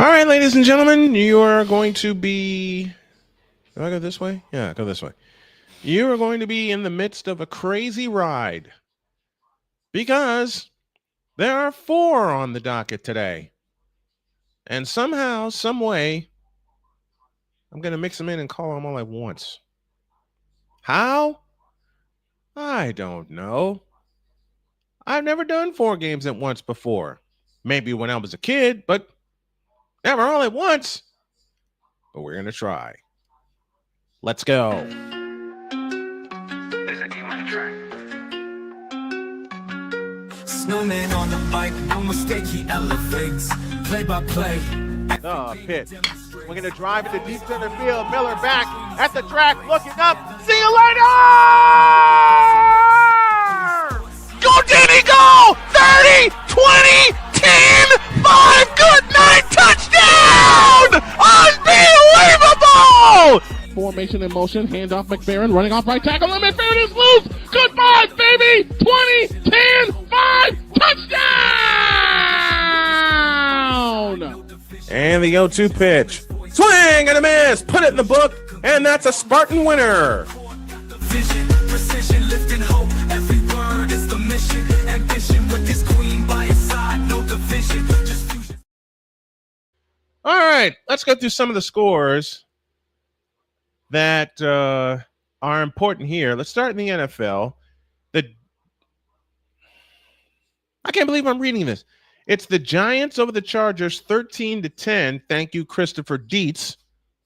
All right, ladies and gentlemen, you are going to be... Do I go this way? Yeah, go this way. You are going to be in the midst of a crazy ride because there are 4 on the docket today. And somehow, some way, I'm going to mix them in and call them all at once. How? I don't know. I've never done 4 games at once before. Maybe when I was a kid, but never all at once. But we're going to try. Let's go. Snowman on the bike, no mistake, he elevates. Play by play. The pitch. We're going to drive into deep center field. Miller back at the track, looking up. See you later! Go, Diddy, go! 30, 20, 10, 5, good night, touchdown! Unbelievable! Formation in motion, hands off McFerrin, running off right tackle, and McFerrin is loose! Goodbye, baby! 20, 10, 5, touchdown! And the 0-2 pitch. Swing and a miss! Put it in the book, and that's a Spartan winner! Vision, precision, lifting hope. Every word is the mission. Ambition with this queen by his side, no division. Just fusion. All right, let's go through some of the scores that are important here. Let's start in the NFL. I can't believe I'm reading this. It's the Giants over the Chargers, 13-10. Thank you, Christopher Dietz,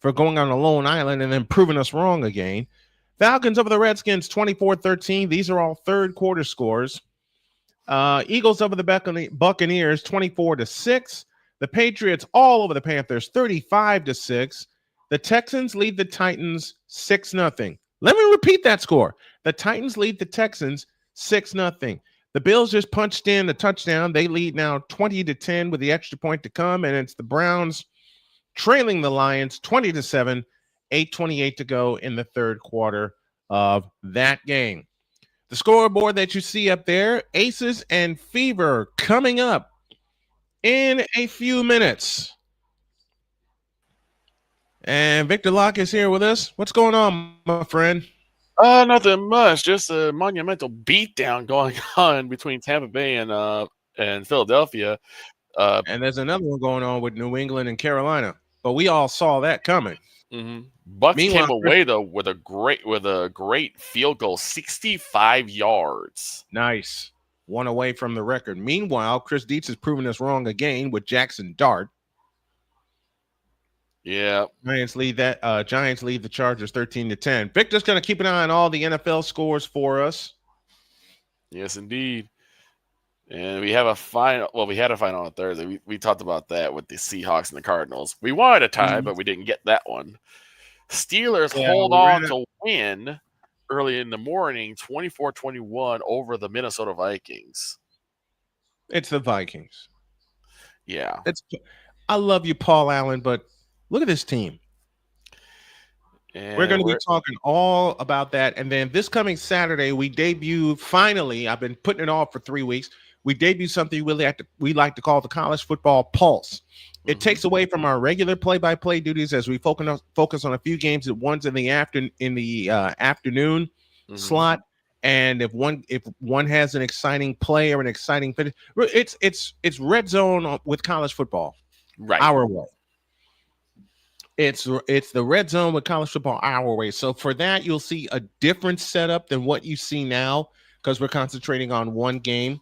for going on a lone island and then proving us wrong again. Falcons over the Redskins, 24-13. These are all third quarter scores. Eagles over the Buccaneers, 24-6. The Patriots all over the Panthers, 35-6. The Texans lead the Titans 6-0. Let me repeat that score. The Titans lead the Texans 6-0. The Bills just punched in a touchdown. They lead now 20-10 with the extra point to come, and it's the Browns trailing the Lions 20-7, 8:28 to go in the third quarter of that game. The scoreboard that you see up there, Aces and Fever coming up in a few minutes. And Victor Locke is here with us. What's going on, my friend? Nothing much. Just a monumental beatdown going on between Tampa Bay and Philadelphia. And there's another one going on with New England and Carolina, but we all saw that coming. Mm-hmm. Bucks came away though with a great field goal, 65 yards. Nice, one away from the record. Meanwhile, Chris Dietz is proving us wrong again with Jackson Dart. Yeah, Giants lead the Chargers 13-10. Victor's going to keep an eye on all the NFL scores for us. Yes, indeed. And we have a final. Well, we had a final on Thursday. We talked about that with the Seahawks and the Cardinals. We wanted a tie, but we didn't get that one. Steelers hold on to win early in the morning, 24-21 over the Minnesota Vikings. It's the Vikings. Yeah. I love you, Paul Allen, but look at this team. And we're going to be talking all about that. And then this coming Saturday, we debut finally. I've been putting it off for 3 weeks. We debut something we like to call the College Football Pulse. It takes away from our regular play-by-play duties as we focus on a few games at once in the afternoon slot. And if one has an exciting play or an exciting finish, it's red zone with college football, right? Our way. It's the red zone with college football our way. So for that, you'll see a different setup than what you see now because we're concentrating on one game.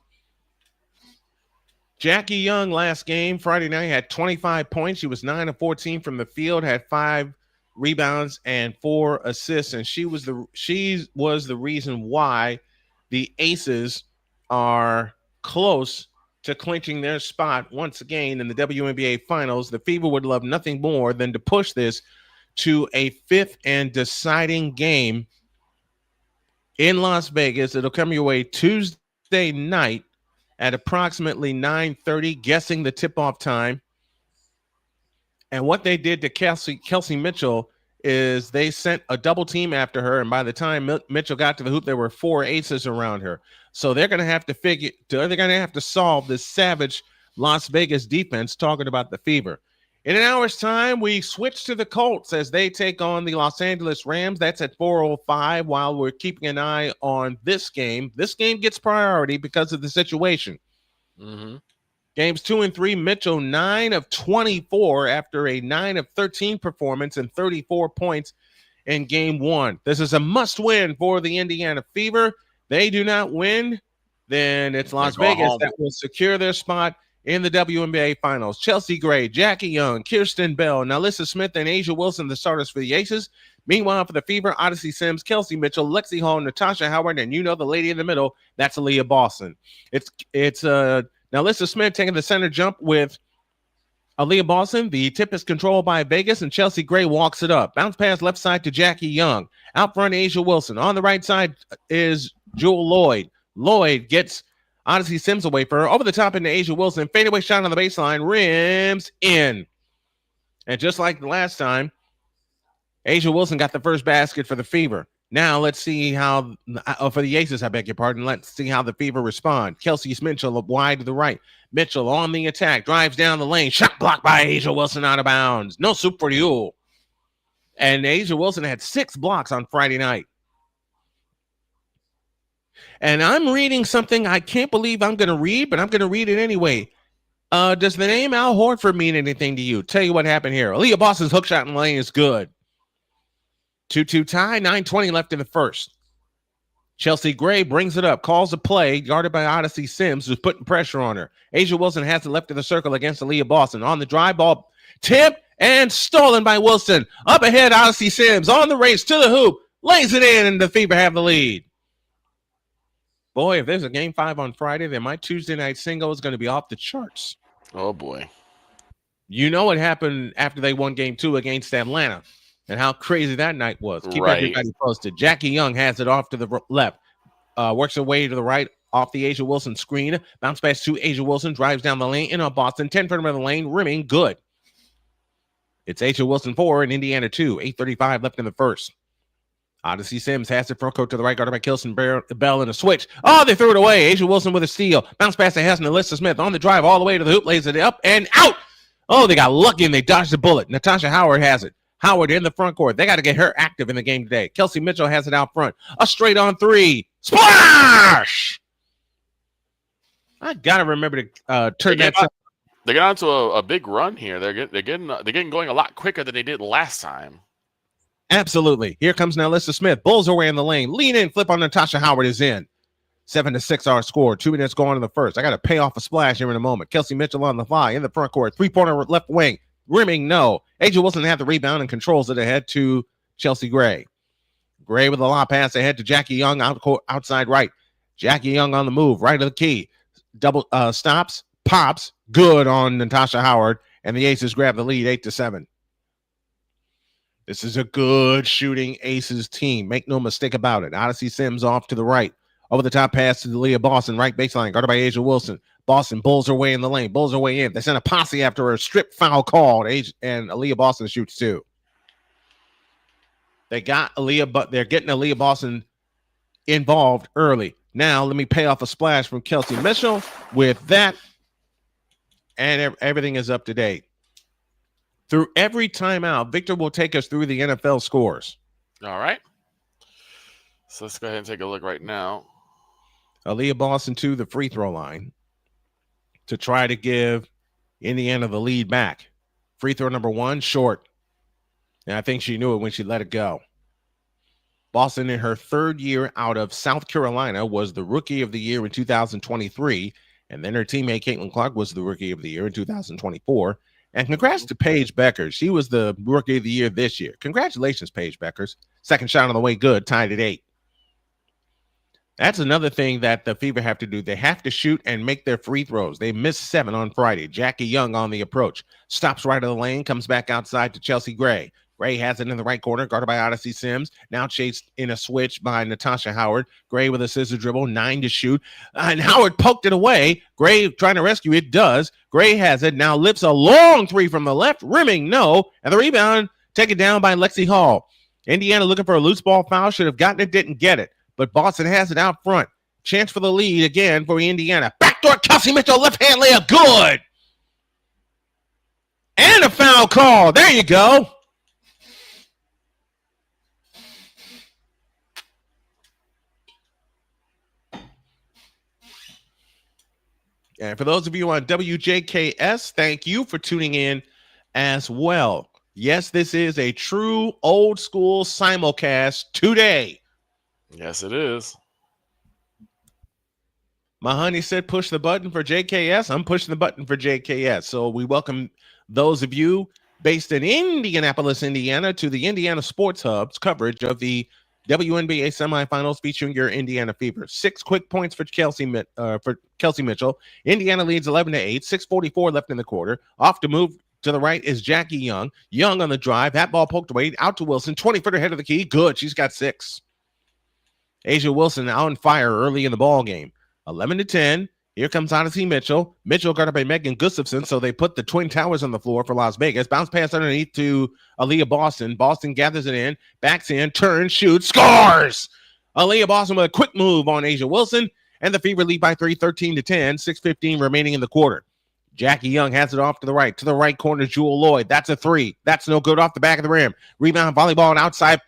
Jackie Young last game, Friday night, had 25 points. She was 9 of 14 from the field, had 5 rebounds and 4 assists, and she was the reason why the Aces are close to clinching their spot once again in the WNBA Finals. The Fever would love nothing more than to push this to a 5th and deciding game in Las Vegas. It'll come your way Tuesday night at approximately 9:30, guessing the tip-off time. And what they did to Kelsey Mitchell is they sent a double team after her, and by the time Mitchell got to the hoop, there were 4 aces around her. So they're going to have to solve this savage Las Vegas defense, talking about the Fever. In an hour's time, we switch to the Colts as they take on the Los Angeles Rams. That's at 4:05 while we're keeping an eye on this game. This game gets priority because of the situation. Mm-hmm. Games 2 and 3, Mitchell 9 of 24 after a 9 of 13 performance and 34 points in game 1. This is a must-win for the Indiana Fever. They do not win, then it's Las Vegas that will secure their spot in the WNBA Finals. Chelsea Gray, Jackie Young, Kirsten Bell, Nalissa Smith, and Asia Wilson, the starters for the Aces. Meanwhile, for the Fever, Odyssey Sims, Kelsey Mitchell, Lexi Hall, Natasha Howard, and the lady in the middle, that's Aaliyah Boston. It's Nalissa Smith taking the center jump with Aaliyah Boston. The tip is controlled by Vegas, and Chelsea Gray walks it up. Bounce pass left side to Jackie Young. Out front, Asia Wilson. On the right side is Jewel Lloyd. Lloyd gets Odyssey Sims away for her. Over the top into Asia Wilson. Fadeaway shot on the baseline. Rims in. And just like the last time, Asia Wilson got the first basket for the Fever. Now let's see how, for the Aces, I beg your pardon, let's see how the Fever respond. Kelsey Mitchell wide to the right. Mitchell on the attack, drives down the lane. Shot blocked by Asia Wilson out of bounds. No soup for you. And Asia Wilson had 6 blocks on Friday night. And I'm reading something I can't believe I'm going to read, but I'm going to read it anyway. Does the name Al Horford mean anything to you? Tell you what happened here. Aaliyah Boston's hook shot in the lane is good. 2-2 tie, 9:20 left in the first. Chelsea Gray brings it up, calls a play, guarded by Odyssey Sims, who's putting pressure on her. Asia Wilson has it left of the circle against Aaliyah Boston. On the drive, ball tipped and stolen by Wilson. Up ahead, Odyssey Sims on the race to the hoop, lays it in, and the Fever have the lead. Boy, if there's a game 5 on Friday, then my Tuesday night single is going to be off the charts. Oh, boy. You know what happened after they won game 2 against Atlanta and how crazy that night was. Keep everybody posted. Jackie Young has it off to the left, works her way to the right off the Asia Wilson screen. Bounce pass to Asia Wilson, drives down the lane in on Boston. 10 front of the lane, rimming good. It's Asia Wilson 4 and Indiana 2. 8:35 left in the first. Odyssey Sims has it front court to the right, guarded by Kirsten Bell in a switch. Oh, they threw it away. Asia Wilson with a steal. Bounce pass to Nalissa Smith on the drive all the way to the hoop, lays it up and out. Oh, they got lucky and they dodged the bullet. Natasha Howard has it. Howard in the front court. They got to get her active in the game today. Kelsey Mitchell has it out front. A straight on 3. Splash! I got to remember to turn that. They got onto a big run here. They're getting going a lot quicker than they did last time. Absolutely. Here comes Nalissa Smith. Bulls away in the lane. Lean in. Flip on Natasha Howard is in. 7-6 our score. 2 minutes going in the first. I got to pay off a splash here in a moment. Kelsey Mitchell on the fly in the front court. 3-pointer left wing. Rimming, no. Asia Wilson had the rebound and controls it ahead to Chelsea Gray. Gray with a lob pass ahead to Jackie Young outside right. Jackie Young on the move. Right of the key. Double stops. Pops. Good on Natasha Howard. And the Aces grab the lead 8-7. This is a good shooting Aces team. Make no mistake about it. Odyssey Sims off to the right. Over the top pass to Aaliyah Boston. Right baseline. Guarded by Asia Wilson. Boston bulls her way in the lane. Bulls her way in. They send a posse after a strip foul called. And Aaliyah Boston shoots 2. They got Aaliyah, but they're getting Aaliyah Boston involved early. Now let me pay off a splash from Kelsey Mitchell with that. And everything is up to date. Through every timeout, Victor will take us through the NFL scores. All right. So let's go ahead and take a look right now. Aaliyah Boston to the free throw line to try to give Indiana the lead back. Free throw number 1, short. And I think she knew it when she let it go. Boston, in her 3rd year out of South Carolina, was the rookie of the year in 2023. And then her teammate Caitlin Clark was the rookie of the year in 2024. And congrats to Paige Beckers. She was the rookie of the year this year. Congratulations, Paige Beckers. Second shot on the way good, tied at 8. That's another thing that the Fever have to do. They have to shoot and make their free throws. They missed 7 on Friday. Jackie Young on the approach. Stops right of the lane, comes back outside to Chelsea Gray. Gray has it in the right corner, guarded by Odyssey Sims. Now chased in a switch by Natasha Howard. Gray with a scissor dribble, 9 to shoot. And Howard poked it away. Gray trying to rescue it, does. Gray has it, now lifts a long 3 from the left, rimming, no. And the rebound taken down by Lexi Hall. Indiana looking for a loose ball foul, should have gotten it, didn't get it. But Boston has it out front. Chance for the lead again for Indiana. Backdoor Kelsey Mitchell, left hand layup, good. And a foul call. There you go. And for those of you on WJKS, thank you for tuning in as well. Yes, this is a true old school simulcast today. Yes, it is. My honey said push the button for JKS. I'm pushing the button for JKS. So we welcome those of you based in Indianapolis, Indiana, to the Indiana Sports Hub's coverage of the WNBA Semifinals featuring your Indiana Fever. 6 quick points for Kelsey Mitchell. Indiana leads 11-8. 6:44 left in the quarter. Off to move to the right is Jackie Young. Young on the drive. That ball poked away. Out to Wilson. 20-foot ahead of the key. Good. She's got 6. A'ja Wilson on fire early in the ball game. 11-10. Here comes Odyssey Mitchell. Mitchell guarded by Megan Gustafson, so they put the Twin Towers on the floor for Las Vegas. Bounce pass underneath to Aaliyah Boston. Boston gathers it in, backs in, turns, shoots, scores! Aaliyah Boston with a quick move on A'ja Wilson, and the Fever lead by 3, 13-10, 6:15 remaining in the quarter. Jackie Young has it off to the right corner, Jewel Lloyd. That's a 3. That's no good off the back of the rim. Rebound, volleyball, and outside,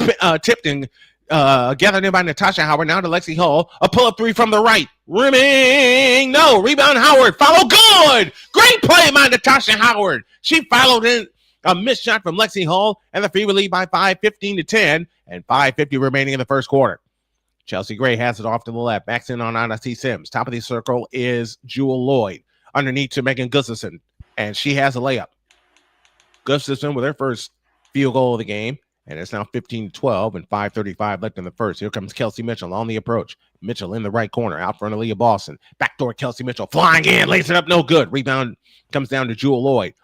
tipped in. Gathered in by Natasha Howard. Now to Lexi Hall. A pull-up 3 from the right. Rimming. No. Rebound Howard. Follow. Good. Great play by Natasha Howard. She followed in a missed shot from Lexi Hall. And the Fever lead by 5, 15-10. And 5:50 remaining in the first quarter. Chelsea Gray has it off to the left. Backs in on Odyssey Sims. Top of the circle is Jewel Lloyd. Underneath to Megan Gustafson. And she has a layup. Gustafson with her first field goal of the game. And it's now 15-12 and 5:35 left in the first. Here comes Kelsey Mitchell on the approach. Mitchell in the right corner, out front of Aaliyah Boston. Backdoor Kelsey Mitchell flying in, lays it up, no good. Rebound comes down to Jewel Lloyd.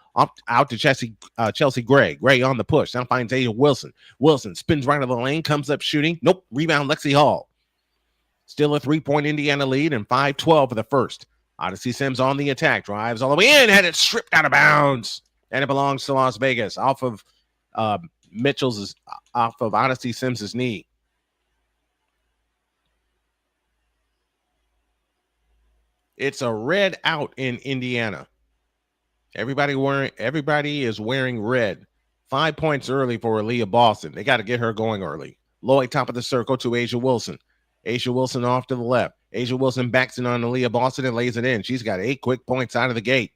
Out to Chelsea Gray. Gray on the push. Now finds A'ja Wilson. Wilson spins right of the lane, comes up shooting. Nope. Rebound Lexi Hall. Still a 3-point Indiana lead and 5-12 for the first. Odyssey Sims on the attack. Drives all the way in. Had it stripped out of bounds. And it belongs to Las Vegas. Off of Mitchell's is off of Odyssey Sims's knee. It's a red out in Indiana. Everybody is wearing red. 5 points early for Aaliyah Boston. They got to get her going early. Lloyd top of the circle to A'ja Wilson. A'ja Wilson off to the left. A'ja Wilson backs in on Aaliyah Boston and lays it in. She's got 8 quick points out of the gate.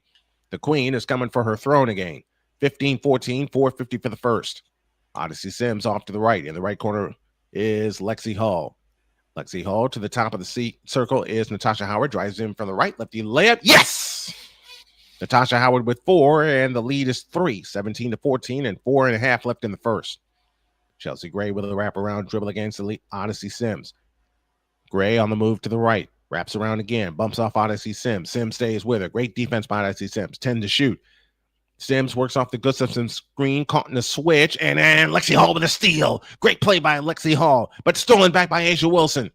The Queen is coming for her throne again. 15-14, 4:50 for the first. Odyssey Sims off to the right. In the right corner is Lexi Hall. Lexi Hall to the top of the circle is Natasha Howard. Drives in from the right. Lefty layup. Yes! Natasha Howard with 4, and the lead is 3. 17-14 and 4.5 left in the first. Chelsea Gray with a wraparound dribble against the Odyssey Sims. Gray on the move to the right. Wraps around again. Bumps off Odyssey Sims. Sims stays with her. Great defense by Odyssey Sims. 10 to shoot. Sims works off the Gustafson screen, caught in the switch, and Lexi Hall with a steal. Great play by Lexi Hall, but stolen back by A'ja Wilson.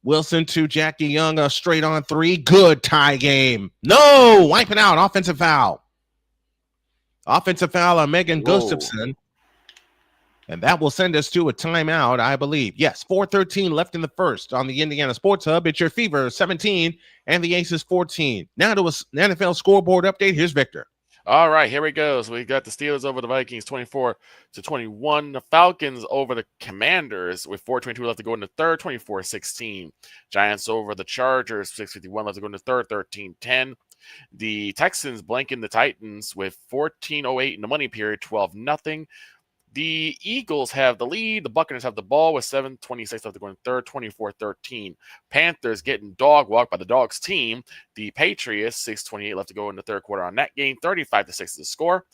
Wilson to Jackie Young, a straight on 3. Good tie game. No, wiping out. Offensive foul. Offensive foul on Megan Gustafson. And that will send us to a timeout, I believe. Yes, 4:13 left in the first on the Indiana Sports Hub. It's your Fever 17 and the Aces 14. Now to an NFL scoreboard update. Here's Victor. All right, here we go. So we got the Steelers over the Vikings 24-21. The Falcons over the Commanders with 4:22 left to go in the third, 24-16. Giants over the Chargers, 6:51 left to go in the third, 13-10. The Texans blanking the Titans with 14:08 in the money period, 12-0. The Eagles have the lead. The Buccaneers have the ball with 7:26 left to go in the third, 24-13. Panthers getting dog walked by the Dogs team. The Patriots, 6:28 left to go in the third quarter on that game, 35-6 is the score.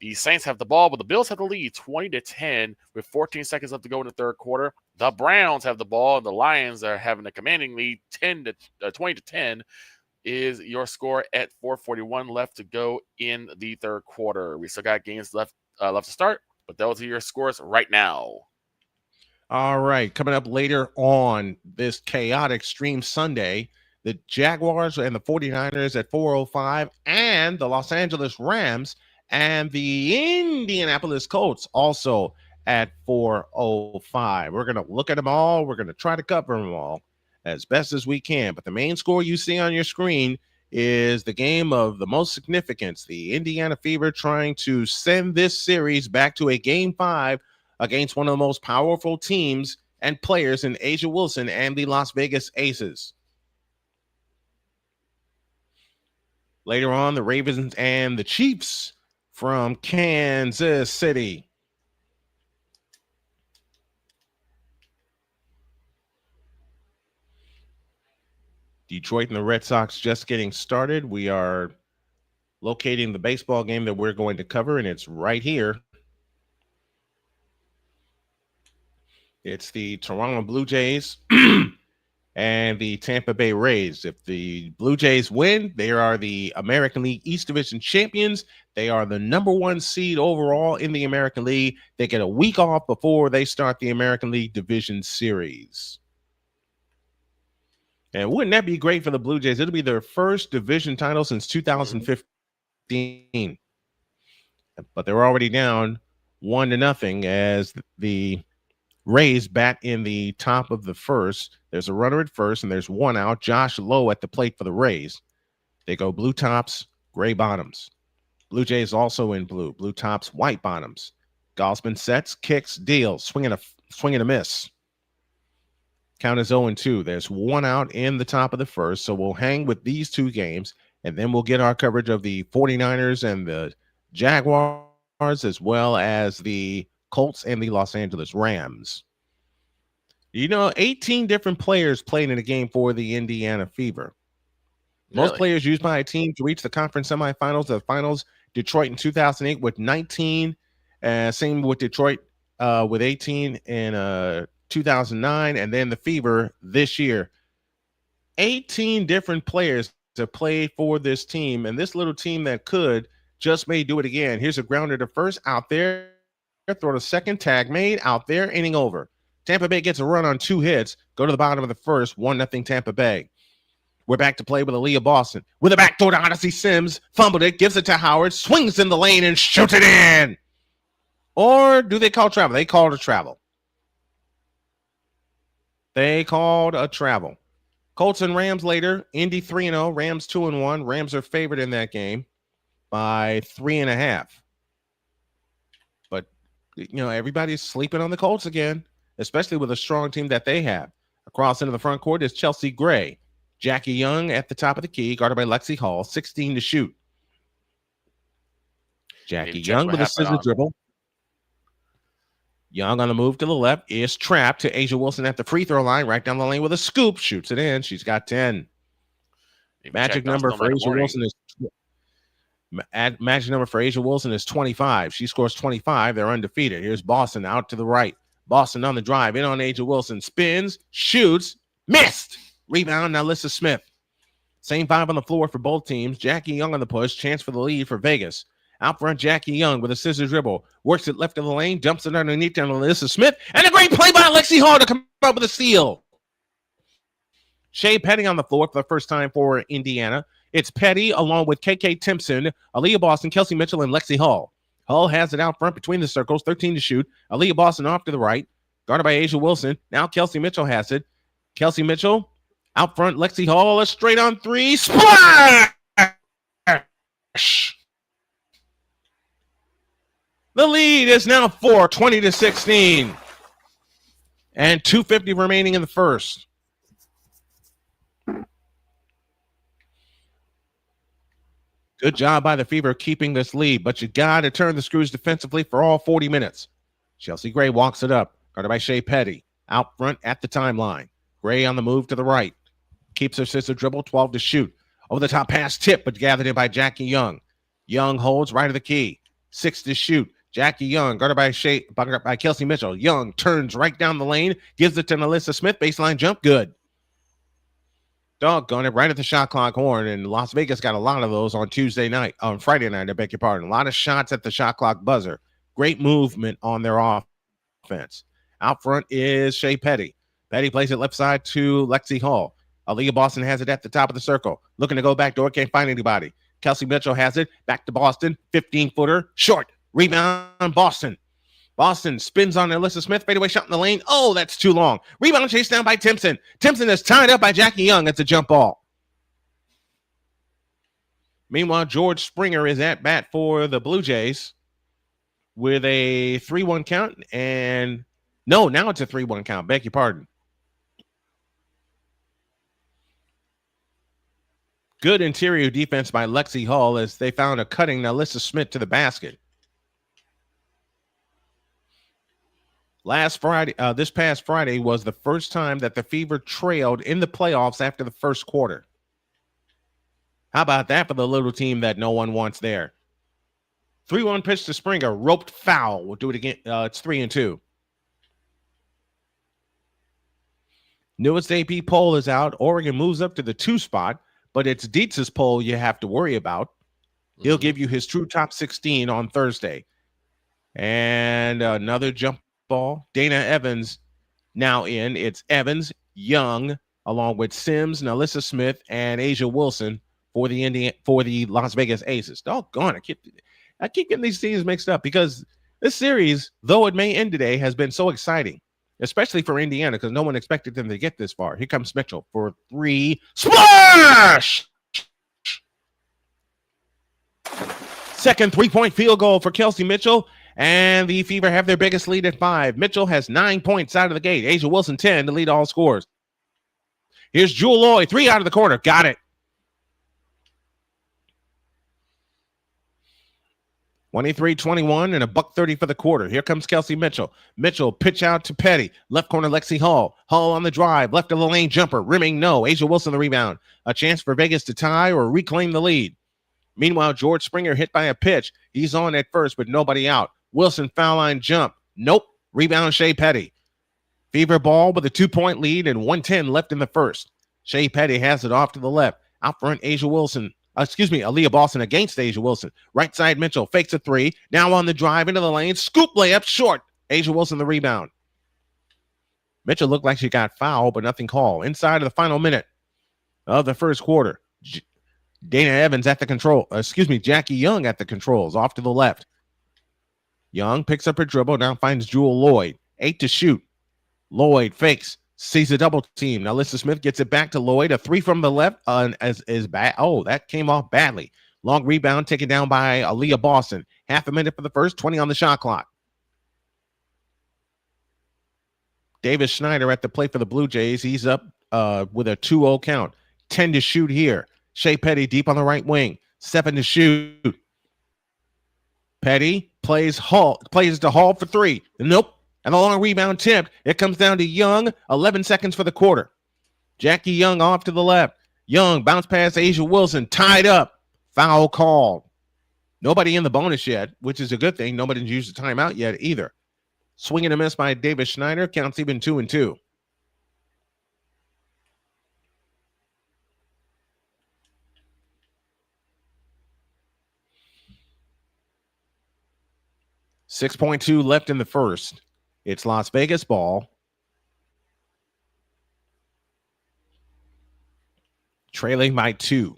The Saints have the ball, but the Bills have the lead, 20-10 with 14 seconds left to go in the third quarter. The Browns have the ball, and the Lions are having a commanding lead, 20-10 is your score at 4:41 left to go in the third quarter. We still got games left to start. But those are your scores right now. All right. Coming up later on this chaotic stream Sunday, the Jaguars and the 49ers at 4:05, and the Los Angeles Rams and the Indianapolis Colts also at 4:05. We're going to look at them all. We're going to try to cover them all as best as we can. But the main score you see on your screen is the game of the most significance. The Indiana Fever trying to send this series back to a game 5 against one of the most powerful teams and players in Asia Wilson and the Las Vegas Aces. Later on, the Ravens and the Chiefs from Kansas City. Detroit and the Red Sox just getting started. We are locating the baseball game that we're going to cover, and it's right here. It's the Toronto Blue Jays and the Tampa Bay Rays. If the Blue Jays win, they are the American League East Division champions. They are the #1 seed overall in the American League. They get a week off before they start the American League Division Series. And wouldn't that be great for the Blue Jays? It'll be their first division title since 2015. But they're already down 1-0 as the Rays bat in the top of the first. There's a runner at first, and there's one out. Josh Lowe at the plate for the Rays. They go blue tops, gray bottoms. Blue Jays also in blue. Blue tops, white bottoms. Gausman sets, kicks, deals. Swing and a miss. Count is 0-2. There's one out in the top of the first, so we'll hang with these two games, and then we'll get our coverage of the 49ers and the Jaguars, as well as the Colts and the Los Angeles Rams. 18 different players played in a game for the Indiana Fever. Most Really? players used by a team to reach the conference semifinals, the finals. Detroit in 2008 with 19. Same with Detroit with 18 in 2009, and then the Fever this year. 18 different players have played for this team, and this little team that could just may do it again. Here's a grounder to first, out there. Throw to second, tag made, out there, inning over. Tampa Bay gets a run on 2 hits. Go to the bottom of the first, 1-0 Tampa Bay. We're back to play with Aaliyah Boston. With a backdoor to Odyssey Sims. Fumbled it, gives it to Howard, swings in the lane and shoots it in. Or do they call travel? They called a travel. They called a travel. Colts and Rams later. Indy 3-0. Rams 2-1. Rams are favored in that game by 3.5. But, everybody's sleeping on the Colts again, especially with a strong team that they have. Across into the front court is Chelsea Gray. Jackie Young at the top of the key, guarded by Lexi Hall, 16 to shoot. Jackie Young with a scissor dribble. Young on the move to the left is trapped to Asia Wilson at the free throw line, right down the lane with a scoop, shoots it in. She's got 10. Magic number for Asia Wilson is 25. She scores 25. They're undefeated. Here's Boston out to the right. Boston on the drive, in on Asia Wilson, spins, shoots, missed. Rebound, now Alyssa Smith. Same 5 on the floor for both teams. Jackie Young on the push, chance for the lead for Vegas. Out front, Jackie Young with a scissor dribble. Works it left of the lane, dumps it underneath down to Alyssa Smith. And a great play by Lexi Hall to come up with a steal. Shea Petty on the floor for the first time for Indiana. It's Petty along with KK Timpson, Aaliyah Boston, Kelsey Mitchell, and Lexi Hall. Hull has it out front between the circles, 13 to shoot. Aaliyah Boston off to the right, guarded by Asia Wilson. Now Kelsey Mitchell has it. Kelsey Mitchell out front, Lexi Hall, a straight on 3. Splash! The lead is now 4, 20 to 16. And 2:50 remaining in the first. Good job by the Fever keeping this lead, but you got to turn the screws defensively for all 40 minutes. Chelsea Gray walks it up, guarded by Shea Petty. Out front at the timeline. Gray on the move to the right. Keeps her sister dribble, 12 to shoot. Over the top pass tip, but gathered in by Jackie Young. Young holds right of the key. 6 to shoot. Jackie Young, guarded by Kelsey Mitchell. Young turns right down the lane, gives it to Alyssa Smith. Baseline jump, good. Doggone it, right at the shot clock horn. And Las Vegas got a lot of those on Friday night, I beg your pardon. A lot of shots at the shot clock buzzer. Great movement on their offense. Out front is Shea Petty. Petty plays it left side to Lexi Hall. Aaliyah Boston has it at the top of the circle. Looking to go back door, can't find anybody. Kelsey Mitchell has it, back to Boston. 15-footer, short. Rebound, Boston. Boston spins on Alyssa Smith. Fadeaway shot in the lane. Oh, that's too long. Rebound chased down by Timpson. Timpson is tied up by Jackie Young. It's a jump ball. Meanwhile, George Springer is at bat for the Blue Jays with a 3-1 count. And no, now it's a 3-1 count. Beg your pardon. Good interior defense by Lexi Hall as they found a cutting Nalissa Smith to the basket. This past Friday was the first time that the Fever trailed in the playoffs after the first quarter. How about that for the little team that no one wants there? 3-1 pitch to Springer, roped foul. We'll do it again. It's 3-2. Newest AP poll is out. Oregon moves up to the 2 spot, but it's Dietz's poll you have to worry about. He'll give you his true top 16 on Thursday. And another jump ball. Dana Evans now in. It's Evans, Young, along with Sims, Nalissa Smith, and Asia Wilson for the Las Vegas Aces. Doggone, I keep getting these teams mixed up because this series, though it may end today, has been so exciting, especially for Indiana because no one expected them to get this far. Here comes Mitchell for 3. Splash! Second 3-point field goal for Kelsey Mitchell, and the Fever have their biggest lead at 5. Mitchell has 9 points out of the gate. Asia Wilson 10 to lead all scores. Here's Jewel Lloyd, 3 out of the corner. Got it. 23-21 and a $1.30 for the quarter. Here comes Kelsey Mitchell. Mitchell pitch out to Petty. Left corner Lexi Hall. Hall on the drive. Left of the lane jumper. Rimming no. Asia Wilson the rebound. A chance for Vegas to tie or reclaim the lead. Meanwhile, George Springer hit by a pitch. He's on at first, but nobody out. Wilson foul line jump. Nope. Rebound Shea Petty. Fever ball with a 2-point lead and 1:10 left in the first. Shea Petty has it off to the left. Out front, Aaliyah Boston against Asia Wilson. Right side, Mitchell fakes a 3. Now on the drive into the lane. Scoop layup short. Asia Wilson the rebound. Mitchell looked like she got fouled, but nothing called. Inside of the final minute of the first quarter. Dana Evans at the control. Jackie Young at the controls. Off to the left. Young picks up her dribble. Now finds Jewel Lloyd. 8 to shoot. Lloyd fakes. Sees a double team. Now Nalissa Smith gets it back to Lloyd. A 3 from the left is bad. Oh, that came off badly. Long rebound taken down by Aaliyah Boston. Half a minute for the first, 20 on the shot clock. Davis Schneider at the plate for the Blue Jays. He's up with a 2-0 count. 10 to shoot here. Shea Petty deep on the right wing. 7 to shoot. Petty plays to Hall for 3. Nope. And the long rebound tipped. It comes down to Young. 11 seconds for the quarter. Jackie Young off to the left. Young bounce past Asia Wilson. Tied up. Foul called. Nobody in the bonus yet, which is a good thing. Nobody's used the timeout yet either. Swing and a miss by Davis Schneider. Counts even 2-2. .2 left in the first. It's Las Vegas ball. Trailing by 2.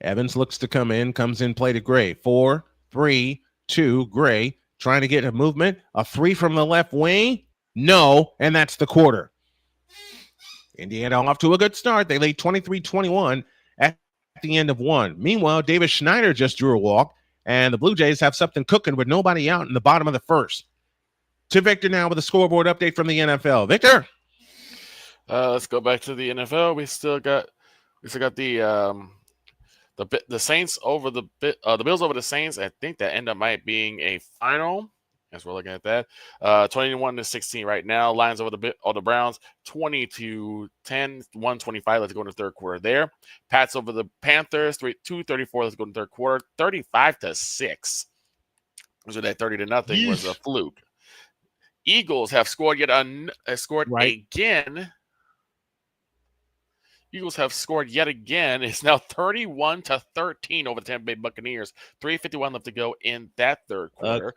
Evans looks to come in, comes in, play to Gray. 4, 3, 2, Gray trying to get a movement. A 3 from the left wing. No, and that's the quarter. Indiana off to a good start. They lead 23-21 at the end of 1. Meanwhile, Davis Schneider just drew a walk, and the Blue Jays have something cooking with nobody out in the bottom of the first. To Victor now with a scoreboard update from the NFL. Victor. Let's go back to the NFL. We still got the Saints over the Bills over the Saints. I think that ended up might being a final. As we're looking at that, 21-16 right now. Lions over the Browns, 20-10, 125. Let's go into the third quarter there. Pats over the Panthers, 2-34. Let's go into the third quarter, 35-6. So that 30-0 was a fluke. Eagles have scored again. Eagles have scored yet again. It's now 31-13 over the Tampa Bay Buccaneers. 3:51 left to go in that third quarter.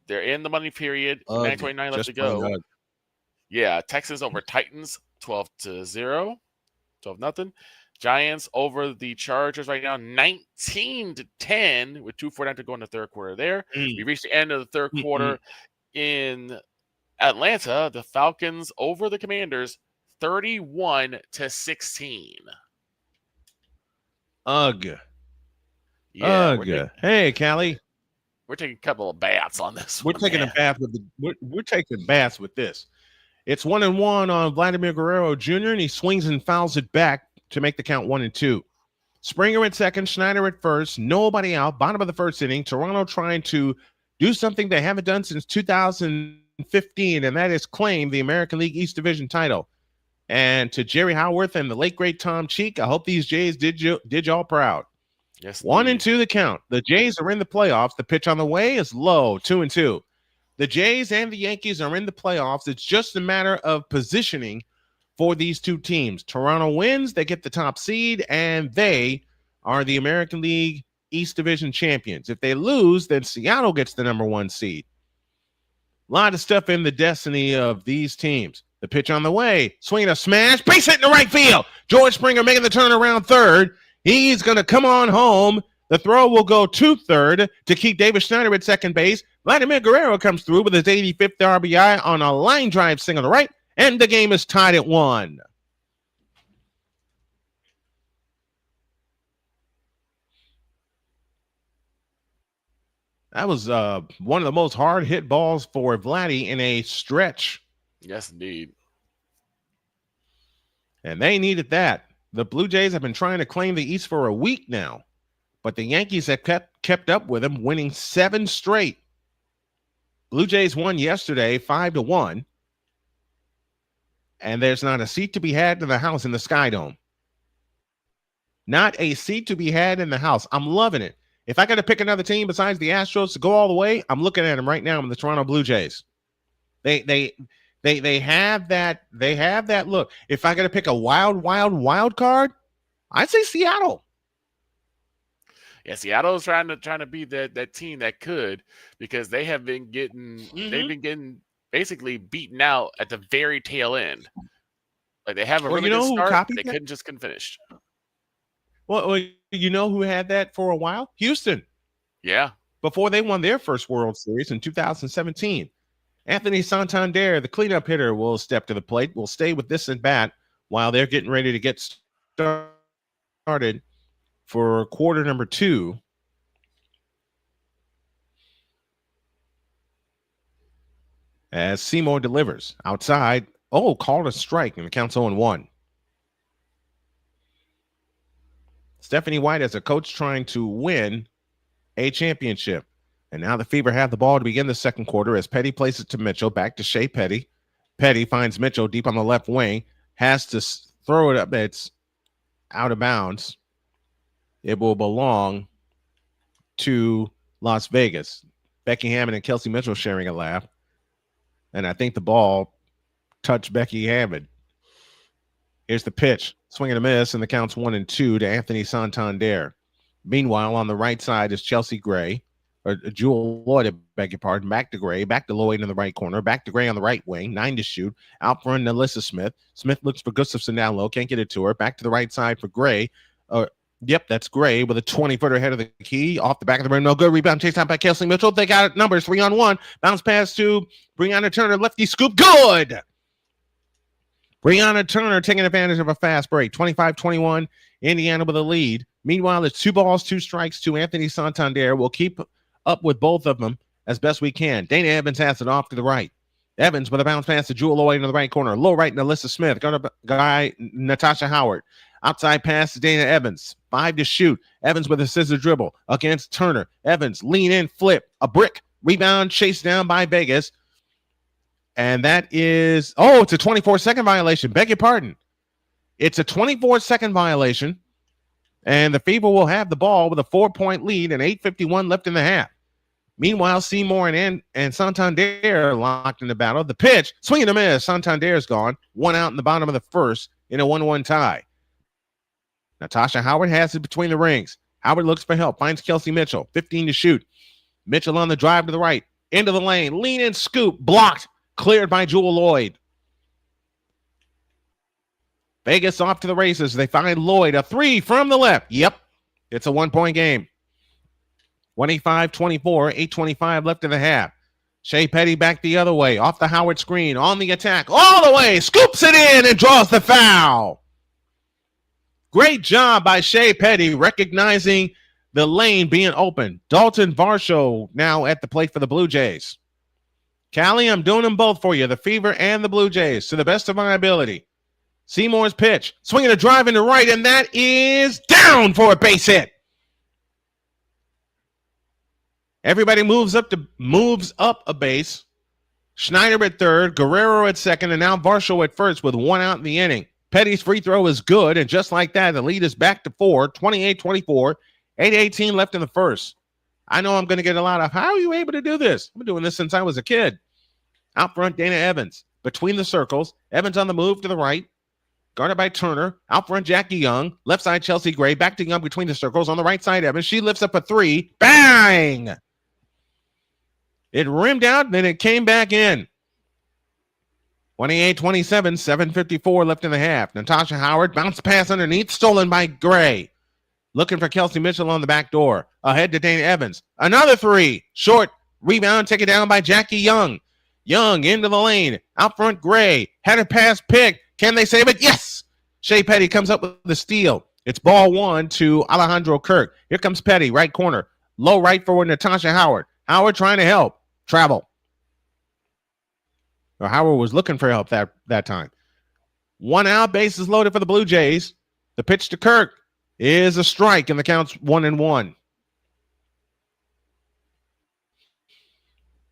They're in the money period. 9:29 left to go. Yeah, Texans over Titans, 12-0. 12-0. Giants over the Chargers right now, 19-10 with 2:49 to go in the third quarter there. We reached the end of the third quarter in Atlanta. The Falcons over the Commanders, 31-16. Ugh. Yeah, Ugh. Hey, Callie. we're taking a couple of bats on this We're one. taking man. a bath with we're taking baths with this. It's 1-1 on Vladimir Guerrero Jr. and he swings and fouls it back to make the count 1-2. Springer at second, Schneider at first, nobody out. Bottom of the first inning. Toronto trying to do something they haven't done since 2015, and that is claim the American League East Division title. And to Jerry Howarth and the late great Tom Cheek, I hope these Jays did y'all proud. Yes, 1-2 the count. The Jays are in the playoffs. The pitch on the way is low, 2-2. The Jays and the Yankees are in the playoffs. It's just a matter of positioning for these two teams. Toronto wins, they get the top seed, and they are the American League East Division champions. If they lose, then Seattle gets the number 1 seed. A lot of stuff in the destiny of these teams. The pitch on the way, swinging a smash, base hit in the right field. George Springer making the turn around third. He's going to come on home. The throw will go to third to keep David Schneider at second base. Vladimir Guerrero comes through with his 85th RBI on a line drive single to right, and the game is tied at 1. That was one of the most hard-hit balls for Vladdy in a stretch. Yes, indeed. And they needed that. The Blue Jays have been trying to claim the East for a week now, but the Yankees have kept up with them, winning 7 straight. Blue Jays won yesterday 5-1, and there's not a seat to be had in the house in the Sky Dome. Not a seat to be had in the house. I'm loving it. If I got to pick another team besides the Astros to go all the way, I'm looking at them right now in the Toronto Blue Jays. They have that look. If I got to pick a wild card, I'd say Seattle. Yeah, Seattle's trying to be that team that could, because they have been getting they've been getting basically beaten out at the very tail end. Like they have a really good start, they couldn't finish. Well, you know who had that for a while? Houston. Yeah. Before they won their first World Series in 2017. Anthony Santander, the cleanup hitter, will step to the plate. Will stay with this at bat while they're getting ready to get started for quarter number 2. As Seymour delivers outside. Oh, called a strike, and the count's 0-1. Stephanie White as a coach trying to win a championship. And now the Fever have the ball to begin the second quarter as Petty plays it to Mitchell. Back to Shea Petty. Petty finds Mitchell deep on the left wing. Has to throw it up. It's out of bounds. It will belong to Las Vegas. Becky Hammond and Kelsey Mitchell sharing a laugh. And I think the ball touched Becky Hammond. Here's the pitch. Swing and a miss, and the count's 1-2 to Anthony Santander. Meanwhile, on the right side is Chelsea Gray, or Jewel Lloyd, I beg your pardon. Back to Gray, back to Lloyd in the right corner, back to Gray on the right wing, 9 to shoot. Out front, Alyssa Smith. Smith looks for Gustafson down low, can't get it to her. Back to the right side for Gray. Yep, that's Gray with a 20-footer ahead of the key. Off the back of the rim, no good. Rebound chased out by Kelsey Mitchell. They got it. Numbers 3-on-1. Bounce pass to Brianna Turner. Lefty scoop. Good! Brianna Turner taking advantage of a fast break. 25-21, Indiana with a lead. Meanwhile, it's 2 balls, 2 strikes to Anthony Santander. We'll keep up with both of them as best we can. Dana Evans has it off to the right. Evans with a bounce pass to Jewel Lloyd in the right corner. Low right to Alyssa Smith. Got a guy, Natasha Howard. Outside pass to Dana Evans. 5 to shoot. Evans with a scissor dribble against Turner. Evans, lean in, flip. A brick. Rebound chased down by Vegas. And that is, it's a 24-second violation. Beg your pardon. It's a 24-second violation. And the Fever will have the ball with a 4-point lead and 8:51 left in the half. Meanwhile, Seymour and Santander locked in the battle. The pitch, swing and a miss. Santander's gone. 1 out in the bottom of the first in a 1-1 tie. Natasha Howard has it between the rings. Howard looks for help. Finds Kelsey Mitchell. 15 to shoot. Mitchell on the drive to the right. Into the lane. Lean in, scoop. Blocked. Cleared by Jewel Lloyd. Vegas off to the races. They find Lloyd. A 3 from the left. Yep. It's a 1-point game. 25-24. 8:25 left in the half. Shea Petty back the other way. Off the Howard screen. On the attack. All the way. Scoops it in and draws the foul. Great job by Shea Petty recognizing The lane being open. Dalton Varsho now at the plate for the Blue Jays. Callie, I'm doing them both for you, the Fever and the Blue Jays, to the best of my ability. Seymour's pitch, swinging a drive into right, and that is down for a base hit. Everybody moves up a base. Schneider at third, Guerrero at second, and now Varsho at first with one out in the inning. Petty's free throw is good, and just like that, the lead is back to 4, 28-24, 8:18 left in the first. I know I'm going to get a lot of, how are you able to do this? I've been doing this since I was a kid. Out front, Dana Evans. Between the circles, Evans on the move to the right. Guarded by Turner. Out front, Jackie Young. Left side, Chelsea Gray. Back to Young between the circles. On the right side, Evans. She lifts up a 3. Bang! It rimmed out, then it came back in. 28-27, 7:54 left in the half. Natasha Howard, bounce pass underneath, stolen by Gray. Looking for Kelsey Mitchell on the back door. Ahead to Dana Evans. Another 3. Short. Rebound taken down by Jackie Young. Young into the lane. Out front, Gray. Had a pass picked. Can they save it? Yes! Shea Petty comes up with the steal. It's ball 1 to Alejandro Kirk. Here comes Petty, right corner. Low right forward, Natasha Howard. Howard trying to help. Travel. Or Howard was looking for help that time. 1 out, bases loaded for the Blue Jays. The pitch to Kirk is a strike, and the count's 1-1.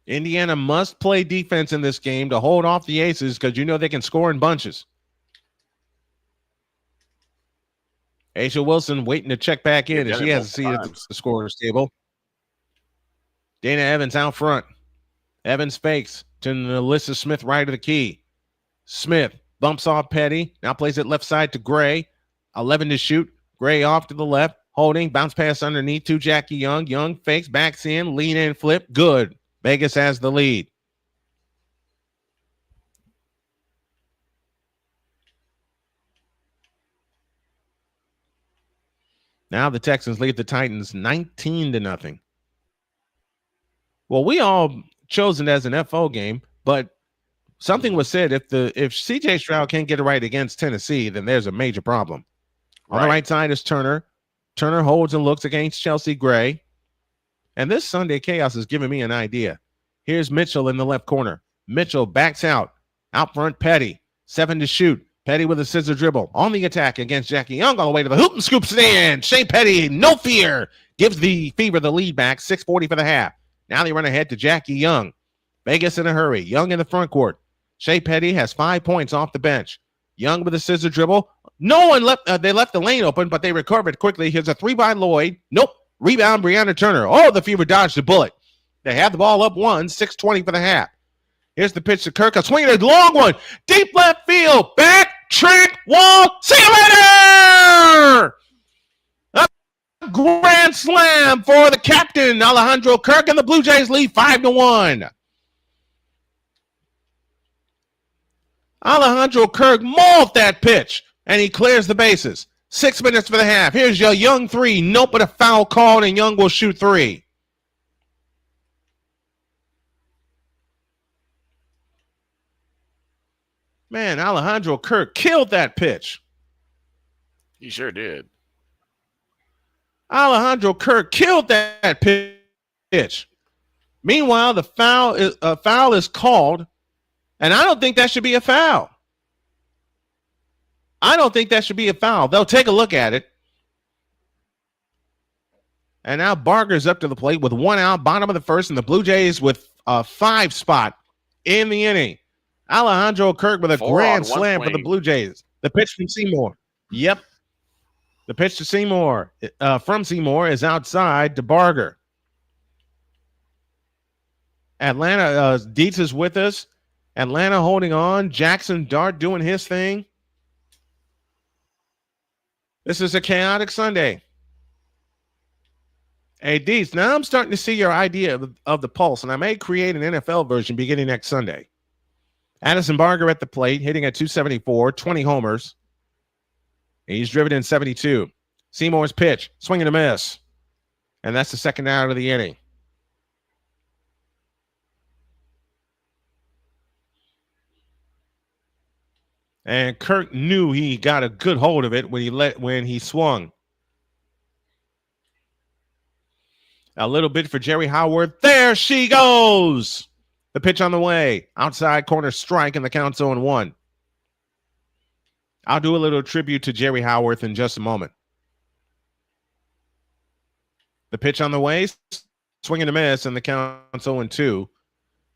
Indiana must play defense in this game to hold off the Aces because you know they can score in bunches. Aisha Wilson waiting to check back in, and she has a seat at the scorer's table. Dana Evans out front. Evans fakes to Alyssa Smith right of the key. Smith bumps off Petty. Now plays it left side to Gray. 11 to shoot. Gray off to the left. Holding. Bounce pass underneath to Jackie Young. Young fakes. Backs in. Lean in. Flip. Good. Vegas has the lead. Now the Texans lead the Titans 19-0. Well, we all chosen as an FO game, but something was said if CJ Stroud can't get it right against Tennessee, then there's a major problem. On the right side is Turner. Turner holds and looks against Chelsea Gray. And this Sunday chaos is giving me an idea. Here's Mitchell in the left corner. Mitchell backs out. Out front, Petty. 7 to shoot. Petty with a scissor dribble. On the attack against Jackie Young. All the way to the hoop and scoops it in. Shea Petty, no fear. Gives the Fever the lead back. 6:40 for the half. Now they run ahead to Jackie Young. Vegas in a hurry. Young in the front court. Shea Petty has 5 points off the bench. Young with a scissor dribble. No one left. They left the lane open, but they recovered quickly. Here's a 3 by Lloyd. Nope. Rebound, Breonna Turner. Oh, the Fever dodged the bullet. They have the ball up 1, 6:20 for the half. Here's the pitch to Kirk. A swing, a long one. Deep left field. Back, track, wall. See you later! A grand slam for the captain, Alejandro Kirk, and the Blue Jays lead 5-1. Alejandro Kirk mauled that pitch, and he clears the bases. 6 minutes for the half. Here's your Young 3. Nope, but a foul called, and Young will shoot 3. Man, Alejandro Kirk killed that pitch. He sure did. Alejandro Kirk killed that pitch. Meanwhile, the foul is called, and I don't think that should be a foul. I don't think that should be a foul. They'll take a look at it. And now Barker's up to the plate with 1 out, bottom of the first, and the Blue Jays with a 5 spot in the inning. Alejandro Kirk with a grand slam for the Blue Jays. The pitch from Seymour. Yep. The pitch to Seymour from Seymour is outside to Barger. Atlanta, Dietz is with us. Atlanta holding on. Jackson Dart doing his thing. This is a chaotic Sunday. Hey, Dietz, now I'm starting to see your idea of the pulse, and I may create an NFL version beginning next Sunday. Addison Barger at the plate, hitting at 274, 20 homers. He's driven in 72. Seymour's pitch, swing and a miss. And that's the second out of the inning. And Kirk knew he got a good hold of it when he swung. A little bit for Jerry Howard. There she goes. The pitch on the way. Outside corner strike, and the count's 0-1. I'll do a little tribute to Jerry Howard in just a moment. The pitch on the way. Swing and a miss, and the count's 0-2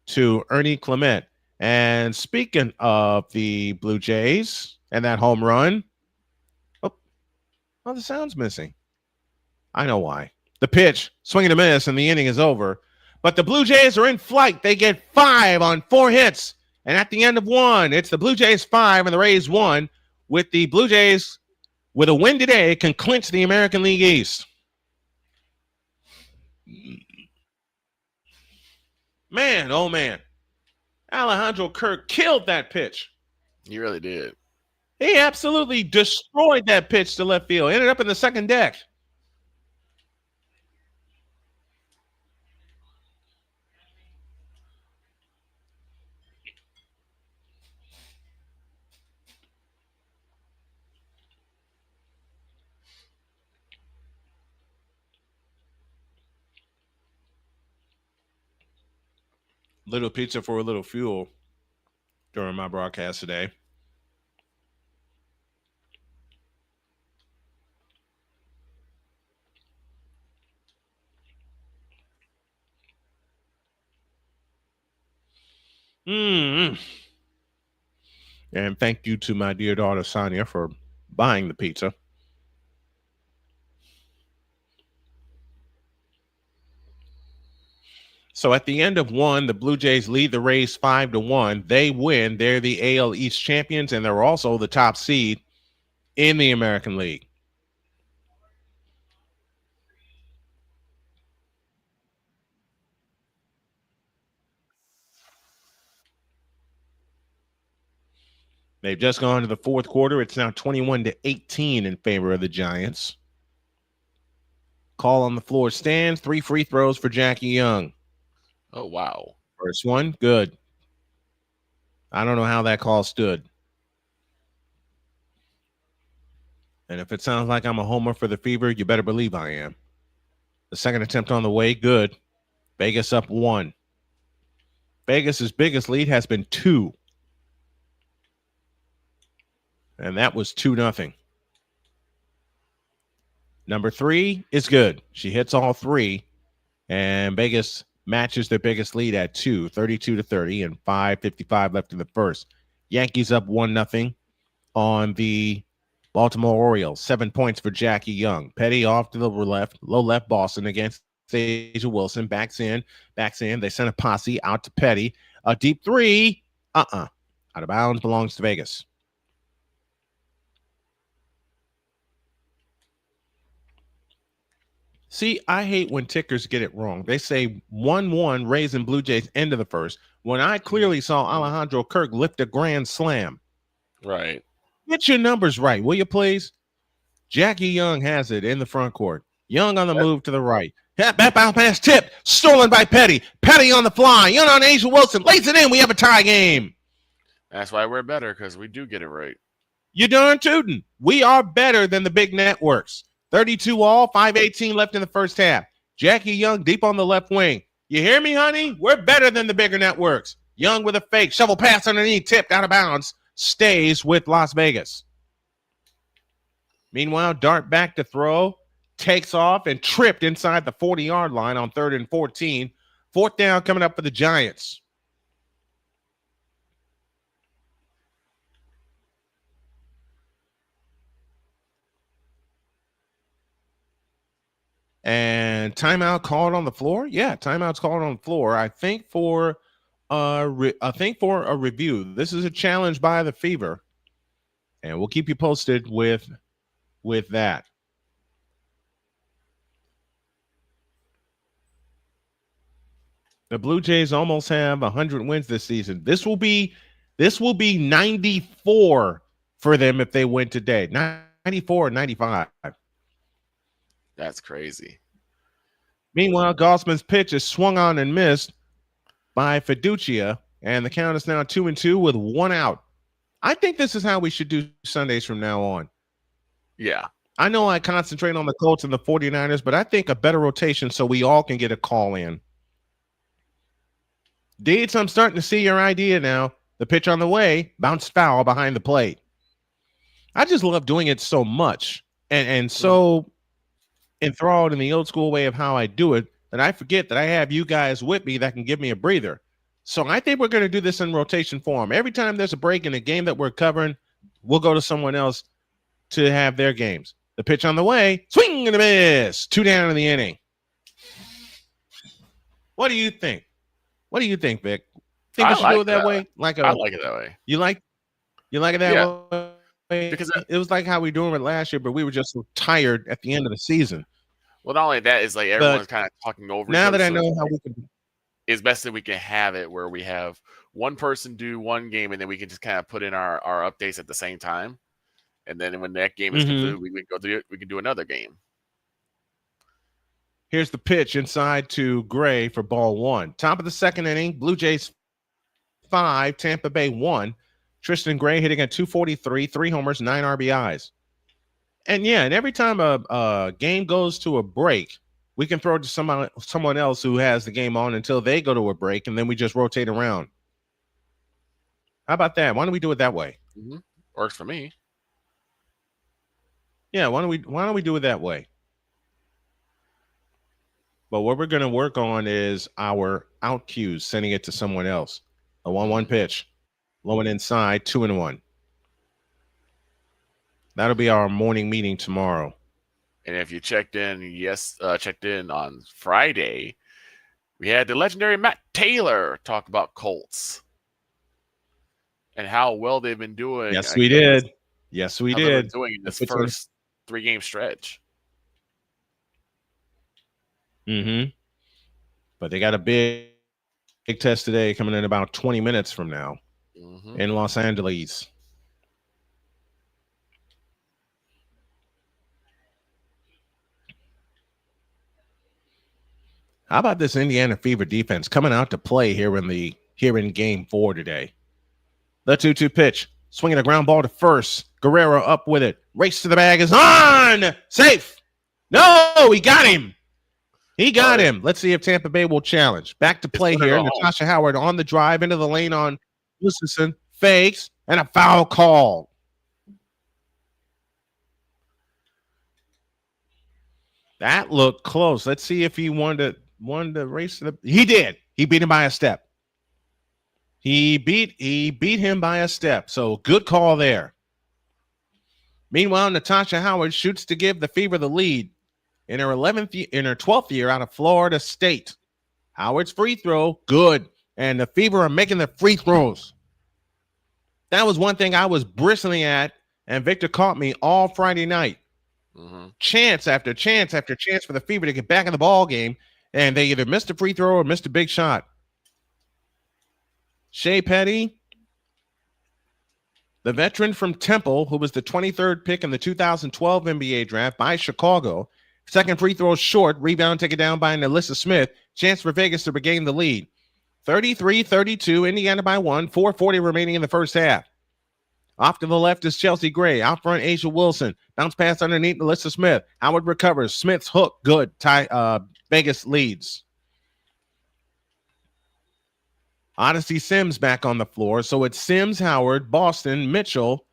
to Ernie Clement. And speaking of the Blue Jays and that home run, oh, the sound's missing. I know why. The pitch, swing and a miss, and the inning is over. But the Blue Jays are in flight. They get 5 on 4 hits. And at the end of 1, it's the Blue Jays 5 and the Rays 1, with the Blue Jays, with a win today, can clinch the American League East. Man, oh man. Alejandro Kirk killed that pitch. He really did. He absolutely destroyed that pitch to left field. Ended up in the second deck. Little pizza for a little fuel during my broadcast today. And thank you to my dear daughter Sonia for buying the pizza. So at the end of 1, the Blue Jays lead the Rays 5-1. They win. They're the AL East champions, and they're also the top seed in the American League. They've just gone to the fourth quarter. It's now 21-18 in favor of the Giants. Call on the floor stands. 3 free throws for Jackie Young. Oh, wow. First one, good. I don't know how that call stood. And if it sounds like I'm a homer for the Fever, you better believe I am. The second attempt on the way, good. Vegas up 1. Vegas's biggest lead has been 2. And that was 2-0. Number 3 is good. She hits all 3. And Vegas matches their biggest lead at 2, 32-30, and 5:55 left in the first. Yankees up 1-0 on the Baltimore Orioles. 7 points for Jackie Young. Petty off to the left, low left Boston against Asia Wilson. Backs in. They send a posse out to Petty. A deep 3. Out of bounds, belongs to Vegas. See, I hate when tickers get it wrong. They say 1-1 Rays and Blue Jays end of the first, when I clearly saw Alejandro Kirk lift a grand slam. Right. Get your numbers right, will you please? Jackie Young has it in the front court. Young on the move to the right. That bounce pass tipped, stolen by Petty. Petty on the fly. Young on Asia Wilson. Lays it in. We have a tie game. That's why we're better, because we do get it right. You darn tootin'. We are better than the big networks. 32 all, 5:18 left in the first half. Jackie Young deep on the left wing. You hear me, honey? We're better than the bigger networks. Young with a fake. Shovel pass underneath. Tipped out of bounds. Stays with Las Vegas. Meanwhile, dart back to throw. Takes off and tripped inside the 40-yard line on 3rd and 14. 4th down coming up for the Giants. And timeout called on the floor. Yeah, timeout's called on the floor. I think for a review. This is a challenge by the Fever, and we'll keep you posted with that. The Blue Jays almost have 100 wins this season. This will be 94 for them if they win today. 94 or 95. That's crazy. Meanwhile, Gossman's pitch is swung on and missed by Fiducia, and the count is now 2-2 with 1 out. I think this is how we should do Sundays from now on. Yeah. I know I concentrate on the Colts and the 49ers, but I think a better rotation so we all can get a call in. Deeds, I'm starting to see your idea now. The pitch on the way, bounce foul behind the plate. I just love doing it so much and so enthralled in the old school way of how I do it that I forget that I have you guys with me that can give me a breather. So I think we're going to do this in rotation form. Every time there's a break in a game that we're covering, we'll go to someone else to have their games. The pitch on the way, swing and a miss. 2 down in the inning. What do you think? What do you think, Vic? Think we should do it that way? I like it that way. You like it that way? Because it was like how we doing it last year, but we were just so tired at the end of the season. Well, not only that, is like everyone's kind of talking over. Now that I know how we can, it's best that we can have it where we have one person do one game, and then we can just kind of put in our updates at the same time. And then when that game is concluded, we can go through it. We can do another game. Here's the pitch inside to Gray for ball 1. Top of the second inning, Blue Jays 5, Tampa Bay 1. Tristan Gray hitting at 243, 3 homers, 9 RBIs. And every time a game goes to a break, we can throw it to someone else who has the game on until they go to a break, and then we just rotate around. How about that? Why don't we do it that way? Mm-hmm. Works for me. Yeah, why don't we do it that way? But what we're going to work on is our out cues, sending it to someone else. A 1-1 pitch, low and inside, 2-1. That'll be our morning meeting tomorrow. And if you checked in on Friday, we had the legendary Matt Taylor talk about Colts and how well they've been doing. Yes, we did. Yes, we did. Doing in this first 3-game stretch. But they got a big test today coming in about 20 minutes from now in Los Angeles. How about this Indiana Fever defense coming out to play here in game 4 today? The 2-2 pitch, swinging a ground ball to first. Guerrero up with it. Race to the bag is on. Safe. No, he got him. He got him. Let's see if Tampa Bay will challenge. Back to play here. Natasha Howard on the drive into the lane on Lucison. Fakes and a foul call. That looked close. Let's see if he won the race to the. He did. He beat him by a step. He beat him by a step. So good call there. Meanwhile, Natasha Howard shoots to give the Fever the lead in her 12th year out of Florida State. Howard's free throw, good. And the Fever are making the free throws. That was one thing I was bristling at, and Victor caught me all Friday night. Chance after chance after chance for the Fever to get back in the ball game, and they either missed a free throw or missed a big shot. Shea Petty, the veteran from Temple, who was the 23rd pick in the 2012 NBA draft by Chicago. Second free throw short, rebound taken down by Alyssa Smith. Chance for Vegas to regain the lead. 33-32, Indiana by 1, 4:40 remaining in the first half. Off to the left is Chelsea Gray. Out front, Asia Wilson. Bounce pass underneath Alyssa Smith. Howard recovers. Smith's hook, good. Vegas leads. Odyssey Sims back on the floor. So it's Sims, Howard, Boston, Mitchell,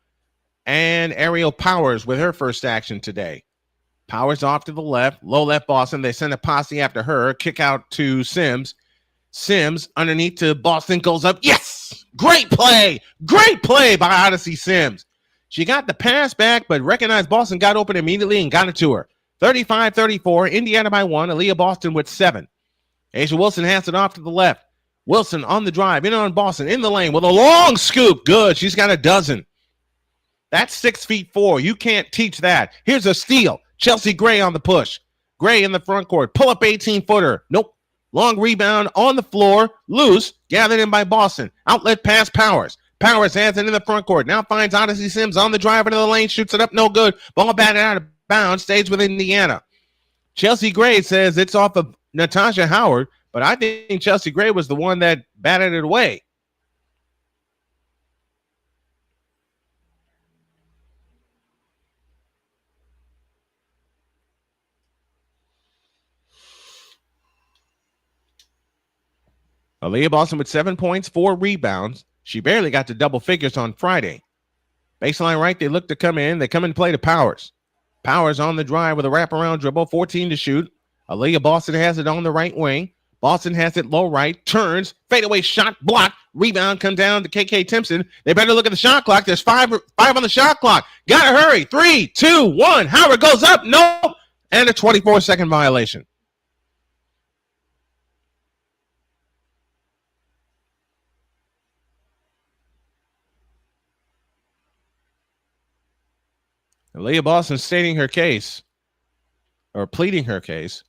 and Ariel Powers with her first action today. Powers off to the left. Low left Boston. They send a posse after her. Kick out to Sims. Sims underneath to Boston goes up. Yes! Great play! Great play by Odyssey Sims. She got the pass back, but recognized Boston got open immediately and got it to her. 35-34, Indiana by 1. Aaliyah Boston with 7. Asia Wilson hands it off to the left. Wilson on the drive, in on Boston, in the lane with a long scoop. Good. She's got a dozen. That's 6'4". You can't teach that. Here's a steal. Chelsea Gray on the push. Gray in the front court. Pull up 18-footer. Nope. Long rebound on the floor. Loose. Gathered in by Boston. Outlet pass Powers. Powers has it in the front court. Now finds Odyssey Sims on the drive into the lane. Shoots it up. No good. Ball batted out of bounds. Stays with Indiana. Chelsea Gray says it's off of Natasha Howard. But I think Chelsea Gray was the one that batted it away. Aaliyah Boston with 7 points, 4 rebounds. She barely got to double figures on Friday. Baseline right, they look to come in. They come and play to Powers. Powers on the drive with a wraparound dribble, 14 to shoot. Aaliyah Boston has it on the right wing. Boston has it low right, turns, fadeaway shot, block, rebound, come down to KK Timpson. They better look at the shot clock. There's five on the shot clock. Gotta hurry. 3, 2, 1. Howard goes up. Nope. And a 24-second violation. Aaliyah Boston stating her case, or pleading her case.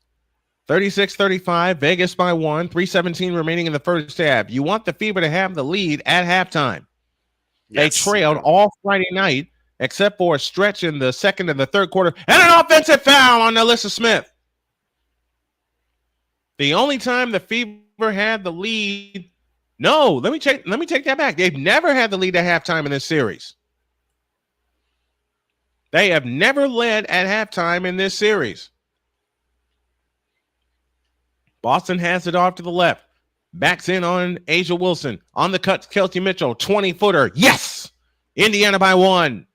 36-35, Vegas by 1, 3:17 remaining in the first half. You want the Fever to have the lead at halftime. They trailed all Friday night, except for a stretch in the second and the third quarter, and an offensive foul on Alyssa Smith. The only time the Fever had the lead, no, let me take that back. They've never had the lead at halftime in this series. They have never led at halftime in this series. Boston has it off to the left. Backs in on Asia Wilson. On the cut, Kelsey Mitchell. 20-footer. Yes! Indiana by 1.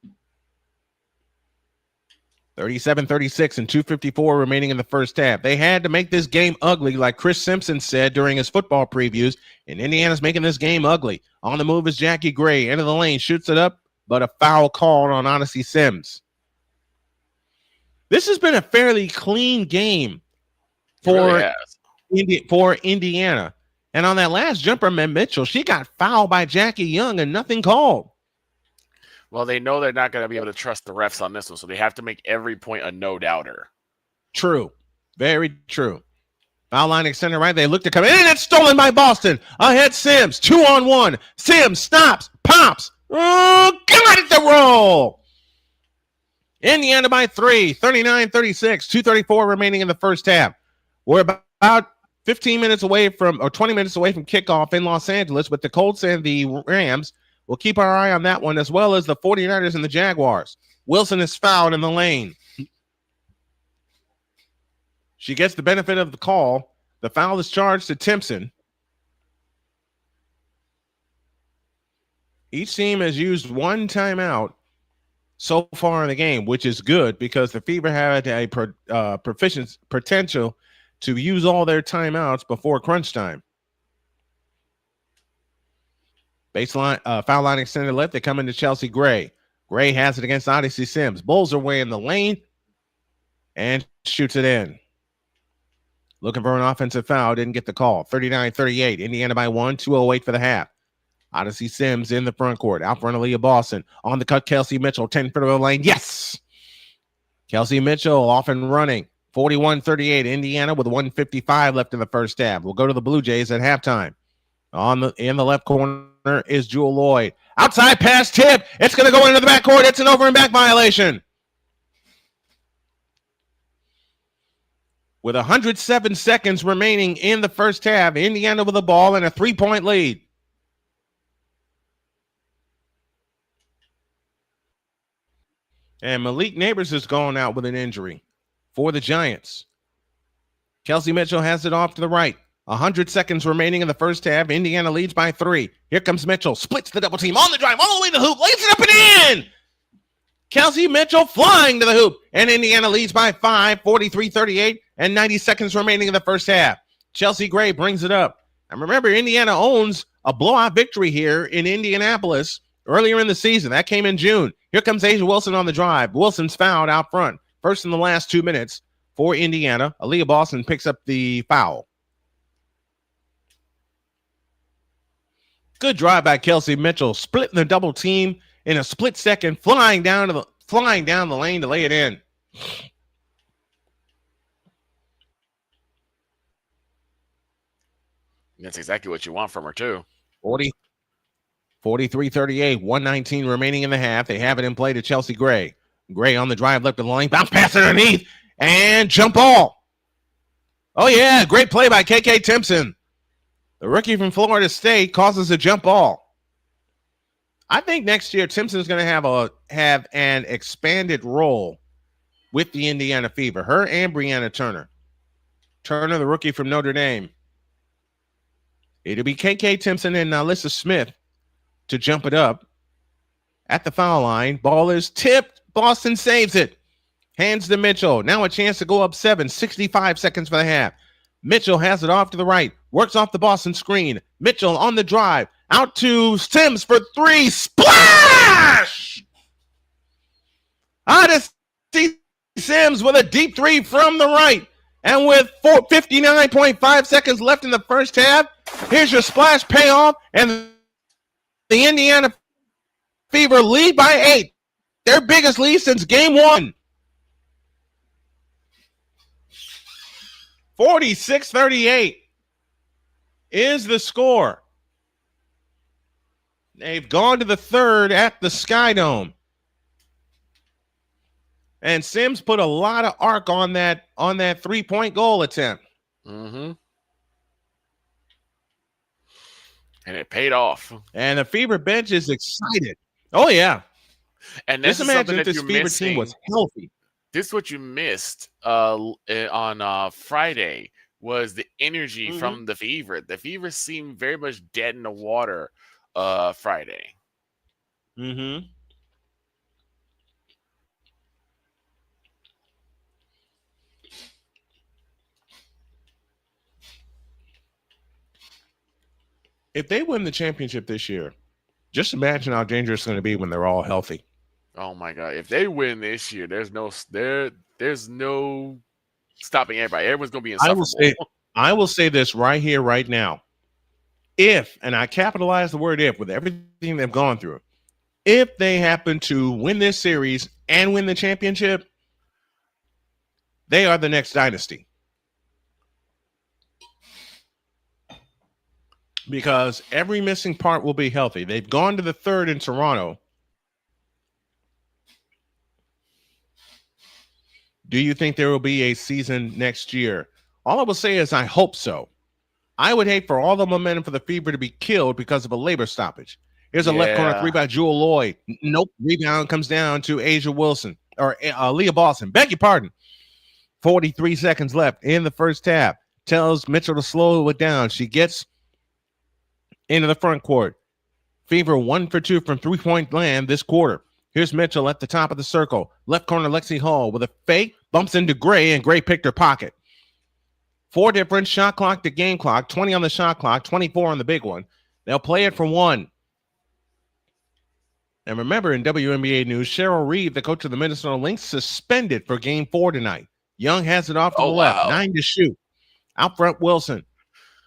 37-36 and 2:54 remaining in the first half. They had to make this game ugly, like Chris Simpson said during his football previews, and Indiana's making this game ugly. On the move is Jackie Gray. Into the lane, shoots it up, but a foul called on Odyssey Sims. This has been a fairly clean game for Indiana. And on that last jumper, Mitchell, she got fouled by Jackie Young and nothing called. Well, they know they're not going to be able to trust the refs on this one, so they have to make every point a no-doubter. True. Very true. Foul line extended right. They look to come in, and it's stolen by Boston. Ahead Sims, 2-on-1. Sims stops, pops. Oh, got it to roll. Indiana by 3, 39-36, 2:34 remaining in the first half. We're about 15 minutes away from, or 20 minutes away from kickoff in Los Angeles with the Colts and the Rams. We'll keep our eye on that one, as well as the 49ers and the Jaguars. Wilson is fouled in the lane. She gets the benefit of the call. The foul is charged to Timpson. Each team has used one timeout so far in the game, which is good because the Fever had a potential to use all their timeouts before crunch time. Baseline, foul line extended left. They come into Chelsea Gray. Gray has it against Odyssey Sims. Bulls are way in the lane and shoots it in. Looking for an offensive foul. Didn't get the call. 39-38. Indiana by 1. 2:08 for the half. Odyssey Sims in the front court. Out front, Aaliyah Boston. On the cut, Kelsey Mitchell. 10 foot of the lane. Yes! Kelsey Mitchell off and running. 41-38. Indiana with 1:55 left in the first half. We'll go to the Blue Jays at halftime. In the left corner is Jewel Lloyd. Outside pass tip. It's going to go into the backcourt. It's an over and back violation. With 107 seconds remaining in the first half, Indiana with the ball and a 3-point lead. And Malik Neighbors has gone out with an injury for the Giants. Kelsey Mitchell has it off to the right. 100 seconds remaining in the first half. Indiana leads by 3. Here comes Mitchell. Splits the double team on the drive all the way to the hoop. Lays it up and in. Kelsey Mitchell flying to the hoop. And Indiana leads by 5. 43-38 and 90 seconds remaining in the first half. Chelsea Gray brings it up. And remember, Indiana owns a blowout victory here in Indianapolis earlier in the season. That came in June. Here comes Asia Wilson on the drive. Wilson's fouled out front. First in the last 2 minutes for Indiana. Aaliyah Boston picks up the foul. Good drive by Kelsey Mitchell, splitting the double team in a split second, flying down the lane to lay it in. That's exactly what you want from her, too. 43-38, 1:19 remaining in the half. They have it in play to Chelsea Gray. Gray on the drive, left of the lane, bounce pass underneath, and jump ball. Oh, yeah, great play by KK Timpson. The rookie from Florida State causes a jump ball. I think next year Timpson's going to have an expanded role with the Indiana Fever. Her and Brianna Turner. Turner, the rookie from Notre Dame. It'll be KK Timpson and Alyssa Smith to jump it up at the foul line. Ball is tipped. Boston saves it. Hands to Mitchell. Now a chance to go up 7. 65 seconds for the half. Mitchell has it off to the right. Works off the Boston screen. Mitchell on the drive. Out to Sims for 3. Splash! Odyssey Sims with a deep 3 from the right. And with 59.5 seconds left in the first half, here's your splash payoff. And the Indiana Fever lead by 8. Their biggest lead since game 1. 46-38 is the score. They've gone to the third at the Sky Dome. And Sims put a lot of arc on that 3-point goal attempt. Mm-hmm. And it paid off. And the Fever bench is excited. Oh, yeah. And this Just is imagine something if that this you're Fever missing. team was healthy. This is what you missed on Friday was the energy from the Fever. The Fever seemed very much dead in the water Friday. Mm-hmm. If they win the championship this year, just imagine how dangerous it's going to be when they're all healthy. Oh my God! If they win this year, there's no stopping everybody. Everyone's going to be insufferable. I will say this right here, right now. If, and I capitalize the word if with everything they've gone through, if they happen to win this series and win the championship, they are the next dynasty. Because every missing part will be healthy. They've gone to the third in Toronto. Do you think there will be a season next year? All I will say is I hope so. I would hate for all the momentum for the Fever to be killed because of a labor stoppage. Here's a left corner 3 by Jewel Lloyd. Nope. Rebound comes down to Asia Wilson or Leah Boston. Beg your pardon. 43 seconds left in the first half. Tells Mitchell to slow it down. She gets into the front court. Fever 1 for 2 from 3-point land this quarter. Here's Mitchell at the top of the circle. Left corner Lexi Hall with a fake. Bumps into Gray, and Gray picked her pocket. 4 different shot clock to game clock. 20 on the shot clock. 24 on the big one. They'll play it for 1. And remember, in WNBA news, Cheryl Reeve, the coach of the Minnesota Lynx, suspended for game 4 tonight. Young has it off to the left. 9 to shoot. Out front, Wilson.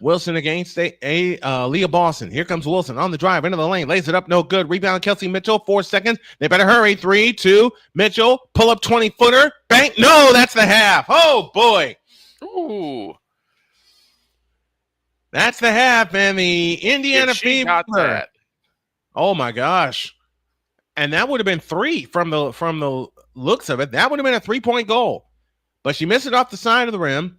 Wilson against Leah Boston. Here comes Wilson on the drive into the lane. Lays it up. No good. Rebound, Kelsey Mitchell. 4 seconds. They better hurry. 3, 2. Mitchell. Pull up 20-footer. Bank. No, that's the half. Oh, boy. Ooh. That's the half. And the Indiana Fever got that. Oh, my gosh. And that would have been 3 from the looks of it. That would have been a 3-point goal. But she missed it off the side of the rim.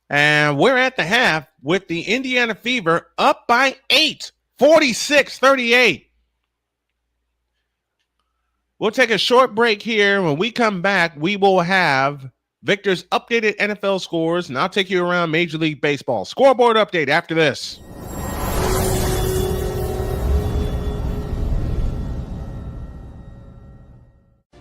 And we're at the half with the Indiana Fever up by 8, 46-38. We'll take a short break here. When we come back, we will have Victor's updated NFL scores, and I'll take you around Major League Baseball. Scoreboard update after this.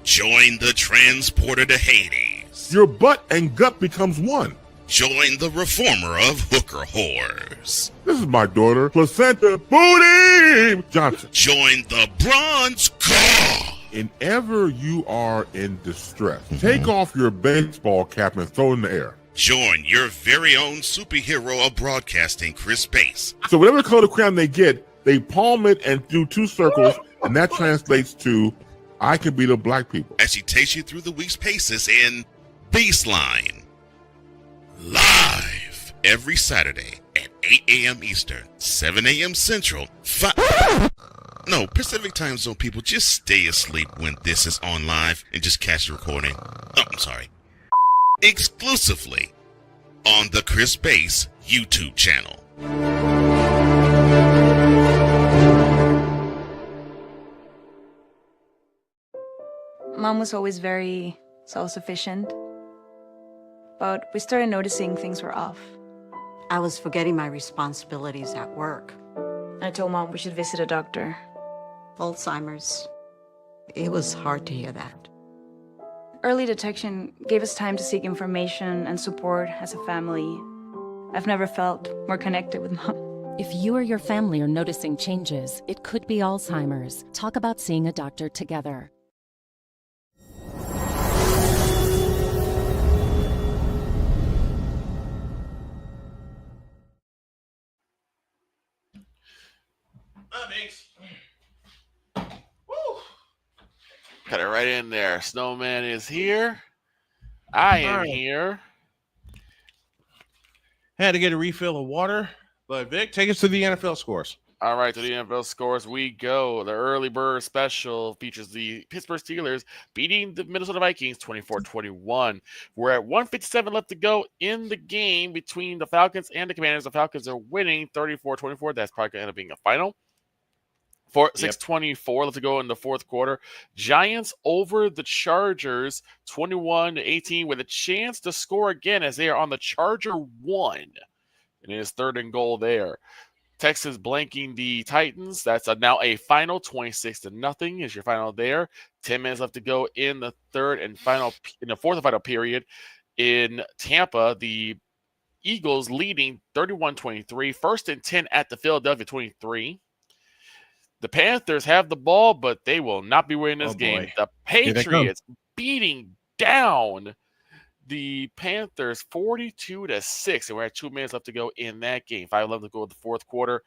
Join the transporter to Hades. Your butt and gut becomes one. Join the reformer of hooker whores. This is my daughter, Placenta Booty Johnson. Join the bronze car. Whenever you are in distress, take off your baseball cap and throw it in the air. Join your very own superhero of broadcasting, Chris Bass. So whatever color crayon they get, they palm it and do 2 circles, and that translates to, I can beat up black people. As she takes you through the week's paces in Baseline. Live every Saturday at 8 a.m. Eastern, 7 a.m. Central, Pacific Time Zone people, just stay asleep when this is on live and just catch the recording. Oh, I'm sorry. Exclusively on the Chris Bass YouTube channel. Mom was always very self-sufficient. But we started noticing things were off. I was forgetting my responsibilities at work. I told Mom we should visit a doctor. Alzheimer's. It was hard to hear that. Early detection gave us time to seek information and support as a family. I've never felt more connected with Mom. If you or your family are noticing changes, it could be Alzheimer's. Talk about seeing a doctor together. Cut it right in there. Snowman is here. I am here. Had to get a refill of water. But Vic, take us to the NFL scores. All right, to the NFL scores we go. The early bird special features the Pittsburgh Steelers beating the Minnesota Vikings 24-21. We're at 1:57 left to go in the game between the Falcons and the Commanders. The Falcons are winning 34-24. That's probably going to end up being a final. 6:24 left to go in the fourth quarter. Giants over the Chargers 21-18 with a chance to score again as they are on the Charger 1. And it is 3rd and goal there. Texans blanking the Titans. That's now a final 26-0 is your final there. 10 minutes left to go in the fourth and final period. In Tampa, the Eagles leading 31-23. 1st and 10 at the Philadelphia 23. The Panthers have the ball, but they will not be winning this game. Boy. The Patriots beating down the Panthers 42-6, and we're at 2 minutes left to go in that game. 5:11 to go in the fourth quarter.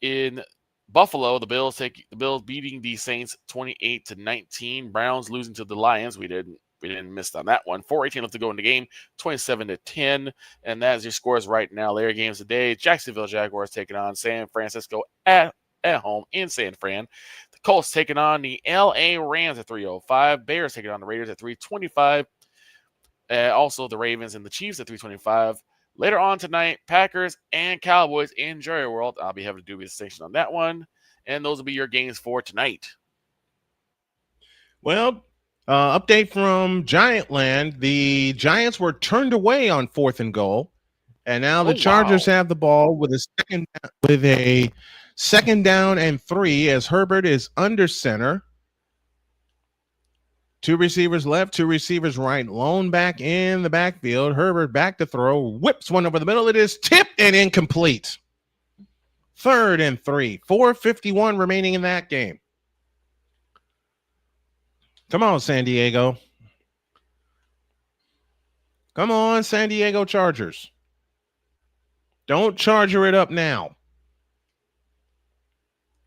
In Buffalo, the Bills beating the Saints 28-19. Browns losing to the Lions. We didn't miss on that one. 4:18 left to go in the game. 27-10, and that is your scores right now. Later games today: Jacksonville Jaguars taking on San Francisco at home in San Fran. The Colts taking on the LA Rams at 3:05. Bears taking on the Raiders at 3:25. Also, the Ravens and the Chiefs at 3:25. Later on tonight, Packers and Cowboys in Jerry World. I'll be having to do a distinction on that one. And those will be your games for tonight. Well, update from Giant Land. The Giants were turned away on 4th and goal. And now the Chargers have the ball with a second down and 3 as Herbert is under center. 2 receivers left, 2 receivers right. Lone back in the backfield. Herbert back to throw. Whips one over the middle. It is tipped and incomplete. 3rd and 3. 4:51 remaining in that game. Come on, San Diego. Come on, San Diego Chargers. Don't Charger it up now.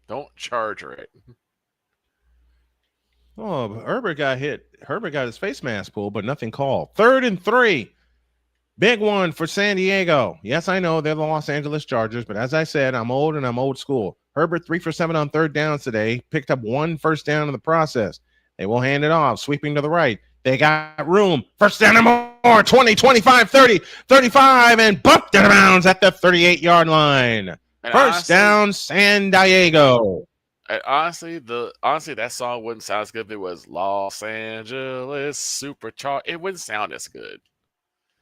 Don't Charger it. Oh, Herbert got hit. Herbert got his face mask pulled, but nothing called. 3rd and 3. Big one for San Diego. Yes, I know they're the Los Angeles Chargers, but as I said, I'm old and I'm old school. Herbert 3 for 7 on 3rd downs today. Picked up 1 first down in the process. They will hand it off, sweeping to the right. They got room. First down and more. 20, 25, 30, 35, and bumped it around at the 38-yard line. And First down, San Diego. Honestly, that song wouldn't sound as good if it was Los Angeles Supercharged. It wouldn't sound as good.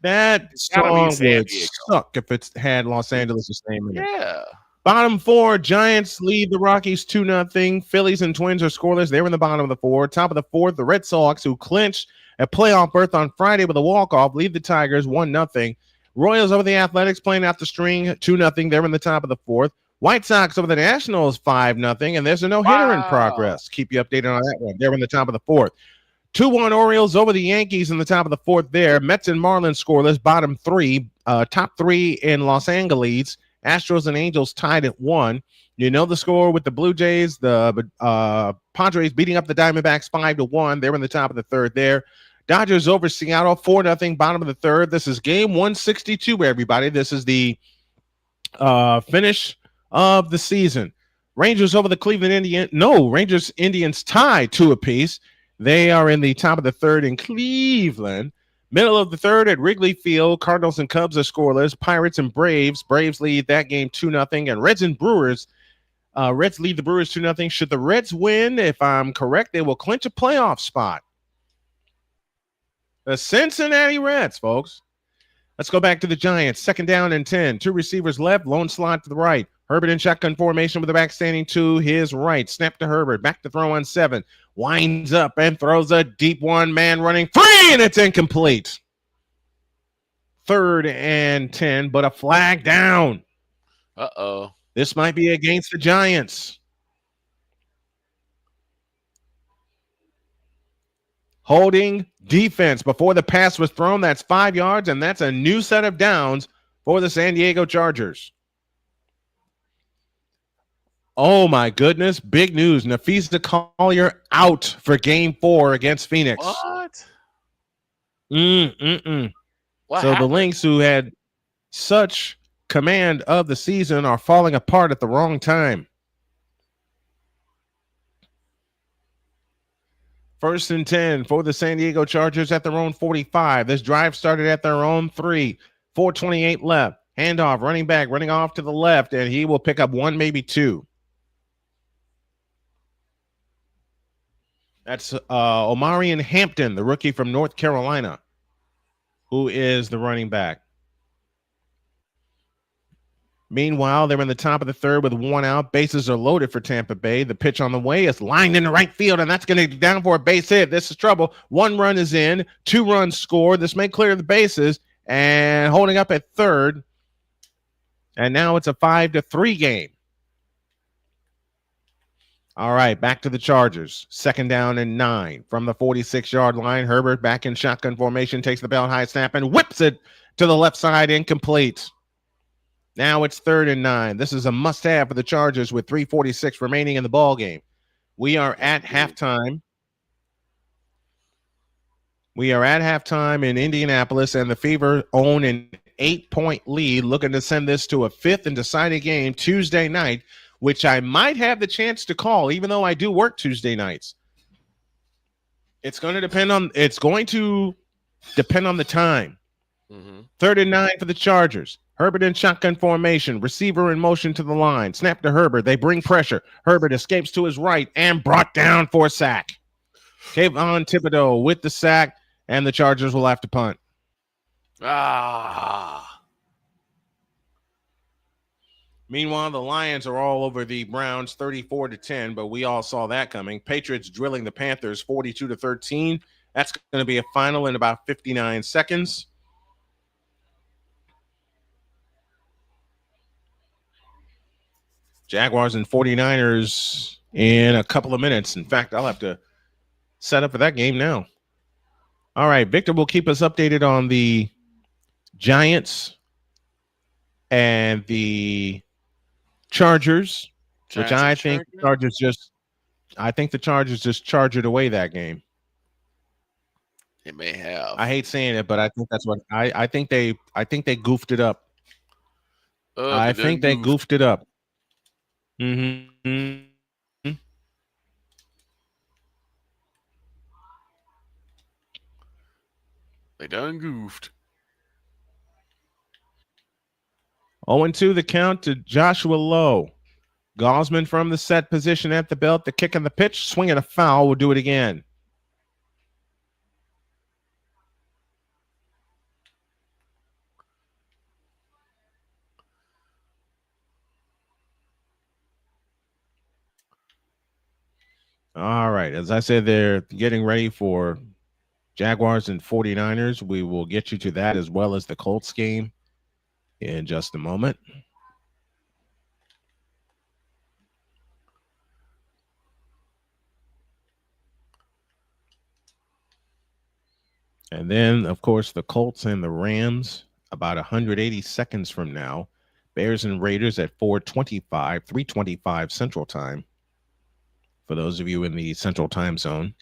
That song would suck if it had Los Angeles' name in it. Yeah. Bottom 4, Giants lead the Rockies 2-0. Phillies and Twins are scoreless. They're in the bottom of the 4. Top of the 4th, the Red Sox, who clinched a playoff berth on Friday with a walk-off, lead the Tigers 1-0. Royals over the Athletics playing out the string 2-0. They're in the top of the 4th. White Sox over the Nationals 5-0, and there's a no-hitter in progress. Keep you updated on that one. They're in the top of the 4th. 2-1 Orioles over the Yankees in the top of the 4th there. Mets and Marlins scoreless, bottom 3. Top 3 in Los Angeles. Astros and Angels tied at 1. You know the score with the Blue Jays. The Padres beating up the Diamondbacks 5-1. They're in the top of the 3rd there. Dodgers over Seattle 4-0, bottom of the 3rd. This is game 162, everybody. This is the finish of the season. Rangers over the Cleveland Indians. No, Rangers Indians tied 2 apiece. They are in the top of the 3rd in Cleveland. Middle of the 3rd at Wrigley Field, Cardinals and Cubs are scoreless. Pirates and Braves. Braves lead that game 2-0. And Reds and Brewers. Reds lead the Brewers 2-0. Should the Reds win, if I'm correct, they will clinch a playoff spot. The Cincinnati Reds, folks. Let's go back to the Giants. 2nd down and 10. 2 receivers left, lone slot to the right. Herbert in shotgun formation with the back standing to his right. Snap to Herbert. Back to throw on 7. Winds up and throws a deep one. Man running free, and it's incomplete. 3rd and 10, but a flag down. Uh-oh. This might be against the Giants. Holding defense before the pass was thrown. That's 5 yards, and that's a new set of downs for the San Diego Chargers. Oh, my goodness. Big news. Nafisa Collier out for Game 4 against Phoenix. What? So happened? the Lynx, who had such command of the season, are falling apart at the wrong time. 1st and 10 for the San Diego Chargers at their own 45. This drive started at their own 3. 4:28 left. Handoff, running back, running off to the left, and he will pick up 1, maybe 2. That's Omarion Hampton, the rookie from North Carolina, who is the running back. Meanwhile, they're in the top of the 3rd with 1 out. Bases are loaded for Tampa Bay. The pitch on the way is lined into right field, and that's going to be down for a base hit. This is trouble. 1 run is in. 2 runs scored. This may clear the bases, and holding up at 3rd. And now it's a 5-3 game. All right, back to the Chargers. 2nd down and 9 from the 46-yard line. Herbert back in shotgun formation, takes the belt high snap and whips it to the left side, incomplete. Now it's 3rd and 9. This is a must-have for the Chargers with 3:46 remaining in the ball game. We are at halftime. We are at halftime in Indianapolis, and the Fever own an 8-point lead, looking to send this to a 5th and deciding game Tuesday night, which I might have the chance to call, even though I do work Tuesday nights. It's going to depend on the time. 3rd and 9 for the Chargers. Herbert in shotgun formation. Receiver in motion to the line. Snap to Herbert. They bring pressure. Herbert escapes to his right and brought down for a sack. Kayvon Thibodeau with the sack, and the Chargers will have to punt. Meanwhile, the Lions are all over the Browns 34-10, but we all saw that coming. Patriots drilling the Panthers 42-13. That's going to be a final in about 59 seconds. Jaguars and 49ers in a couple of minutes. In fact, I'll have to set up for that game now. All right, Victor will keep us updated on the Giants and the Chargers, which I think the Chargers just chargered away that game. It may have. I hate saying it, but I think that's what I think they goofed it up. I think they goofed it up. Mm-hmm. They done goofed. 0-2 the count to Joshua Lowe. Gosman from the set position at the belt. The kick and the pitch. Swinging a foul. We'll do it again. All right. As I said, they're getting ready for Jaguars and 49ers. We will get you to that as well as the Colts game in just a moment. And then, of course, the Colts and the Rams about 180 seconds from now. Bears and Raiders at 4:25, 3:25 Central Time. For those of you in the Central Time Zone.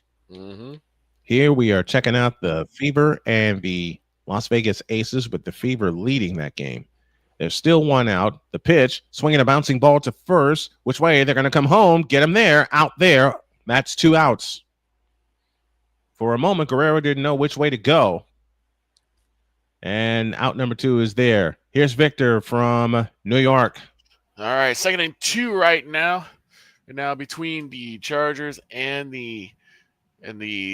Here we are checking out the Fever and the Las Vegas Aces, with the Fever leading that game. There's still 1 out. The pitch, swinging a bouncing ball to first. Which way? They're going to come home. Get him there. Out there. That's 2 outs. For a moment, Guerrero didn't know which way to go. And out number 2 is there. Here's Victor from New York. All right, 2nd and 2 right now. And now between the Chargers and the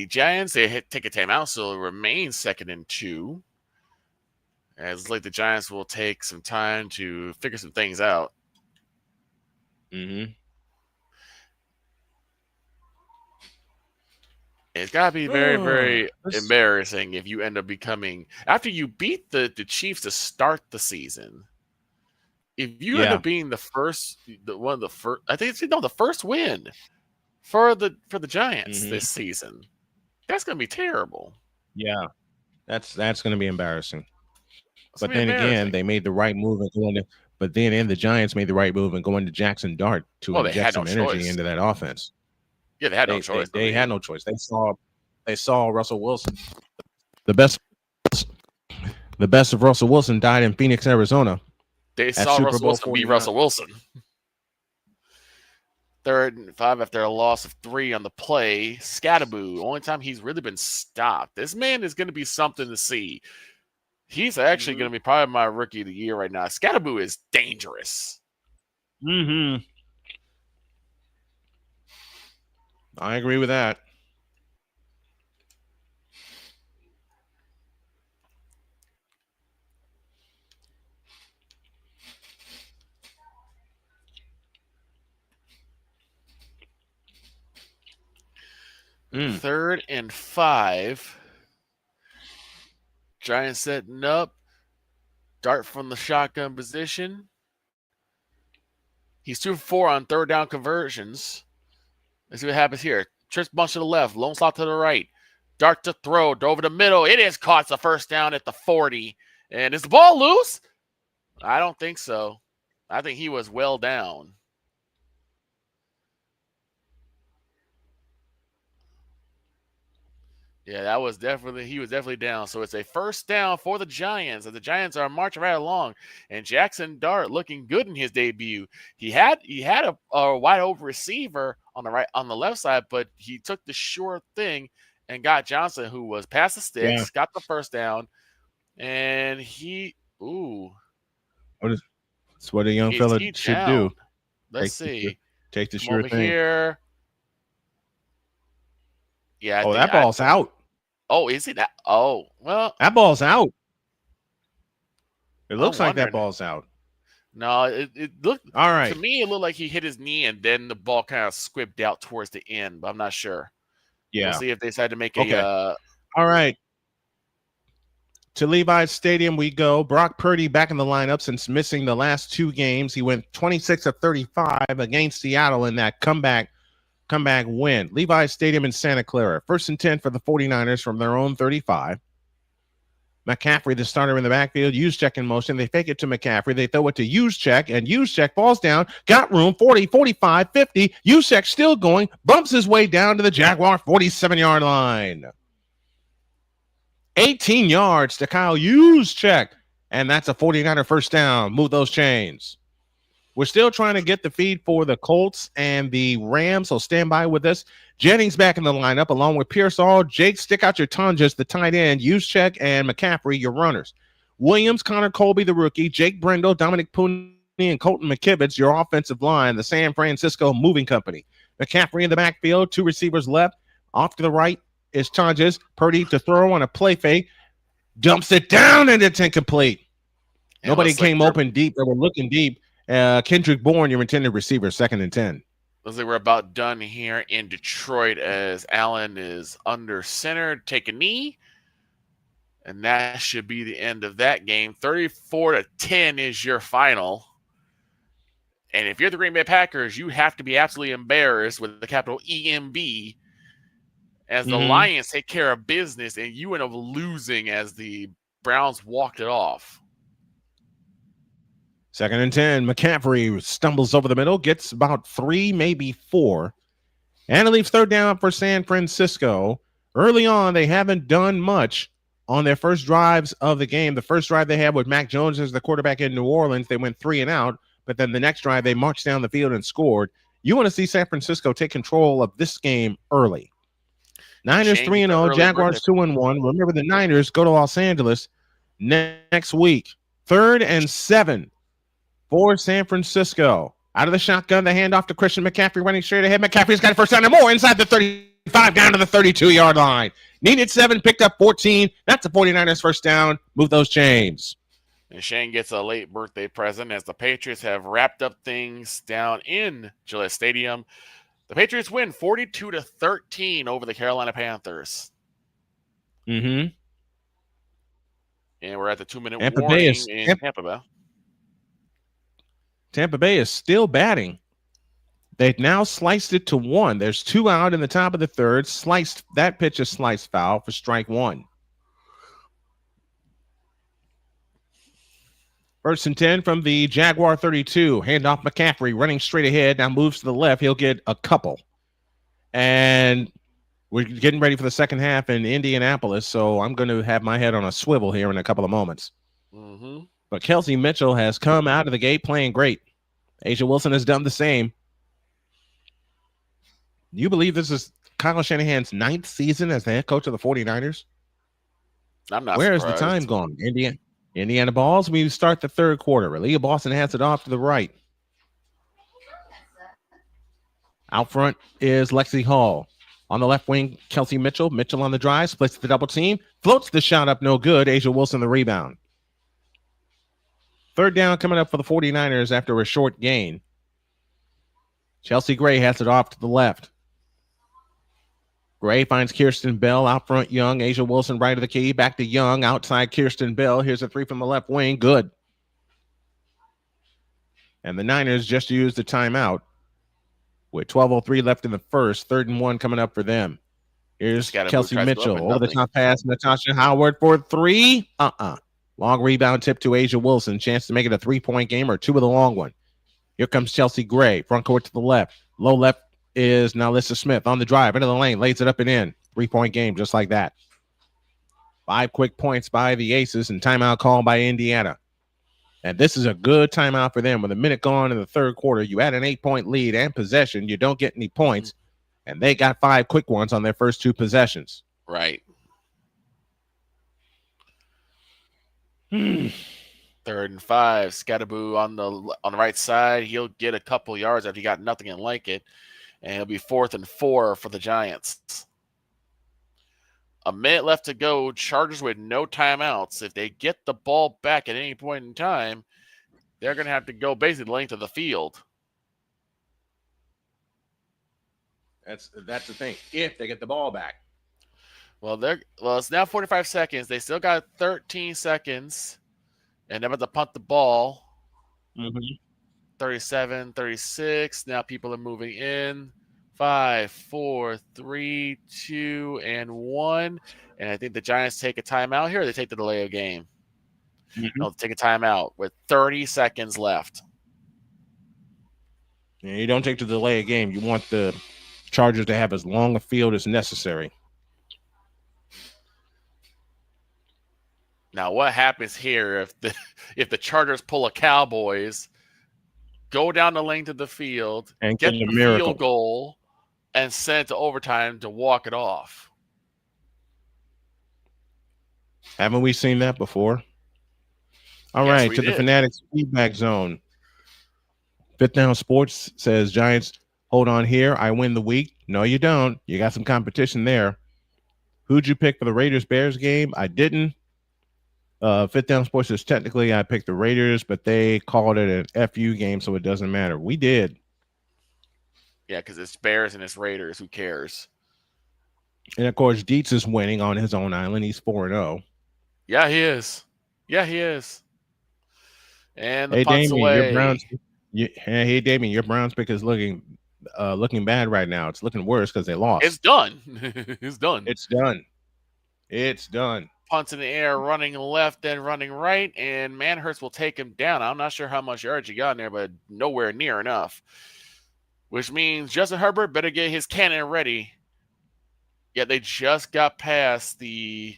Giants, they take a timeout, so it remains 2nd and 2. As it's like the Giants will take some time to figure some things out. Mm-hmm. It's got to be very, very embarrassing if you end up becoming, after you beat the Chiefs to start the season, if you end up being the first win for the Giants this season, that's going to be terrible. Yeah, that's going to be embarrassing. But then again, they made the right move and going to. But then the Giants made the right move and going to Jackson Dart to inject some energy into that offense. Yeah, they had no choice. They had no choice. They saw Russell Wilson. The best of Russell Wilson died in Phoenix, Arizona. They saw Russell Wilson beat Russell Wilson. 3rd and 5 after a loss of 3 on the play. Scatterboo, only time he's really been stopped. This man is going to be something to see. He's actually going to be probably my rookie of the year right now. Scatterboo is dangerous. Mm-hmm. I agree with that. Mm. 3rd and 5. Giants setting up. Dart from the shotgun position. He's 2 for 4 on 3rd down conversions. Let's see what happens here. Trips bunch to the left. Lone slot to the right. Dart to throw. Over the middle. It is caught. It's the 1st down at the 40. And is the ball loose? I don't think so. I think he was well down. Yeah, he was definitely down. So it's a 1st down for the Giants, and the Giants are marching right along. And Jackson Dart looking good in his debut. He had a wide open receiver on the left side, but he took the sure thing and got Johnson, who was past the sticks, got the 1st down, and That's what a young fella should do. Let's see. Take the sure thing. Here. Yeah. That ball's out. Oh, is it that? Oh, well. That ball's out. It looks like that ball's out. No, it looked. All right. To me, it looked like he hit his knee and then the ball kind of squibbed out towards the end, but I'm not sure. Yeah. We'll see if they decide to make All right. To Levi's Stadium we go. Brock Purdy back in the lineup since missing the last 2 games. He went 26 of 35 against Seattle in that comeback win. Levi's Stadium in Santa Clara. 1st and 10 for the 49ers from their own 35. McCaffrey, the starter in the backfield. Juszczyk in motion. They fake it to McCaffrey. They throw it to Juszczyk, and Juszczyk falls down. Got room. 40, 45, 50. Juszczyk still going. Bumps his way down to the Jaguar 47-yard line. 18 yards to Kyle Juszczyk. And that's a 49er 1st down. Move those chains. We're still trying to get the feed for the Colts and the Rams, so stand by with us. Jennings back in the lineup, along with Pearsall. Jake, stick out your tongue, just the tight end. Juszczyk and McCaffrey, your runners. Williams, Connor Colby, the rookie. Jake Brendel, Dominic Pooney, and Colton McKivitz, your offensive line, the San Francisco Moving Company. McCaffrey in the backfield, 2 receivers left. Off to the right is Tonjes. Purdy to throw on a play fake. Dumps it down, and it's incomplete. Nobody came open deep. They were looking deep. Kendrick Bourne, your intended receiver, 2nd and 10. Looks like we're about done here in Detroit as Allen is under center, take a knee. And that should be the end of that game. 34-10 is your final. And if you're the Green Bay Packers, you have to be absolutely embarrassed with the capital EMB as the Lions take care of business and you end up losing as the Browns walked it off. 2nd and 10. McCaffrey stumbles over the middle, gets about 3, maybe 4. And it leaves 3rd down for San Francisco. Early on, they haven't done much on their first drives of the game. The first drive they had with Mac Jones as the quarterback in New Orleans, they went 3 and out. But then the next drive, they marched down the field and scored. You want to see San Francisco take control of this game early. Niners 3-0, Jaguars 2-1. Remember, the Niners go to Los Angeles next week. 3rd and 7. For San Francisco. Out of the shotgun, the handoff to Christian McCaffrey running straight ahead. McCaffrey's got a 1st down and more inside the 35 down to the 32-yard line. Needed 7, picked up 14. That's the 49ers 1st down. Move those chains. And Shane gets a late birthday present as the Patriots have wrapped up things down in Gillette Stadium. The Patriots win 42-13 over the Carolina Panthers. Mm-hmm. And we're at the 2-minute Tampa Bay warning in Tampa Bay. Tampa Bay is still batting. They've now sliced it to 1. There's 2 out in the top of the third. That pitch is sliced foul for strike 1. 1st and 10 from the Jaguar 32. Handoff McCaffrey running straight ahead. Now moves to the left. He'll get a couple. And we're getting ready for the second half in Indianapolis, so I'm going to have my head on a swivel here in a couple of moments. Mm-hmm. But Kelsey Mitchell has come out of the gate playing great. Asia Wilson has done the same. Do you believe this is Kyle Shanahan's 9th season as the head coach of the 49ers? I'm not Where surprised. is the time gone? Indiana balls. We start the third quarter. Aaliyah Boston has it off to the right. Out front is Lexi Hall. On the left wing, Kelsey Mitchell. Mitchell on the drive, splits the double team, floats the shot up, no good. Asia Wilson the rebound. Third down coming up for the 49ers after a short gain. Chelsea Gray has it off to the left. Gray finds Kirsten Bell out front. Young, Asia Wilson right of the key. Back to Young, outside Kirsten Bell. Here's a 3 from the left wing. Good. And the Niners just used the timeout with 12:03 left in the first. 3rd and 1 coming up for them. Here's Kelsey Mitchell. Over the top pass. Natasha Howard for 3. Long rebound tip to Asia Wilson. Chance to make it a 3-point game or 2 with a long one. Here comes Chelsea Gray. Front court to the left. Low left is Nalissa Smith on the drive into the lane, lays it up and in. 3-point game just like that. 5 quick points by the Aces and timeout call by Indiana. And this is a good timeout for them. With a minute gone in the third quarter, you add an 8-point lead and possession. You don't get any points. And they got 5 quick ones on their first 2 possessions. Right. 3rd and 5. Scatterboo on the right side. He'll get a couple yards after he got nothing and like it. And it'll be 4th and 4 for the Giants. A minute left to go. Chargers with no timeouts. If they get the ball back at any point in time, they're going to have to go basically the length of the field. That's the thing. If they get the ball back. Well, it's now 45 seconds. They still got 13 seconds. And they're about to punt the ball. 37, 36. Now people are moving in. 5, 4, 3, 2, and 1. And I think the Giants take a timeout here, or they take the delay of game. No, they take a timeout with 30 seconds left. Yeah, you don't take the delay of game. You want the Chargers to have as long a field as necessary. Now, what happens here if the Chargers pull a Cowboys, go down the length of the field, and get the field goal, and send it to overtime to walk it off? Haven't we seen that before? All Yes, right, we to did. the Fanatics feedback zone. Fifth Down Sports says, Giants, hold on here. I win the week. No, you don't. You got some competition there. Who'd you pick for the Raiders-Bears game? I didn't. Fifth Down Sports says, technically, I picked the Raiders, but they called it an FU game, so it doesn't matter. We did. Yeah, because it's Bears and it's Raiders. Who cares? And, of course, Dietz is winning on his own island. He's 4-0. Yeah, he is. Yeah, he is. And the Hey, punt's Damien, away. hey, Damien, your Browns pick is looking bad right now. It's looking worse because they lost. It's done. It's done. It's done. It's done. Punts in the air, running left, then running right, and Manhurst will take him down. I'm not sure how much yards you got in there, but nowhere near enough. Which means Justin Herbert better get his cannon ready. Yeah, they just got past the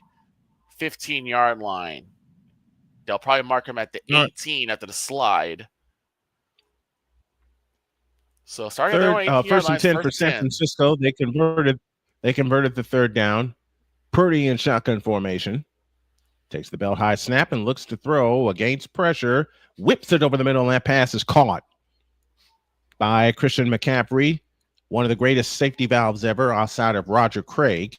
15-yard line. They'll probably mark him at the 18 after the slide. So starting at their own 18-yard First line, and 10 for San Francisco. They converted the third down. Purdy in shotgun formation. Takes the belt high snap and looks to throw against pressure. Whips it over the middle, and that pass is caught by Christian McCaffrey, one of the greatest safety valves ever outside of Roger Craig.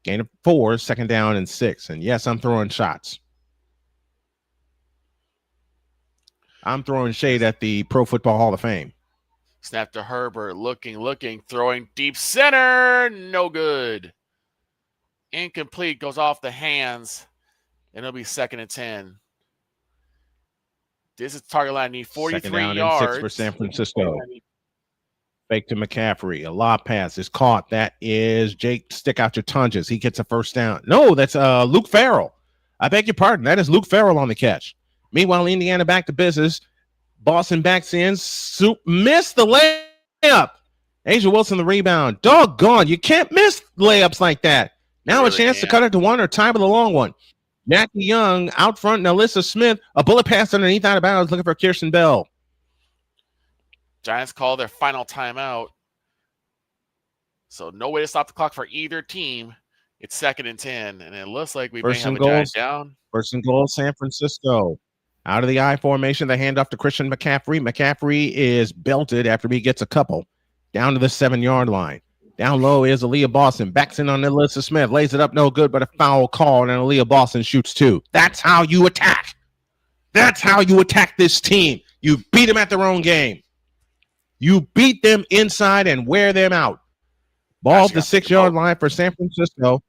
Gain of 4, second down and 6. And yes, I'm throwing shots. I'm throwing shade at the Pro Football Hall of Fame. Snap to Herbert, looking, throwing deep center, no good. Incomplete, goes off the hands, and it'll be 2nd and 10. This is target line, need 43 Second down yards. and 6 for San Francisco. Fake to McCaffrey. A lob pass is caught. That is Jake, stick out your tunges. He gets a first down. No, that's Luke Farrell. I beg your pardon. That is Luke Farrell on the catch. Meanwhile, Indiana back to business. Boston backs in. Missed the layup. Asia Wilson the rebound. Doggone. You can't miss layups like that. Now really a chance to cut it to one or tie with a long one. Jackie Young out front. And Alyssa Smith. A bullet pass underneath out of bounds looking for Kirsten Bell. Giants call their final timeout. So no way to stop the clock for either team. It's 2nd and 10. And it looks like we may have a Giants down. First and goal, San Francisco. Out of the I formation, the handoff to Christian McCaffrey. McCaffrey is belted after he gets a couple. Down to the 7-yard line. Down low is Aaliyah Boston. Backs in on Alyssa Smith. Lays it up, no good, but a foul call, and Aaliyah Boston shoots 2. That's how you attack. That's how you attack this team. You beat them at their own game. You beat them inside and wear them out. Ball at the 6-yard line for San Francisco.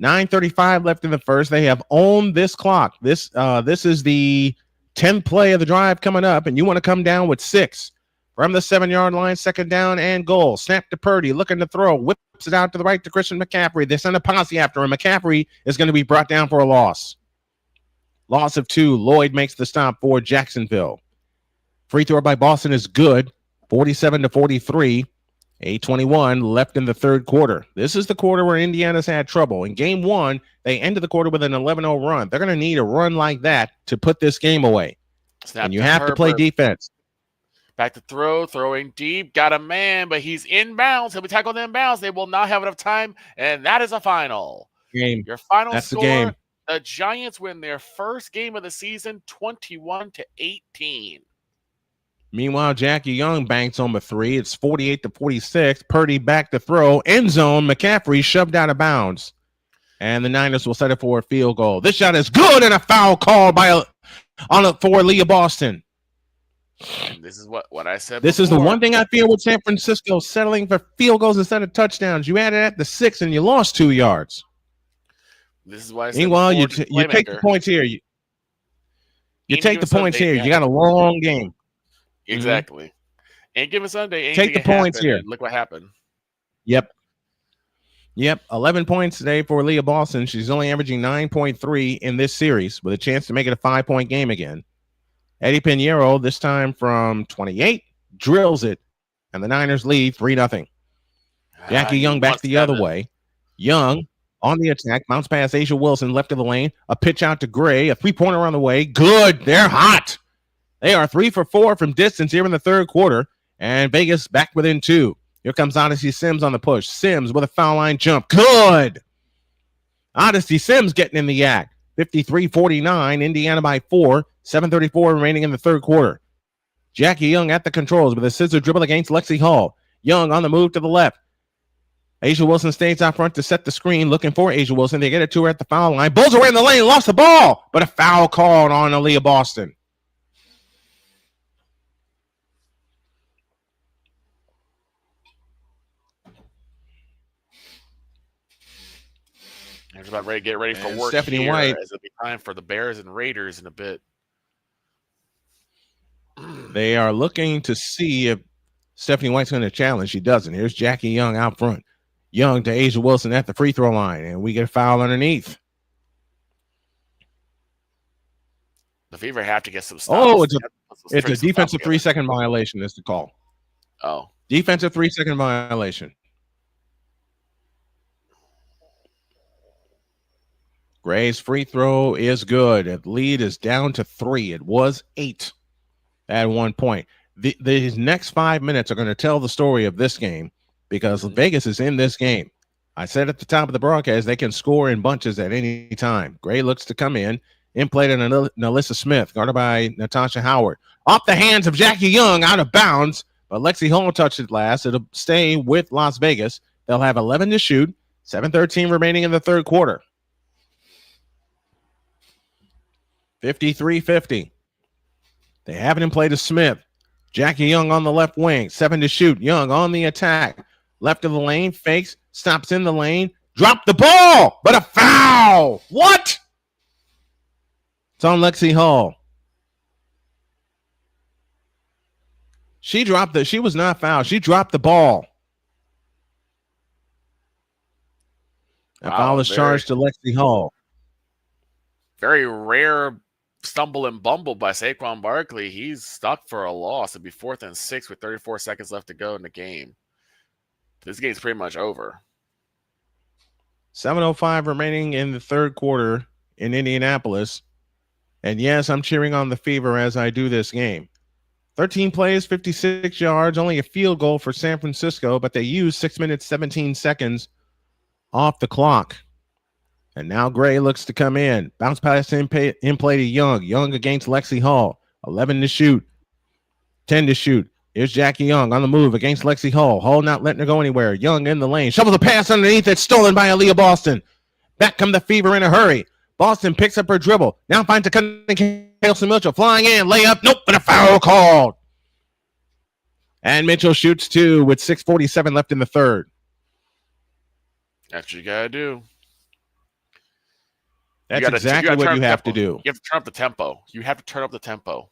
9:35 left in the first. They have owned this clock. This is the 10th play of the drive coming up, and you want to come down with 6. From the 7-yard line, 2nd down and goal. Snap to Purdy, looking to throw. Whips it out to the right to Christian McCaffrey. They send a posse after him. McCaffrey is going to be brought down for a loss. Loss of 2. Lloyd makes the stop for Jacksonville. Free throw by Boston is good. 47-43. 8:21 left in the third quarter. This is the quarter where Indiana's had trouble. In game 1, they ended the quarter with an 11-0 run. They're going to need a run like that to put this game away. And you have to play defense. Back to throw, throwing deep. Got a man, but he's inbounds. He'll be tackled inbounds. They will not have enough time, and that is a final. Game. Your final That's score, the game. The Giants win their first game of the season, 21-18. Meanwhile, Jackie Young banks on the 3. It's 48-46. Purdy back to throw. End zone. McCaffrey shoved out of bounds. And the Niners will set it for a field goal. This shot is good, and a foul call for Leah Boston. And this is what I said This before. is the one thing I feel with San Francisco settling for field goals instead of touchdowns. You added at the 6, and you lost 2 yards. This is why I said Meanwhile, you take the points here. You take the points here. You got a long game. Exactly. Mm-hmm. And given Sunday, take the points here. Look what happened. Yep. 11 points today for Leah Boston. She's only averaging 9.3 in this series with a chance to make it a 5-point game again. Eddie Pinheiro, this time from 28, drills it, and the Niners lead 3-0. Jackie Young back the other way. Young on the attack, bounce pass Asia Wilson, left of the lane, a pitch out to Gray, a 3-pointer on the way. Good. They're hot. They are 3 for 4 from distance here in the third quarter, and Vegas back within 2. Here comes Odyssey Sims on the push. Sims with a foul line jump. Good. Odyssey Sims getting in the act. 53-49, Indiana by 4. 7:34 remaining in the third quarter. Jackie Young at the controls with a scissor dribble against Lexi Hall. Young on the move to the left. Asia Wilson stays out front to set the screen, looking for Asia Wilson. They get it to her at the foul line. Bulls away in the lane, lost the ball, but a foul called on Aaliyah Boston. They're about ready to get ready for work. Stephanie White, as it'll be time for the Bears and Raiders in a bit. They are looking to see if Stephanie White's going to challenge. She doesn't. Here's Jackie Young out front. Young to Asia Wilson at the free throw line, and we get a foul underneath. The Fever have to get some stops. Oh, it's a defensive 3-second violation is the call. Oh. Defensive 3-second violation. Gray's free throw is good. The lead is down to 3. It was 8 at one point. These next 5 minutes are going to tell the story of this game because Vegas is in this game. I said at the top of the broadcast, they can score in bunches at any time. Gray looks to come in play to Alyssa Smith, guarded by Natasha Howard. Off the hands of Jackie Young, out of bounds, but Lexi Hall touched it last. It'll stay with Las Vegas. They'll have 11 to shoot, 7:13 remaining in the third quarter. 53-50. They have it in play to Smith. Jackie Young on the left wing. 7 to shoot. Young on the attack. Left of the lane. Fakes. Stops in the lane. Drop the ball. But a foul. What? It's on Lexi Hall. She was not fouled. She dropped the ball. A foul is charged to Lexi Hall. Very rare stumble and bumble by Saquon Barkley. He's stuck for a loss. It'd be 4th and 6 with 34 seconds left to go in the game. This game's pretty much over. 7:05 remaining in the third quarter in Indianapolis. And yes, I'm cheering on the Fever as I do this game. 13 plays, 56 yards, only a field goal for San Francisco, but they used 6 minutes, 17 seconds off the clock. And now Gray looks to come in. Bounce pass in play to Young. Young against Lexi Hall. 11 to shoot. 10 to shoot. Here's Jackie Young on the move against Lexi Hall. Hall not letting her go anywhere. Young in the lane. Shovels a pass underneath it. Stolen by Aaliyah Boston. Back come the Fever in a hurry. Boston picks up her dribble. Now finds a cutting Kelsey Mitchell. Flying in. Layup. Nope. But a foul called. And Mitchell shoots 2 with 6:47 left in the third. That's what you got to do. That's exactly what you have to do. You have to turn up the tempo. You have to turn up the tempo.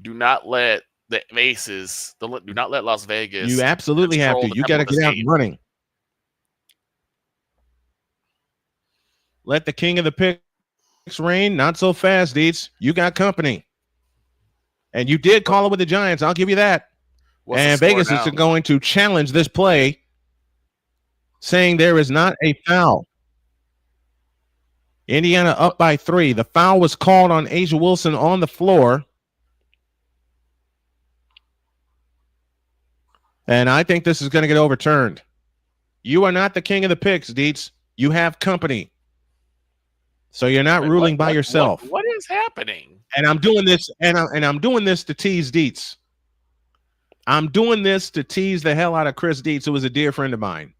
Do not let the Aces, do not let Las Vegas. You absolutely have to. You got to get out and running. Let the king of the picks reign. Not so fast, Deets. You got company. And you did call it with the Giants. I'll give you that. And Vegas is going to challenge this play, saying there is not a foul. Indiana up by 3. The foul was called on Asia Wilson on the floor. And I think this is going to get overturned. You are not the king of the picks, Deets. You have company. So you're not ruling by yourself. What is happening? And I'm doing this, and I'm doing this to tease Deets. I'm doing this to tease the hell out of Chris Deets, who is a dear friend of mine.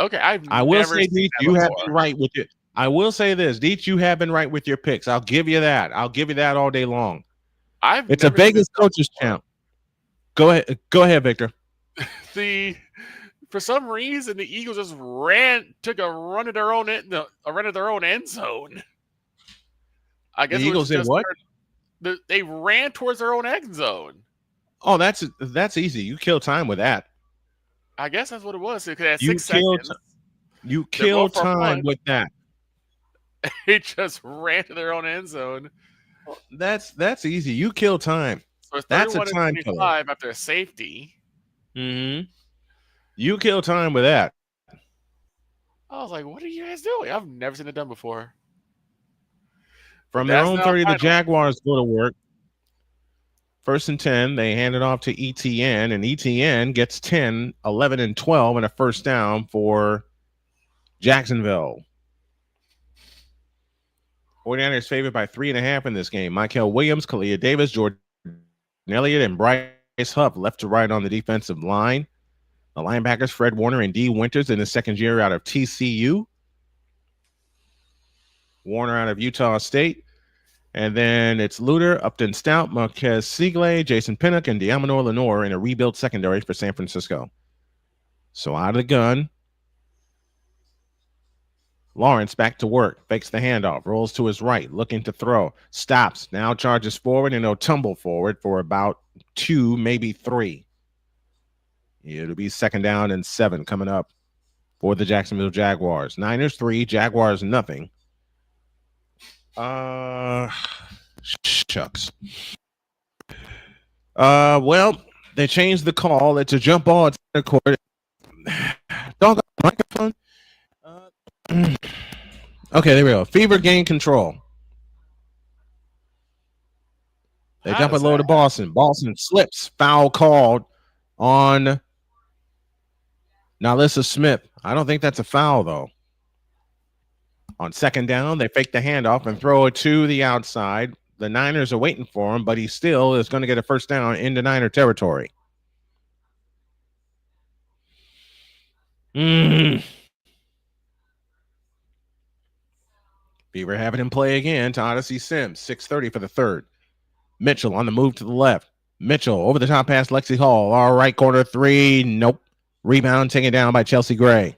Okay, I will say, Deets, you have been right with it. I will say this, Deets, you have been right with your picks. I'll give you that. I'll give you that all day long. It's a Vegas coaches champ. Go ahead, Victor. For some reason, the Eagles just took a run at their own end zone. I guess the Eagles did what? They ran towards their own end zone. Oh, that's easy. You kill time with that. I guess that's what it was. Because at 6 seconds, you kill time with that. They just ran to their own end zone. That's easy. You kill time. So it's that's a time killer. After a safety. Mm-hmm. You kill time with that. I was like, what are you guys doing? I've never seen it done before. From their own 30, the Jaguars go to work. 1st and 10, they hand it off to ETN, and ETN gets 10, 11, and 12, and a first down for Jacksonville. 49ers favored by 3.5 in this game. Michael Williams, Kalia Davis, Jordan Elliott, and Bryce Huff left to right on the defensive line. The linebackers, Fred Warner and D. Winters in the second year out of TCU. Warner out of Utah State. And then it's Luter, Upton Stout, Marquez Sigle, Jason Pinnock, and Diamonor Lenore in a rebuilt secondary for San Francisco. So out of the gun. Lawrence back to work, fakes the handoff, rolls to his right, looking to throw, stops, now charges forward, and he'll tumble forward for about 2, maybe 3. It'll be 2nd down and 7 coming up for the Jacksonville Jaguars. Niners 3, Jaguars nothing. Shucks. Well, they changed the call. It's a jump ball. It's a court. Dog microphone. Okay, there we go. Fever gain control. They jump it low to Boston. Boston slips. Foul called on Nalissa Smith. I don't think that's a foul, though. On 2nd down, they fake the handoff and throw it to the outside. The Niners are waiting for him, but he still is going to get a first down into Niner territory. Beaver have it in play again to Odyssey Sims. 6:30 for the third. Mitchell on the move to the left. Mitchell over the top pass, Lexi Hall. All right, corner three. Nope. Rebound taken down by Chelsea Gray.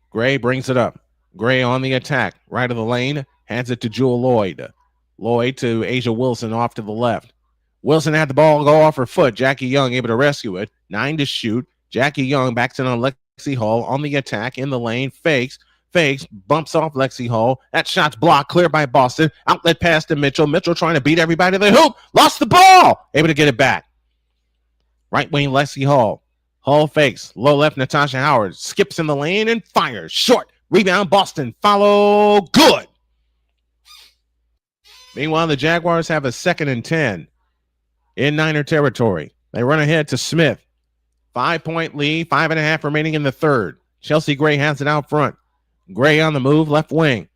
Gray brings it up. Gray on the attack. Right of the lane. Hands it to Jewel Lloyd. Lloyd to Asia Wilson off to the left. Wilson had the ball go off her foot. Jackie Young able to rescue it. 9 to shoot. Jackie Young backs in on Lexi Hall on the attack in the lane. Fakes, bumps off Lexi Hall. That shot's blocked, clear by Boston. Outlet pass to Mitchell. Mitchell trying to beat everybody to the hoop. Lost the ball. Able to get it back. Right wing Lexi Hall. Hall fakes. Low left Natasha Howard. Skips in the lane and fires. Short. Rebound Boston. Follow. Good. Meanwhile, the Jaguars have a 2nd and 10 in Niner territory. They run ahead to Smith. 5-point lead, 5.5 remaining in the third. Chelsea Gray has it out front. Gray on the move, left wing.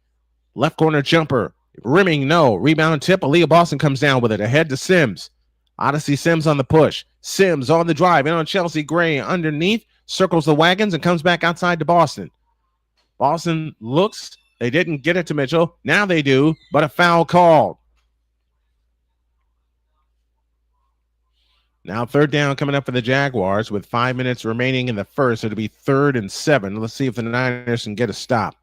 Left corner jumper. Rimming, no. Rebound tip. Aaliyah Boston comes down with it. Ahead to Sims. Odyssey Sims on the push. Sims on the drive. In on Chelsea Gray underneath. Circles the wagons and comes back outside to Boston. Boston looks. They didn't get it to Mitchell. Now they do, but a foul called. Now 3rd down coming up for the Jaguars with 5 minutes remaining in the first. It'll be 3rd and 7. Let's see if the Niners can get a stop.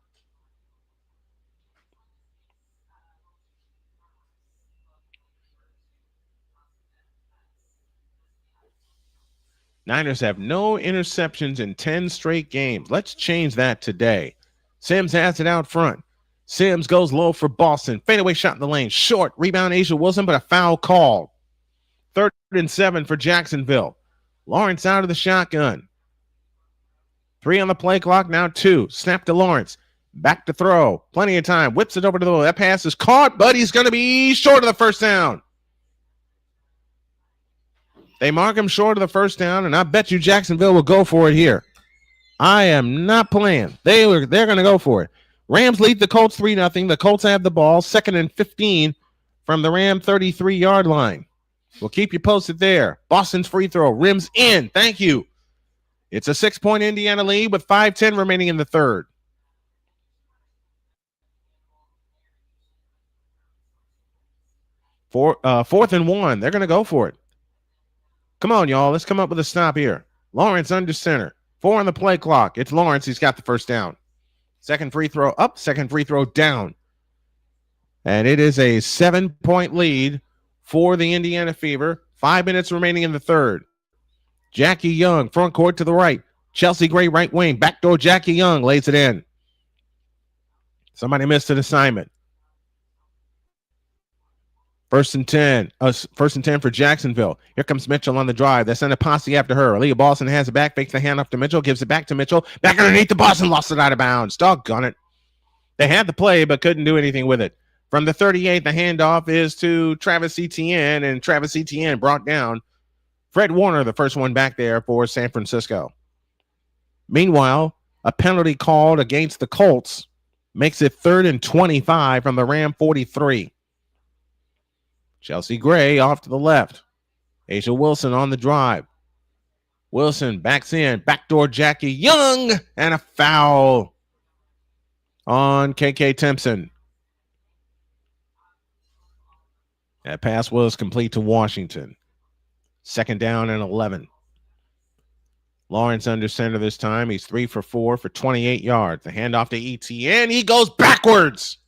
Niners have no interceptions in 10 straight games. Let's change that today. Sims has it out front. Sims goes low for Boston. Fadeaway shot in the lane. Short. Rebound Asia Wilson, but a foul called. 3rd and 7 for Jacksonville. Lawrence out of the shotgun. 3 on the play clock, now 2. Snap to Lawrence. Back to throw. Plenty of time. Whips it over to the middle. That pass is caught, but he's going to be short of the first down. They mark him short of the first down, and I bet you Jacksonville will go for it here. I am not playing. They're going to go for it. Rams lead the Colts 3-0. The Colts have the ball. 2nd and 15 from the Ram 33-yard line. We'll keep you posted there. Boston's free throw. Rims in. Thank you. It's a 6-point Indiana lead with 5:10 remaining in the third. Fourth and 1. They're going to go for it. Come on, y'all. Let's come up with a stop here. Lawrence under center. 4 on the play clock. It's Lawrence. He's got the first down. Second free throw up. Second free throw down. And it is a 7-point lead for the Indiana Fever. 5 minutes remaining in the third. Jackie Young, front court to the right. Chelsea Gray, right wing. Backdoor Jackie Young lays it in. Somebody missed an assignment. First and 10 for Jacksonville. Here comes Mitchell on the drive. They send a posse after her. Aaliyah Boston has it back, fakes the hand off to Mitchell, gives it back to Mitchell. Back underneath the Boston, lost it out of bounds. Doggone it. They had the play, but couldn't do anything with it. From the 38, the handoff is to Travis Etienne, and Travis Etienne brought down Fred Warner, the first one back there for San Francisco. Meanwhile, a penalty called against the Colts makes it 3rd and 25 from the Ram 43. Chelsea Gray off to the left. Asia Wilson on the drive. Wilson backs in. Backdoor Jackie Young. And a foul on KK Timpson. That pass was complete to Washington. 2nd down and 11. Lawrence under center this time. He's 3 for 4 for 28 yards. The handoff to ETN. He goes backwards.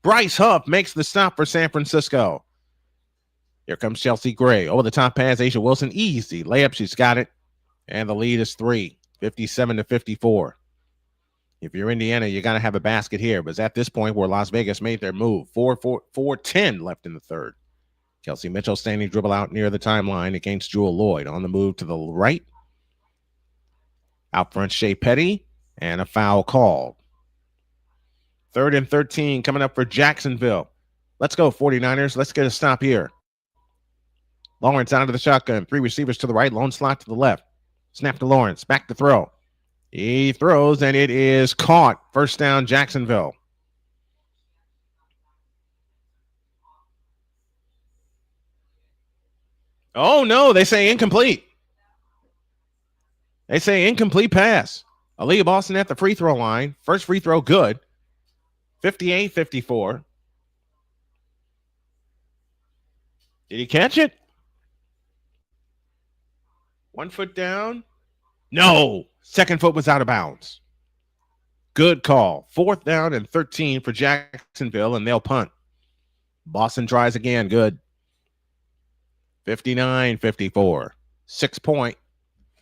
Bryce Huff makes the stop for San Francisco. Here comes Chelsea Gray. Over the top pass, Asia Wilson. Easy layup. She's got it. And the lead is 3, 57-54. If you're Indiana, you got to have a basket here. But it's at this point where Las Vegas made their move. 4:10 left in the third. Kelsey Mitchell standing dribble out near the timeline against Jewel Lloyd. On the move to the right. Out front, Shea Petty. And a foul called. 3rd and 13 coming up for Jacksonville. Let's go, 49ers. Let's get a stop here. Lawrence out of the shotgun. 3 receivers to the right. Lone slot to the left. Snap to Lawrence. Back to throw. He throws, and it is caught. First down, Jacksonville. Oh, no. They say incomplete. They say incomplete pass. Aaliyah Boston at the free throw line. First free throw good. 58-54. Did he catch it? 1 foot down? No. Second foot was out of bounds. Good call. 4th down and 13 for Jacksonville, and they'll punt. Boston tries again. Good. 59-54.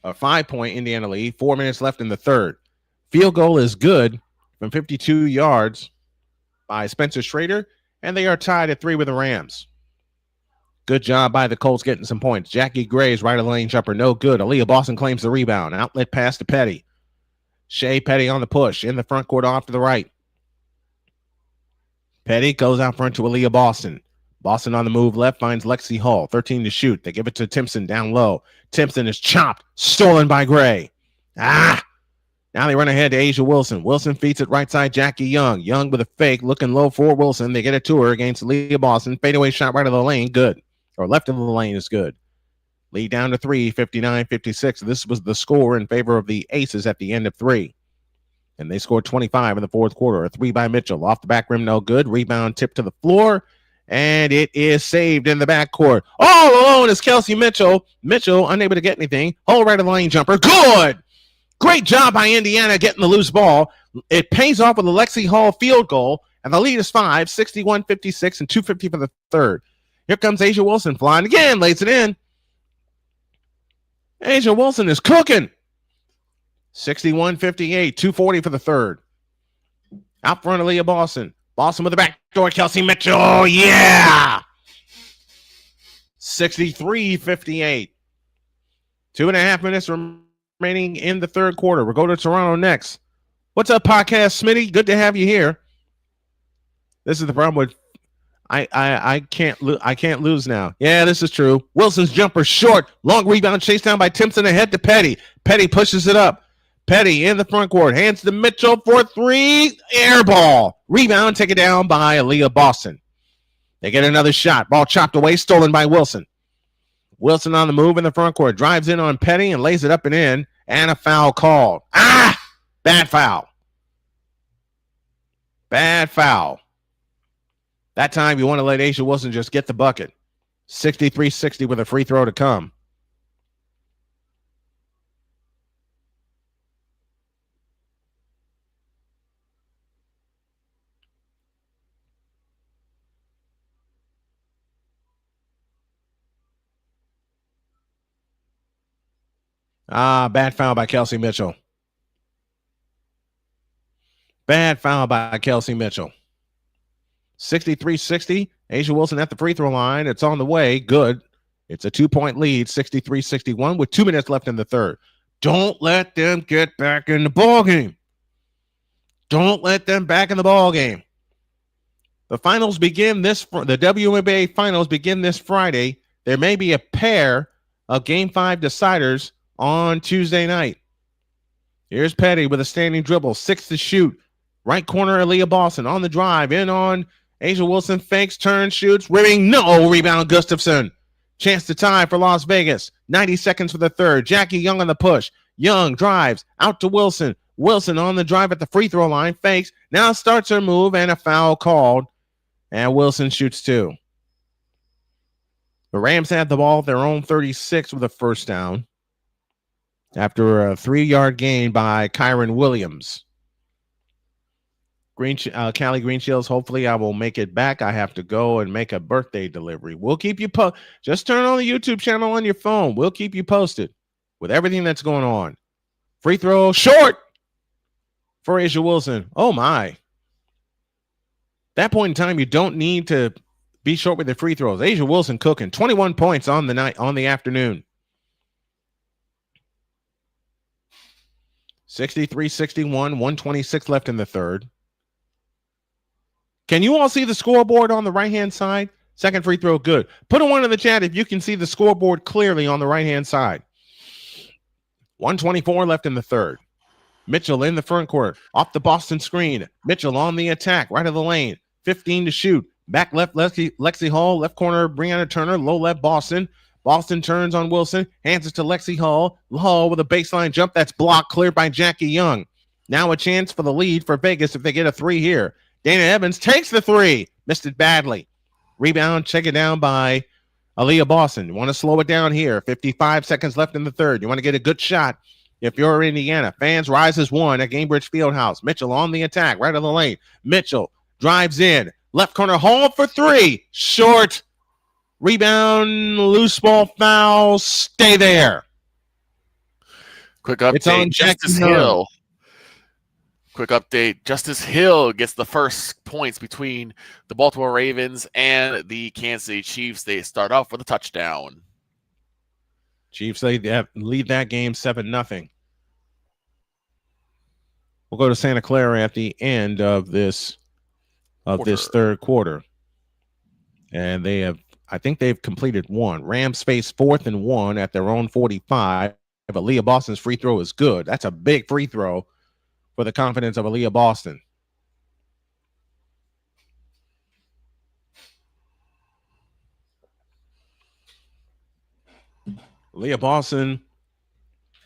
5-point Indiana lead. 4 minutes left in the third. Field goal is good from 52 yards by Spencer Schrader, and they are tied at 3 with the Rams. Good job by the Colts getting some points. Jackie Gray's right of the lane jumper, no good. Aaliyah Boston claims the rebound. Outlet pass to Petty. Shea Petty on the push. In the front court off to the right. Petty goes out front to Aaliyah Boston. Boston on the move left finds Lexi Hall. 13 to shoot. They give it to Timpson down low. Timpson is chopped. Stolen by Gray. Now they run ahead to Asia Wilson. Wilson feeds it right side Jackie Young. Young with a fake. Looking low for Wilson. They get it to her against Aaliyah Boston. Fadeaway shot right of the lane. Good. Or left of the lane is good. Lead down to 3, 59-56. This was the score in favor of the Aces at the end of 3. And they scored 25 in the fourth quarter. A 3 by Mitchell. Off the back rim, no good. Rebound tip to the floor. And it is saved in the backcourt. All alone is Kelsey Mitchell. Mitchell unable to get anything. Whole right of the lane jumper. Good. Great job by Indiana getting the loose ball. It pays off with a Lexi Hall field goal. And the lead is 5, 61-56 and 2:50 for the third. Here comes Asia Wilson flying again, lays it in. Asia Wilson is cooking. 61-58, 2:40 for the third. Out front of Leah Boston. Boston with the back door, Kelsey Mitchell. Oh, yeah. 63-58. 2.5 minutes remaining in the third quarter. We'll go to Toronto next. What's up, podcast Smitty? Good to have you here. This is the problem with I can't lose now. Yeah, this is true. Wilson's jumper short. Long rebound chased down by Timpson ahead to Petty. Petty pushes it up. Petty in the front court. Hands to Mitchell for 3. Air ball. Rebound taken down by Aaliyah Boston. They get another shot. Ball chopped away. Stolen by Wilson. Wilson on the move in the front court. Drives in on Petty and lays it up and in. And a foul called. Bad foul. Bad foul. That time, you want to let Asia Wilson just get the bucket. 63-60 with a free throw to come. Bad foul by Kelsey Mitchell. Bad foul by Kelsey Mitchell. 63-60. Asia Wilson at the free throw line. It's on the way. Good. It's a 2-point lead, 63-61 with 2 minutes left in the third. Don't let them get back in the ball game. Don't let them back in the ball game. The finals begin the WNBA finals begin this Friday. There may be a pair of Game 5 deciders on Tuesday night. Here's Petty with a standing dribble, 6 to shoot. Right corner, Aaliyah Boston on the drive, in on Asia Wilson, fakes, turns, shoots, rimming, no, rebound Gustafson. Chance to tie for Las Vegas. 90 seconds for the third. Jackie Young on the push. Young drives out to Wilson. Wilson on the drive at the free throw line, fakes, now starts her move, and a foul called, and Wilson shoots 2. The Rams had the ball at their own 36 with a first down after a 3-yard gain by Kyron Williams. Callie Greenshields, hopefully I will make it back. I have to go and make a birthday delivery. We'll keep you just turn on the YouTube channel on your phone. We'll keep you posted with everything that's going on. Free throw short for Asia Wilson. Oh my. That point in time, you don't need to be short with the free throws. Asia Wilson cooking 21 points on the afternoon. 63-61, 126 left in the third. Can you all see the scoreboard on the right-hand side? Second free throw, good. Put a 1 in the chat if you can see the scoreboard clearly on the right-hand side. 124 left in the third. Mitchell in the front court. Off the Boston screen. Mitchell on the attack, right of the lane. 15 to shoot. Back left, Lexi Hall. Left corner, Breonna Turner. Low left, Boston. Boston turns on Wilson. Hands it to Lexi Hall. Hall with a baseline jump that's blocked, cleared by Jackie Young. Now a chance for the lead for Vegas if they get a 3 here. Dana Evans takes the 3. Missed it badly. Rebound, check it down by Aaliyah Boston, you want to slow it down here. 55 seconds left in the third. You want to get a good shot. If you're Indiana, fans rise as one at Gainbridge Fieldhouse. Mitchell on the attack, right of the lane. Mitchell drives in. Left corner, Hall for three. Short. Rebound, loose ball, foul. Stay there. Quick update. It's on Justice Jackson Hill. Quick update. Justice Hill gets the first points between the Baltimore Ravens and the Kansas City Chiefs. They start off with a touchdown. Chiefs lead that game 7-0. We'll go to Santa Clara at the end of this third quarter. And I think they've completed one. Rams face 4th and 1 at their own 45. But Aaliyah Boston's free throw is good. That's a big free throw for the confidence of Aaliyah Boston. Aaliyah Boston,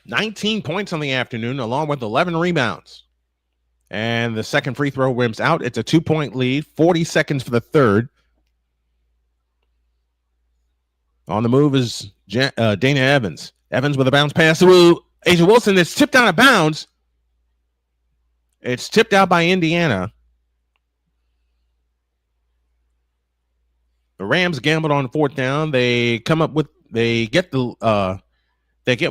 19 points on the afternoon, along with 11 rebounds. And the second free throw rims out. It's a 2-point lead, 40 seconds for the third. On the move is Dana Evans. Evans with a bounce pass to Asia Wilson. It's tipped out of bounds. It's tipped out by Indiana. The Rams gambled on 4th down. They get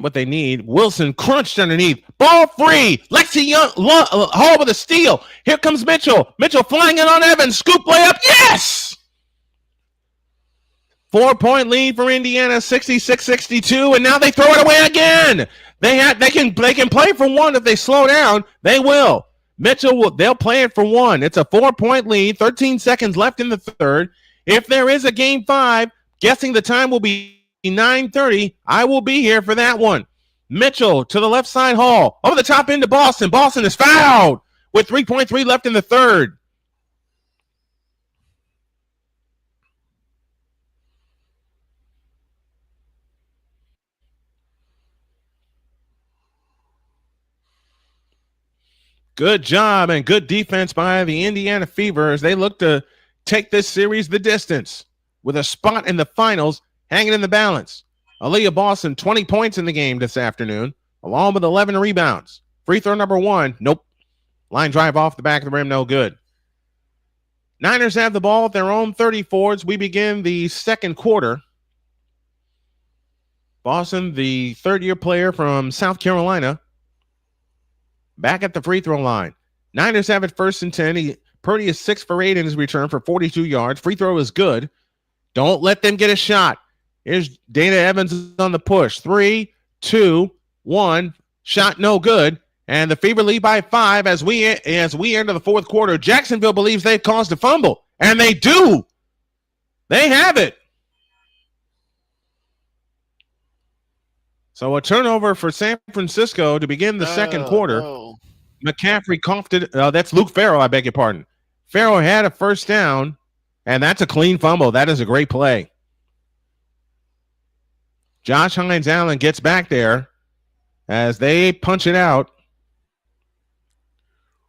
what they need. Wilson crunched underneath. Ball free. Lexi Young, Hall with a steal. Here comes Mitchell. Mitchell flying in on Evans. Scoop layup. Yes! 4-point lead for Indiana, 66-62, and now they throw it away again. They can play for one if they slow down. They will. They'll play it for one. It's a 4-point lead, 13 seconds left in the third. If there is a game 5, guessing the time will be 9:30, I will be here for that one. Mitchell to the left side, Hall over the top into Boston. Boston is fouled with 3.3 left in the third. Good job and good defense by the Indiana Fever as they look to take this series the distance with a spot in the finals hanging in the balance. Aaliyah Boston, 20 points in the game this afternoon, along with 11 rebounds. Free throw number 1, nope. Line drive off the back of the rim, no good. Niners have the ball at their own 34 as we begin the second quarter. Boston, the third-year player from South Carolina, back at the free throw line. Niners have it 1st and 10. Purdy is 6 for 8 in his return for 42 yards. Free throw is good. Don't let them get a shot. Here's Dana Evans on the push. 3, 2, 1. Shot no good. And the Fever lead by 5 as we enter the fourth quarter. Jacksonville believes they've caused a fumble. And they do. They have it. So a turnover for San Francisco to begin the second quarter. No. McCaffrey coughed it. That's Luke Farrell, I beg your pardon. Farrell had a first down, and that's a clean fumble. That is a great play. Josh Hines-Allen gets back there as they punch it out.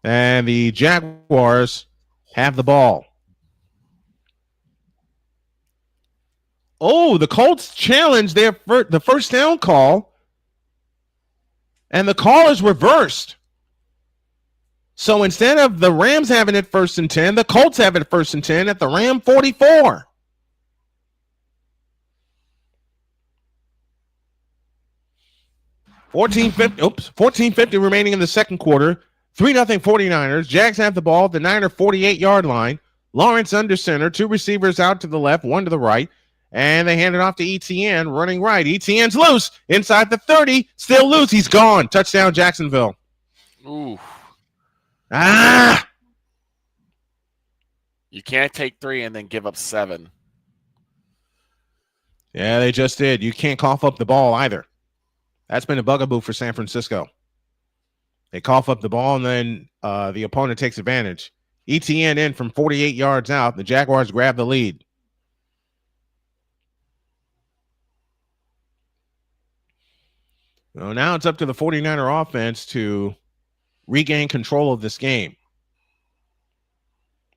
And the Jaguars have the ball. Oh, the Colts challenged the first down call, and the call is reversed. So instead of the Rams having it 1st and 10, the Colts have it 1st and 10 at the Ram 44. $14.50 remaining in the second quarter. 3-0 49ers. Jags have the ball at the Niner 48-yard line. Lawrence under center. 2 receivers out to the left, 1 to the right. And they hand it off to Etienne, running right. Etienne's loose. Inside the 30. Still loose. He's gone. Touchdown, Jacksonville. Ooh. Ah! You can't take 3 and then give up 7. Yeah, they just did. You can't cough up the ball either. That's been a bugaboo for San Francisco. They cough up the ball, and then the opponent takes advantage. Etienne in from 48 yards out. The Jaguars grab the lead. Well, now it's up to the 49er offense to regain control of this game.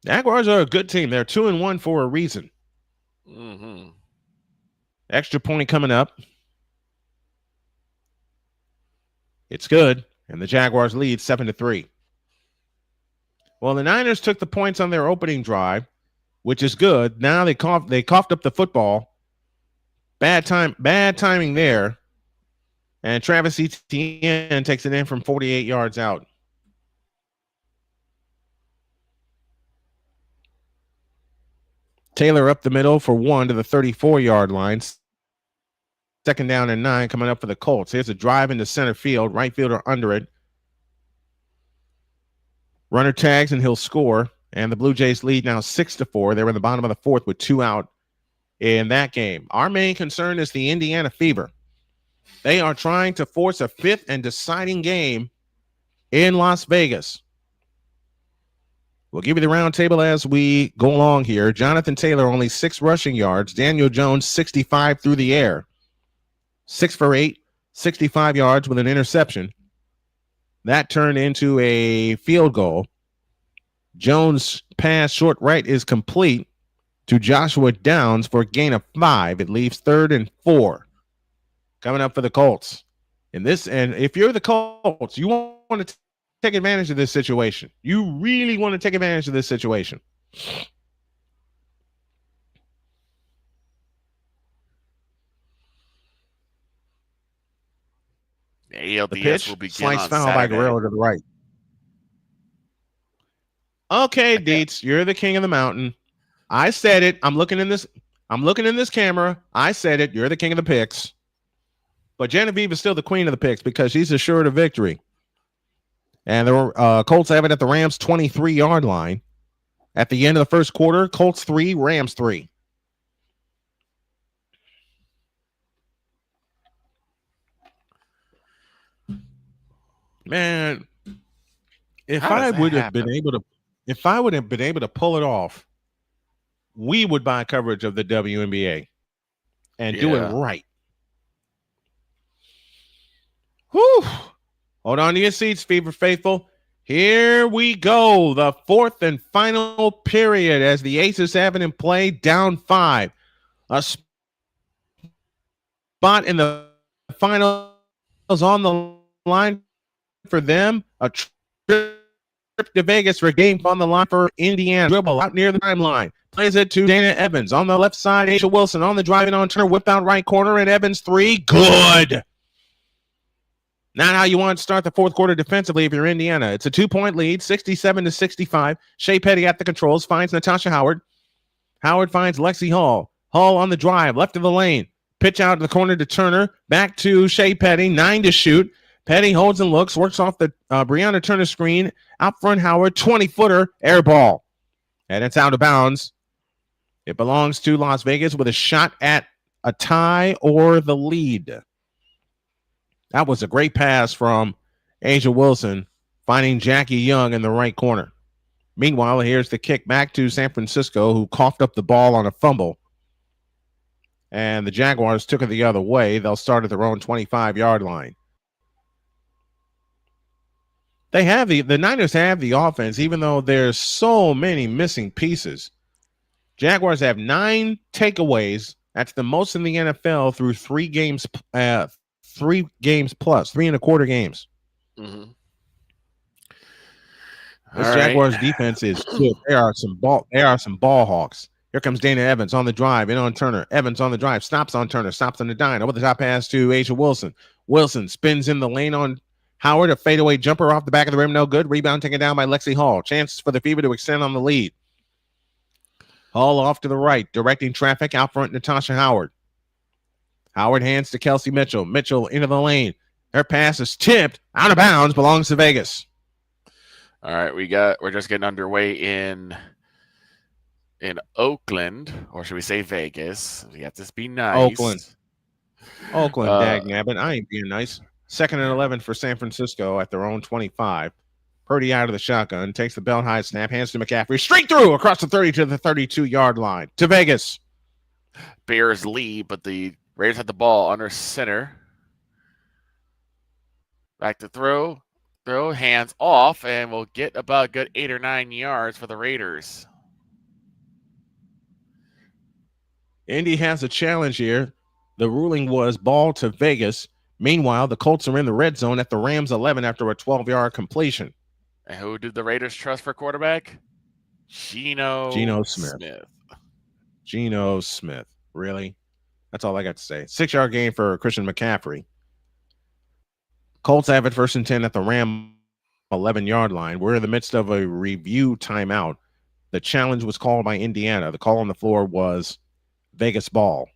Jaguars are a good team. They're 2-1 for a reason. Mm-hmm. Extra point coming up. It's good, and the Jaguars lead 7-3. Well, the Niners took the points on their opening drive, which is good. Now they coughed up the football. Bad timing there. And Travis Etienne takes it in from 48 yards out. Taylor up the middle for 1 to the 34-yard line. Second down and 9 coming up for the Colts. Here's a drive into center field. Right fielder under it. Runner tags and he'll score. And the Blue Jays lead now 6-4. They were in the bottom of the fourth with 2 out in that game. Our main concern is the Indiana Fever. They are trying to force a 5th and deciding game in Las Vegas. We'll give you the round table as we go along here. Jonathan Taylor, only 6 rushing yards. Daniel Jones, 65 through the air. 6 for 8, 65 yards with an interception. That turned into a field goal. Jones' pass short right is complete to Joshua Downs for a gain of 5. It leaves 3rd and 4. Coming up for the Colts. And if you're the Colts, you want to take advantage of this situation. You really want to take advantage of this situation. The ALDS The pitch, will begin slice on foul by Saturday. Guerrero to the right. Okay, Okay. Dietz, you're the king of the mountain. I said it. I'm looking in this camera. I said it. You're the king of the picks. But Genevieve is still the queen of the picks because she's assured of victory. And the Colts have it at the Rams' 23-yard line. At the end of the first quarter, Colts 3, Rams 3. Man, if How I does that would have happen? been able to pull it off, we would buy coverage of the WNBA and do it Yeah. right. Whew. Hold on to your seats, Fever Faithful. Here we go. The 4th and final period as the Aces have it in play, down 5. A spot in the finals on the line for them. A trip to Vegas for a game on the line for Indiana. Dribble out near the timeline. Plays it to Dana Evans. On the left side, Asia Wilson on the driving on turn. Whip out right corner, and Evans 3. Good. Not how you want to start the fourth quarter defensively if you're Indiana. It's a 2-point lead, 67-65. Shea Petty at the controls, finds Natasha Howard. Howard finds Lexi Hall. Hall on the drive, left of the lane. Pitch out to the corner to Turner. Back to Shea Petty, 9 to shoot. Petty holds and looks, works off the Brianna Turner screen. Out front, Howard, 20-footer, air ball. And it's out of bounds. It belongs to Las Vegas with a shot at a tie or the lead. That was a great pass from Asia Wilson, finding Jackie Young in the right corner. Meanwhile, here's the kick back to San Francisco, who coughed up the ball on a fumble. And the Jaguars took it the other way. They'll start at their own 25-yard line. The Niners have the offense, even though there's so many missing pieces. Jaguars have 9 takeaways. That's the most in the NFL through 3 games. 3 games plus 3.25 games. Mm-hmm. This Jaguars defense is good. There are some ball hawks. Here comes Dana Evans on the drive, in on Turner. Evans on the drive, stops on Turner, stops on the dime. Over the top pass to Asia Wilson. Wilson spins in the lane on Howard. A fadeaway jumper off the back of the rim, no good. Rebound taken down by Lexi Hall. Chances for the Fever to extend on the lead. Hall off to the right, directing traffic out front. Natasha Howard. Howard hands to Kelsey Mitchell. Mitchell into the lane. Her pass is tipped out of bounds. Belongs to Vegas. All right, we're just getting underway in Oakland, or should we say Vegas? We have to be nice. Oakland, dagnabbit. I ain't being nice. 2nd and 11 for San Francisco at their own 25. Purdy out of the shotgun, takes the belt high snap, hands to McCaffrey, straight through across the 30 to the 32-yard line to Vegas. Bears lead, but the Raiders had the ball under center. Back to throw, hands off, and we'll get about a good 8 or 9 yards for the Raiders. Indy has a challenge here. The ruling was ball to Vegas. Meanwhile, the Colts are in the red zone at the Rams 11 after a 12-yard completion. And who did the Raiders trust for quarterback? Geno Smith. Geno Smith. Really? That's all I got to say. 6-yard gain for Christian McCaffrey. Colts have it 1st and 10 at the Ram 11-yard line. We're in the midst of a review timeout. The challenge was called by Indiana. The call on the floor was Vegas ball.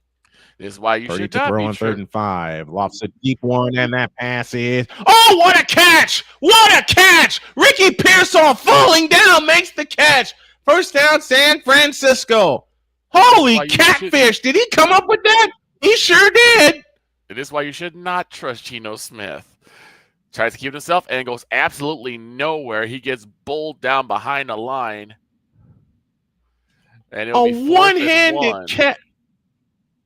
This is why you Purdy should to not throw be on sure. 3rd and 5. Lofts a deep one, and that pass is. Oh, what a catch! What a catch! Ricky Pearsall falling down makes the catch. 1st down, San Francisco. Holy catfish! Did he come up with that? He sure did. It is why you should not trust Geno Smith. Tries to keep himself and goes absolutely nowhere. He gets bowled down behind the line. And it'll be one-handed catch.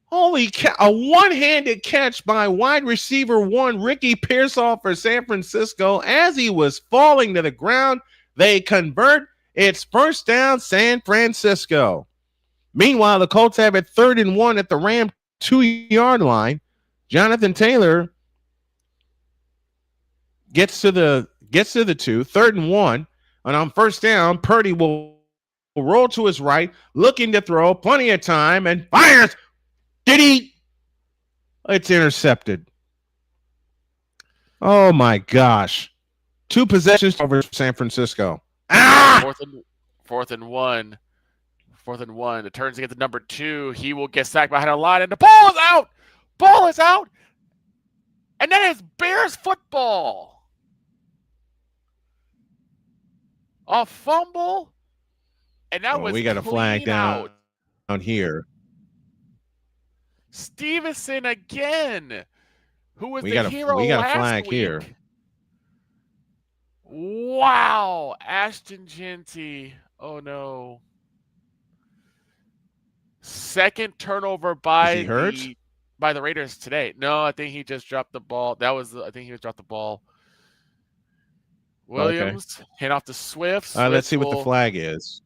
Holy cow. A one-handed catch by wide receiver 1, Ricky Pearsall for San Francisco. As he was falling to the ground, they convert. It's 1st down, San Francisco. Meanwhile, the Colts have it 3rd and 1 at the Ram 2-yard line. Jonathan Taylor gets to the 2, 3rd and 1. And on 1st down, Purdy will roll to his right, looking to throw, plenty of time, and fires. Did he? It's intercepted. Oh my gosh. 2 possessions over San Francisco. Ah! 4th and 1. 4th and 1. It turns to get the number 2. He will get sacked behind the line, and the ball is out. Ball is out. And that is Bears football. A fumble. And that was we got a flag down here. Stevenson again. Who was we the got hero we got last a flag week. here. Wow. Ashton Genty. Oh no. 2nd turnover by the Raiders today. No, I think he just dropped the ball. I think he just dropped the ball. Williams, hand off to Swift. Let's see what the flag is.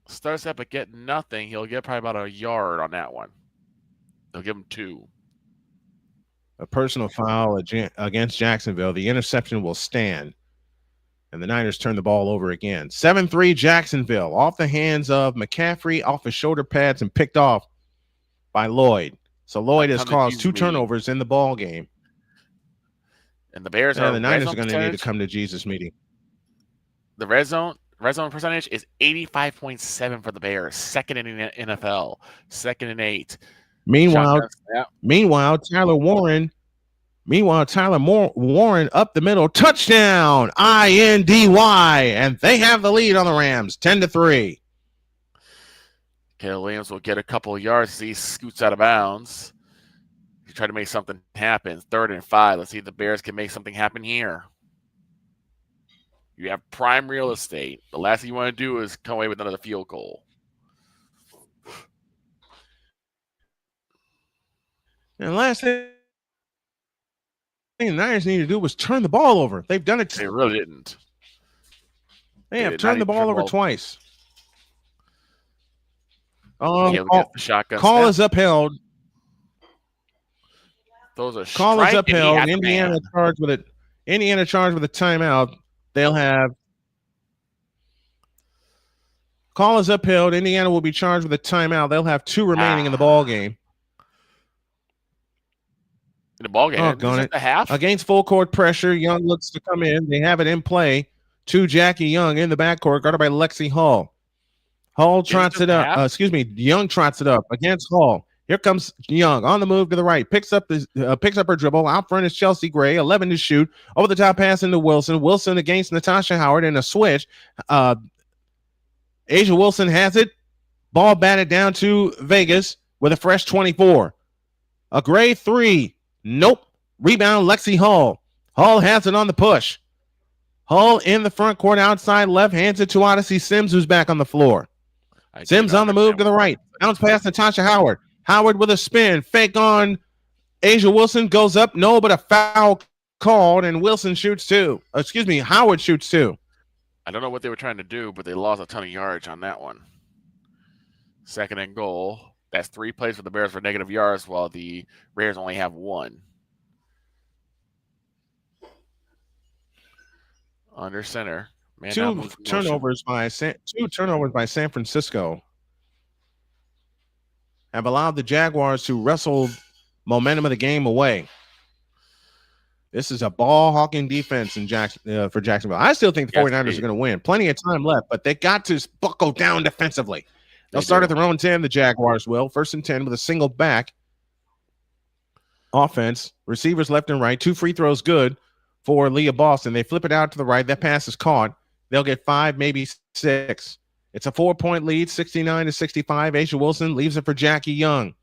Starts up at getting nothing. He'll get probably about a yard on that one. They'll give him 2. A personal foul against Jacksonville. The interception will stand. And the Niners turn the ball over again. 7-3 Jacksonville. Off the hands of McCaffrey, off his shoulder pads, and picked off by Lloyd. So Lloyd has caused 2 turnovers in the ball game. And the Bears are the Niners are going to need to come to Jesus meeting. The red zone percentage is 85.7 for the Bears, 2nd in the NFL, 2nd and 8. Meanwhile, Tyler Warren up the middle, touchdown, INDY, and they have the lead on the Rams, 10-3. Caleb Williams will get a couple of yards as he scoots out of bounds. He tried to make something happen. 3rd and 5. Let's see if the Bears can make something happen here. You have prime real estate. The last thing you want to do is come away with another field goal. And last thing the Niners need to do was turn the ball over. They've done it. They really didn't. They have turned the ball over twice. Call is upheld. Those are call is upheld. Indiana charged with it. Indiana charged with a timeout. They'll have. Call is upheld. Indiana will be charged with a timeout. They'll have 2 remaining in the ball game. In the ball game, the half against full court pressure. Young looks to come in. They have it in play to Jackie Young in the backcourt, guarded by Lexi Hall. Hall trots it up. Young trots it up against Hall. Here comes Young on the move to the right. Picks up her dribble. Out front is Chelsea Gray. 11 to shoot. Over the top pass into Wilson. Wilson against Natasha Howard in a switch. Asia Wilson has it. Ball batted down to Vegas with a fresh 24. A Gray 3. Nope. Rebound, Lexi Hall. Hall has it on the push. Hall in the front court outside left. Hands it to Odyssey Sims, who's back on the floor. Sims on the move to the right. Bounce past Natasha Howard. Howard with a spin. Fake on Asia Wilson. Goes up. No, but a foul called, and Wilson shoots 2. Howard shoots 2. I don't know what they were trying to do, but they lost a ton of yards on that one. 2nd and goal. That's 3 plays for the Bears for negative yards, while the Raiders only have 1. Under center. Man down Two moves in motion. turnovers by San Francisco have allowed the Jaguars to wrestle momentum of the game away. This is a ball-hawking defense for Jacksonville. I still think the 49ers are going to win. Plenty of time left, but they got to buckle down defensively. They'll start at their own 10, the Jaguars will. 1st and 10 with a single back. Offense, receivers left and right. 2 free throws good for Leah Boston. They flip it out to the right. That pass is caught. They'll get 5, maybe 6. It's a 4-point lead, 69-65. Asia Wilson leaves it for Jackie Young.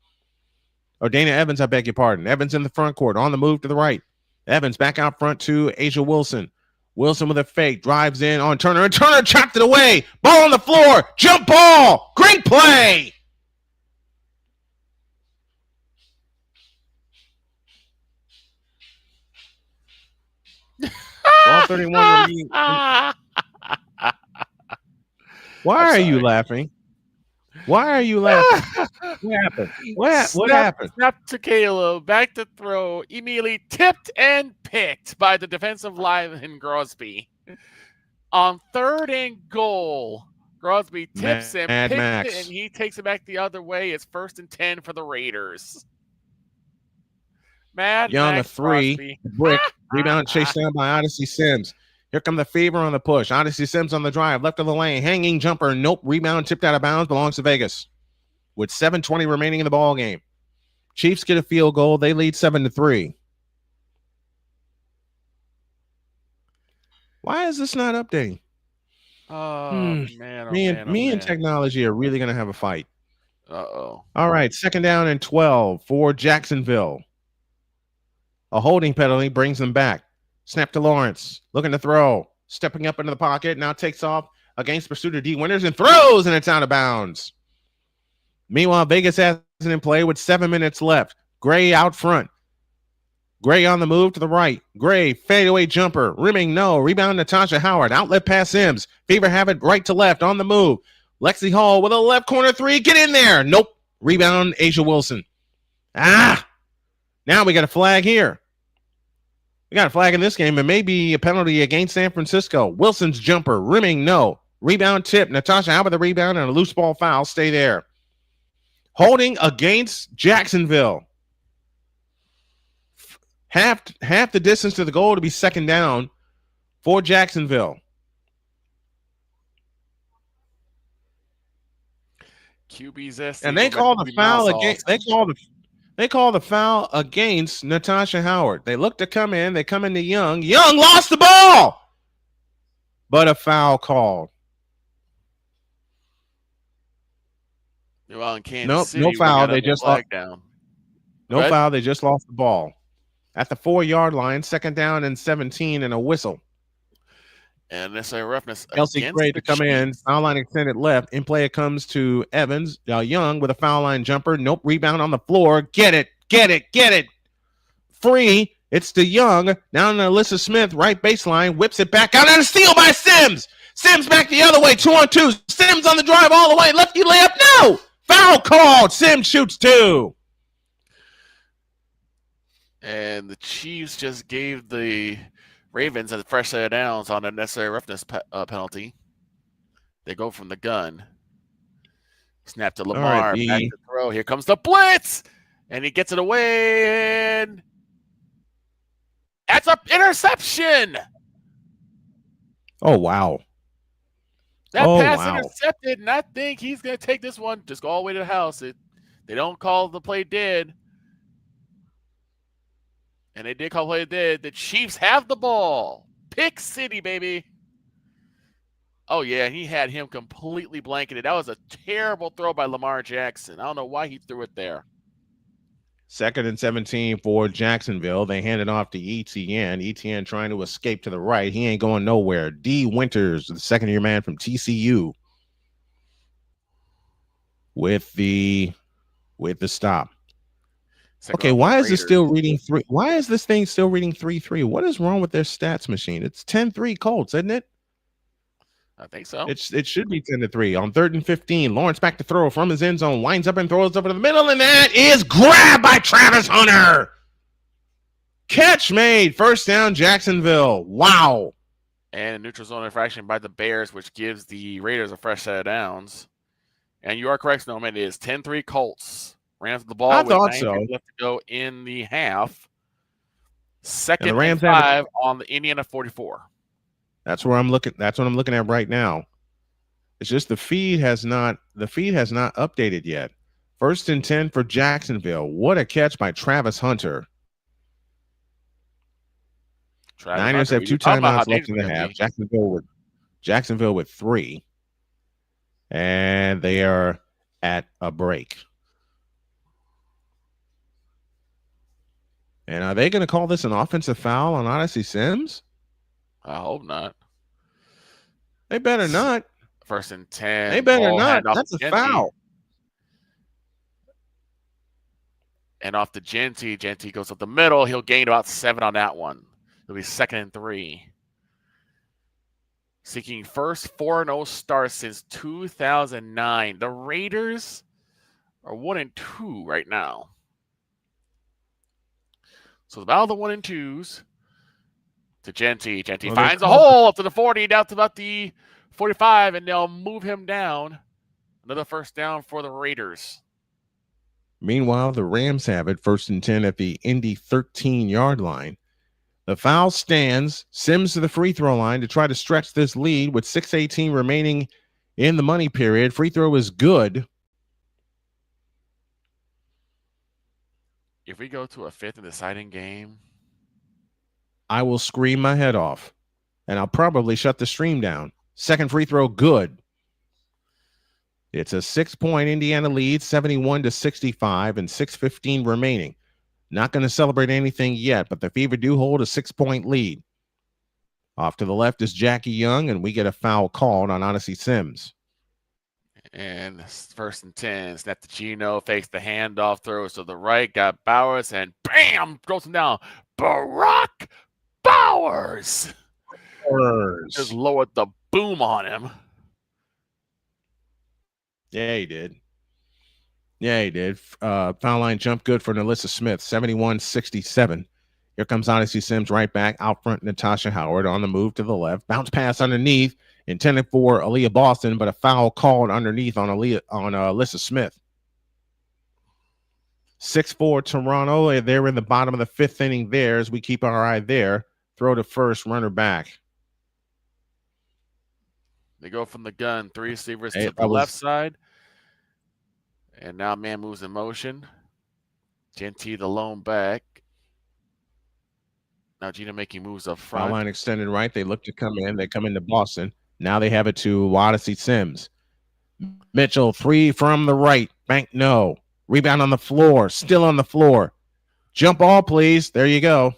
Or Dana Evans, I beg your pardon. Evans in the front court, on the move to the right. Evans back out front to Asia Wilson. Wilson with a fake, drives in on Turner, and Turner chopped it away. Ball on the floor, jump ball, great play. Ball 31 remaining. Why are you laughing? Why are you laughing? What happened? What happened? Snap to Caleb, back to throw, immediately tipped and picked by the defensive lineman Grosby. On 3rd and goal, Grosby tips and picks it, and he takes it back the other way. It's 1st and 10 for the Raiders. Young a 3, brick, rebound chased down by Odyssey Sims. Here come the Fever on the push. Odyssey Sims on the drive, left of the lane, hanging jumper. Nope, rebound tipped out of bounds, belongs to Vegas. With 7:20 remaining in the ball game, Chiefs get a field goal. They lead 7-3. Why is this not updating? Man, me and technology are really going to have a fight. Uh-oh. All right, 2nd down and 12 for Jacksonville. A holding penalty brings them back. Snap to Lawrence, looking to throw, stepping up into the pocket, now takes off against pursuit D. Winters and throws, and it's out of bounds. Meanwhile, Vegas has it in play with 7 minutes left. Gray out front. Gray on the move to the right. Gray, fadeaway jumper, rimming no. Rebound Natasha Howard, outlet pass Sims. Fever have it right to left on the move. Lexi Hall with a left corner 3, get in there. Nope, rebound Asia Wilson. Now we got a flag here. We got a flag in this game, and maybe a penalty against San Francisco. Wilson's jumper, rimming no. Rebound tip. Natasha out with the rebound and a loose ball foul. Stay there. Holding against Jacksonville. Half the distance to the goal to be 2nd down for Jacksonville. QB's and they call the foul against. They call the foul against Natasha Howard. They look to come in. They come into Young. Young lost the ball, but a foul called. Well, in Kansas City, no foul. They just lost. No foul. They just lost the ball at the 4-yard line. 2nd down and 17, and a whistle. And necessary roughness. Kelsey Gray to come in. Foul line extended left. In play it comes to Evans. Young with a foul line jumper. Nope. Rebound on the floor. Get it. Free. It's to Young. Down to Alyssa Smith. Right baseline. Whips it back out. And a steal by Sims. Sims back the other way. 2-on-2. Sims on the drive all the way. Lefty layup. No. Foul called. Sims shoots 2. And the Chiefs just gave the Ravens a fresh set of downs on a necessary roughness penalty. They go from the gun. Snap to Lamar. Right, back to throw. Here comes the blitz. And he gets it away. And that's an interception. Oh, wow. That pass intercepted. And I think he's going to take this one. Just go all the way to the house. They don't call the play dead. And they did call play dead. The Chiefs have the ball. Pick City, baby. Oh, yeah, he had him completely blanketed. That was a terrible throw by Lamar Jackson. I don't know why he threw it there. 2nd and 17 for Jacksonville. They hand it off to ETN. ETN trying to escape to the right. He ain't going nowhere. D. Winters, the second-year man from TCU, with the stop. Okay, why is it still reading 3? Why is this thing still reading 3-3? What is wrong with their stats machine? It's 10-3 Colts, isn't it? I think so. It should be 10-3 on 3rd and 15. Lawrence back to throw from his end zone, winds up and throws over to the middle, and that is grabbed by Travis Hunter. Catch made. First down, Jacksonville. Wow. And a neutral zone infraction by the Bears, which gives the Raiders a fresh set of downs. And you are correct, Snowman. It is 10-3 Colts. Ran the ball I with thought 9 so. left to go in the half. Second And the Rams and have 5 on the Indiana 44. That's where I'm looking. That's what I'm looking at right now. It's just the feed has not updated yet. 1st and 10 for Jacksonville. What a catch by Travis Hunter. Niners have 2 timeouts left in the half. Jacksonville with 3. And they are at a break. And are they going to call this an offensive foul on Odyssey Sims? I hope not. They better not. 1st and 10. They better ball not. handoff That's a to foul. And off to Genty. Genty goes up the middle. He'll gain about 7 on that one. It'll be 2nd and 3. Seeking first 4-0 start since 2009. The Raiders are 1-2 right now. So the battle of the 1 and 2s to Genty. Genty finds a hole up to the 40, down to about the 45, and they'll move him down. Another first down for the Raiders. Meanwhile, the Rams have it 1st and 10 at the Indy 13-yard line. The foul stands. Sims to the free throw line to try to stretch this lead with 6:18 remaining in the money period. Free throw is good. If we go to a 5th and deciding game, I will scream my head off, and I'll probably shut the stream down. Second free throw, good. It's a 6-point Indiana lead, 71-65, and 6:15 remaining. Not going to celebrate anything yet, but the Fever do hold a 6-point lead. Off to the left is Jackie Young, and we get a foul called on Odyssey Sims. and 1st and 10. Snap to Gino, fakes the handoff, throws to the right, got Bowers, and bam, throws him down. Barack Bowers just lowered the boom on him. Yeah, he did. Yeah, he did. Foul line jump good for Nalissa Smith, 71-67. Here comes Odyssey Sims right back. Out front, Natasha Howard on the move to the left. Bounce pass underneath, intended for Aaliyah Boston, but a foul called underneath on Alyssa Smith. 6-4 Toronto. They're in the bottom of the 5th inning there as we keep our eye there. Throw to first, runner back. They go from the gun, 3 receivers to the left side. And now man moves in motion. Genty, the lone back. Now Gina making moves up front. Foul line extended right. They look to come in. They come into Boston. Now they have it to Odyssey Sims. Mitchell, 3 from the right. Bank, no. Rebound on the floor. Still on the floor. Jump ball, please. There you go.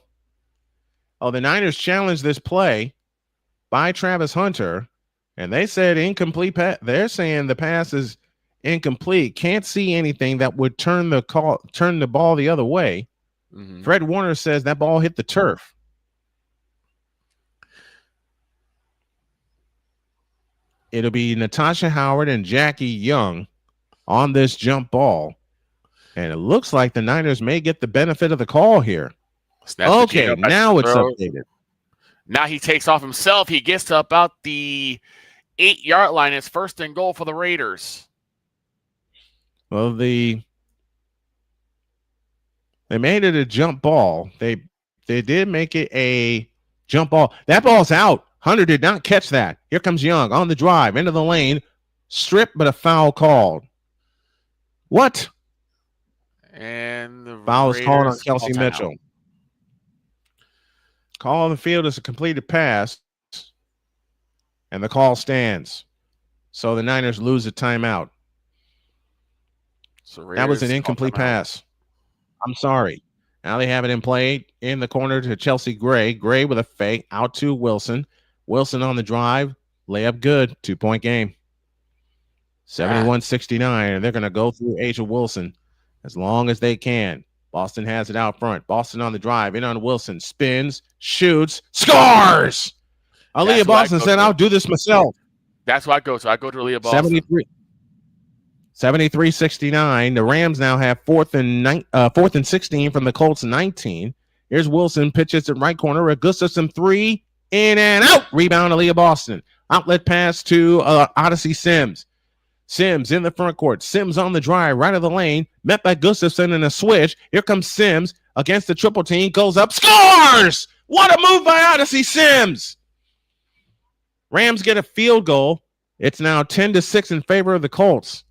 Oh, the Niners challenged this play by Travis Hunter, and they said incomplete pass. They're saying the pass is incomplete. Can't see anything that would turn the ball the other way. Mm-hmm. Fred Warner says that ball hit the turf. It'll be Natasha Howard and Jackie Young on this jump ball. And it looks like the Niners may get the benefit of the call here. Okay, now it's updated. Now he takes off himself. He gets to about the 8-yard line. It's 1st and goal for the Raiders. Well, they made it a jump ball. They did make it a jump ball. That ball's out. Hunter did not catch that. Here comes Young on the drive into the lane. Strip, but a foul called. What? And the foul is called on Kelsey Mitchell. Call on the field is a completed pass, and the call stands. So the Niners lose a timeout. So that was an incomplete pass. I'm sorry. Now they have it in play in the corner to Chelsea Gray. Gray with a fake out to Wilson. Wilson on the drive. Layup good. 2-point game. 71-69. And they're going to go through Asia Wilson as long as they can. Boston has it out front. Boston on the drive. In on Wilson. Spins. Shoots. Scores! Aaliyah Boston said, I'll do this myself. That's what I go to. I go to Leah Boston. 73-69. The Rams now have fourth and 16 from the Colts 19. Here's Wilson, pitches at right corner. A Gustafson 3, in and out. Rebound to Leah Boston. Outlet pass to Odyssey Sims. Sims in the front court. Sims on the drive, right of the lane. Met by Gustafson in a switch. Here comes Sims against the triple team. Goes up, scores! What a move by Odyssey Sims! Rams get a field goal. It's now 10-6 in favor of the Colts.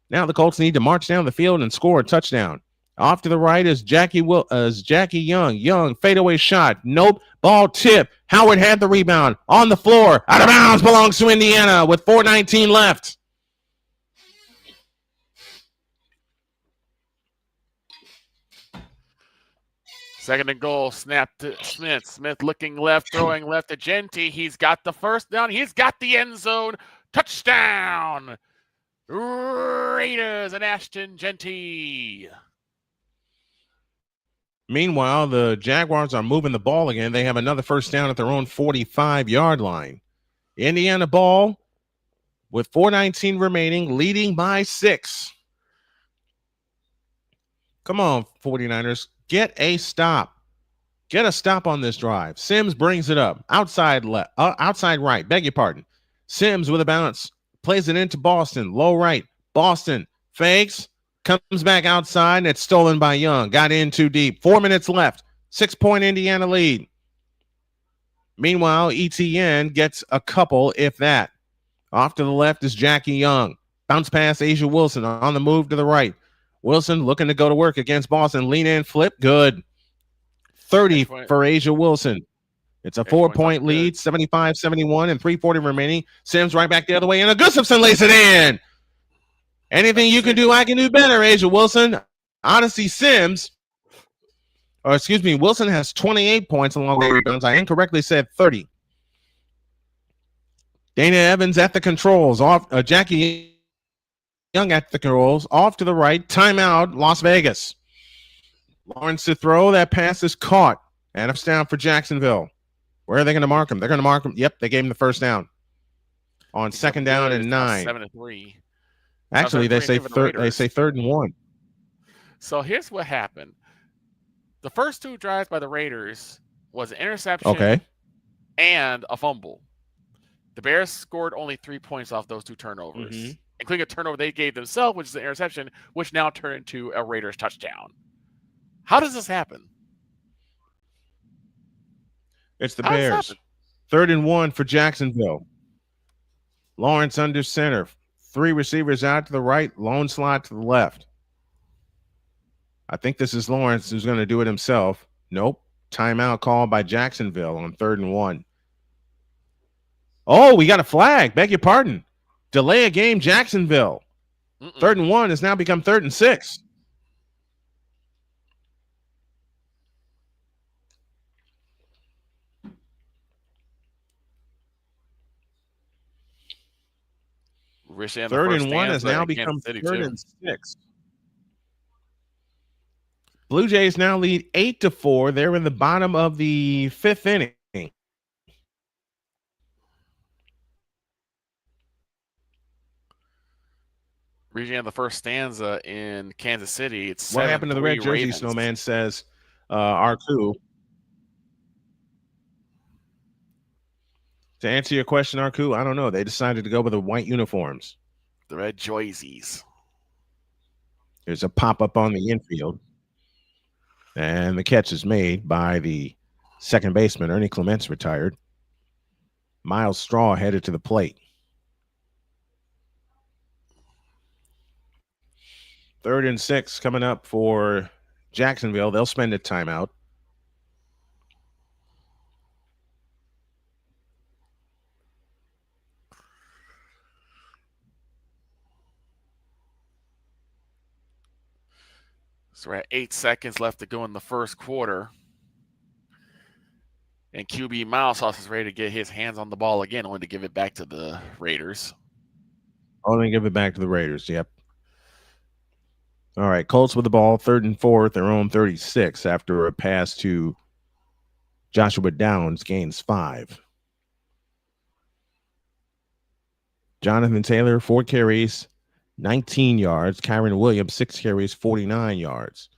Now the Colts need to march down the field and score a touchdown. Off to the right is Jackie Young. Young, fadeaway shot. Nope. Ball tip. Howard had the rebound. On the floor. Out of bounds. Belongs to Indiana with 4:19 left. Second and goal. Snap to Smith. Smith looking left, throwing left to Genty. He's got the first down. He's got the end zone. Touchdown. Raiders and Ashton Genty. Meanwhile, the Jaguars are moving the ball again. They have another first down at their own 45-yard line. Indiana ball with 4:19 remaining, leading by 6. Come on, 49ers. Get a stop. Get a stop on this drive. Sims brings it up. Outside right. Beg your pardon. Sims with a bounce. Plays it into Boston. Low right. Boston fakes. Comes back outside, and it's stolen by Young. Got in too deep. 4 minutes left. 6-point Indiana lead. Meanwhile, ETN gets a couple, if that. Off to the left is Jackie Young. Bounce pass Asia Wilson on the move to the right. Wilson looking to go to work against Boston. Lean in, flip. Good. 30 for Asia Wilson. It's a 4-point lead, 75-71, and 3:40 remaining. Sims right back the other way, and a Gustafson lays it in. Anything you can do, I can do better, Asia Wilson. Odyssey Sims, Wilson has 28 points along with rebounds. I incorrectly said 30. Dana Evans at the controls. Jackie Young at the controls. Off to the right. Timeout, Las Vegas. Lawrence to throw. That pass is caught. Adams down for Jacksonville. Where are they going to mark him? They're going to mark him. Yep, they gave him the first down. On second down and 9. 7-3. Actually, they say third and 1. So here's what happened. The first 2 drives by the Raiders was an interception and a fumble. The Bears scored only 3 points off those 2 turnovers, including a turnover they gave themselves, which is an interception, which now turned into a Raiders touchdown. How does this happen? It's the Bears. 3rd and 1 for Jacksonville. Lawrence under center. 3 receivers out to the right, lone slot to the left. I think this is Lawrence who's going to do it himself. Nope. Timeout called by Jacksonville on 3rd and 1. Oh, we got a flag. Beg your pardon. Delay a game, Jacksonville. 3rd and 1 has now become 3rd and 6. Third and 1 has now become 3rd and 6. Blue Jays now lead 8-4. They're in the bottom of the 5th inning. Reaching the first stanza in Kansas City. It's what happened to the red jersey? Ravens. Snowman says, Arku. To answer your question, Arku, I don't know. They decided to go with the white uniforms. The red jerseys. There's a pop-up on the infield. And the catch is made by the second baseman. Ernie Clements retired. Miles Straw headed to the plate. 3rd and 6 coming up for Jacksonville. They'll spend a timeout. So we're at 8 seconds left to go in the first quarter. And QB Milesauce is ready to get his hands on the ball again, only to give it back to the Raiders. Only give it back to the Raiders, yep. All right, Colts with the ball, 3rd and 4, their own 36 after a pass to Joshua Downs, gains 5. Jonathan Taylor, 4 carries, 19 yards. Kyron Williams, 6 carries, 49 yards.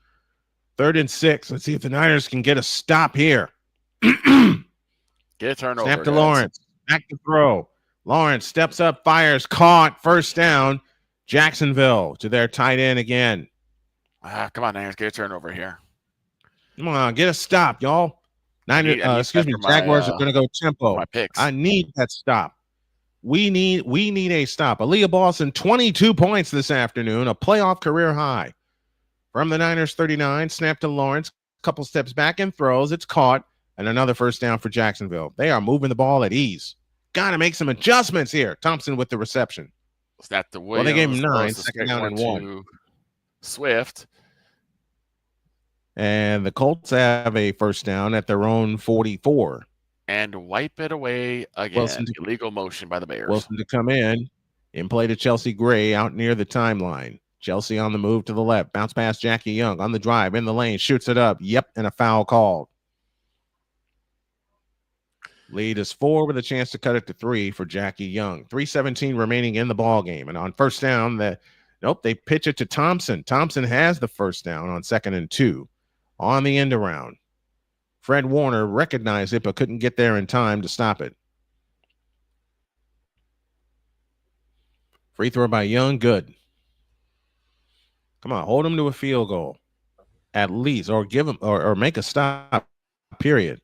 3rd and 6. Let's see if the Niners can get a stop here. Get a turnover. Snap to guys. Lawrence. Back to throw. Lawrence steps up, fires, caught. 1st down. Jacksonville to their tight end again. Come on, Niners. Get a turnover here. Come on, get a stop, y'all. I need Jaguars that are going to go tempo. my picks. I need that stop. We need a stop. Aaliyah Boston, 22 points this afternoon, a playoff career high. From the Niners 39, snap to Lawrence, couple steps back and throws. It's caught, and another 1st down for Jacksonville. They are moving the ball at ease. Got to make some adjustments here. Thompson with the reception. Snap to Well, Williams. they gave him 9, throws the 2nd straight down and 1. to Swift. And the Colts have a 1st down at their own 44. And wipe it away again. Illegal motion by the Bears. Wilson to come in play to Chelsea Gray out near the timeline. Chelsea on the move to the left. Bounce past Jackie Young on the drive in the lane. Shoots it up. Yep, and a foul called. Lead is 4 with a chance to cut it to 3 for Jackie Young. 3:17 remaining in the ball game. And on 1st down, they pitch it to Thompson. Thompson has the 1st down on 2nd and 2 on the end around. Fred Warner recognized it, but couldn't get there in time to stop it. Free throw by Young, good. Come on, hold him to a field goal, at least, or give him or make a stop. Period.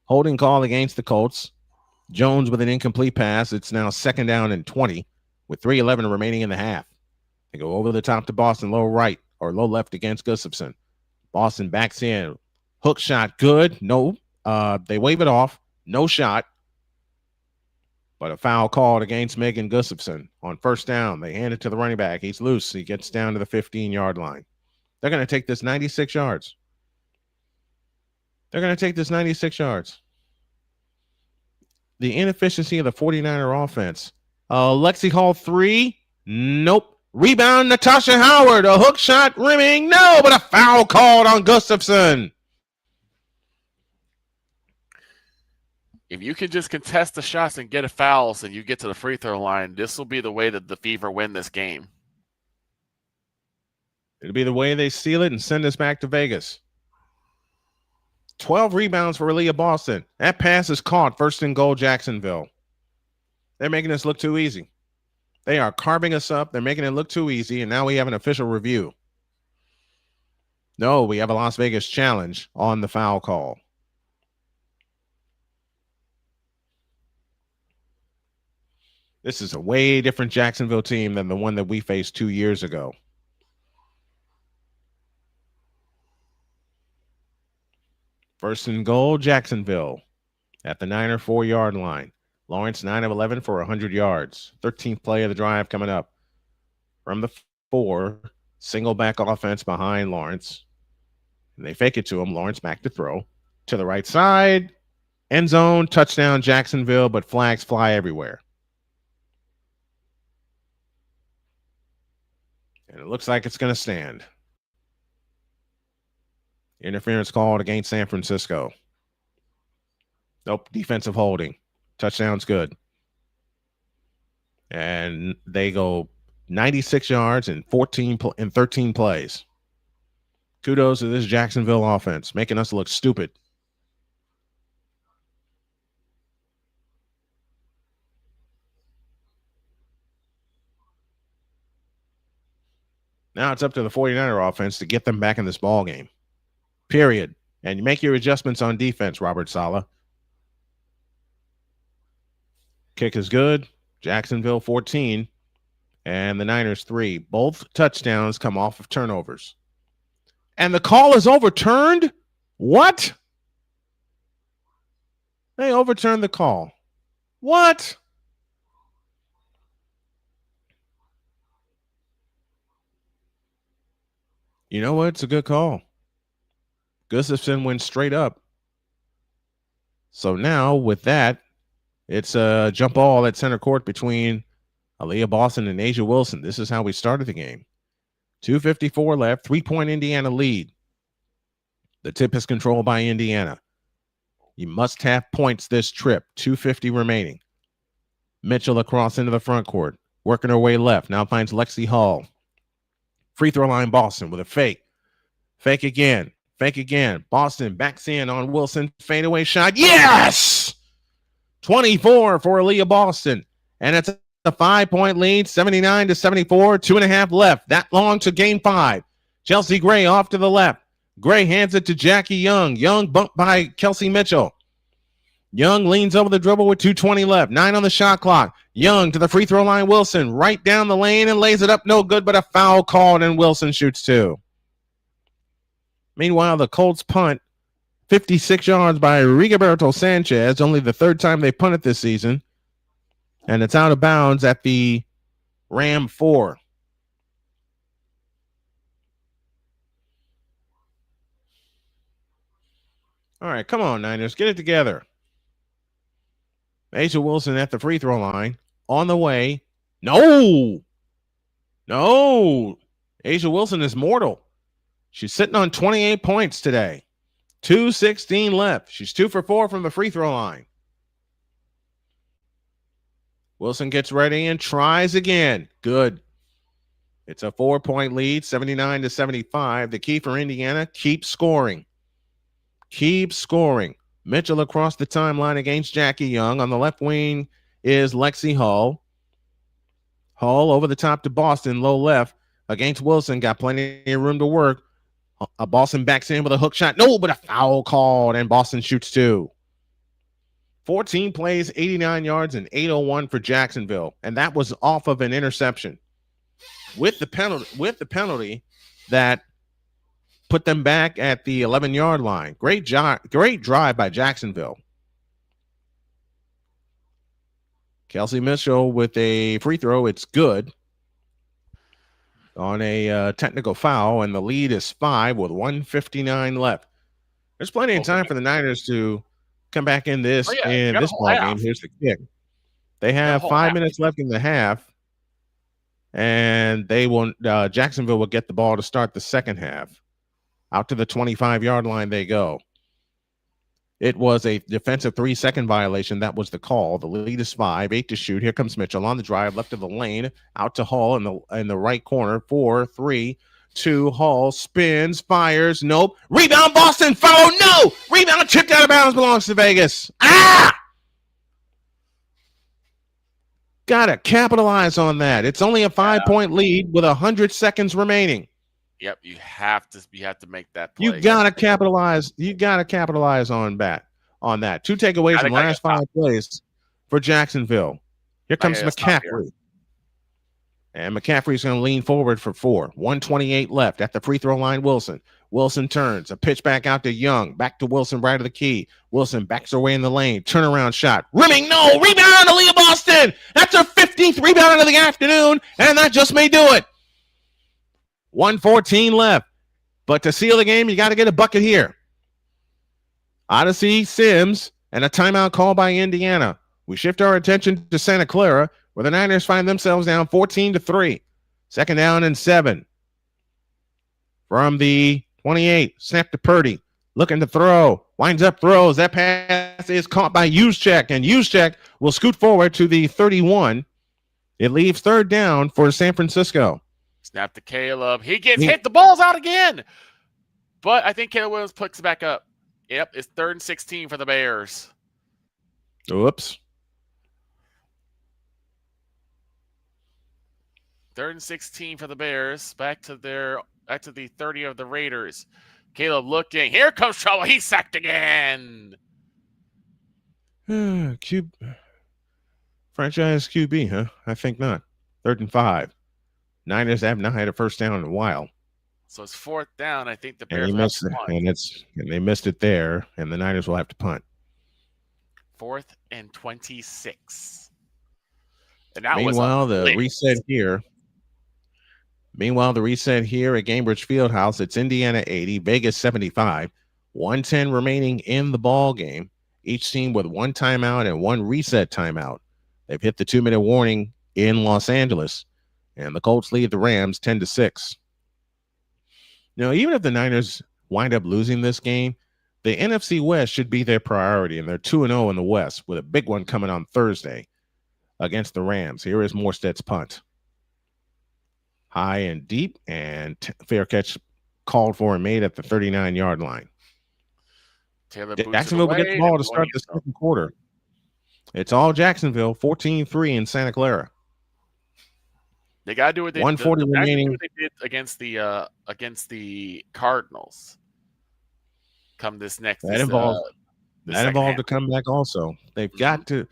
Holding call against the Colts. Jones with an incomplete pass. It's now 2nd down and 20 with 3:11 remaining in the half. They go over the top to Boston, low right or low left against Gustafson. Boston backs in. Hook shot, good. No, they wave it off. No shot. But a foul called against Megan Gustafson on 1st down. They hand it to the running back. He's loose. He gets down to the 15-yard line. They're going to take this 96 yards. The inefficiency of the 49er offense. Lexi Hall 3. Nope. Rebound, Natasha Howard. A hook shot, rimming. No, but a foul called on Gustafson. If you can just contest the shots and get a fouls and you get to the free throw line, this will be the way that the Fever win this game. It'll be the way they steal it and send us back to Vegas. 12 rebounds for Aaliyah Boston. That pass is caught. 1st and goal, Jacksonville. They're making us look too easy. They are carving us up. They're making it look too easy, and now we have an official review. No, we have a Las Vegas challenge on the foul call. This is a way different Jacksonville team than the one that we faced 2 years ago. First and goal, Jacksonville at the Niner 4-yard line. Lawrence 9 of 11 for 100 yards. 13th play of the drive coming up. From the 4, single back offense behind Lawrence. And they fake it to him. Lawrence back to throw. To the right side. End zone, touchdown Jacksonville, but flags fly everywhere. And it looks like it's going to stand. Interference called against San Francisco. Nope, defensive holding. Touchdown's good. And they go 96 yards in 13 plays. Kudos to this Jacksonville offense, making us look stupid. Now it's up to the 49er offense to get them back in this ball game. Period. And you make your adjustments on defense, Robert Saleh. Kick is good. Jacksonville 14 and the Niners 3. Both touchdowns come off of turnovers. And the call is overturned? What? They overturned the call. What? You know what? It's a good call. Gustafson went straight up. So now with that, it's a jump ball at center court between Aaliyah Boston and Asia Wilson. This is how we started the game. 2:54 left, 3-point Indiana lead. The tip is controlled by Indiana. You must have points this trip. 2:50 remaining. Mitchell across into the front court. working her way left. Now finds Lexi Hall. Free throw line, Boston with a fake. Fake again. Fake again. Boston backs in on Wilson. Fadeaway shot. Yes! 24 for Aaliyah Boston. And it's a 5-point lead, 79-74, 2.5 left. That long to game 5. Chelsea Gray off to the left. Gray hands it to Jackie Young. Young bumped by Kelsey Mitchell. Young leans over the dribble with 2:20 left. 9 on the shot clock. Young to the free throw line. Wilson right down the lane and lays it up. No good, but a foul called, and Wilson shoots 2. Meanwhile, the Colts punt 56 yards by Rigoberto Sanchez, only the 3rd time they punted this season. And it's out of bounds at the Ram 4. All right, come on, Niners. Get it together. A'ja Wilson at the free throw line. On the way. No. A'ja Wilson is mortal. She's sitting on 28 points today. 2:16 left. She's 2 for 4 from the free throw line. Wilson gets ready and tries again. Good. It's a 4-point lead, 79-75. The key for Indiana, keep scoring. Keep scoring. Mitchell across the timeline against Jackie Young. On the left wing is Lexi Hall. Hall over the top to Boston, low left against Wilson. Got plenty of room to work. Boston backs in with a hook shot. No, but a foul called, and Boston shoots 2. 14 plays, 89 yards, and 801 for Jacksonville. And that was off of an interception. With the penalty that put them back at the 11-yard line. Great drive by Jacksonville. Kelsey Mitchell with a free throw. It's good on a technical foul, and the lead is 5 with 1:59 left. There's plenty of time for the Niners to come back in this ball game. Here's the kick. They have 5 minutes left in the half, and they will. Jacksonville will get the ball to start the second half. Out to the 25-yard line they go. It was a defensive 3-second violation. That was the call. The lead is 5, 8 to shoot. Here comes Mitchell on the drive, left of the lane, out to Hall in the right corner. 4, 3, 2. Hall spins, fires. Nope. Rebound, Boston. Foul. No. Rebound chipped out of bounds. Belongs to Vegas. Gotta capitalize on that. It's only a 5-point lead with 100 seconds remaining. Yep, you have to make that play. You gotta capitalize. You gotta capitalize on that. 2 takeaways from the last 5 plays for Jacksonville. Here comes McCaffrey. And McCaffrey's going to lean forward for 4. 1:28 left at the free throw line. Wilson turns. A pitch back out to Young. Back to Wilson, right of the key. Wilson backs her way in the lane. Turnaround shot. Rimming. No. Rebound. Aaliyah Boston. That's her 15th rebound of the afternoon. And that just may do it. 1:14 left. But to seal the game, you got to get a bucket here. Odyssey Sims and a timeout call by Indiana. We shift our attention to Santa Clara, where the Niners find themselves down 14-3. 2nd down and 7. From the 28, snap to Purdy. Looking to throw. Winds up, throws. That pass is caught by Juszczyk, and Juszczyk will scoot forward to the 31. It leaves 3rd down for San Francisco. Snap to Caleb. He gets hit. The ball's out again. But I think Caleb Williams picks it back up. Yep, it's 3rd and 16 for the Bears. Oops. 3rd and 16 for the Bears. Back to the 30 of the Raiders. Caleb looking. Here comes trouble. He's sacked again. Franchise QB, huh? I think not. 3rd and 5. Niners have not had a first down in a while. So it's 4th down. I think the Bears missed it, and they missed it there, and the Niners will have to punt. 4th and 26. And that Meanwhile, the reset here at Gainbridge Fieldhouse, it's Indiana 80, Vegas 75, 1:10 remaining in the ball game. Each team with 1 timeout and 1 reset timeout. They've hit the 2-minute warning in Los Angeles, and the Colts lead the Rams 10-6. Now, even if the Niners wind up losing this game, the NFC West should be their priority, and they're 2-0 in the West with a big one coming on Thursday. against the Rams. Here is Morstead's punt. High and deep, and fair catch called for and made at the 39-yard line. Taylor boots it Jacksonville will get the away, ball and to start the going second quarter. It's all Jacksonville, 14-3 in Santa Clara. They got to do what they 140 remaining. What they did against the Cardinals. Come this next. That involved a comeback also. They've got to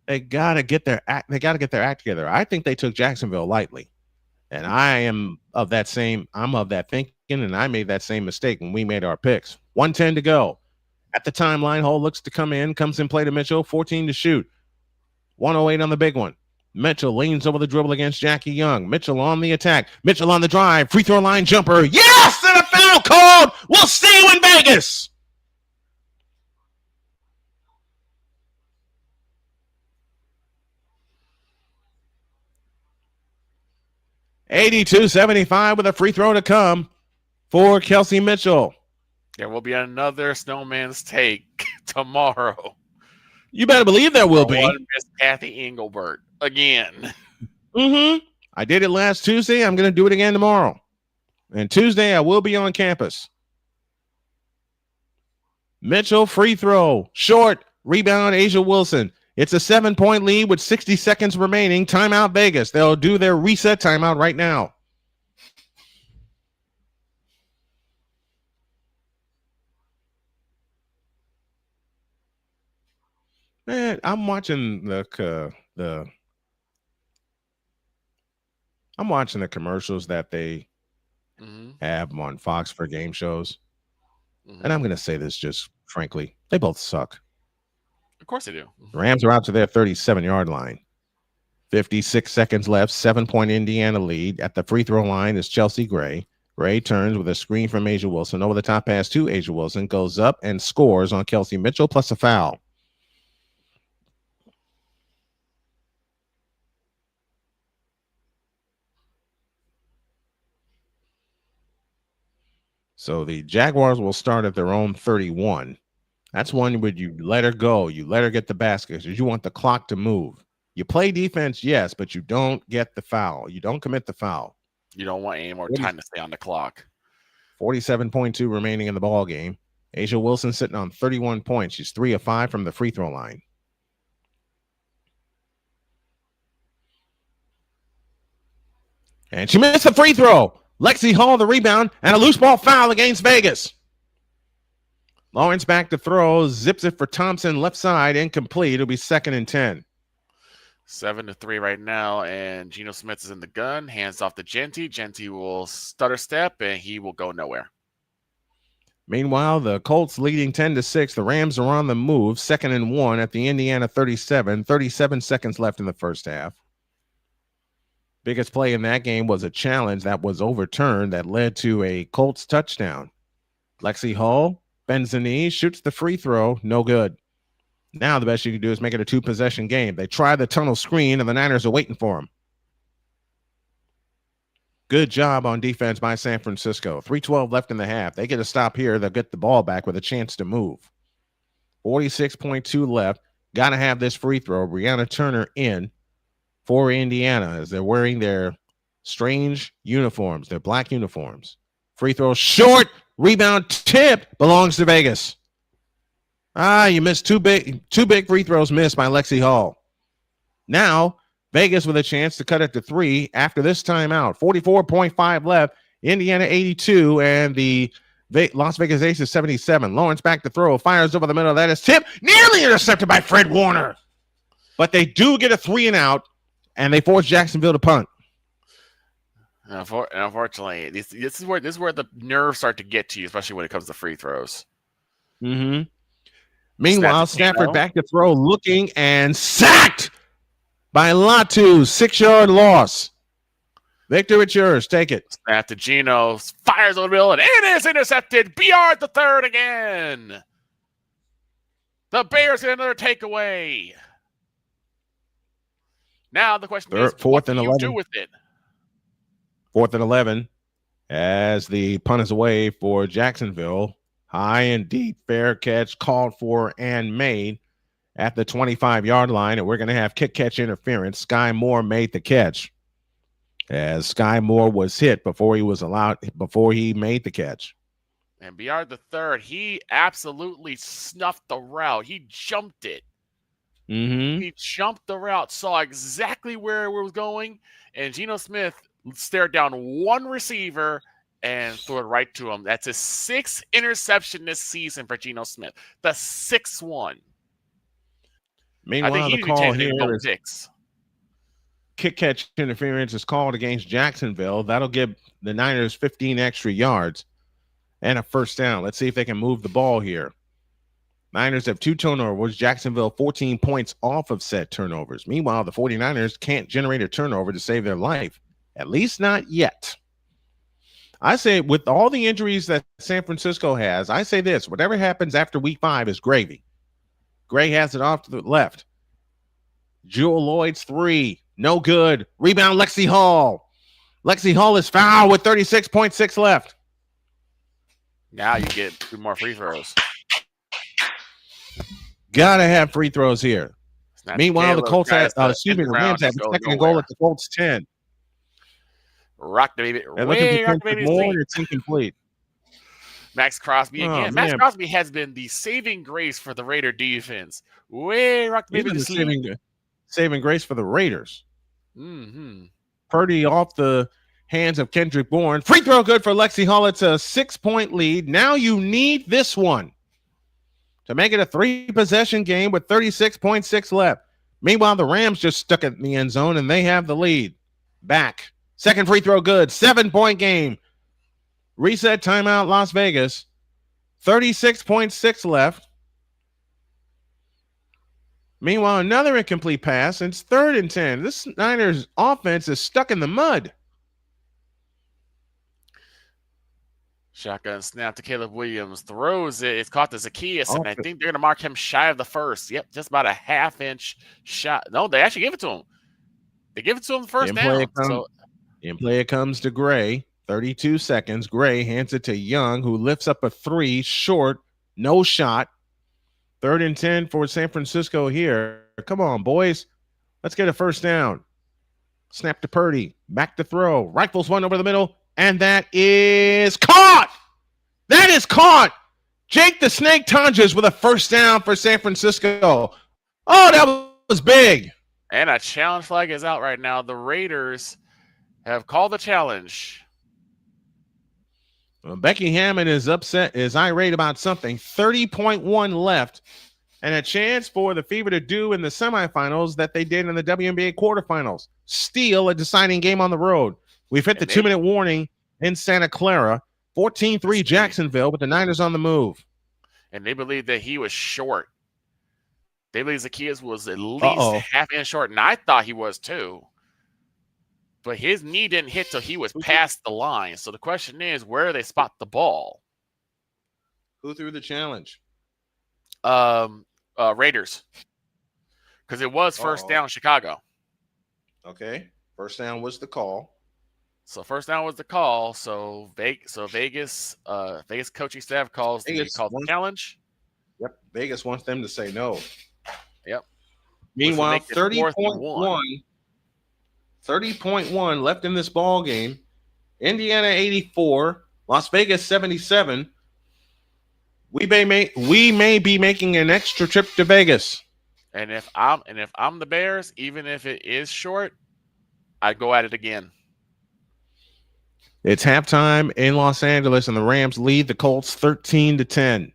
get their act together. I think they took Jacksonville lightly. And I'm of that thinking, and I made that same mistake when we made our picks. 1:10 to go. At the timeline, Hall looks to come in, comes in play to Mitchell, 14 to shoot. 108 on the big one. Mitchell leans over the dribble against Jackie Young. Mitchell on the attack. Mitchell on the drive. Free throw line jumper. Yes! And a foul called. We'll see you in Vegas. $82-75 with a free throw to come for Kelsey Mitchell. There will be another Snowman's Take tomorrow. You better believe there will be. Miss Kathy Engelbert again. I did it last Tuesday. I'm going to do it again tomorrow. And Tuesday, I will be on campus. Mitchell, free throw. Short. Rebound, Asia Wilson. It's a 7-point lead with 60 seconds remaining. Timeout Vegas. They'll do their reset timeout right now. Man, I'm watching the commercials that they have on Fox for game shows. And I'm going to say this just frankly, they both suck. Of course they do. The Rams are out to their 37-yard line. 56 seconds left, 7-point Indiana lead. At the free throw line is Chelsea Gray. Gray turns with a screen from Asia Wilson. Over the top pass to Asia Wilson. Goes up and scores on Kelsey Mitchell plus a foul. So the Jaguars will start at their own 31. That's one where you let her go. You let her get the basket because you want the clock to move. You play defense, yes, but you don't get the foul. You don't commit the foul. You don't want any more time to stay on the clock. 47.2 remaining in the ball game. Asia Wilson sitting on 31 points. She's 3 of 5 from the free throw line. And she missed the free throw. Lexi Hall the rebound and a loose ball foul against Vegas. Lawrence back to throw, zips it for Thompson, left side, incomplete. It'll be 2nd and 10. 7-3 right now, and Geno Smith is in the gun. Hands off to Genty. Genty will stutter step, and he will go nowhere. Meanwhile, the Colts leading 10-6. The Rams are on the move, 2nd and 1 at the Indiana 37. 37 seconds left in the first half. Biggest play in that game was a challenge that was overturned that led to a Colts touchdown. Lexi Hall bends the knee, shoots the free throw, no good. Now the best you can do is make it a 2-possession game. They try the tunnel screen, and the Niners are waiting for them. Good job on defense by San Francisco. 3:12 left in the half. They get a stop here. They'll get the ball back with a chance to move. 46.2 left. Got to have this free throw. Brianna Turner in for Indiana as they're wearing their strange uniforms, their black uniforms. Free throw short. Rebound tipped. Belongs to Vegas. You missed two big free throws missed by Lexi Hall. Now, Vegas with a chance to cut it to 3 after this timeout. 44.5 left. Indiana 82 and the Las Vegas Aces 77. Lawrence back to throw. Fires over the middle. That is tipped. Nearly intercepted by Fred Warner. But they do get a 3 and out, and they force Jacksonville to punt. Unfortunately, this is where the nerves start to get to you, especially when it comes to free throws. Meanwhile, Stafford back to throw, looking and sacked by Latu. 6-yard loss. Victor, it's yours. Take it. Snap to Geno. Fires over the middle, and it is intercepted. BR the third again. The Bears get another takeaway. Now the question is, what do you do with it? 4th and 11 as the punt is away for Jacksonville. High and deep, fair catch called for and made. at the 25-yard line, and we're going to have kick-catch interference. Sky Moore made the catch, as Sky Moore was hit before he made the catch. And Biard the third, he absolutely snuffed the route. He jumped it. Mm-hmm. He jumped the route, saw exactly where it was going, and Geno Smith stared down one receiver and threw it right to him. That's his 6th interception this season for Geno Smith. The 6th one. Meanwhile, the call here is kick-catch interference is called against Jacksonville. That'll give the Niners 15 extra yards and a first down. Let's see if they can move the ball here. Niners have 2 turnovers. Jacksonville 14 points off of said turnovers. Meanwhile, the 49ers can't generate a turnover to save their life. At least not yet. I say with all the injuries that San Francisco has, I say this: whatever happens after week 5 is gravy. Gray has it off to the left. Jewel Lloyd's 3. No good. Rebound, Lexi Hall. Lexi Hall is fouled with 36.6 left. Now you get 2 more free throws. Gotta have free throws here. Meanwhile, the Colts the Rams have a second and goal at the Colts 10. Rock the baby. It's incomplete. Max Crosby again. Max Crosby has been the saving grace for the Raider defense. Rock the baby. Saving grace for the Raiders. Mm-hmm. Purdy off the hands of Kendrick Bourne. Free throw good for Lexi Hall. It's a 6-point lead. Now you need this one to make it a 3-possession game with 36.6 left. Meanwhile, the Rams just stuck it in the end zone, and they have the lead. Back. Second free throw good. 7-point game. Reset timeout, Las Vegas. 36.6 left. Meanwhile, another incomplete pass. It's 3rd and 10. This Niners offense is stuck in the mud. Shotgun snap to Caleb Williams. Throws it. It's caught to Zacchaeus, and I think they're going to mark him shy of the first. Yep, just about a half-inch shot. No, they actually give it to him. They give it to him the first down. In play it comes to Gray. 32 seconds. Gray hands it to Young, who lifts up a 3 short. No shot. 3rd and 10 for San Francisco here. Come on, boys. Let's get a first down. Snap to Purdy. Back to throw. Rifles one over the middle. And that is caught. That is caught. Jake the Snake Tonjes with a first down for San Francisco. Oh, that was big. And a challenge flag is out right now. The Raiders have called the challenge. Well, Becky Hammond is irate about something. 30.1 left, and a chance for the Fever to do in the semifinals that they did in the WNBA quarterfinals. Steal a deciding game on the road. We've hit the 2-minute warning in Santa Clara. 14-3 Jacksonville, but the Niners on the move. And they believe that he was short. They believe Zacchaeus was at least half inch short, and I thought he was too. But his knee didn't hit till he was past the line. So the question is, where do they spot the ball? Who threw the challenge? Raiders. Because it was first down Chicago. Okay. First down was the call. So first down was the call. So Vegas coaching staff calls the challenge. Yep. Vegas wants them to say no. Yep. Meanwhile, 30.1 left in this ball game. Indiana 84, Las Vegas 77. We may be making an extra trip to Vegas. And if I'm the Bears, even if it is short, I'd go at it again. It's halftime in Los Angeles, and the Rams lead the Colts 13-10.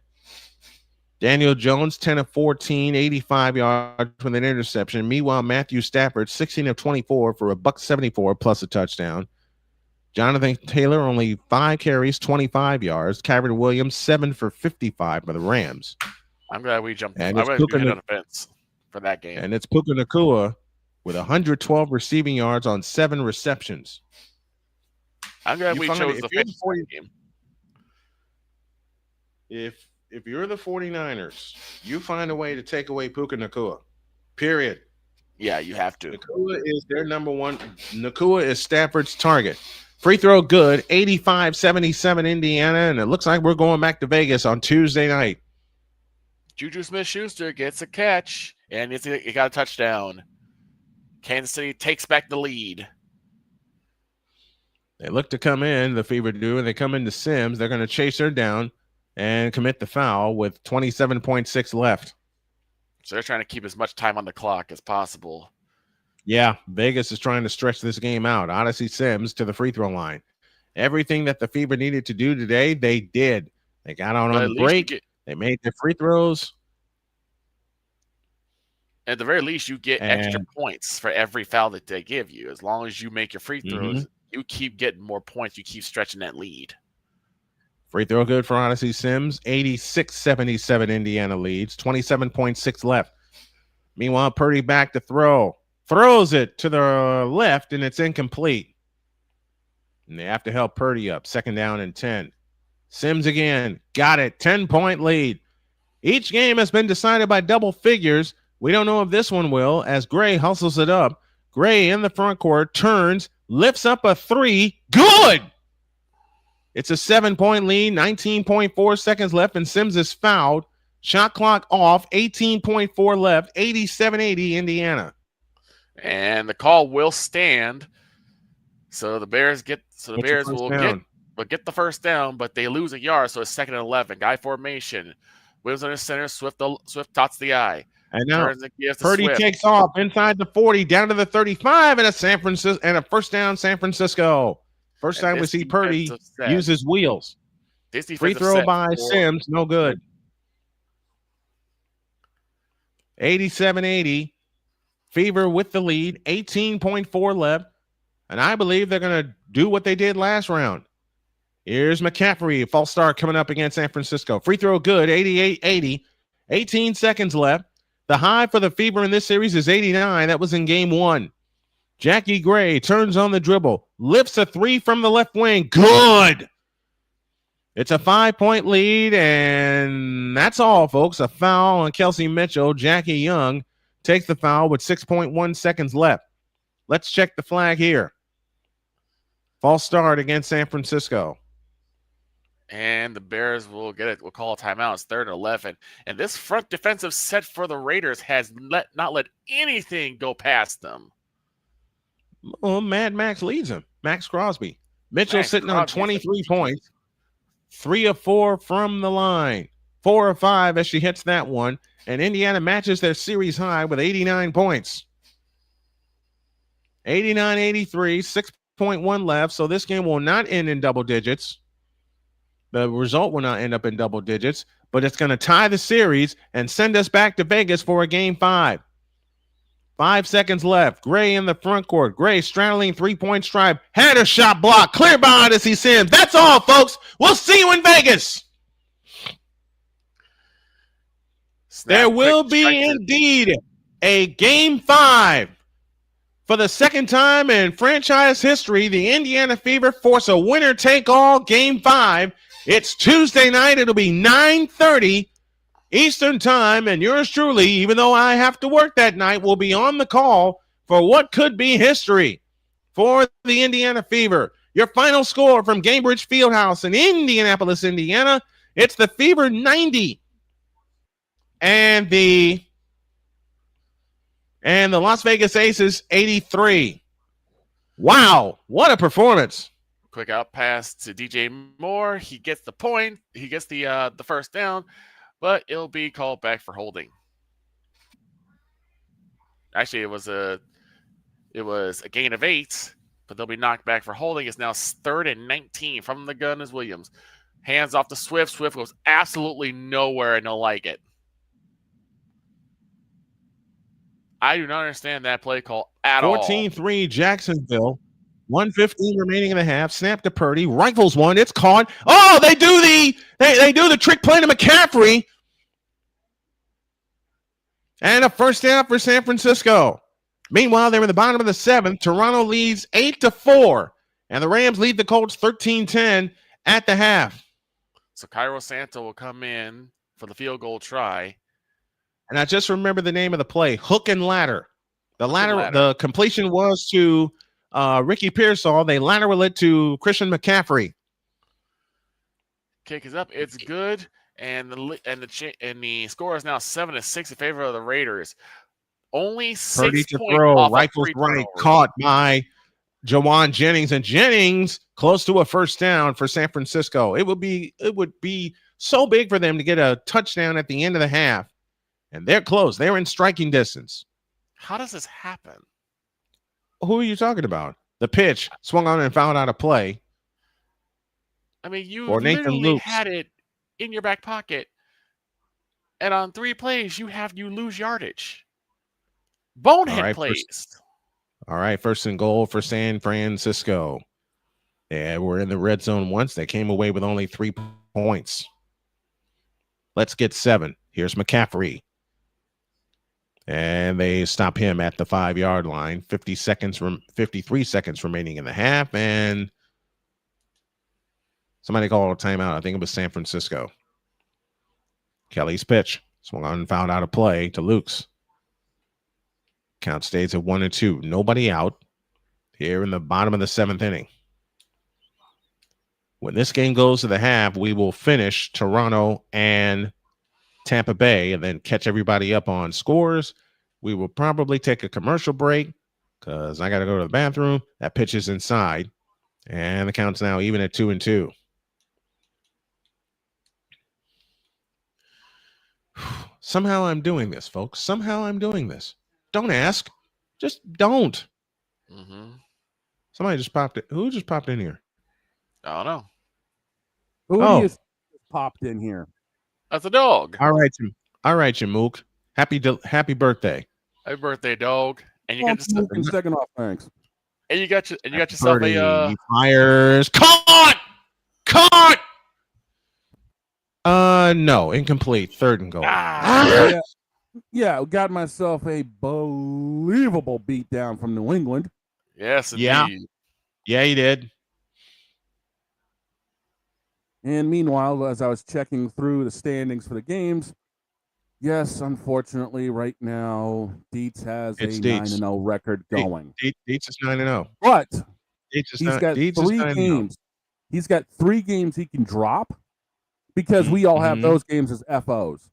Daniel Jones, 10 of 14, 85 yards with an interception. Meanwhile, Matthew Stafford, 16 of 24 for $174 plus a touchdown. Jonathan Taylor, only 5 carries, 25 yards. Kyron Williams, 7 for 55 by the Rams. I'm glad we jumped on the fence for that game. And it's Puka Nacua with 112 receiving yards on 7 receptions. I'm glad we chose the fence game. If you're the 49ers, you find a way to take away Puka Nacua. Period. Yeah, you have to. Nacua is their number one. Nacua is Stafford's target. Free throw good, 85-77 Indiana, and it looks like we're going back to Vegas on Tuesday night. Juju Smith-Schuster gets a catch, and it got a touchdown. Kansas City takes back the lead. They look to come in, the Fever do, and they come into Sims. They're going to chase her down and commit the foul with 27.6 left. So they're trying to keep as much time on the clock as possible. Yeah, Vegas is trying to stretch this game out. Odyssey Sims to the free throw line. Everything that the Fever needed to do today, they did. They got out on the break. They made their free throws. At the very least, you get extra points for every foul that they give you. As long as you make your free throws, you keep getting more points. You keep stretching that lead. Free throw good for Odyssey Sims. 86-77 Indiana leads. 27.6 left. Meanwhile, Purdy back to throw. Throws it to the left, and it's incomplete. And they have to help Purdy up. 2nd down and 10. Sims again. Got it. 10-point lead. Each game has been decided by double figures. We don't know if this one will, as Gray hustles it up. Gray in the front court, turns, lifts up a 3. Good! It's a 7-point lead, 19.4 seconds left, and Sims is fouled. Shot clock off, 18.4 left, 87-80 Indiana. And the call will stand. So the Bears will get the first down, but they lose a yard, so it's 2nd and 11. Guy formation. Williams under center, Swift dots the eye. And now Purdy takes off inside the 40, down to the 35, and a first down San Francisco. First time we see Purdy use his wheels. Free throw by Sims, no good. 87-80. Fever with the lead, 18.4 left. And I believe they're going to do what they did last round. Here's McCaffrey, false start coming up against San Francisco. Free throw good, 88-80. 18 seconds left. The high for the Fever in this series is 89. That was in game 1. Jackie Gray turns on the dribble, lifts a 3 from the left wing. Good. It's a 5-point lead, and that's all, folks. A foul on Kelsey Mitchell. Jackie Young takes the foul with 6.1 seconds left. Let's check the flag here. False start against San Francisco. And the Bears will get it. We'll call a timeout. It's 3rd and 11. And this front defensive set for the Raiders has not let anything go past them. Well, Mad Max leads him. Max Crosby. Mitchell sitting on 23 points. 3 of 4 from the line. 4 of 5 as she hits that one. And Indiana matches their series high with 89 points. 89-83, 6.1 left. So this game will not end in double digits. The result will not end up in double digits, but it's going to tie the series and send us back to Vegas for a game 5. 5 seconds left. Gray in the front court. Gray straddling 3-point stripe. Had a shot block. Clear by Odyssey Sims. That's all, folks. We'll see you in Vegas. There will be indeed a game 5. For the second time in franchise history, the Indiana Fever force a winner-take-all game 5. It's Tuesday night. It'll be 9:30 Eastern time, and yours truly, even though I have to work that night, will be on the call for what could be history for the Indiana Fever. Your final score from Gainbridge Fieldhouse in Indianapolis, Indiana. It's the Fever 90 and the Las Vegas Aces 83. Wow, what a performance. Quick out pass to DJ Moore. He gets the point. He gets the first down, but it'll be called back for holding. Actually, it was a gain of 8, but they'll be knocked back for holding. It's now 3rd and 19 from the gun is Williams. Hands off to Swift. Swift goes absolutely nowhere, and they'll like it. I do not understand that play call at all. 14-3 Jacksonville. 1:15 remaining in the half. Snap to Purdy. Rifles one. It's caught. Oh, they do the trick play to McCaffrey. And a first down for San Francisco. Meanwhile, they're in the bottom of the 7th. Toronto leads 8-4. And the Rams lead the Colts 13-10 at the half. So Cairo Santo will come in for the field goal try. And I just remember the name of the play, hook and ladder. The completion was to Ricky Pearsall. They lateral it to Christian McCaffrey. Kick is up. It's good. and the score is now 7-6 in favor of the Raiders. Only 6 Purdy to points throw, off rifles of 3 right, turnovers. caught by Jawan Jennings, and Jennings close to a first down for San Francisco. It would be so big for them to get a touchdown at the end of the half, and they're close. They're in striking distance. How does this happen? Who are you talking about? The pitch swung on and fouled out of play. I mean, you Or Nathan literally Lukes. had it in your back pocket, and on 3 plays, you lose yardage. Bonehead plays. All right, first and goal for San Francisco. Yeah, we're in the red zone once. They came away with only 3 points. Let's get 7. Here's McCaffrey. And they stop him at the 5-yard line. 53 seconds remaining in the half. And somebody called a timeout. I think it was San Francisco. Kelly's pitch. Swung on and fouled out of play to Lukes. Count stays at 1-2. Nobody out here in the bottom of the 7th inning. When this game goes to the half, we will finish Toronto and Tampa Bay and then catch everybody up on scores. We will probably take a commercial break because I got to go to the bathroom. That pitch is inside, and the count's now even at 2-2. Somehow I'm doing this, folks. Somehow I'm doing this. Don't ask. Just don't. Mm-hmm. Somebody just popped it. Who just popped in here? I don't know. Who Oh. just popped in here? That's a dog. All right, Jamook. Happy birthday. Happy birthday, dog! And you got yourself, second off, thanks. and you got yourself Purdy, a he fires. Caught. No, incomplete. 3rd and goal. Yeah, got myself a believable beatdown from New England. Yes, Yeah. indeed. Yeah, he did. And meanwhile, as I was checking through the standings for the games, yes, unfortunately, right now, Dietz has It's a Dietz. 9-0 record going. Dietz is 9-0. But Dietz is he's not- got Dietz is 3 9-0. games. He's got 3 games he can drop because we all have those games as FOs.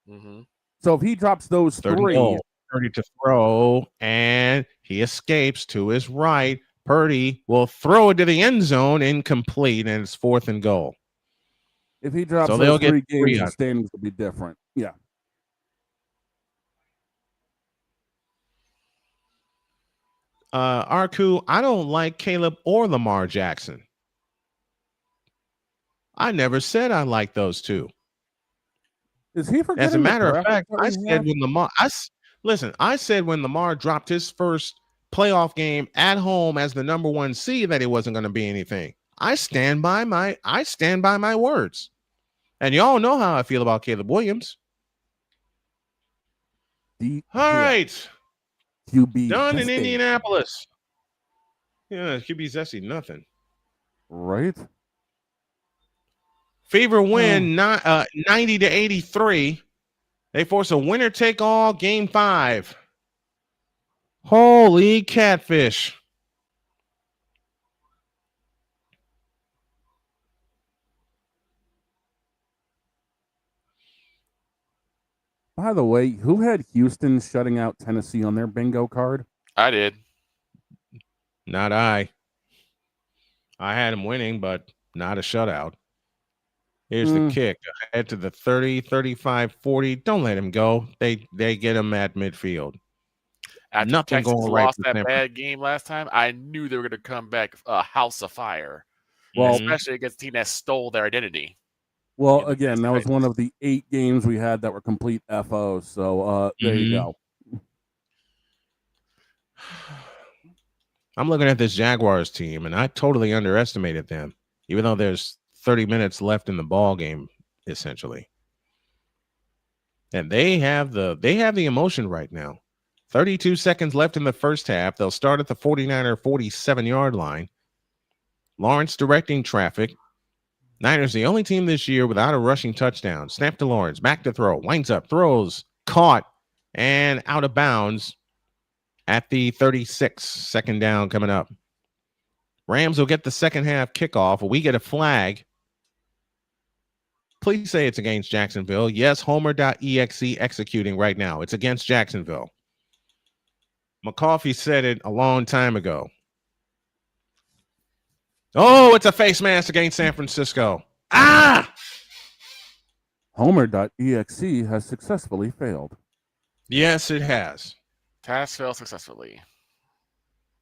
Mm-hmm. So if he drops those 3rd and 3, goal. Purdy to throw, and he escapes to his right. Purdy will throw it to the end zone, incomplete, and it's 4th and goal. if he drops So they'll those get 3 3 games, out. the standings will be different. Yeah. Arku, I don't like Caleb or Lamar Jackson. I never said I like those two. Is he forgetting? As a matter the of fact, graphics that I we said have? when Lamar, I said when Lamar dropped his first playoff game at home as the number 1 seed that it wasn't going to be anything. I stand by my words. And y'all know how I feel about Caleb Williams. All right. QB Done in zesty. Indianapolis. Yeah, QB zesty, nothing. Right? Fever win 90-83. They force a winner-take-all game 5. Holy catfish. By the way, who had Houston shutting out Tennessee on their bingo card? I did. Not I. I had him winning, but not a shutout. Here's the kick. Ahead to the 30, 35, 40. Don't let him go. They get him at midfield. After Nothing Texas going right lost for that San bad game last time, I knew they were going to come back a house of fire. Well, Especially against a team that stole their identity. Well, again, that was one of the 8 games we had that were complete FOs. So there you go. I'm looking at this Jaguars team, and I totally underestimated them, even though there's 30 minutes left in the ball game, essentially. And they have the emotion right now. 32 seconds left in the first half. They'll start at the 49er 47-yard line. Lawrence directing traffic. Niners the only team this year without a rushing touchdown. Snap to Lawrence, back to throw, winds up, throws, caught, and out of bounds at the 36. Second down coming up. Rams will get the second half kickoff. We get a flag. Please say it's against Jacksonville. Yes, Homer.exe executing right now. It's against Jacksonville. McCarthy said it a long time ago. Oh, it's a face mask against San Francisco. Ah! Homer.exe has successfully failed. Yes, it has. Task failed successfully.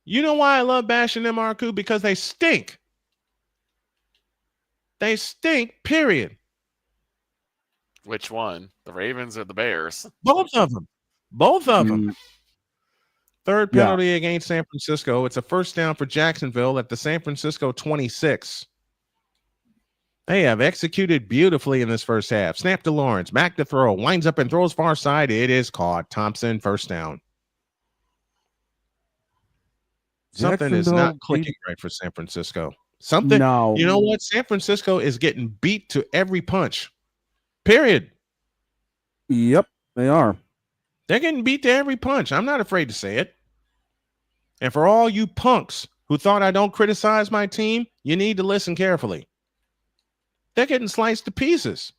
You know why I love bashing them, Arku? Because they stink. They stink, period. Which one? The Ravens or the Bears? Both of them. Both of them. Third Yeah. penalty against San Francisco. It's a first down for Jacksonville at the San Francisco 26. They have executed beautifully in this first half. Snap to Lawrence. Back to throw. Winds up and throws far side. It is caught. Thompson, first down. Something is not clicking right for San Francisco. Something. No. You know what? San Francisco is getting beat to every punch. Period. Yep, they are. They're getting beat to every punch. I'm not afraid to say it. And for all you punks who thought I don't criticize my team, you need to listen carefully. They're getting sliced to pieces.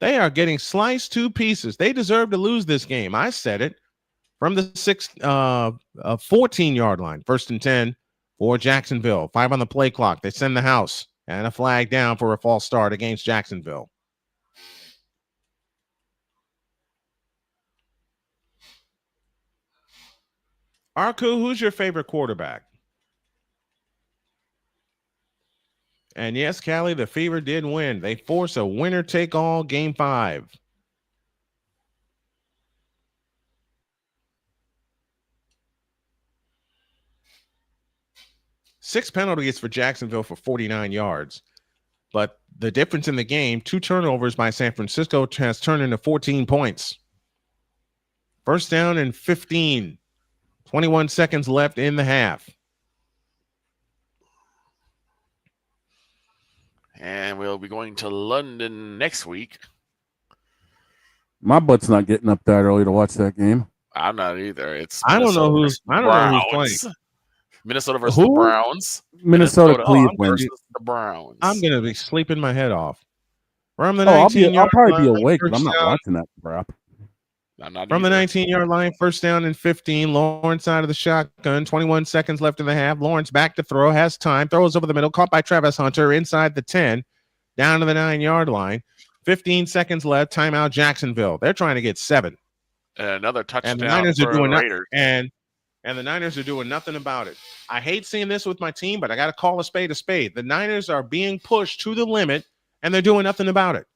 They are getting sliced to pieces. They deserve to lose this game. I said it from the 14-yard line. 1st and 10 for Jacksonville. 5 on the play clock. They send the house and a flag down for a false start against Jacksonville. Arku, who's your favorite quarterback? And yes, Callie, the Fever did win. They force a winner-take-all game 5. Six penalties for Jacksonville for 49 yards. But the difference in the game, 2 turnovers by San Francisco has turned into 14 points. First down and 15. 21 seconds left in the half. And we'll be going to London next week. My butt's not getting up that early to watch that game. I'm not either. I don't know who's playing. Minnesota versus Who? the Browns. Minnesota Cleveland. Versus the Browns. I'm going to be sleeping my head off. From the I'll probably be awake, but first I'm not down. watching that crap. I'm not From the either. 19-yard line, first down and 15. Lawrence out of the shotgun. 21 seconds left in the half. Lawrence back to throw. Has time. Throws over the middle. Caught by Travis Hunter inside the 10. Down to the 9-yard line. 15 seconds left. Timeout Jacksonville. They're trying to get 7. And another touchdown And the Niners for are doing the nothing. Raiders. And the Niners are doing nothing about it. I hate seeing this with my team, but I got to call a spade a spade. The Niners are being pushed to the limit, and they're doing nothing about it.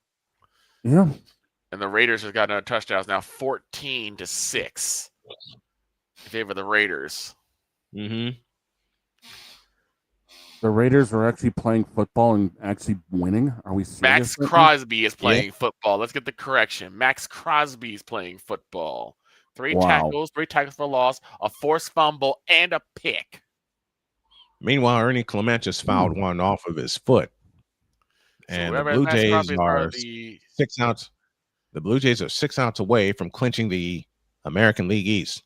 Yeah. And the Raiders have gotten a touchdown now 14-6 in favor of the Raiders. Mm-hmm. The Raiders are actually playing football and actually winning. Are we serious? Max right now? Crosby is playing football. Let's get the correction. Max Crosby is playing football. 3 tackles, 3 tackles for loss, a forced fumble, and a pick. Meanwhile, Ernie Clement just fouled one off of his foot. And the Blue Jays are 6 outs. The Blue Jays are 6 outs away from clinching the American League East.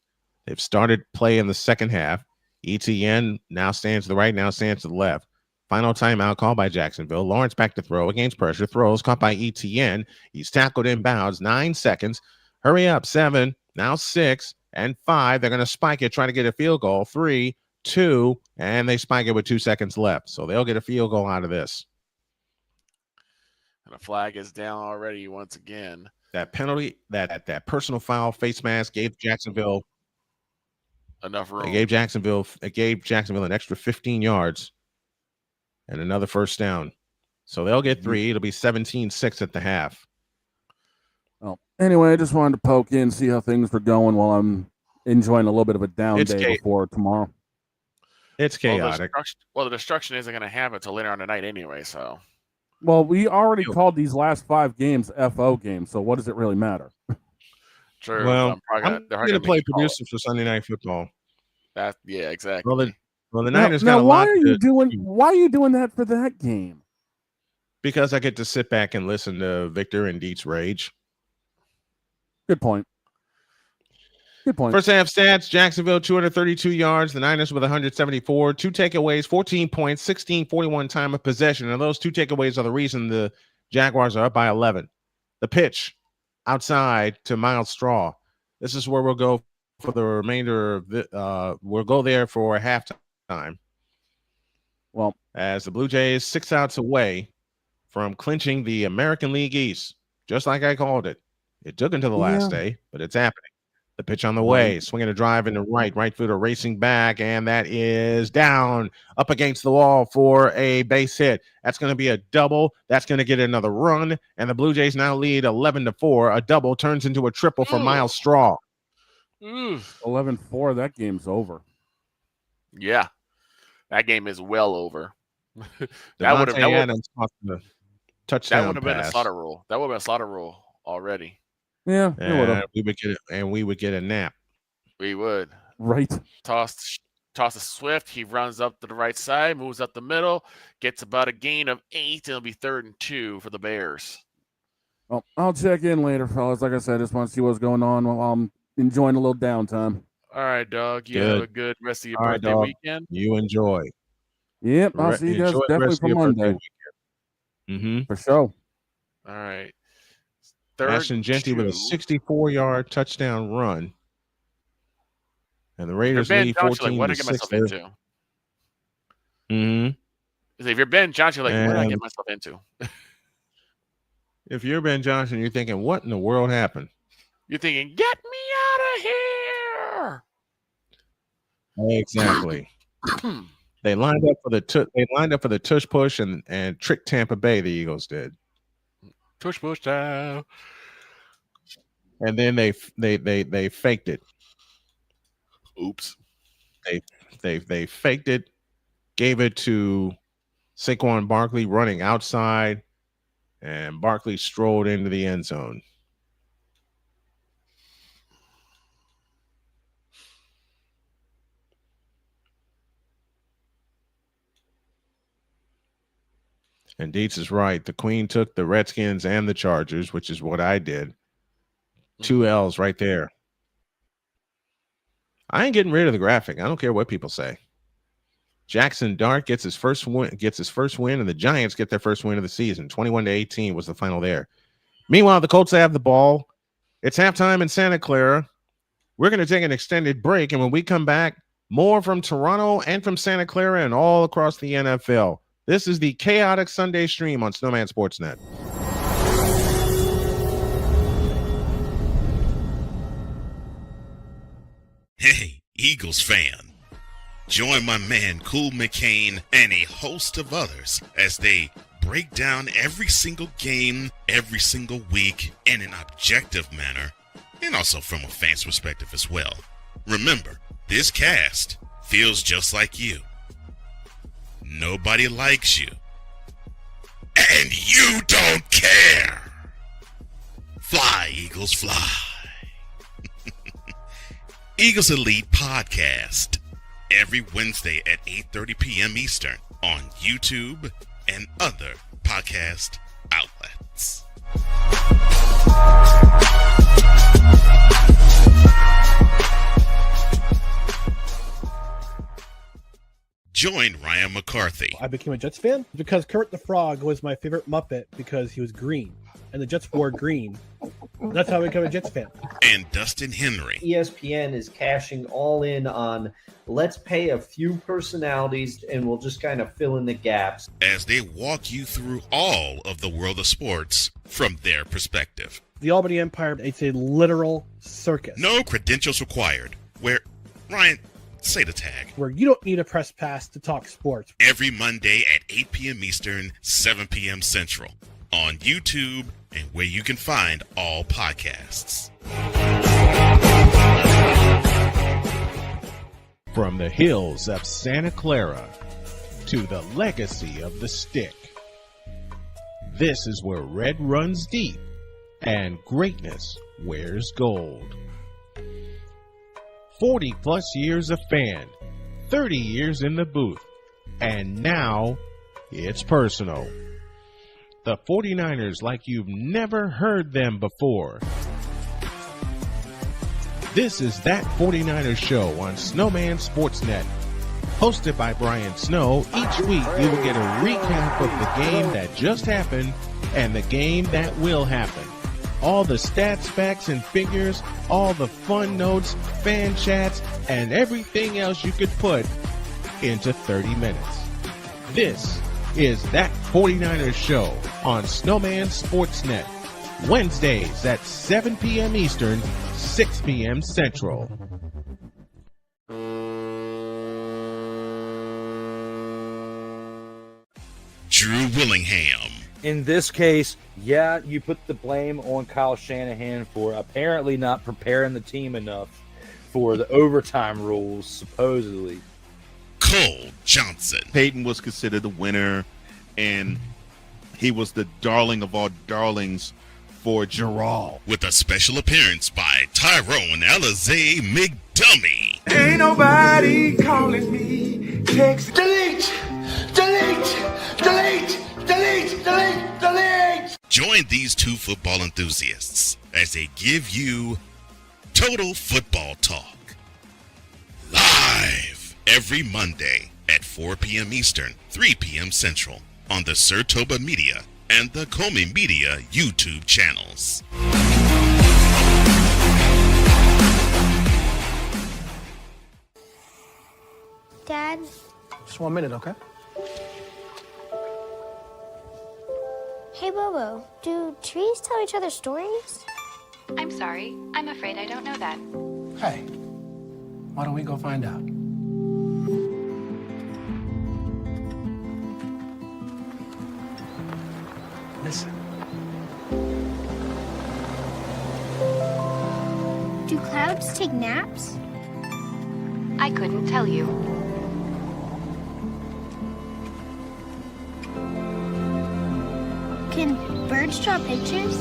They've started play in the second half. ETN now stands to the right, now stands to the left. Final timeout called by Jacksonville. Lawrence back to throw against pressure. Throws caught by ETN. He's tackled inbounds. 9 seconds. Hurry up. 7. Now 6 and 5. They're going to spike it, try to get a field goal. 3, 2, and they spike it with 2 seconds left. So they'll get a field goal out of this. And the flag is down already once again. That penalty, that personal foul face mask gave Jacksonville enough room. It gave Jacksonville an extra 15 yards and another first down. So they'll get 3. It'll be 17-6 at the half. Well, anyway, I just wanted to poke in, see how things were going while I'm enjoying a little bit of a down day before tomorrow. It's chaotic. Well, the destruction isn't going to happen until later on tonight anyway, so. Well, we already called these last 5 games FO games, so what does it really matter? True. Well, I'm going to play producer for Sunday Night Football. Yeah, exactly. Well, the Niners now got a why lot are you doing? Why are you doing that for that game? Because I get to sit back and listen to Victor and Dietz rage. Good point. Good point. First half stats: Jacksonville 232 yards, the Niners with 174, 2 takeaways, 14 points, 16:41 time of possession. And those 2 takeaways are the reason the Jaguars are up by 11. The pitch outside to Miles Straw. This is where we'll go for the remainder of the we'll go there for halftime. Well, as the Blue Jays 6 outs away from clinching the American League East, just like I called it. It took until the last day, but it's happening. The pitch on the way, swinging a drive in the right footer, racing back, and that is down up against the wall for a base hit. That's going to be a double. That's going to get another run, and the Blue Jays now lead 11-4. A double turns into a triple for Miles Straw. 11-4. That game's over. Yeah, that game is well over. that would have touchdown. That would have been a slaughter rule. That would have been a slaughter rule already. Yeah, we would get a nap. We would. Right. Toss a Swift. He runs up to the right side, moves up the middle, gets about a gain of 8, and it'll be 3rd and 2 for the Bears. Well, I'll check in later, fellas. Like I said, I just want to see what's going on while I'm enjoying a little downtime. All right, dog. You have a good rest of your birthday weekend. You enjoy. Yep, I'll see you guys definitely for Monday. For sure. All right. Ashton Genty with a 64-yard touchdown run. And the Raiders lead 14-6. What did I get myself into? If you're Ben Johnson, what did I get myself into? If you're Ben Johnson, you're thinking, what in the world happened? You're thinking, get me out of here. Exactly. They lined up for the tush push and tricked Tampa Bay. The Eagles did. Tush push down. And then they faked it. Oops. They faked it, gave it to Saquon Barkley running outside, and Barkley strolled into the end zone. And Dietz is right. The Queen took the Redskins and the Chargers, which is what I did. 2 L's right there. I ain't getting rid of the graphic. I don't care what people say. Jackson Dart gets his first win, and the Giants get their first win of the season. 21-18 was the final there. Meanwhile, the Colts have the ball. It's halftime in Santa Clara. We're going to take an extended break, and when we come back, more from Toronto and from Santa Clara and all across the NFL. This is the Chaotic Sunday Stream on Snowman Sportsnet. Hey, Eagles fan. Join my man Cool McCain and a host of others as they break down every single game, every single week in an objective manner, and also from a fan's perspective as well. Remember, this cast feels just like you. Nobody likes you. And you don't care. Fly, Eagles, fly. Eagles Elite Podcast. Every Wednesday at 8:30 p.m. Eastern on YouTube and other podcast outlets. Join Ryan McCarthy. I became a Jets fan because Kurt the Frog was my favorite Muppet because he was green, and the Jets wore green. That's how I became a Jets fan. And Dustin Henry. ESPN is cashing all in on let's pay a few personalities and we'll just kind of fill in the gaps. As they walk you through all of the world of sports from their perspective. The Albany Empire, it's a literal circus. No credentials required. Where, Ryan, say the tag. Where you don't need a press pass to talk sports. Every Monday at 8 p.m. Eastern, 7 p.m. Central. On YouTube and where you can find all podcasts. From the hills of Santa Clara to the legacy of the stick, this is where red runs deep and greatness wears gold. 40 plus years of fan, 30 years in the booth, and now it's personal. The 49ers like you've never heard them before. This is That 49ers Show on Snowman Sportsnet. Hosted by Brian Snow, each week you will get a recap of the game that just happened and the game that will happen. All the stats, facts, and figures, all the fun notes, fan chats, and everything else you could put into 30 minutes. This is That 49ers Show on Snowman Sportsnet, Wednesdays at 7 p.m. Eastern, 6 p.m. Central. Drew Willingham. In this case, yeah, you put the blame on Kyle Shanahan for apparently not preparing the team enough for the overtime rules, supposedly. Cole Johnson. Peyton was considered the winner, and he was the darling of all darlings for Gerald. With a special appearance by Tyrone Alizé McDummy. Ain't nobody calling me. Text. Delete! Join these two football enthusiasts as they give you Total Football Talk. Live every Monday at 4 p.m. Eastern, 3 p.m. Central on the Sertoba Media and the Comey Media YouTube channels. Dad? Just 1 minute, okay? Hey, Bobo, do trees tell each other stories? I'm sorry. I'm afraid I don't know that. Hey, why don't we go find out? Listen. Do clouds take naps? I couldn't tell you. Can birds draw pictures?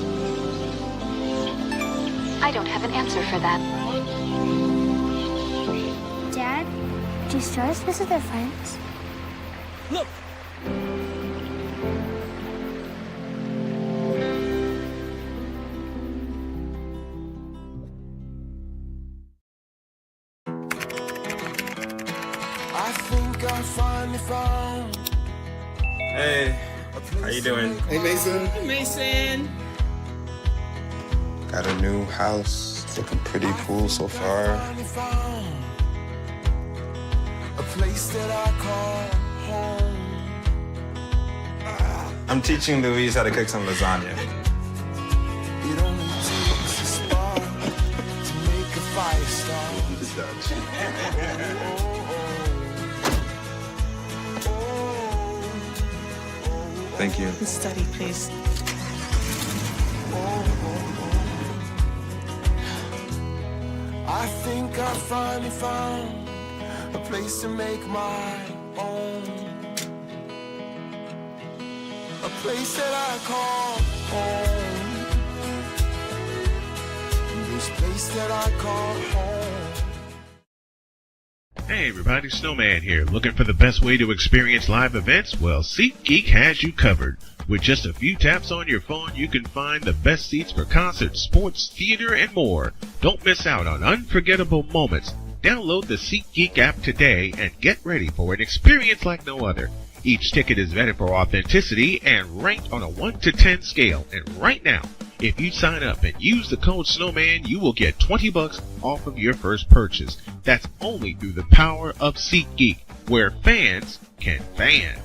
I don't have an answer for that. Dad, do stars visit their friends? Look! I think I finally found. Hey, how you doing? Hey, Mason. Hey, Mason. Got a new house. It's looking pretty cool so far. A place that I call home. I'm teaching Louise how to cook some lasagna. It only takes a spark to make a fire start. Thank you. Study, please. I think I finally found a place to make my own. A place that I call home. This place that I call home. Hey everybody, Snowman here. Looking for the best way to experience live events? Well, SeatGeek has you covered. With just a few taps on your phone, you can find the best seats for concerts, sports, theater, and more. Don't miss out on unforgettable moments. Download the SeatGeek app today and get ready for an experience like no other. Each ticket is vetted for authenticity and ranked on a 1 to 10 scale. And right now, if you sign up and use the code Snowman, you will get $20 off of your first purchase. That's only through the power of SeatGeek, where fans can fan.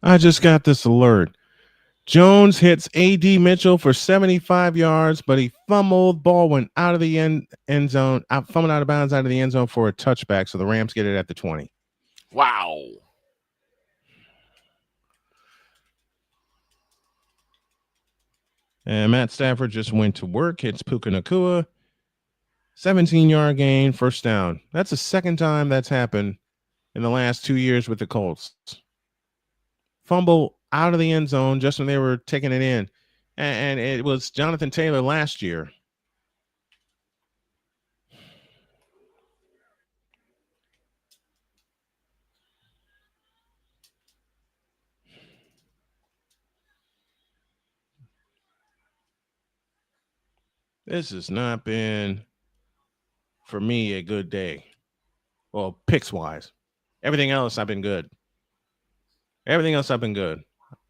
I just got this alert. Jones hits A.D. Mitchell for 75 yards, but he fumbled. Ball went out of the end zone, fumbled out of bounds out of the end zone for a touchback. So the Rams get it at the 20. Wow. And Matt Stafford just went to work, hits Puka Nacua. 17-yard gain, first down. That's the second time that's happened in the last 2 years with the Colts. Fumble out of the end zone just when they were taking it in. And it was Jonathan Taylor last year. This has not been, for me, a good day. Well, picks wise. Everything else, I've been good. Everything else, I've been good.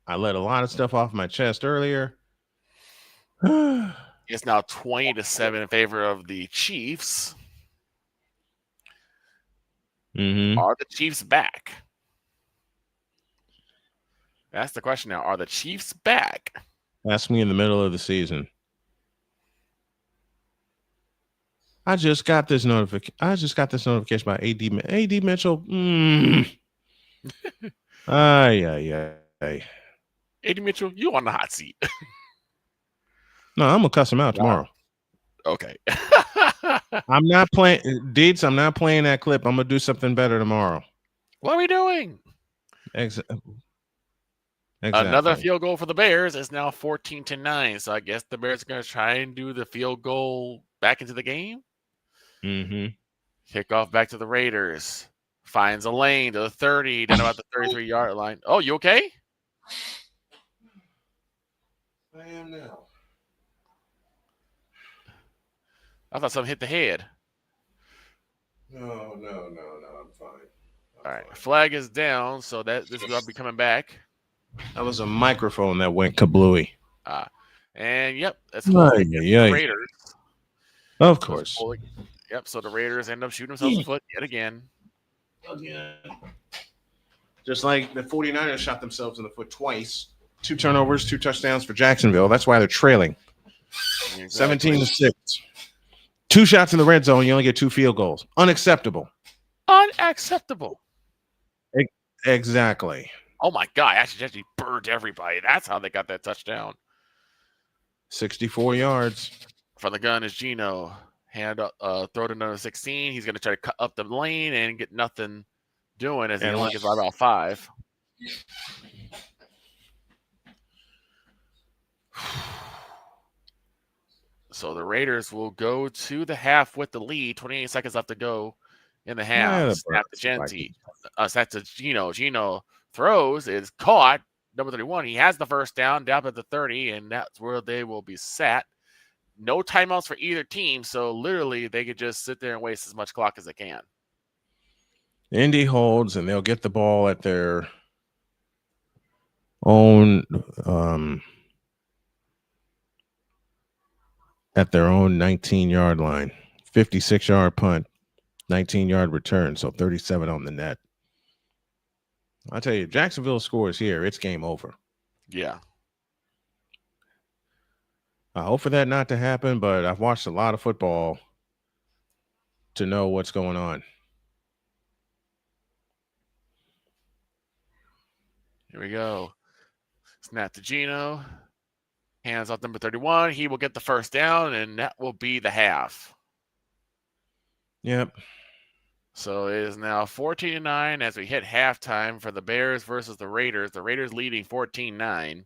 I let a lot of stuff off my chest earlier. It's now 20-7 in favor of the Chiefs. Mm-hmm. Are the Chiefs back? That's the question now. Are the Chiefs back? Ask me in the middle of the season. I just got this notification by AD Mitchell. Ay. AD Mitchell, you on the hot seat. No, I'm gonna cuss him out tomorrow. Okay. I'm not playing Deeds. I'm not playing that clip. I'm gonna do something better tomorrow. What are we doing? Exactly. Another field goal for the Bears is now 14-9. So I guess the Bears are going to try and do the field goal back into the game. Mm-hmm. Kickoff back to the Raiders. Finds a lane to the 30, down about the 33-yard line. Oh, you okay? I am now. I thought something hit the head. No, I'm fine. All right, flag is down, so this is going to be coming back. That was a microphone that went kablooey. And yep, that's the Raiders. Of course. Yep, so the Raiders end up shooting themselves in the foot yet again. Just like the 49ers shot themselves in the foot twice. 2 turnovers, 2 touchdowns for Jacksonville. That's why they're trailing. Exactly. 17-6. 2 shots in the red zone. You only get 2 field goals. Unacceptable. Unacceptable. Exactly. Oh my God! Actually burned everybody. That's how they got that touchdown. 64 yards. From the gun is Gino. Hand up, throw to number 16. He's going to try to cut up the lane and get nothing doing as he only gets by about 5. So the Raiders will go to the half with the lead. 28 seconds left to go in the half. Snap to Gino. Gino throws, is caught. Number 31. He has the first down at the 30, and that's where they will be sat. No timeouts for either team, so literally they could just sit there and waste as much clock as they can. Indy holds, and they'll get the ball at their own 19-yard line. 56-yard punt, 19-yard return, so 37 on the net. I tell you, Jacksonville scores here, it's game over. Yeah. I hope for that not to happen, but I've watched a lot of football to know what's going on. Here we go. Snap to Gino. Hands off number 31. He will get the first down, and that will be the half. Yep. So it is now 14-9 as we hit halftime for the Bears versus the Raiders. The Raiders leading 14-9.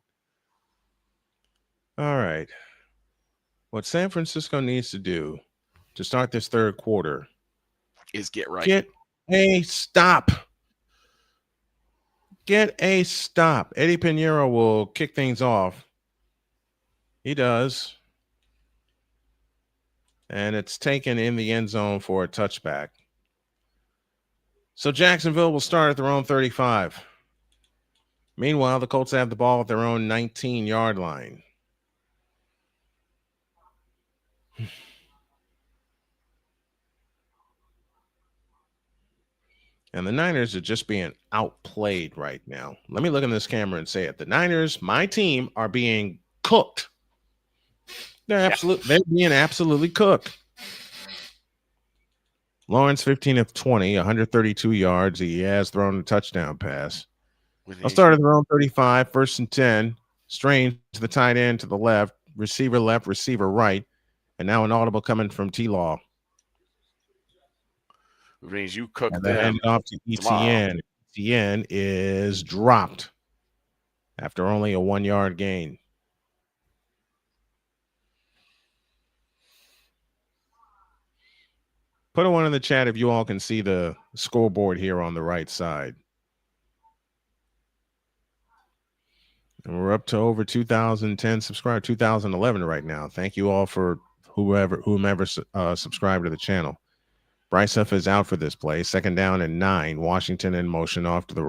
All right. What San Francisco needs to do to start this third quarter is get right. Get a stop. Get a stop. Eddie Pinheiro will kick things off. He does. And it's taken in the end zone for a touchback. So Jacksonville will start at their own 35. Meanwhile, the Colts have the ball at their own 19-yard line. And the Niners are just being outplayed right now. Let me look in this camera and say it. The Niners, my team, are being cooked. They're being absolutely cooked. Lawrence, 15 of 20, 132 yards. He has thrown a touchdown pass. I'll start at their own 35, 1st and 10. Strange to the tight end to the left, receiver, right. And now an audible coming from T-Law. Which means you cook and them. hand off to ETN. ETN is dropped after only a 1-yard gain. Put a 1 in the chat if you all can see the scoreboard here on the right side. And we're up to over 2,010 subscribers, 2,011 right now. Thank you all for whomever subscribed to the channel. Bryce Huff is out for this play. 2nd down and 9. Washington in motion off to the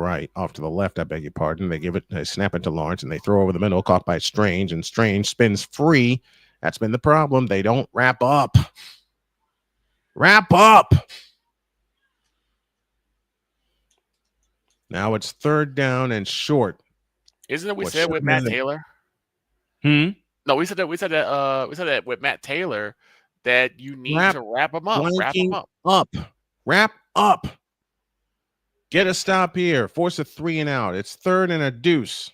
left, I beg your pardon. They snap it to Lawrence, and they throw over the middle, caught by Strange, and Strange spins free. That's been the problem. They don't wrap up. Wrap up. Now it's 3rd down and short. Isn't it we said with Matt Taylor? No, we said that with Matt Taylor that you need to wrap him up. Wrap up. Get a stop here. Force a 3 and out. It's 3rd and a deuce.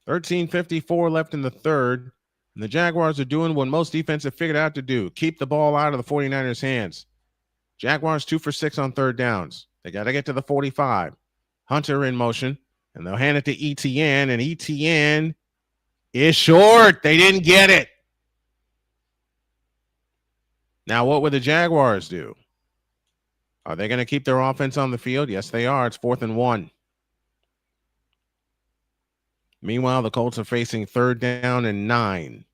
13:54 left in the 3rd. And the Jaguars are doing what most defenses have figured out to do. Keep the ball out of the 49ers' hands. Jaguars 2 for 6 on 3rd downs. They got to get to the 45. Hunter in motion. And they'll hand it to ETN. And ETN is short. They didn't get it. Now, what would the Jaguars do? Are they going to keep their offense on the field? Yes, they are. It's 4th and 1. Meanwhile, the Colts are facing 3rd down and 9.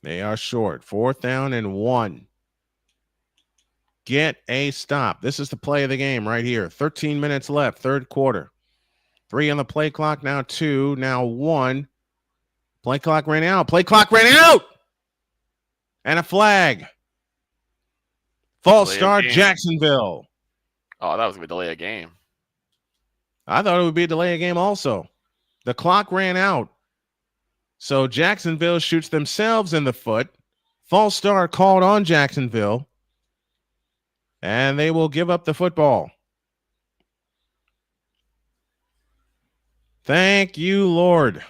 They are short. 4th down and 1. Get a stop. This is the play of the game right here. 13 minutes left, 3rd quarter. 3 on the play clock, now 2, now 1. Play clock ran out. And a flag. False start, Jacksonville. Oh, that was going to delay a game. I thought it would be a delay a game also. The clock ran out. So Jacksonville shoots themselves in the foot. False start called on Jacksonville. And they will give up the football. Thank you, Lord.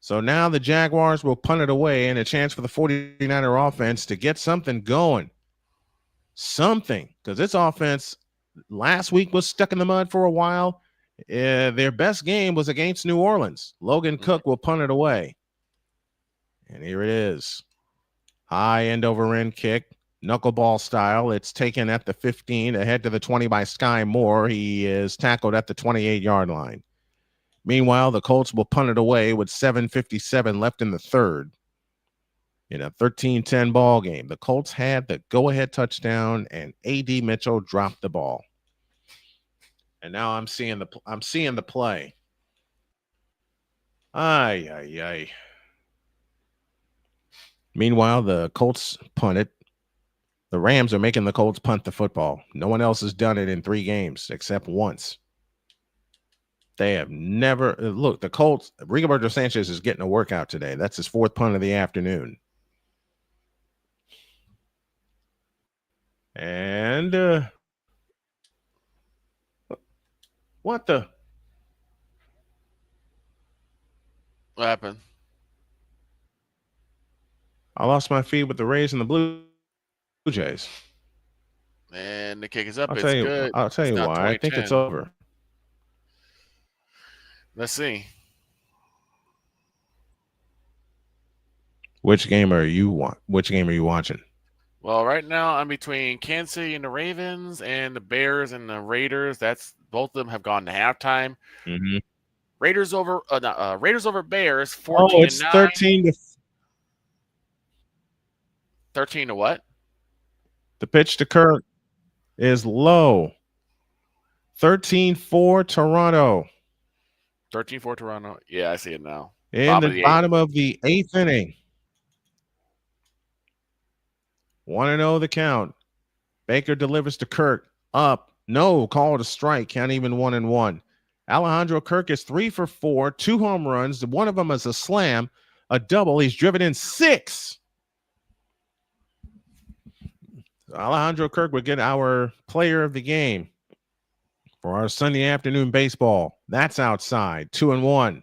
So now the Jaguars will punt it away, and a chance for the 49er offense to get something going. Something, because this offense last week was stuck in the mud for a while. Their best game was against New Orleans. Logan Cook will punt it away. And here it is. High end over end kick. Knuckleball style. It's taken at the 15, ahead to the 20 by Sky Moore. He is tackled at the 28-yard line. Meanwhile, the Colts will punt it away with 7:57 left in the 3rd. In a 13-10 ball game, the Colts had the go-ahead touchdown, and A.D. Mitchell dropped the ball. And now I'm seeing the play. Ay. Meanwhile, the Colts punt it. The Rams are making the Colts punt the football. No one else has done it in 3 games except once. They have never look. The Colts. Rigoberto Sanchez is getting a workout today. That's his 4th punt of the afternoon. And what happened? I lost my feed with the Rays and the Blue Jays. And the kick is up. I'll It's tell you why. I think it's over. Let's see. Which game are you watching? Well, right now I'm between Kansas City and the Ravens and the Bears and the Raiders. That's both of them have gone to halftime. Mm-hmm. Raiders over Bears. 14-9. Oh, it's 13 to what? The pitch to Kirk is low. 13-4 Toronto. 13-4 Toronto. Yeah, I see it now. In the bottom of the 8th inning. 1-0 the count. Baker delivers to Kirk. Up. No. Called a strike. Count even 1-1. Alejandro Kirk is 3 for 4. 2 home runs. One of them is a slam. A double. He's driven in 6. Alejandro Kirk would get our player of the game for our Sunday afternoon baseball. That's outside. 2-1.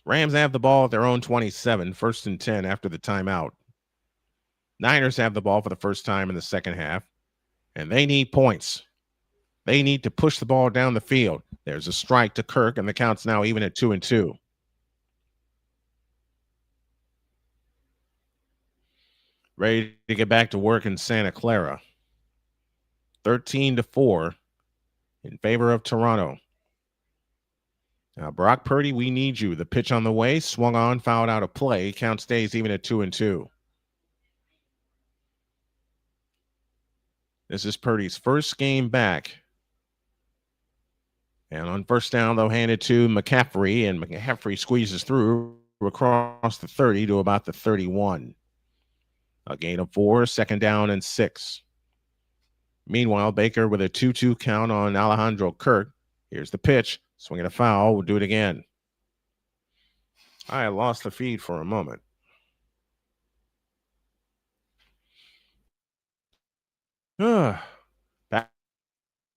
Rams have the ball at their own 27, 1st and 10 after the timeout. Niners have the ball for the first time in the second half, and they need points. They need to push the ball down the field. There's a strike to Kirk, and the count's now even at 2-2. ready to get back to work in Santa Clara. 13-4 in favor of Toronto. Now, Brock Purdy, we need you. The pitch on the way, swung on, fouled out of play. Count stays even at 2-2. This is Purdy's first game back. And on first down, they'll hand it to McCaffrey, and McCaffrey squeezes through across the 30 to about the 31. A gain of 4, second down and 6. Meanwhile, Baker with a 2-2 count on Alejandro Kirk. Here's the pitch. Swinging a foul. We'll do it again. I lost the feed for a moment.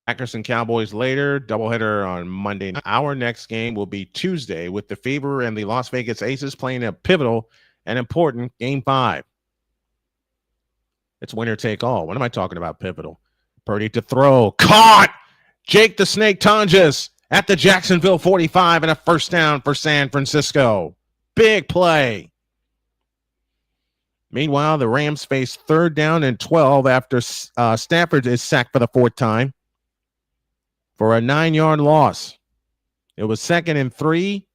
Packers and Cowboys later. Doubleheader on Monday. Our next game will be Tuesday with the Fever and the Las Vegas Aces playing a pivotal and important Game 5. It's winner take all. What am I talking about, pivotal? Purdy to throw. Caught! Jake the Snake Tonjes at the Jacksonville 45 and a first down for San Francisco. Big play. Meanwhile, the Rams face third down and 12 after Stafford is sacked for the 4th time for a 9-yard loss. It was 2nd and 3.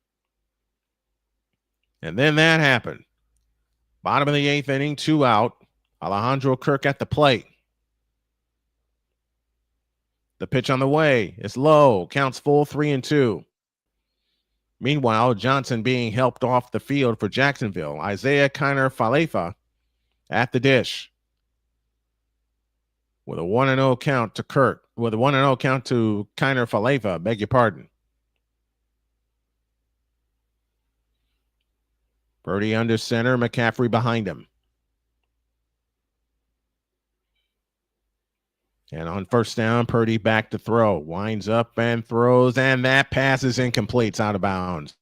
And then that happened. Bottom of the 8th inning, 2 out. Alejandro Kirk at the plate. The pitch on the way is low. Counts full, 3-2. Meanwhile, Johnson being helped off the field for Jacksonville. Isaiah Kiner-Falefa at the dish. With a 1-0 count to Kirk. With a 1-0 count to Kiner-Falefa. Beg your pardon. Purdy under center. McCaffrey behind him. And on first down, Purdy back to throw. Winds up and throws, and that pass is incomplete. It's out of bounds.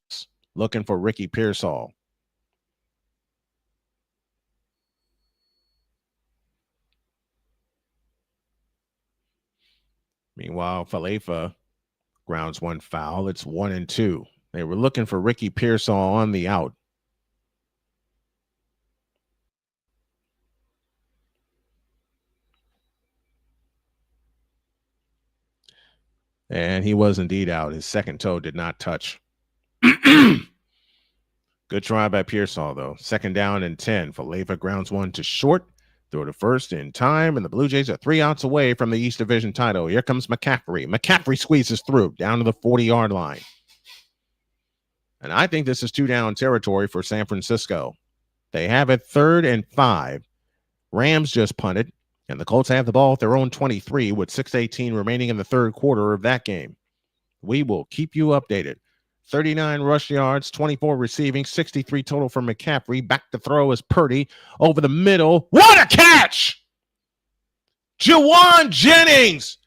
Looking for Ricky Pearsall. Meanwhile, Falefa grounds one foul. It's 1-2. They were looking for Ricky Pearsall on the out. And he was indeed out. His second toe did not touch. Good try by Pearsall, though. 2nd down and 10. Falefa grounds one to short. Throw to first in time, and the Blue Jays are 3 outs away from the East Division title. Here comes McCaffrey. McCaffrey squeezes through down to the 40-yard line. And I think this is 2-down territory for San Francisco. They have it 3rd and 5. Rams just punted. And the Colts have the ball at their own 23 with 6:18 remaining in the 3rd quarter of that game. We will keep you updated. 39 rush yards, 24 receiving, 63 total for McCaffrey. Back to throw is Purdy over the middle. What a catch! Juwan Jennings.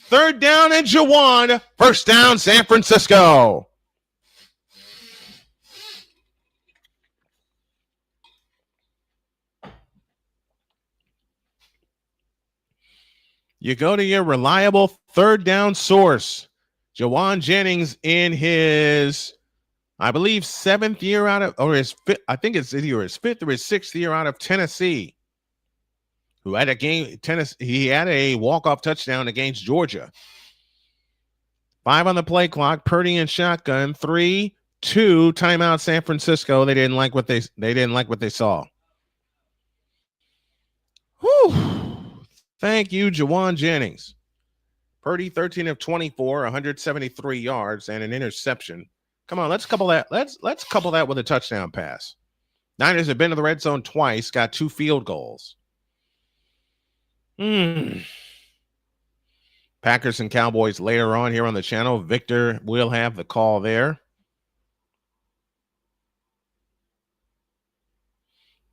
3rd down and Juwan. First down, San Francisco. You go to your reliable 3rd down source. Juwan Jennings in his, I believe, 7th year out of, or his 5th, I think it's either his 5th or his 6th year out of Tennessee, who had a game, he had a walk-off touchdown against Georgia. 5 on the play clock, Purdy and shotgun, 3-2, timeout San Francisco. They didn't like what they saw. Whew. Thank you, Juwan Jennings. Purdy, 13 of 24, 173 yards, and an interception. Come on, let's couple that. Let's couple that with a touchdown pass. Niners have been to the red zone twice, got 2 field goals. Packers and Cowboys later on here on the channel. Victor will have the call there.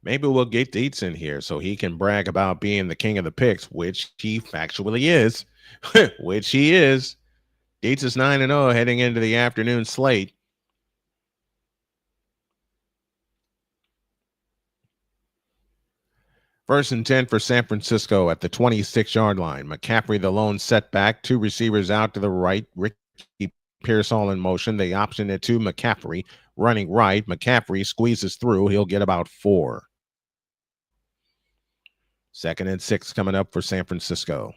Maybe we'll get Dietz in here so he can brag about being the king of the picks, which he factually is. Which he is. Dietz is 9-0 heading into the afternoon slate. First and 10 for San Francisco at the 26-yard line. McCaffrey, the lone setback. 2 receivers out to the right. Ricky Pearsall in motion. They option it to McCaffrey. Running right. McCaffrey squeezes through. He'll get about 4. 2nd and 6 coming up for San Francisco.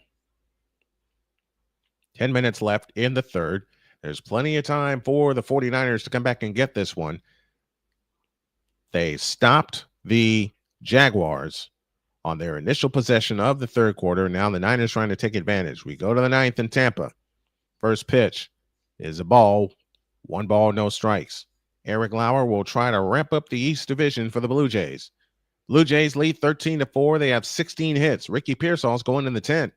10 minutes left in the third. There's plenty of time for the 49ers to come back and get this one. They stopped the Jaguars on their initial possession of the third quarter. Now the Niners trying to take advantage. We go to the 9th in Tampa. First pitch is a ball. 1 ball, no strikes. Eric Lauer will try to ramp up the East Division for the Blue Jays. Blue Jays lead 13-4. They have 16 hits. Ricky Pearsall's going in the 10th.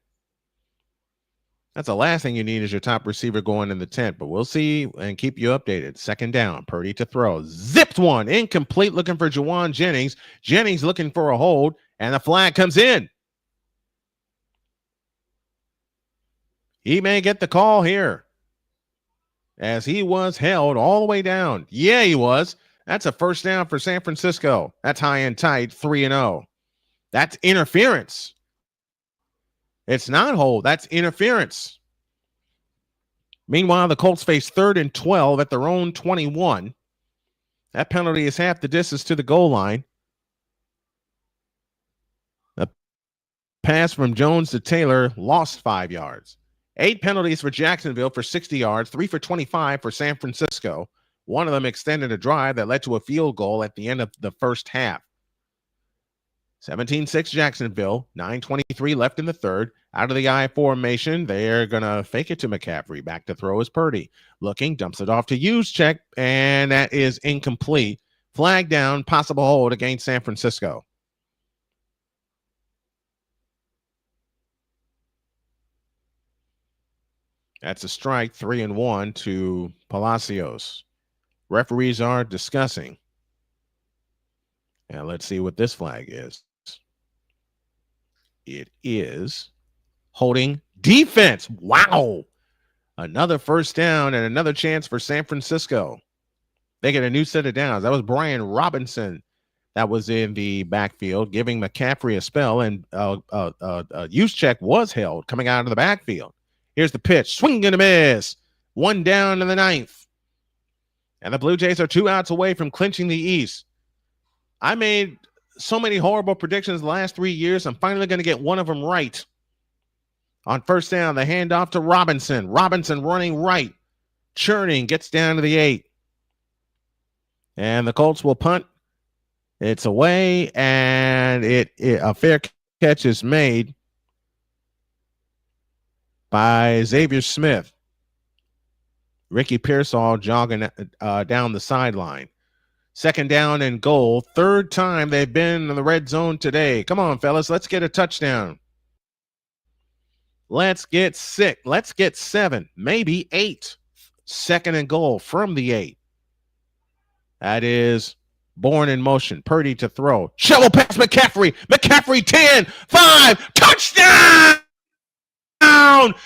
That's the last thing you need is your top receiver going in the 10th, but we'll see and keep you updated. 2nd down, Purdy to throw. Zipped one, incomplete, looking for Juwan Jennings. Jennings looking for a hold, and the flag comes in. He may get the call here as he was held all the way down. Yeah, he was. That's a first down for San Francisco. That's high and tight, 3-0. That's interference. It's not hold. That's interference. Meanwhile, the Colts face 3rd and 12 at their own 21. That penalty is half the distance to the goal line. The pass from Jones to Taylor lost 5 yards. 8 penalties for Jacksonville for 60 yards, 3 for 25 for San Francisco. One of them extended a drive that led to a field goal at the end of the first half. 17-6 Jacksonville, 9:23 left in the third. Out of the I formation, they're going to fake it to McCaffrey. Back to throw is Purdy. Looking, dumps it off to Juszczyk, and that is incomplete. Flag down, possible hold against San Francisco. That's a strike, 3-1 to Palacios. Referees are discussing. And let's see what this flag is. It is holding defense. Wow. Another first down and another chance for San Francisco. They get a new set of downs. That was Brian Robinson that was in the backfield, giving McCaffrey a spell, and Juszczyk was held coming out of the backfield. Here's the pitch. Swing and a miss. 1 down in the 9th. And the Blue Jays are 2 outs away from clinching the East. I made so many horrible predictions the last 3 years. I'm finally going to get one of them right. On first down, the handoff to Robinson. Robinson running right. Churning gets down to the 8. And the Colts will punt. It's away, and a fair catch is made by Xavier Smith. Ricky Pearsall jogging down the sideline. 2nd down and goal. 3rd time they've been in the red zone today. Come on, fellas. Let's get a touchdown. Let's get 6. Let's get 7, maybe 8. 2nd and goal from the 8. That is born in motion. Purdy to throw. Shovel pass McCaffrey. McCaffrey 10, 5. Touchdown!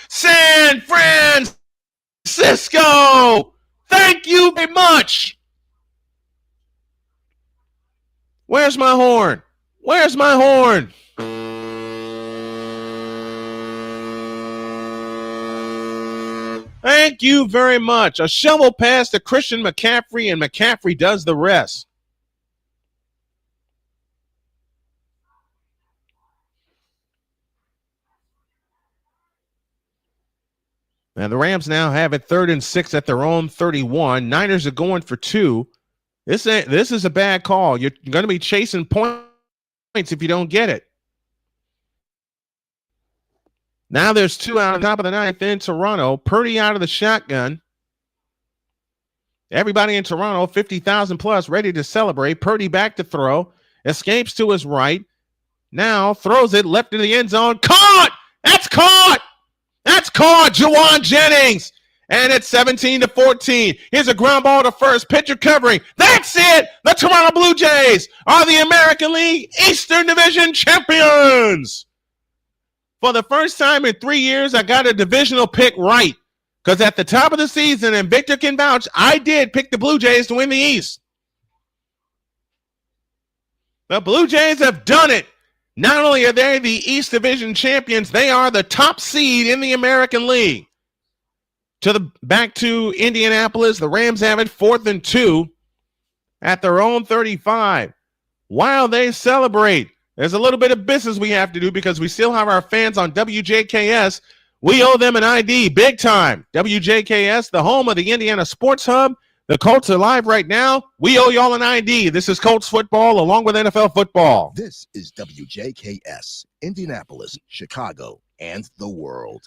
San Francisco! Thank you very much. Where's my horn? Where's my horn? Thank you very much. A shovel pass to Christian McCaffrey, and McCaffrey does the rest. And the Rams now have it 3rd and 6 at their own 31. Niners are going for 2. This is a bad call. You're going to be chasing points if you don't get it. Now there's 2 out on top of the 9th in Toronto. Purdy out of the shotgun. Everybody in Toronto, 50,000 plus, ready to celebrate. Purdy back to throw. Escapes to his right. Now throws it left in the end zone. Caught! That's caught! That's caught! Juwan Jennings! And it's 17-14. Here's a ground ball to first. Pitcher covering. That's it! The Toronto Blue Jays are the American League Eastern Division champions! For the first time in 3 years, I got a divisional pick right. Because at the top of the season, and Victor can vouch, I did pick the Blue Jays to win the East. The Blue Jays have done it. Not only are they the East Division champions, they are the top seed in the American League. Back to Indianapolis, the Rams have it 4th and 2 at their own 35. While they celebrate, There's a little bit of business we have to do because we still have our fans on WJKS. We owe them an ID big time. WJKS, the home of the Indiana Sports Hub. The Colts are live right now. We owe y'all an ID. This is Colts football along with NFL football. This is WJKS, Indianapolis, Chicago, and the world.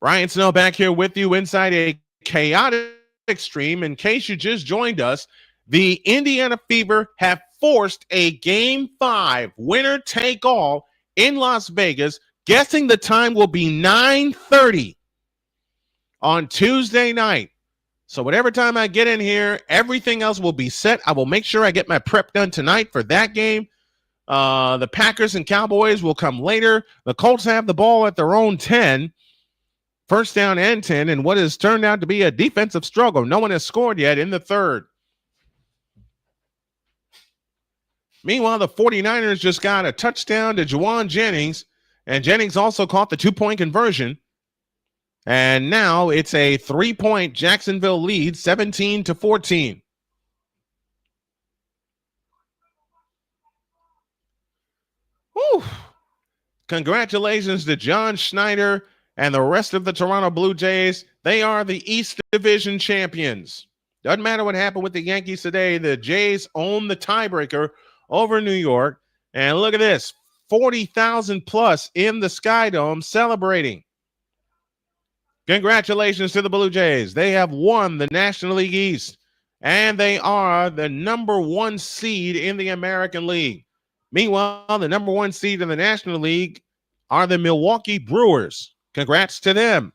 Ryan Snow back here with you inside a chaotic stream. In case you just joined us, the Indiana Fever have forced a Game 5 winner-take-all in Las Vegas. Guessing the time will be 9:30 on Tuesday night. So whatever time I get in here, everything else will be set. I will make sure I get my prep done tonight for that game. The Packers and Cowboys will come later. The Colts have the ball at their own 10. First down and 10, and what has turned out to be a defensive struggle. No one has scored yet in the third. Meanwhile, the 49ers just got a touchdown to Juwan Jennings, and Jennings also caught the 2-point conversion. And now it's a 3-point Jacksonville lead, 17-14. Whew. Congratulations to John Schneider and the rest of the Toronto Blue Jays. They are the East Division champions. Doesn't matter what happened with the Yankees today. The Jays own the tiebreaker over New York. And look at this, 40,000 plus in the Sky Dome celebrating. Congratulations to the Blue Jays. They have won the National League East, and they are the number 1 seed in the American League. Meanwhile, the number 1 seed in the National League are the Milwaukee Brewers. Congrats to them.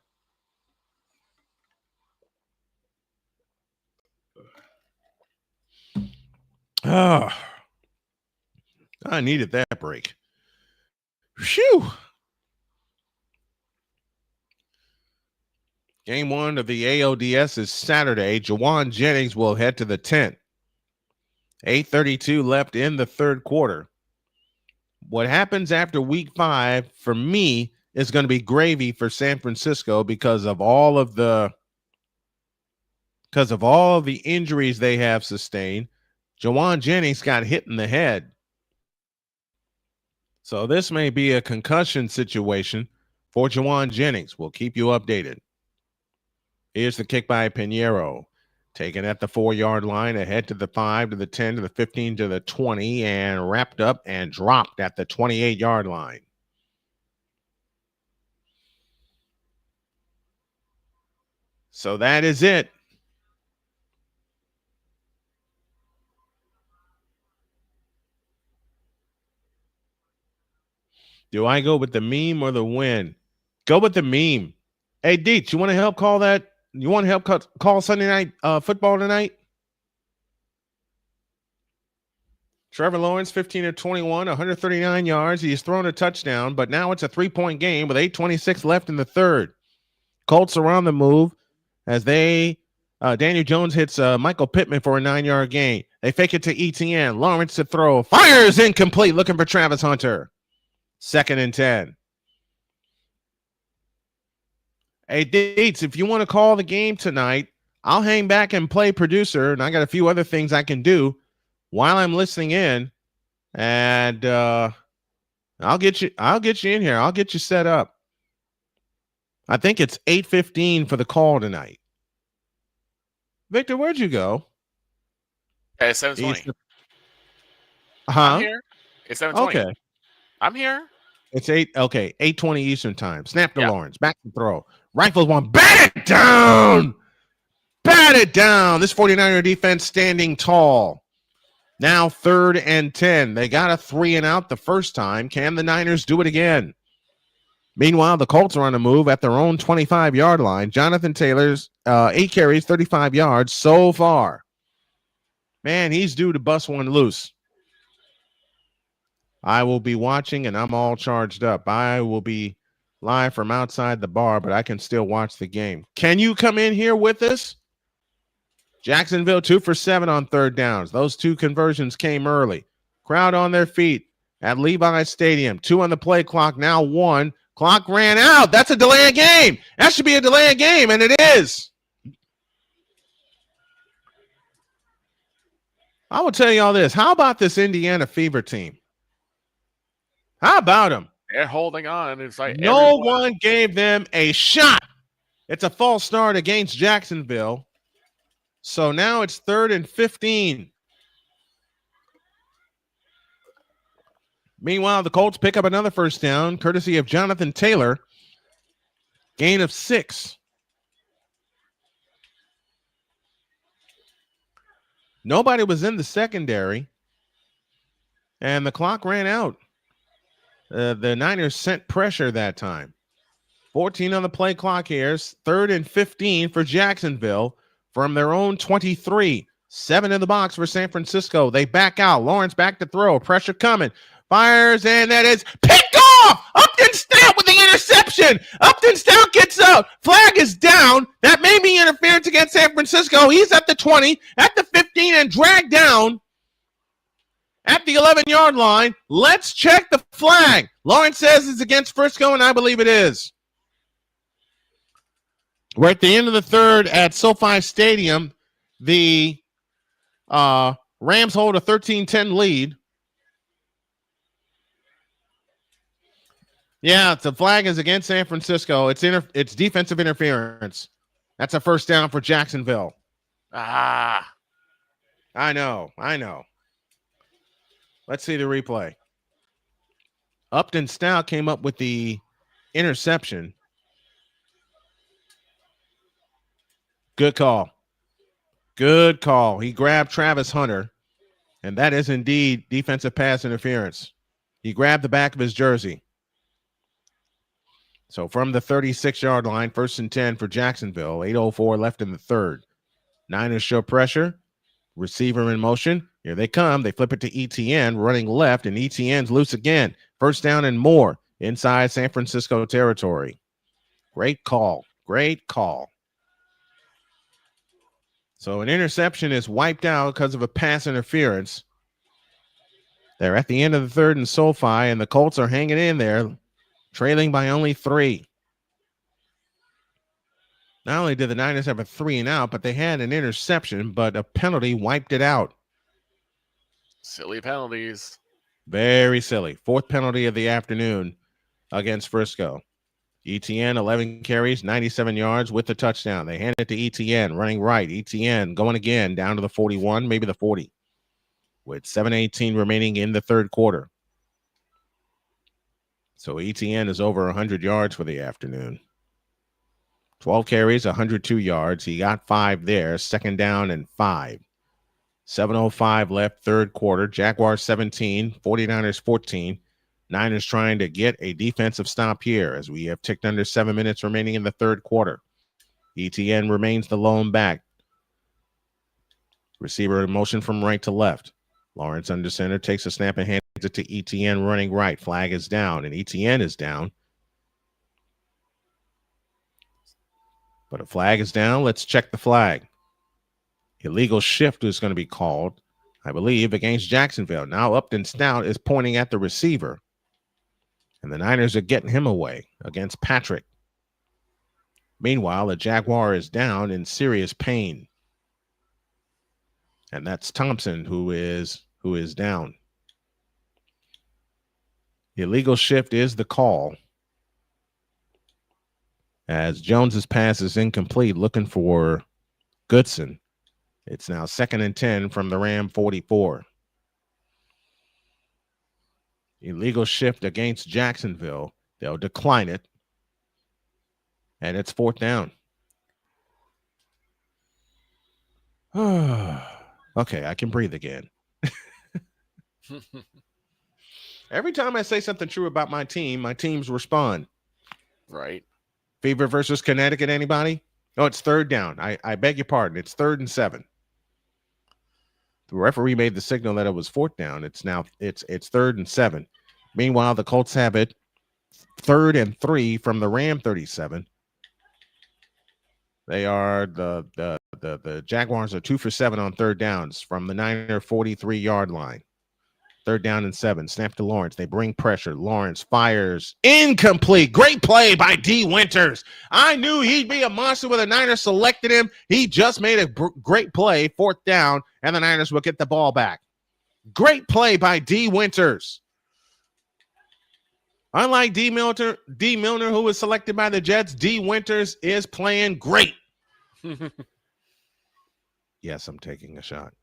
Oh, I needed that break. Phew. Game 1 of the AODS is Saturday. Juwan Jennings will head to the tent. 8:32 left in the third quarter. What happens after week 5 for me is going to be gravy for San Francisco because of all of the injuries they have sustained. Juwan Jennings got hit in the head. So this may be a concussion situation for Juwan Jennings. We'll keep you updated. Here's the kick by Pinheiro. Taken at the 4-yard line, ahead to the 5, to the 10, to the 15, to the 20, and wrapped up and dropped at the 28-yard line. So that is it. Do I go with the meme or the win? Go with the meme. Hey, Deets, you want to help call that? You want to help call Sunday night football tonight? Trevor Lawrence, 15 of 21, 139 yards. He's thrown a touchdown, but now it's a 3-point game with 8:26 left in the third. Colts are on the move as Daniel Jones hits Michael Pittman for a 9-yard gain. They fake it to Etienne. Lawrence to throw. Fires incomplete, looking for Travis Hunter. 2nd and 10. Hey, Deets, if you want to call the game tonight, I'll hang back and play producer, and I got a few other things I can do while I'm listening in, and I'll get you in here. I'll get you set up. I think it's 8:15 for the call tonight. Victor, where'd you go? Hey, it's 7:20. I'm here. It's 7:20. Okay. I'm here. It's 8:20 Eastern time. Snap to Lawrence. Back to throw. Rifles one. Bat it down. Bat it down. This 49er defense standing tall. Now 3rd and 10. They got a 3-and-out the first time. Can the Niners do it again? Meanwhile, the Colts are on the move at their own 25-yard line. Jonathan Taylor's 8 carries, 35 yards so far. Man, he's due to bust one loose. I will be watching, and I'm all charged up. I will be live from outside the bar, but I can still watch the game. Can you come in here with us? Jacksonville 2 for 7 on 3rd downs. Those 2 conversions came early. Crowd on their feet at Levi's Stadium. 2 on the play clock, now 1. Clock ran out. That's a delay of game. That should be a delay of game, and it is. I will tell you all this. How about this Indiana Fever team? How about them? They're holding on. It's like No one gave them a shot. It's a false start against Jacksonville. So now it's 3rd and 15. Meanwhile, the Colts pick up another first down, courtesy of Jonathan Taylor. Gain of 6. Nobody was in the secondary, and the clock ran out. The Niners sent pressure that time. 14 on the play clock here. 3rd and 15 for Jacksonville from their own 23. 7 in the box for San Francisco. They back out. Lawrence back to throw. Pressure coming. Fires, and that is picked off. Upton Stout with the interception. Upton Stout gets out. Flag is down. That may be interference against San Francisco. He's at the 20, at the 15, and dragged down at the 11-yard line. Let's check the flag. Lawrence says it's against Frisco, and I believe it is. We're at the end of the 3rd at SoFi Stadium. The Rams hold a 13-10 lead. Yeah, the flag is against San Francisco. It's defensive interference. That's a first down for Jacksonville. I know. Let's see the replay. Upton Stout came up with the interception. Good call. He grabbed Travis Hunter, and that is indeed defensive pass interference. He grabbed the back of his jersey. So from the 36-yard line, 1st and 10 for Jacksonville. 8:04 left in the 3rd. Niners show pressure. Receiver in motion. Here they come. They flip it to ETN, running left, and ETN's loose again. First down and more inside San Francisco territory. Great call. So an interception is wiped out because of a pass interference. They're at the end of the 3rd and SoFi, and the Colts are hanging in there, trailing by only 3. Not only did the Niners have a 3 and out, but they had an interception, but a penalty wiped it out. Silly penalties. Very silly. 4th penalty of the afternoon against Frisco. ETN, 11 carries, 97 yards with the touchdown. They hand it to ETN, running right. ETN going again down to the 41, maybe the 40, with 7:18 remaining in the 3rd quarter. So ETN is over 100 yards for the afternoon. 12 carries, 102 yards. He got 5 there. 2nd down and 5. 7:05 left, 3rd quarter. Jaguars 17, 49ers 14. Niners trying to get a defensive stop here as we have ticked under 7 minutes remaining in the 3rd quarter. ETN remains the lone back. Receiver in motion from right to left. Lawrence under center takes a snap and hands it to ETN running right. Flag is down, and ETN is down. But a flag is down. Let's check the flag. Illegal shift is going to be called, I believe, against Jacksonville. Now Upton Stout is pointing at the receiver. And the Niners are getting him away against Patrick. Meanwhile, the Jaguar is down in serious pain. And that's Thompson who is down. Illegal shift is the call. As Jones's pass is incomplete, looking for Goodson. It's now 2nd and 10 from the Ram 44. Illegal shift against Jacksonville. They'll decline it. And it's 4th down. Okay, I can breathe again. Every time I say something true about my teams respond. Right. Fever versus Connecticut, anybody? No, it's 3rd down. I beg your pardon. It's 3rd and 7. The referee made the signal that it was 4th down. It's 3rd and 7. Meanwhile, the Colts have it 3rd and 3 from the Ram 37. They are the Jaguars are 2 for 7 on 3rd downs from the Niner 43-yard line. 3rd down and 7. Snap to Lawrence. They bring pressure. Lawrence fires. Incomplete. Great play by D. Winters. I knew he'd be a monster when the Niners selected him. He just made a great play. 4th down, and the Niners will get the ball back. Great play by D. Winters. Unlike D. Milner, who was selected by the Jets, D. Winters is playing great. Yes, I'm taking a shot.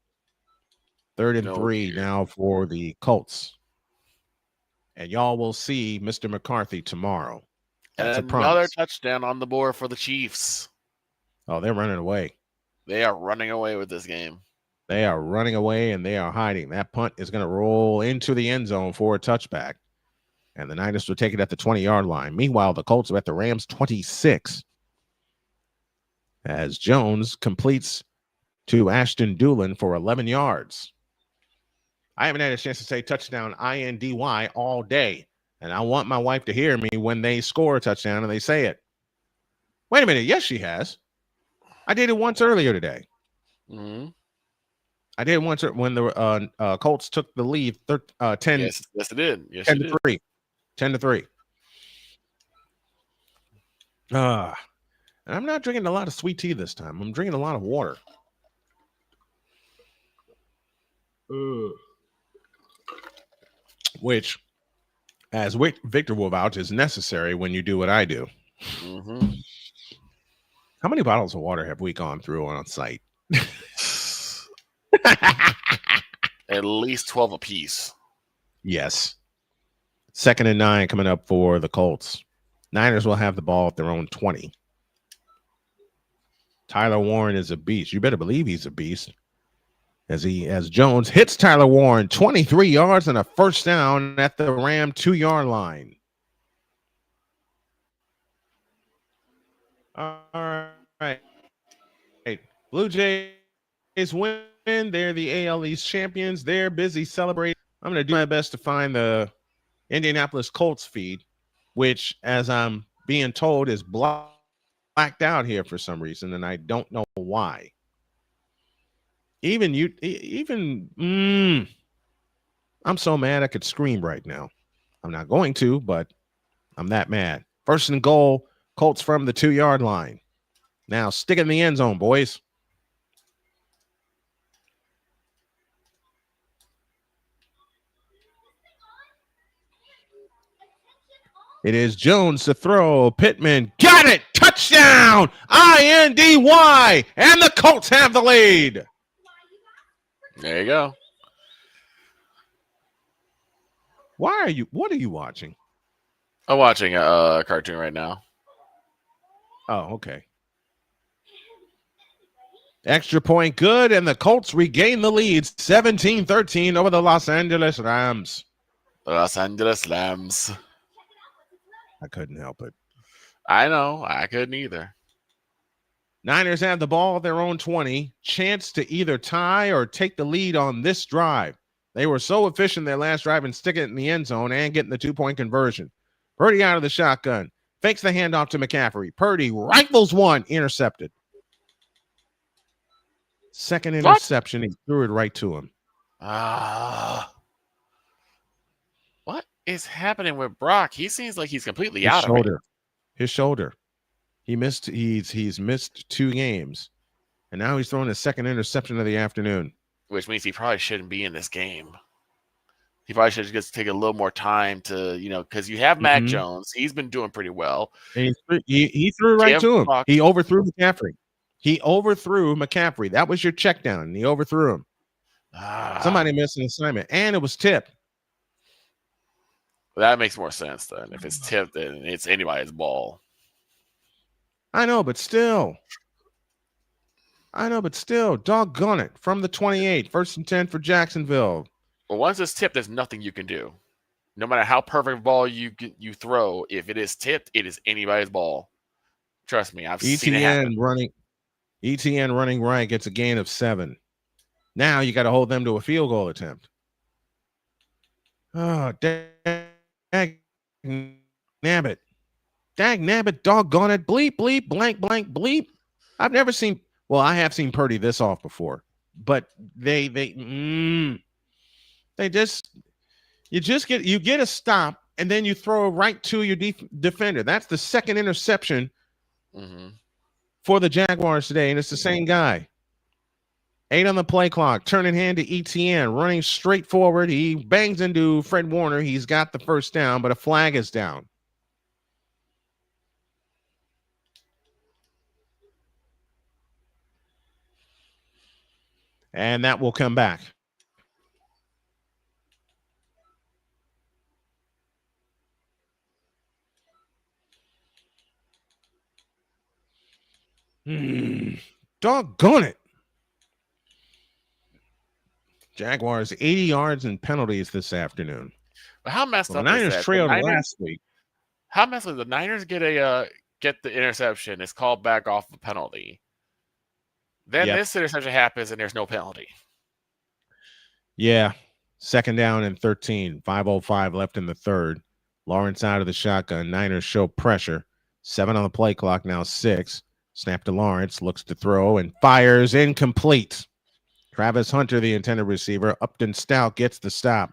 3rd and 3 now for the Colts. And y'all will see Mr. McCarthy tomorrow. That's and a promise. another touchdown on the board for the Chiefs. Oh, they're running away. They are running away with this game. They are running away and they are hiding. That punt is going to roll into the end zone for a touchback. And the Niners will take it at the 20-yard line. Meanwhile, the Colts are at the Rams 26. As Jones completes to Ashton Doolin for 11 yards. I haven't had a chance to say touchdown INDY all day. And I want my wife to hear me when they score a touchdown and they say it. Wait a minute. Yes, she has. I did it once earlier today. Mm-hmm. I did once when the Colts took the lead 10. Yes, it did. Yes, 10 it to did. 3. 10 to 3. And I'm not drinking a lot of sweet tea this time. I'm drinking a lot of water. Which, as Victor will vouch, is necessary when you do what I do. Mm-hmm. How many bottles of water have we gone through on site? At least 12 apiece. Yes. 2nd and 9 coming up for the Colts. Niners will have the ball at their own 20. Tyler Warren is a beast. You better believe he's a beast. As Jones hits Tyler Warren 23 yards and a first down at the Ram 2-yard line. All right. Blue Jays win. They're the AL East champions. They're busy celebrating. I'm going to do my best to find the Indianapolis Colts feed, which, as I'm being told, is blacked out here for some reason, and I don't know why. I'm so mad I could scream right now. I'm not going to, but I'm that mad. 1st and goal, Colts from the 2-yard line. Now stick it in the end zone, boys. It is Jones to throw. Pittman got it. Touchdown. INDY. And the Colts have the lead. There you go. What are you watching? I'm watching a cartoon right now. Oh, okay. Extra point good, and the Colts regain the lead 17-13 over the Los Angeles Rams. Los Angeles Rams. I couldn't help it. I know. I couldn't either. Niners have the ball at their own 20. Chance to either tie or take the lead on this drive. They were so efficient their last drive and stick it in the end zone and getting the 2-point conversion. Purdy out of the shotgun. Fakes the handoff to McCaffrey. Purdy rifles one. Intercepted. Second interception. He threw it right to him. What is happening with Brock? He seems like he's completely out of it. His shoulder. He missed. He's missed 2 games, and now he's throwing his second interception of the afternoon. Which means he probably shouldn't be in this game. He probably should just take a little more time to, because you have Mac Jones. He's been doing pretty well. And he threw right to him. He overthrew McCaffrey. That was your check down, and he overthrew him. Somebody missed an assignment, and it was tipped. Well, that makes more sense then. If it's tipped, then it's anybody's ball. I know, but still. Doggone it. From the 28, 1st and 10 for Jacksonville. Well, once it's tipped, there's nothing you can do. No matter how perfect ball you throw, if it is tipped, it is anybody's ball. Trust me, I've seen it happen. ETN running right gets a gain of 7. Now you got to hold them to a field goal attempt. Oh, dag nabbit. Dag nabbit, doggone it. Bleep, bleep, blank, blank, bleep. I've never seen, well, I have seen Purdy this off before, but you get a stop and then you throw it right to your defender. That's the second interception for the Jaguars today, and it's the same guy. 8 on the play clock. Turning hand to ETN. Running straight forward. He bangs into Fred Warner. He's got the first down, but a flag is down. And that will come back. Doggone it. Jaguars 80 yards and penalties this afternoon. But how messed Well, up the Niners is that? trailed The Niners, last week. How messed up? The Niners get the interception. It's called back off the penalty. Then this interception happens and there's no penalty. Yeah. Second down and 13. 5:05 left in the third. Lawrence out of the shotgun. Niners show pressure. 7 on the play clock, now 6. Snap to Lawrence. Looks to throw and fires incomplete. Travis Hunter, the intended receiver. Upton Stout gets the stop.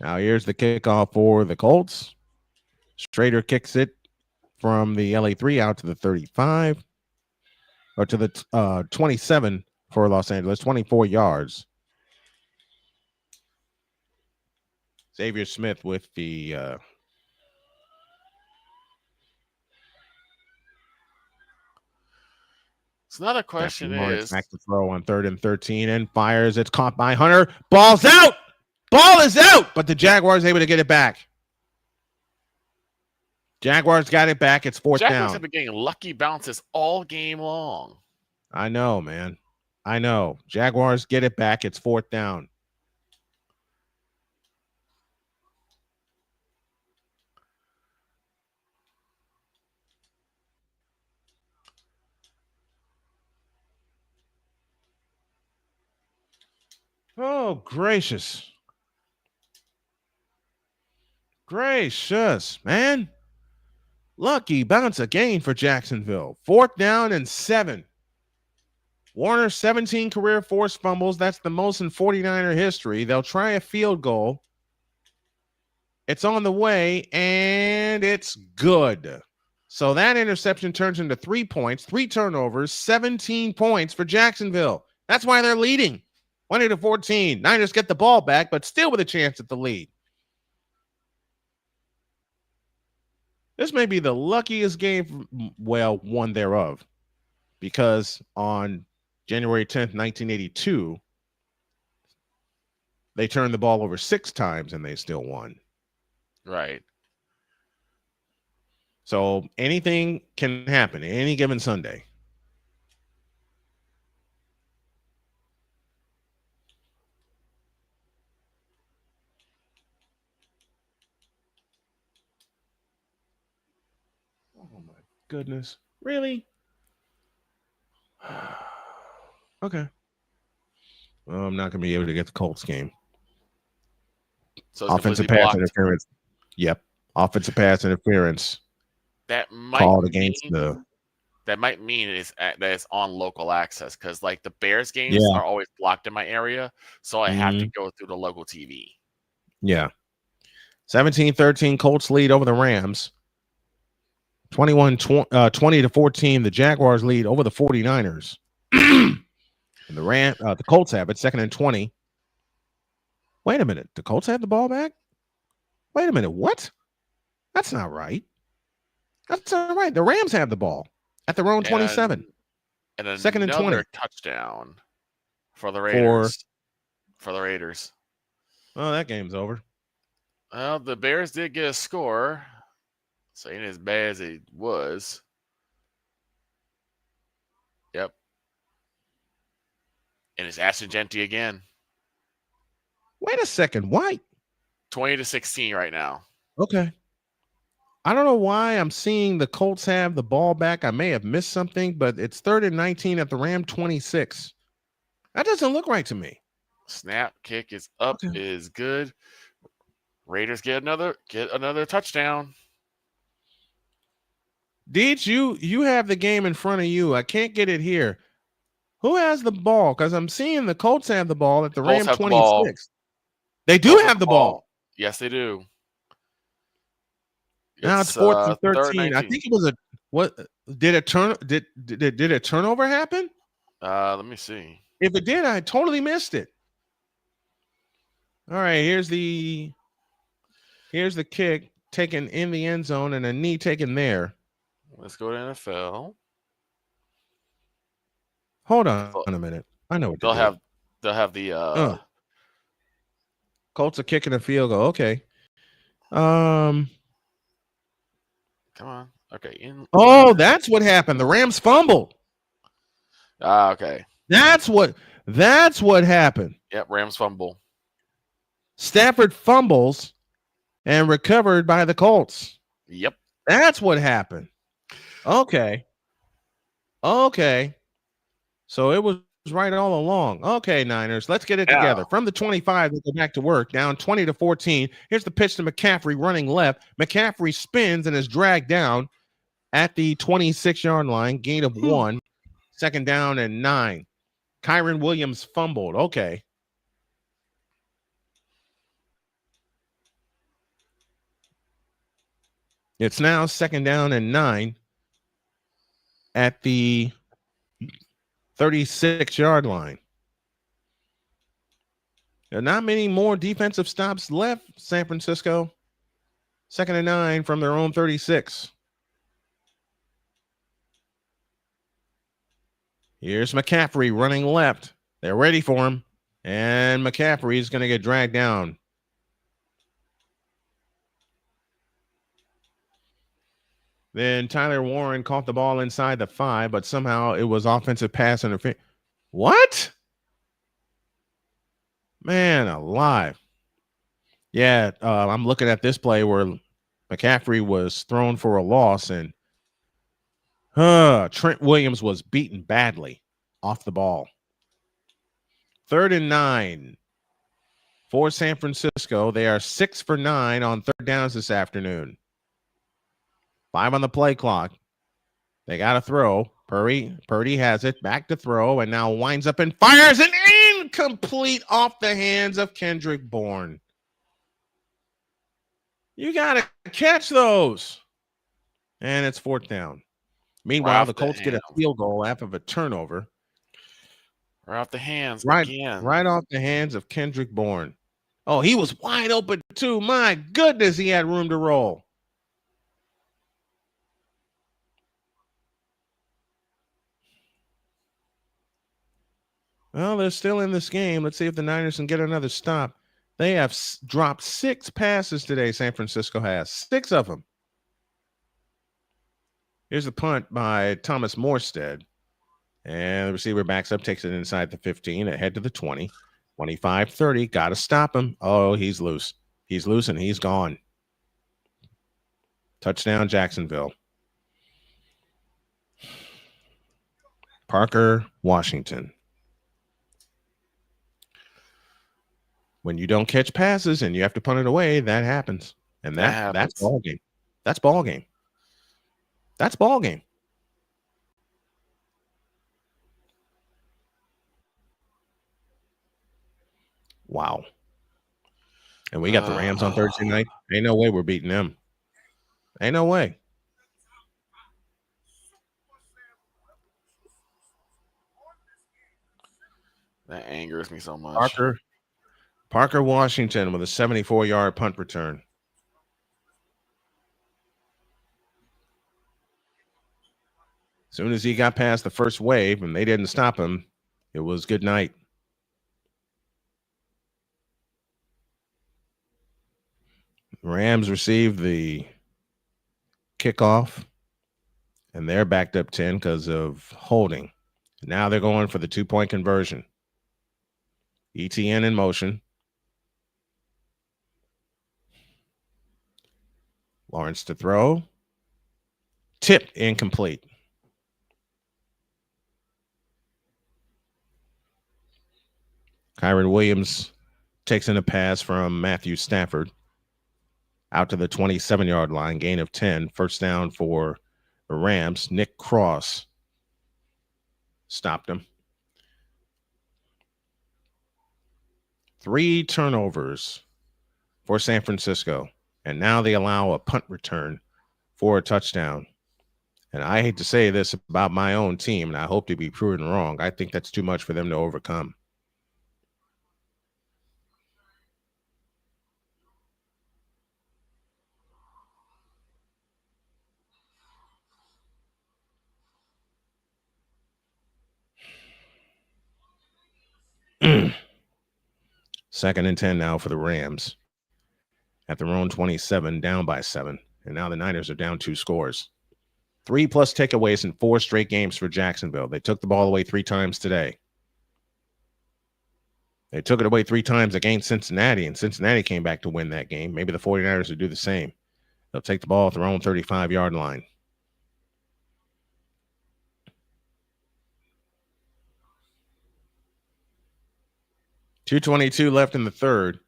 Now here's the kickoff for the Colts. Strader kicks it from the LA3 out to the 35. Or to the 27 for Los Angeles. 24 yards. Xavier Smith with the So another question is back to throw on 3rd and 13 and fires. It's caught by Hunter. Ball's out. Ball is out, but the Jaguars able to get it back. Jaguars got it back. It's 4th Jaguars down. have been getting lucky bounces all game long. I know, man. I know. Jaguars get it back. It's 4th down. Oh, gracious. Gracious, man. Lucky bounce again for Jacksonville. 4th down and 7. Warner, 17 career forced fumbles. That's the most in 49er history. They'll try a field goal. It's on the way, and it's good. So that interception turns into 3 points, 3 turnovers, 17 points for Jacksonville. That's why they're leading. 20-14. Niners get the ball back, but still with a chance at the lead. This may be the luckiest game, well, one thereof, because on January 10th, 1982, they turned the ball over 6 times and they still won. Right. So anything can happen any given Sunday. Oh my goodness. Really? Okay. Well, I'm not going to be able to get the Colts game. So it's offensive completely pass blocked. interference. Yep. Offensive pass interference. That might Called against the. That might mean that it's on local access because, like, the Bears games are always blocked in my area, so I have to go through the local TV. Yeah. 17-13 Colts lead over the Rams. 20-14 the Jaguars lead over the 49ers. And the Colts have it 2nd and 20. Wait a minute. The Colts have the ball back? Wait a minute. What? That's not right. That's not right. The Rams have the ball at their own 27. And 2nd and 20. another touchdown for the Raiders. For the Raiders. Oh, that game's over. Well, the Bears did get a score. So ain't as bad as it was. Yep. And it's Ashton Genty again. Wait a second. Why? 20-16 right now. Okay. I don't know why I'm seeing the Colts have the ball back. I may have missed something, but it's 3rd and 19 at the Ram 26. That doesn't look right to me. Snap, kick is up, is good. Raiders get another touchdown. Deets, you have the game in front of you. I can't get it here. Who has the ball? Because I'm seeing the Colts have the ball at the Ram 26. They do have the ball. Yes, they do. Now it's 4th and 13. I think it was What did a turnover happen? Let me see. If it did, I totally missed it. All right, here's the kick taken in the end zone and a knee taken there. Let's go to NFL. Hold on a minute. I know what they'll have the Colts are kicking a field goal. Okay. Come on. Okay. That's what happened. The Rams fumbled. Okay. That's what happened. Yep, Rams fumble. Stafford fumbles and recovered by the Colts. Yep. That's what happened. Okay. So it was right all along. Okay, Niners, let's get it together. From the 25, they go back to work, down 20-14. Here's the pitch to McCaffrey running left. McCaffrey spins and is dragged down at the 26-yard line, gain of 1, second down and 9. Kyron Williams fumbled. Okay. It's now second down and 9 at the 36-yard line. There are not many more defensive stops left, San Francisco. Second and 9 from their own 36. Here's McCaffrey running left. They're ready for him. And McCaffrey is going to get dragged down. Then Tyler Warren caught the ball inside the 5, but somehow it was offensive pass interference. What? Man alive. Yeah, I'm looking at this play where McCaffrey was thrown for a loss, and Trent Williams was beaten badly off the ball. 3rd and 9 for San Francisco. They are 6 for 9 on third downs this afternoon. 5 on the play clock. They got to throw. Purdy has it. Back to throw, and now winds up and fires an incomplete off the hands of Kendrick Bourne. You got to catch those. And it's 4th down. Meanwhile, the Colts get a field goal after a turnover. Right off the hands. Right off the hands of Kendrick Bourne. Oh, he was wide open too. My goodness, he had room to roll. Well, they're still in this game. Let's see if the Niners can get another stop. They have dropped 6 passes today, San Francisco has. 6 of them. Here's the punt by Thomas Morstead. And the receiver backs up, takes it inside the 15, ahead to the 20. 25-30, got to stop him. Oh, he's loose. He's loose and he's gone. Touchdown, Jacksonville. Parker, Washington. When you don't catch passes and you have to punt it away, that happens. And that's ball game. That's ball game. That's ball game. Wow. And we got the Rams on Thursday night. Ain't no way we're beating them. Ain't no way. That angers me so much. Parker Washington with a 74-yard punt return. As soon as he got past the first wave and they didn't stop him, it was good night. Rams received the kickoff, and they're backed up 10 because of holding. Now they're going for the 2-point conversion. ETN in motion. Lawrence to throw. Tipped, incomplete. Kyron Williams takes in a pass from Matthew Stafford. Out to the 27-yard line, gain of 10. First down for the Rams. Nick Cross stopped him. 3 turnovers for San Francisco. And now they allow a punt return for a touchdown. And I hate to say this about my own team, and I hope to be proven wrong. I think that's too much for them to overcome. Second and 10 now for the Rams. At their own 27, down by 7. And now the Niners are down 2 scores. 3+ takeaways in 4 straight games for Jacksonville. They took the ball away 3 times today. They took it away 3 times against Cincinnati, and Cincinnati came back to win that game. Maybe the 49ers will do the same. They'll take the ball at their own 35-yard line. .222 left in the third,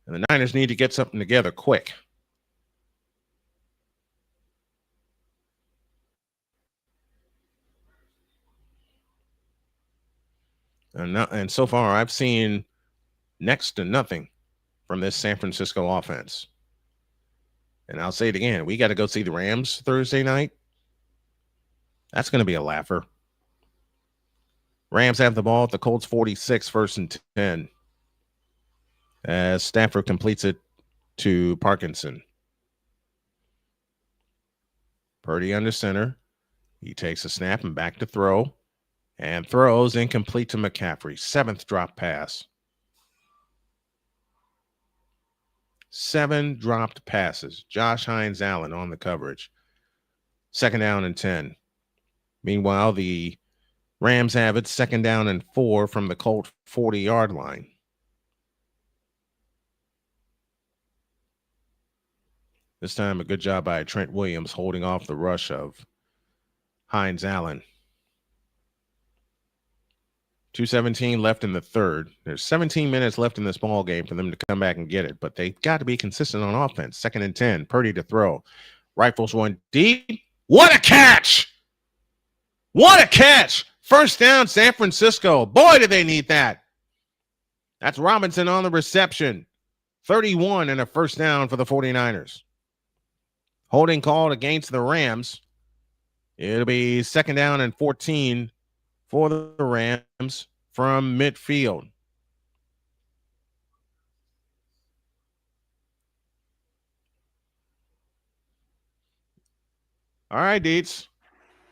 and the Niners need to get something together quick. And so far, I've seen next to nothing from this San Francisco offense. And I'll say it again. We got to go see the Rams Thursday night. That's going to be a laugher. Rams have the ball at the Colts 46, 1st and 10. As Stafford completes it to Parkinson. Purdy under center. He takes a snap and back to throw. And throws incomplete to McCaffrey. 7th drop pass. 7 dropped passes. Josh Hines-Allen on the coverage. 2nd down and 10. Meanwhile, the Rams have it 2nd down and 4 from the Colt 40-yard line. This time, a good job by Trent Williams holding off the rush of Hines-Allen. 2:17 left in the third. There's 17 minutes left in this ball game for them to come back and get it, but they've got to be consistent on offense. 2nd and 10. Purdy to throw. Rifles one deep. What a catch! What a catch! 1st down, San Francisco. Boy, do they need that. That's Robinson on the reception. 31 and a 1st down for the 49ers. Holding called against the Rams. It'll be 2nd down and 14 for the Rams from midfield. All right, Deets.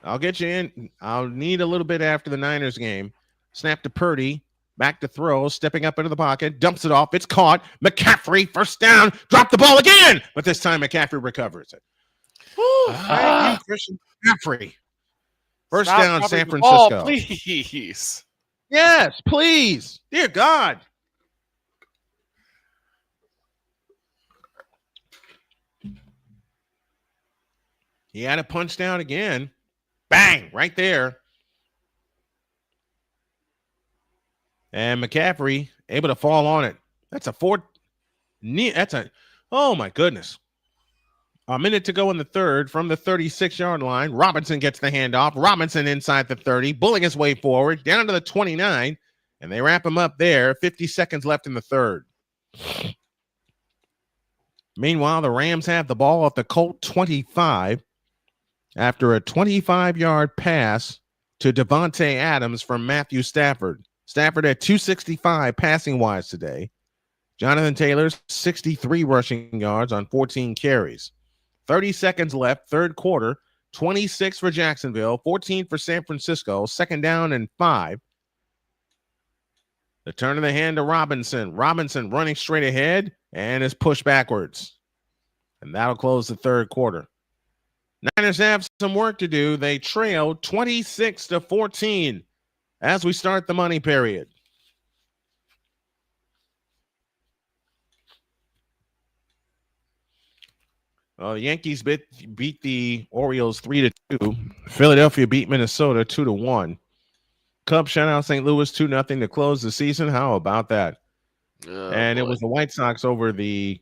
I'll get you in. I'll need a little bit after the Niners game. Snap to Purdy. Back to throw. Stepping up into the pocket. Dumps it off. It's caught. McCaffrey, 1st down. Drop the ball again. But this time McCaffrey recovers it. Thank you, Christian McCaffrey. 1st down, San Francisco. Ball, please. Yes, please. Dear God. He had a punch down again. Bang, right there. And McCaffrey able to fall on it. That's a 4. Oh my goodness. A minute to go in the third from the 36-yard line. Robinson gets the handoff. Robinson inside the 30, bulling his way forward down to the 29, and they wrap him up there. 50 seconds left in the third. Meanwhile, the Rams have the ball at the Colt 25 after a 25-yard pass to Devontae Adams from Matthew Stafford. Stafford at 265 passing-wise today. Jonathan Taylor, 63 rushing yards on 14 carries. 30 seconds left, third quarter, 26 for Jacksonville, 14 for San Francisco, 2nd down and 5. The turn of the hand to Robinson. Robinson running straight ahead and is pushed backwards. And that'll close the third quarter. Niners have some work to do. They trail 26-14 as we start the money period. The Yankees beat the Orioles 3-2. Philadelphia beat Minnesota 2-1. Cubs shut out St. Louis 2-0 to close the season. How about that? And it was the White Sox over the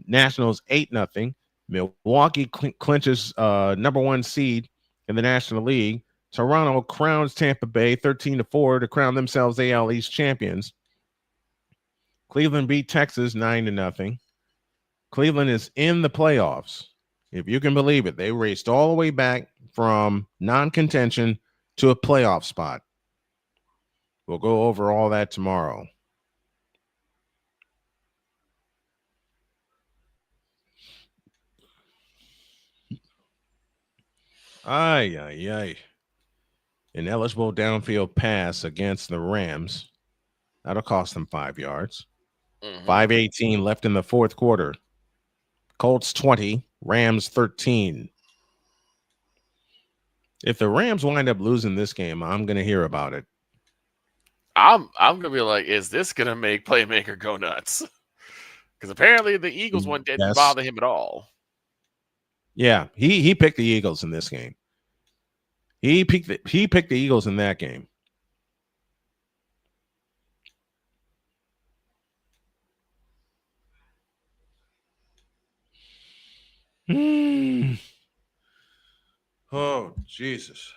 Nationals 8-0. Milwaukee clinches number 1 seed in the National League. Toronto crowns Tampa Bay 13-4 to crown themselves AL East champions. Cleveland beat Texas 9-0. Cleveland is in the playoffs. If you can believe it, they raced all the way back from non-contention to a playoff spot. We'll go over all that tomorrow. Ay. An eligible downfield pass against the Rams. That'll cost them 5 yards. 5:18 left in the fourth quarter. Colts 20, Rams 13. If the Rams wind up losing this game, I'm going to hear about it. I'm going to be like, is this going to make Playmaker go nuts? Because apparently the Eagles one didn't bother him at all. Yeah, he picked the Eagles in this game. He picked the Eagles in that game. Oh, Jesus.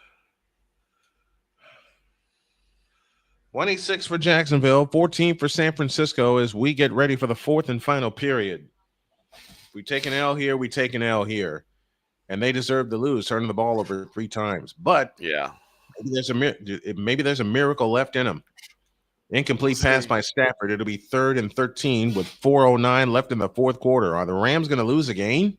26 for Jacksonville, 14 for San Francisco as we get ready for the fourth and final period. We take an L here, we take an L here. And they deserve to lose, turning the ball over 3 times. But yeah, maybe there's a miracle left in them. Incomplete pass by Stafford. It'll be 3rd and 13 with 4:09 left in the fourth quarter. Are the Rams going to lose again?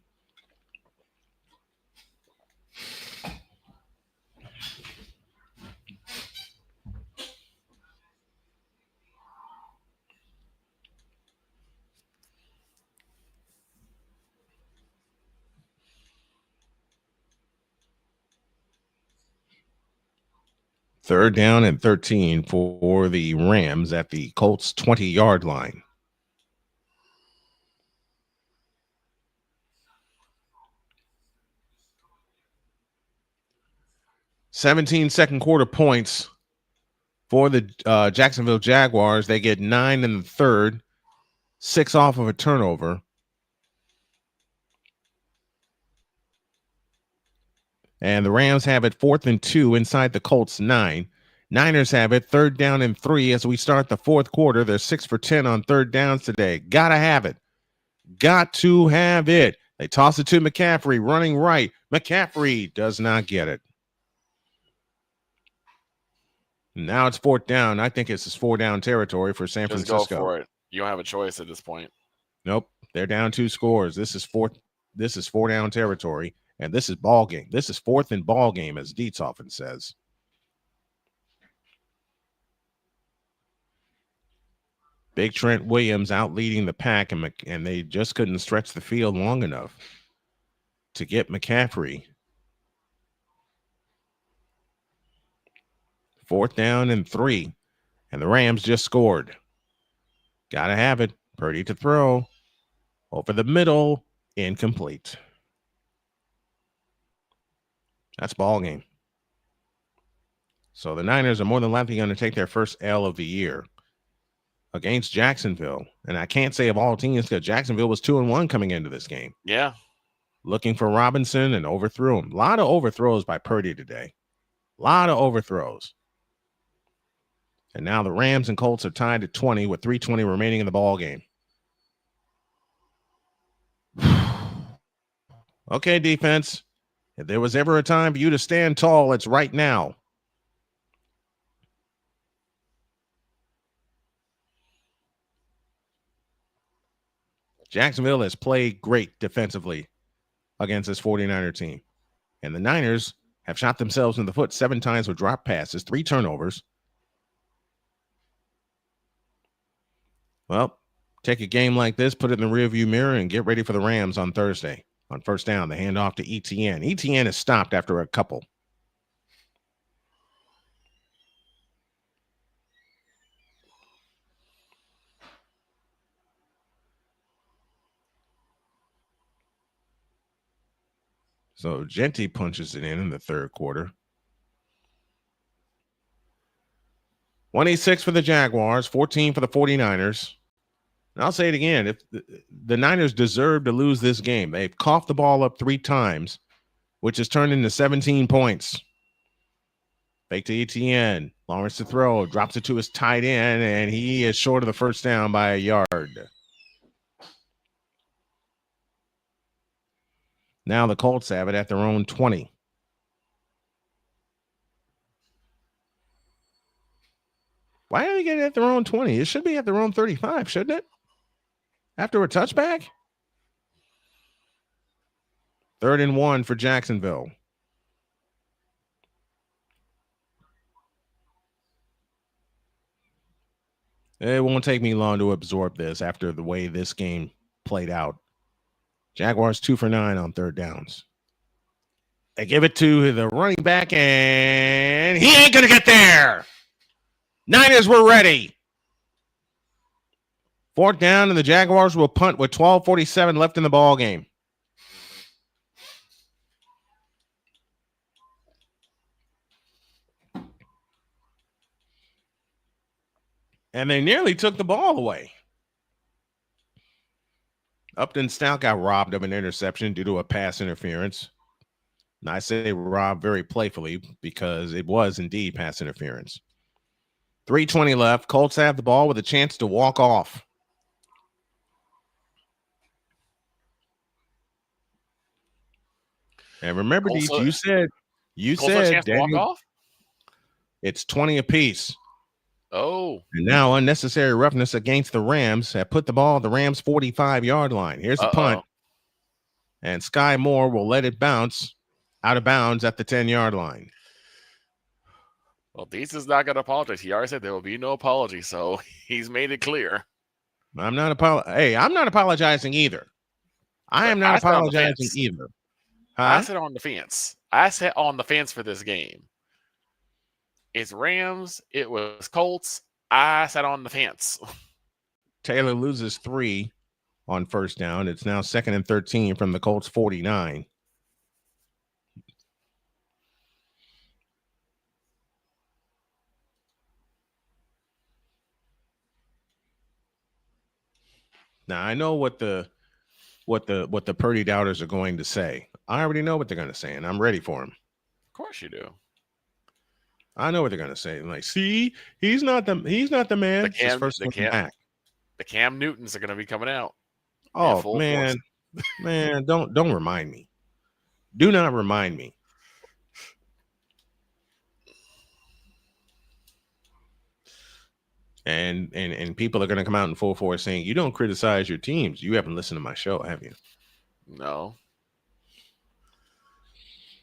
Third down and 13 for the Rams at the Colts 20-yard line. Second quarter points for the Jacksonville Jaguars. They get 9 in the third, 6 off of a turnover. And the Rams have it 4th and 2 inside the Colts 9. Niners have it 3rd down and 3 as we start the fourth quarter. They're 6 for 10 on third downs today. Gotta have it. Got to have it. They toss it to McCaffrey running right. McCaffrey does not get it. Now it's 4th down. I think it's 4-down territory for San Francisco. Just go for it. You don't have a choice at this point. Nope. They're down 2 scores. This is 4-down territory. And this is ball game. This is 4th and ball game, as Dietz often says. Big Trent Williams out leading the pack, and they just couldn't stretch the field long enough to get McCaffrey. 4th down and 3, and the Rams just scored. Gotta have it. Purdy to throw. Over the middle. Incomplete. That's ball game. So the Niners are more than likely going to take their first L of the year against Jacksonville. And I can't say of all teams because Jacksonville was 2-1 coming into this game. Yeah. Looking for Robinson and overthrew him. A lot of overthrows by Purdy today. A lot of overthrows. And now the Rams and Colts are tied at 20 with 3:20 remaining in the ball game. Okay, defense. If there was ever a time for you to stand tall, it's right now. Jacksonville has played great defensively against this 49er team. And the Niners have shot themselves in the foot 7 times with drop passes, 3 turnovers. Well, take a game like this, put it in the rearview mirror, and get ready for the Rams on Thursday. On first down, the handoff to Etienne. Etienne is stopped after a couple. So Genti punches it in the third quarter. 26 for the Jaguars, 14 for the 49ers. And I'll say it again. If the Niners deserve to lose this game, they've coughed the ball up 3 times, which has turned into 17 points. Fake to Etienne. Lawrence to throw. Drops it to his tight end, and he is short of the first down by a yard. Now the Colts have it at their own 20. Why are they getting at their own 20? It should be at their own 35, shouldn't it? After a touchback? 3rd and 1 for Jacksonville. It won't take me long to absorb this after the way this game played out. Jaguars 2 for 9 on 3rd downs. They give it to the running back, and he ain't going to get there. Niners were ready. 4th down, and the Jaguars will punt with 12:47 left in the ball game. And they nearly took the ball away. Upton Stout got robbed of an interception due to a pass interference. And I say robbed very playfully because it was indeed pass interference. 3:20 left. Colts have the ball with a chance to walk off. And remember, Colts, you Colts have a said chance to walk Daniel, off? it's 20 apiece. Oh. And now unnecessary roughness against the Rams have put the ball at the Rams' 45-yard line. Here's the punt. And Sky Moore will let it bounce out of bounds at the 10-yard line. Well, Dietz is not going to apologize. He already said there will be no apology, so he's made it clear. I'm not apologizing either. I am not apologizing either. Huh? I said on the fence. I sat on the fence for this game. It's Rams. It was Colts. I sat on the fence. Taylor loses 3 on 1st down. It's now 2nd and 13 from the Colts 49. Now I know what the Purdy doubters are going to say. I already know what they're going to say, and I'm ready for them. Of course you do. I know what they're going to say. Like, see, he's not the man. The Cam Newtons are going to be coming out. Oh man, don't remind me. Do not remind me. And people are going to come out in full force saying, you don't criticize your teams. You haven't listened to my show, have you? No.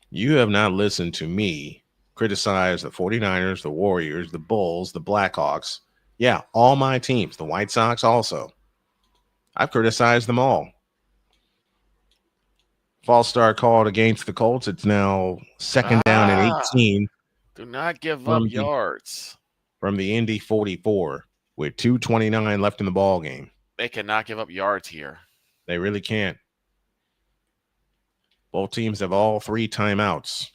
You have not listened to me criticize the 49ers, the Warriors, the Bulls, the Blackhawks. Yeah, all my teams. The White Sox also. I've criticized them all. False start called against the Colts. It's now 2nd down and 18. Do not give up yards. From the Indy 44 with 2:29 left in the ball game. They cannot give up yards here. They really can't. Both teams have all 3 timeouts.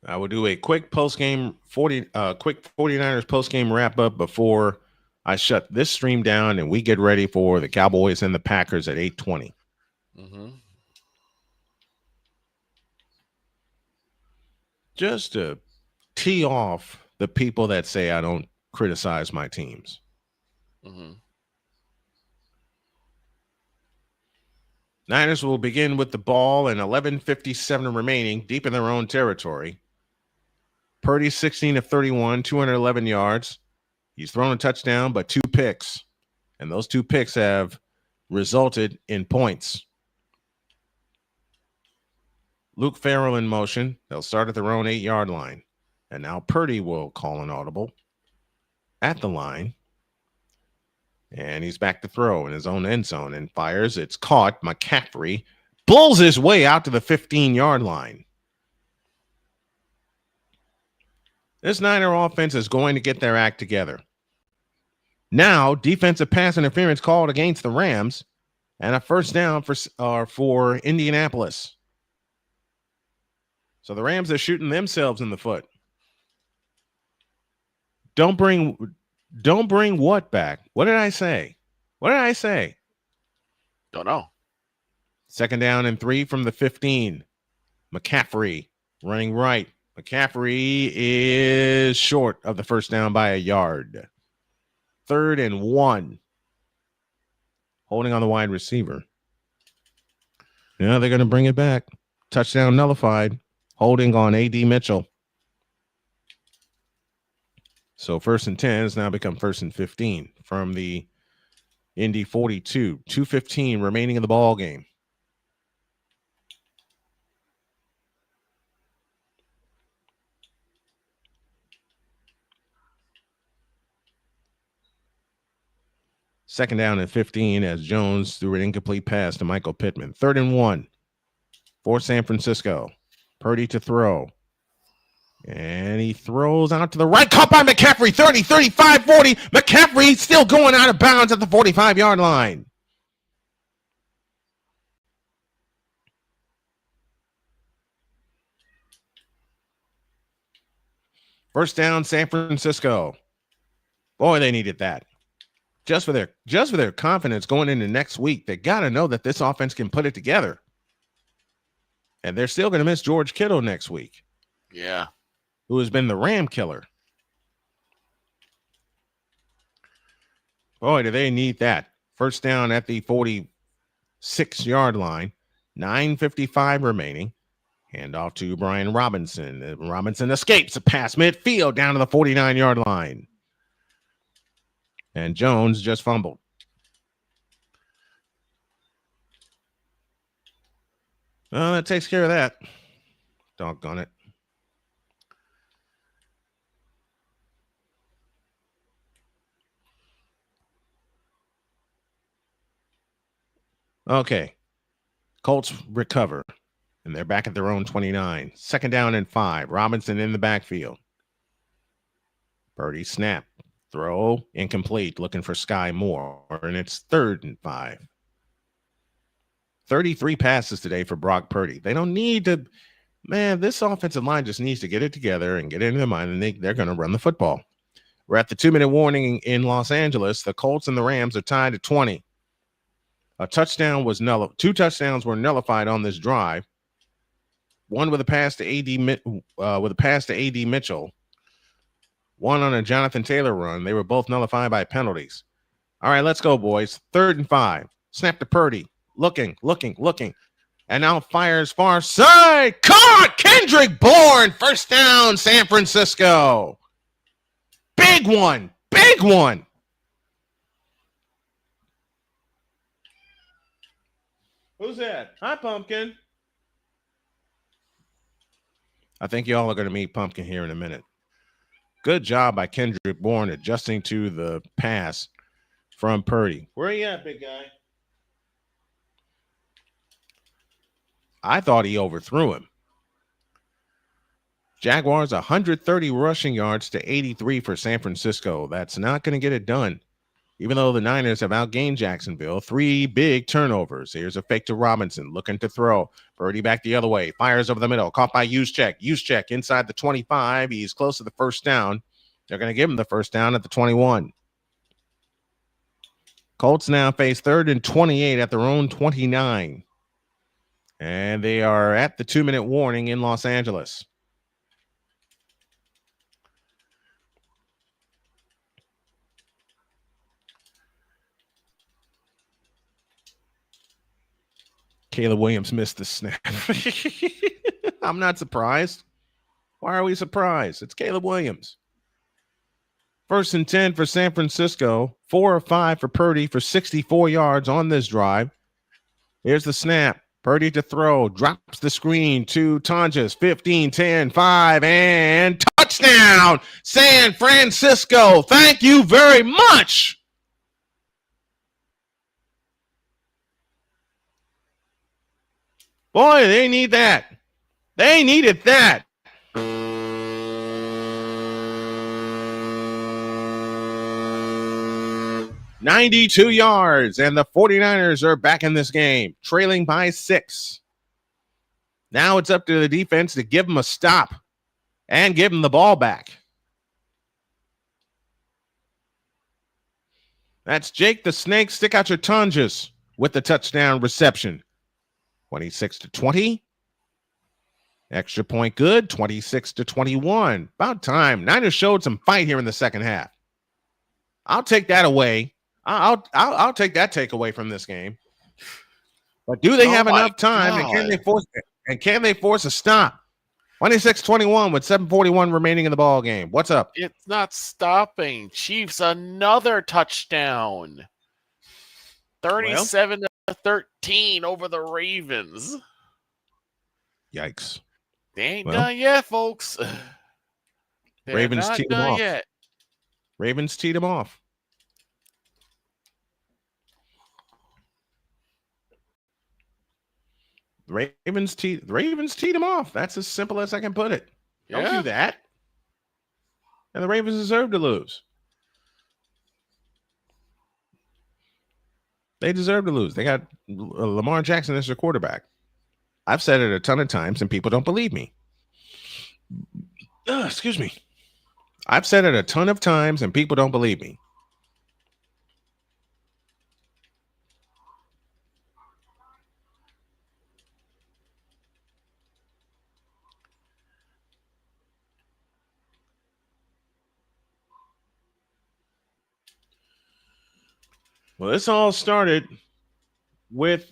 I will do a quick post-game 49ers post-game wrap-up before I shut this stream down and we get ready for the Cowboys and the Packers at 8:20. Mm-hmm. Just to tee off the people that say I don't criticize my teams. Mm-hmm. Niners will begin with the ball and 11:57 remaining, deep in their own territory. Purdy 16 of 31, 211 yards. He's thrown a touchdown, but 2 picks. And those 2 picks have resulted in points. Luke Farrell in motion. They'll start at their own 8-yard line. And now Purdy will call an audible at the line. And he's back to throw in his own end zone and fires. It's caught. McCaffrey pulls his way out to the 15-yard line. This Niner offense is going to get their act together. Now, defensive pass interference called against the Rams and a 1st down for Indianapolis. So the Rams are shooting themselves in the foot. Don't bring what back? What did I say? Don't know. 2nd down and 3 from the 15. McCaffrey running right. McCaffrey is short of the first down by a yard. 3rd and 1. Holding on the wide receiver. Yeah, they're going to bring it back. Touchdown nullified. Holding on A.D. Mitchell. So 1st and 10 has now become 1st and 15 from the Indy 42. 2:15 remaining in the ball game. Second down and 15 as Jones threw an incomplete pass to Michael Pittman. 3rd and 1 for San Francisco. Purdy to throw. And he throws out to the right. Caught by McCaffrey. 30, 35, 40. McCaffrey still going out of bounds at the 45-yard line. First down, San Francisco. Boy, they needed that. Just for their confidence going into next week, they got to know that this offense can put it together. And they're still going to miss George Kittle next week. Yeah. Who has been the Ram killer. Boy, do they need that. First down at the 46-yard line. 9:55 remaining. Handoff to Brian Robinson. Robinson escapes a pass midfield down to the 49-yard line. And Jones just fumbled. Well, that takes care of that. Doggone it. Okay. Colts recover. And they're back at their own 29. 2nd down and 5. Robinson in the backfield. Purdy snap. Throw incomplete. Looking for Sky Moore. And it's 3rd and 5. 33 passes today for Brock Purdy. They don't need to. Man, this offensive line just needs to get it together and get into their mind, and they're going to run the football. We're at the 2-minute warning in Los Angeles. The Colts and the Rams are tied at 20. Two touchdowns were nullified on this drive. One with a pass to A.D. Mitchell. One on a Jonathan Taylor run. They were both nullified by penalties. All right, let's go, boys. 3rd and 5. Snap to Purdy. Looking. And now fires far side. Caught! Kendrick Bourne. First down, San Francisco. Big one. Who's that? Hi, Pumpkin. I think y'all are going to meet Pumpkin here in a minute. Good job by Kendrick Bourne adjusting to the pass from Purdy. Where are you at, big guy? I thought he overthrew him. Jaguars 130 rushing yards to 83 for San Francisco. That's not going to get it done. Even though the Niners have outgained Jacksonville, 3 big turnovers. Here's a fake to Robinson, looking to throw. Purdy back the other way, fires over the middle, caught by Juszczyk inside the 25. He's close to the first down. They're going to give him the first down at the 21. Colts now face 3rd and 28 at their own 29. And they are at the 2-minute warning in Los Angeles. Caleb Williams missed the snap. I'm not surprised. Why are we surprised? It's Caleb Williams. 1st and 10 for San Francisco. 4 of 5 for Purdy for 64 yards on this drive. Here's the snap. Purdy to throw. Drops the screen to Tonjes. 15, 10, 5, and touchdown, San Francisco. Thank you very much. Boy, they need that. They needed that. $92 yards, and the 49ers are back in this game, trailing by 6. Now it's up to the defense to give them a stop and give them the ball back. That's Jake the Snake. Stick out your Tonjes with the touchdown reception. 26-20. Extra point good, 26-21. About time. Niners showed some fight here in the second half. I'll take that away. I'll take that takeaway from this game. But do they have enough time? And can they force a stop? 26-21 with 7:41 remaining in the ball game. What's up? It's not stopping. Chiefs another touchdown. 37-13 over the Ravens. Yikes. They ain't done yet, folks. Ravens teed them off. Ravens teed them off. The Ravens teed them off. That's as simple as I can put it. Don't do that. And the Ravens deserve to lose. They deserve to lose. They got Lamar Jackson as their quarterback. I've said it a ton of times and people don't believe me. Excuse me. I've said it a ton of times and people don't believe me. Well, this all started with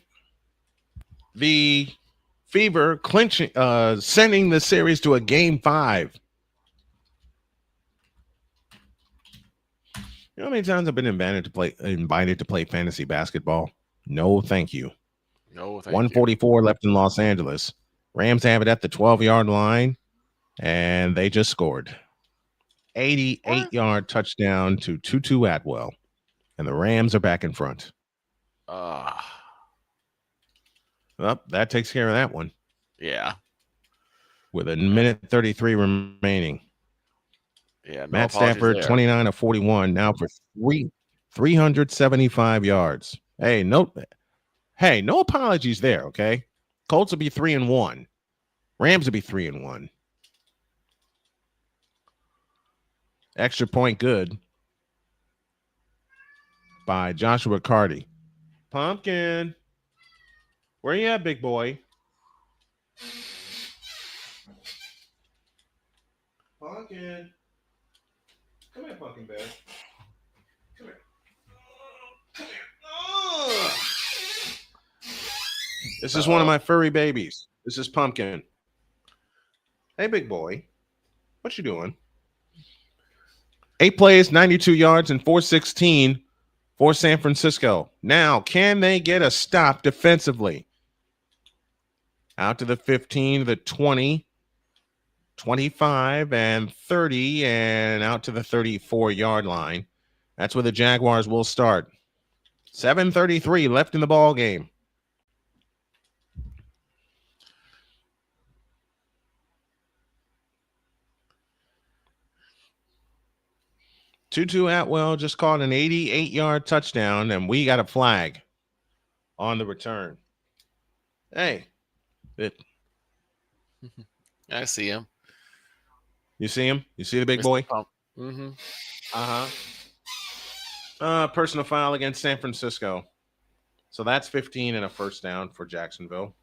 the Fever clinching, sending the series to a game 5. You know how many times I've been invited to play fantasy basketball? No, thank you. No, thank 144 left in Los Angeles. Rams have it at the 12-yard line, and they just scored. 88-yard touchdown to Tutu Atwell, and the Rams are back in front. Well, that takes care of that one. Yeah. With a minute 33 remaining. Yeah. No Matt Stafford, 29 of 41, now for 375 yards. Hey, no apologies there, okay? Colts will be 3-1. Rams will be 3-1. Extra point good by Joshua Carty. Pumpkin. Where you at, big boy? Pumpkin. Come here, Pumpkin Bear. Come here. Come here. Oh! This is one of my furry babies. This is Pumpkin. Hey, big boy. What you doing? 8 plays, 92 yards, and 416 for San Francisco. Now, can they get a stop defensively? Out to the 15, the 20, 25, and 30, and out to the 34-yard line. That's where the Jaguars will start. 7:33 left in the ball game. Tutu Atwell just caught an 88-yard touchdown, and we got a flag on the return. Hey. I see him. You see him? You see the big boy? Mm-hmm. Personal foul against San Francisco. So that's 15 and a first down for Jacksonville.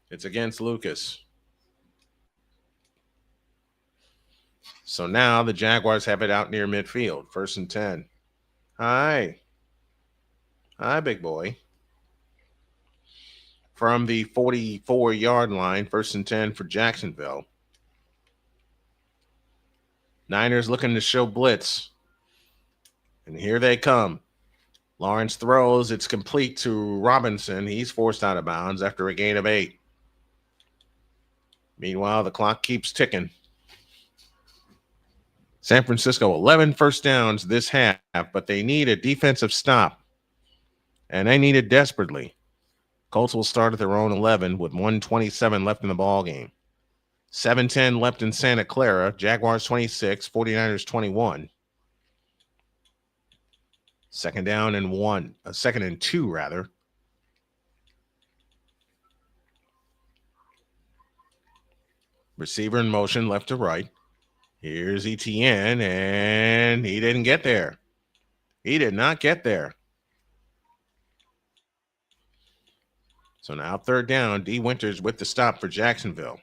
It's against Lucas. So now the Jaguars have it out near midfield. 1st and 10. Hi, big boy. From the 44-yard line, 1st and 10 for Jacksonville. Niners looking to show blitz. And here they come. Lawrence throws. It's complete to Robinson. He's forced out of bounds after a gain of 8. Meanwhile, the clock keeps ticking. San Francisco, 11 first downs this half, but they need a defensive stop. And they need it desperately. Colts will start at their own 11 with 1:27 left in the ball game. 7:10 left in Santa Clara. Jaguars 26, 49ers 21. Second and 2 rather. Receiver in motion left to right. Here's ETN, and he didn't get there. He did not get there. So now 3rd down, D. Winters with the stop for Jacksonville.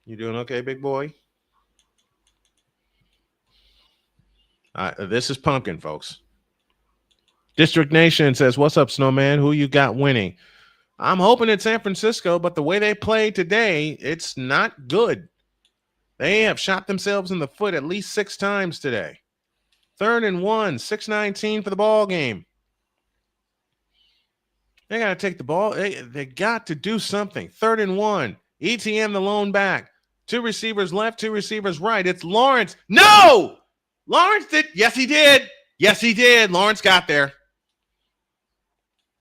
You doing okay, big boy? This is Pumpkin, folks. District Nation says, what's up, Snowman? Who you got winning? I'm hoping it's San Francisco, but the way they played today, it's not good. They have shot themselves in the foot at least 6 times today. 3rd and 1, 6:19 for the ball game. They got to take the ball. They got to do something. 3rd and 1. ETN the lone back. 2 receivers left, 2 receivers right. It's Lawrence. No! Lawrence did. Yes, he did. Yes, he did. Lawrence got there.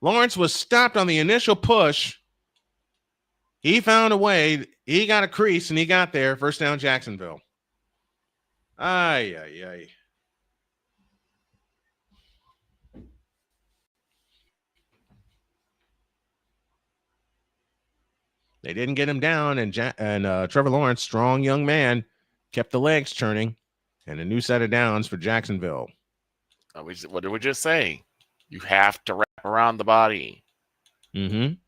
Lawrence was stopped on the initial push. He found a way. He got a crease, and he got there. 1st down, Jacksonville. Ay. They didn't get him down, and Trevor Lawrence, strong young man, kept the legs churning, and a new set of downs for Jacksonville. What did we just say? You have to wrap around the body. And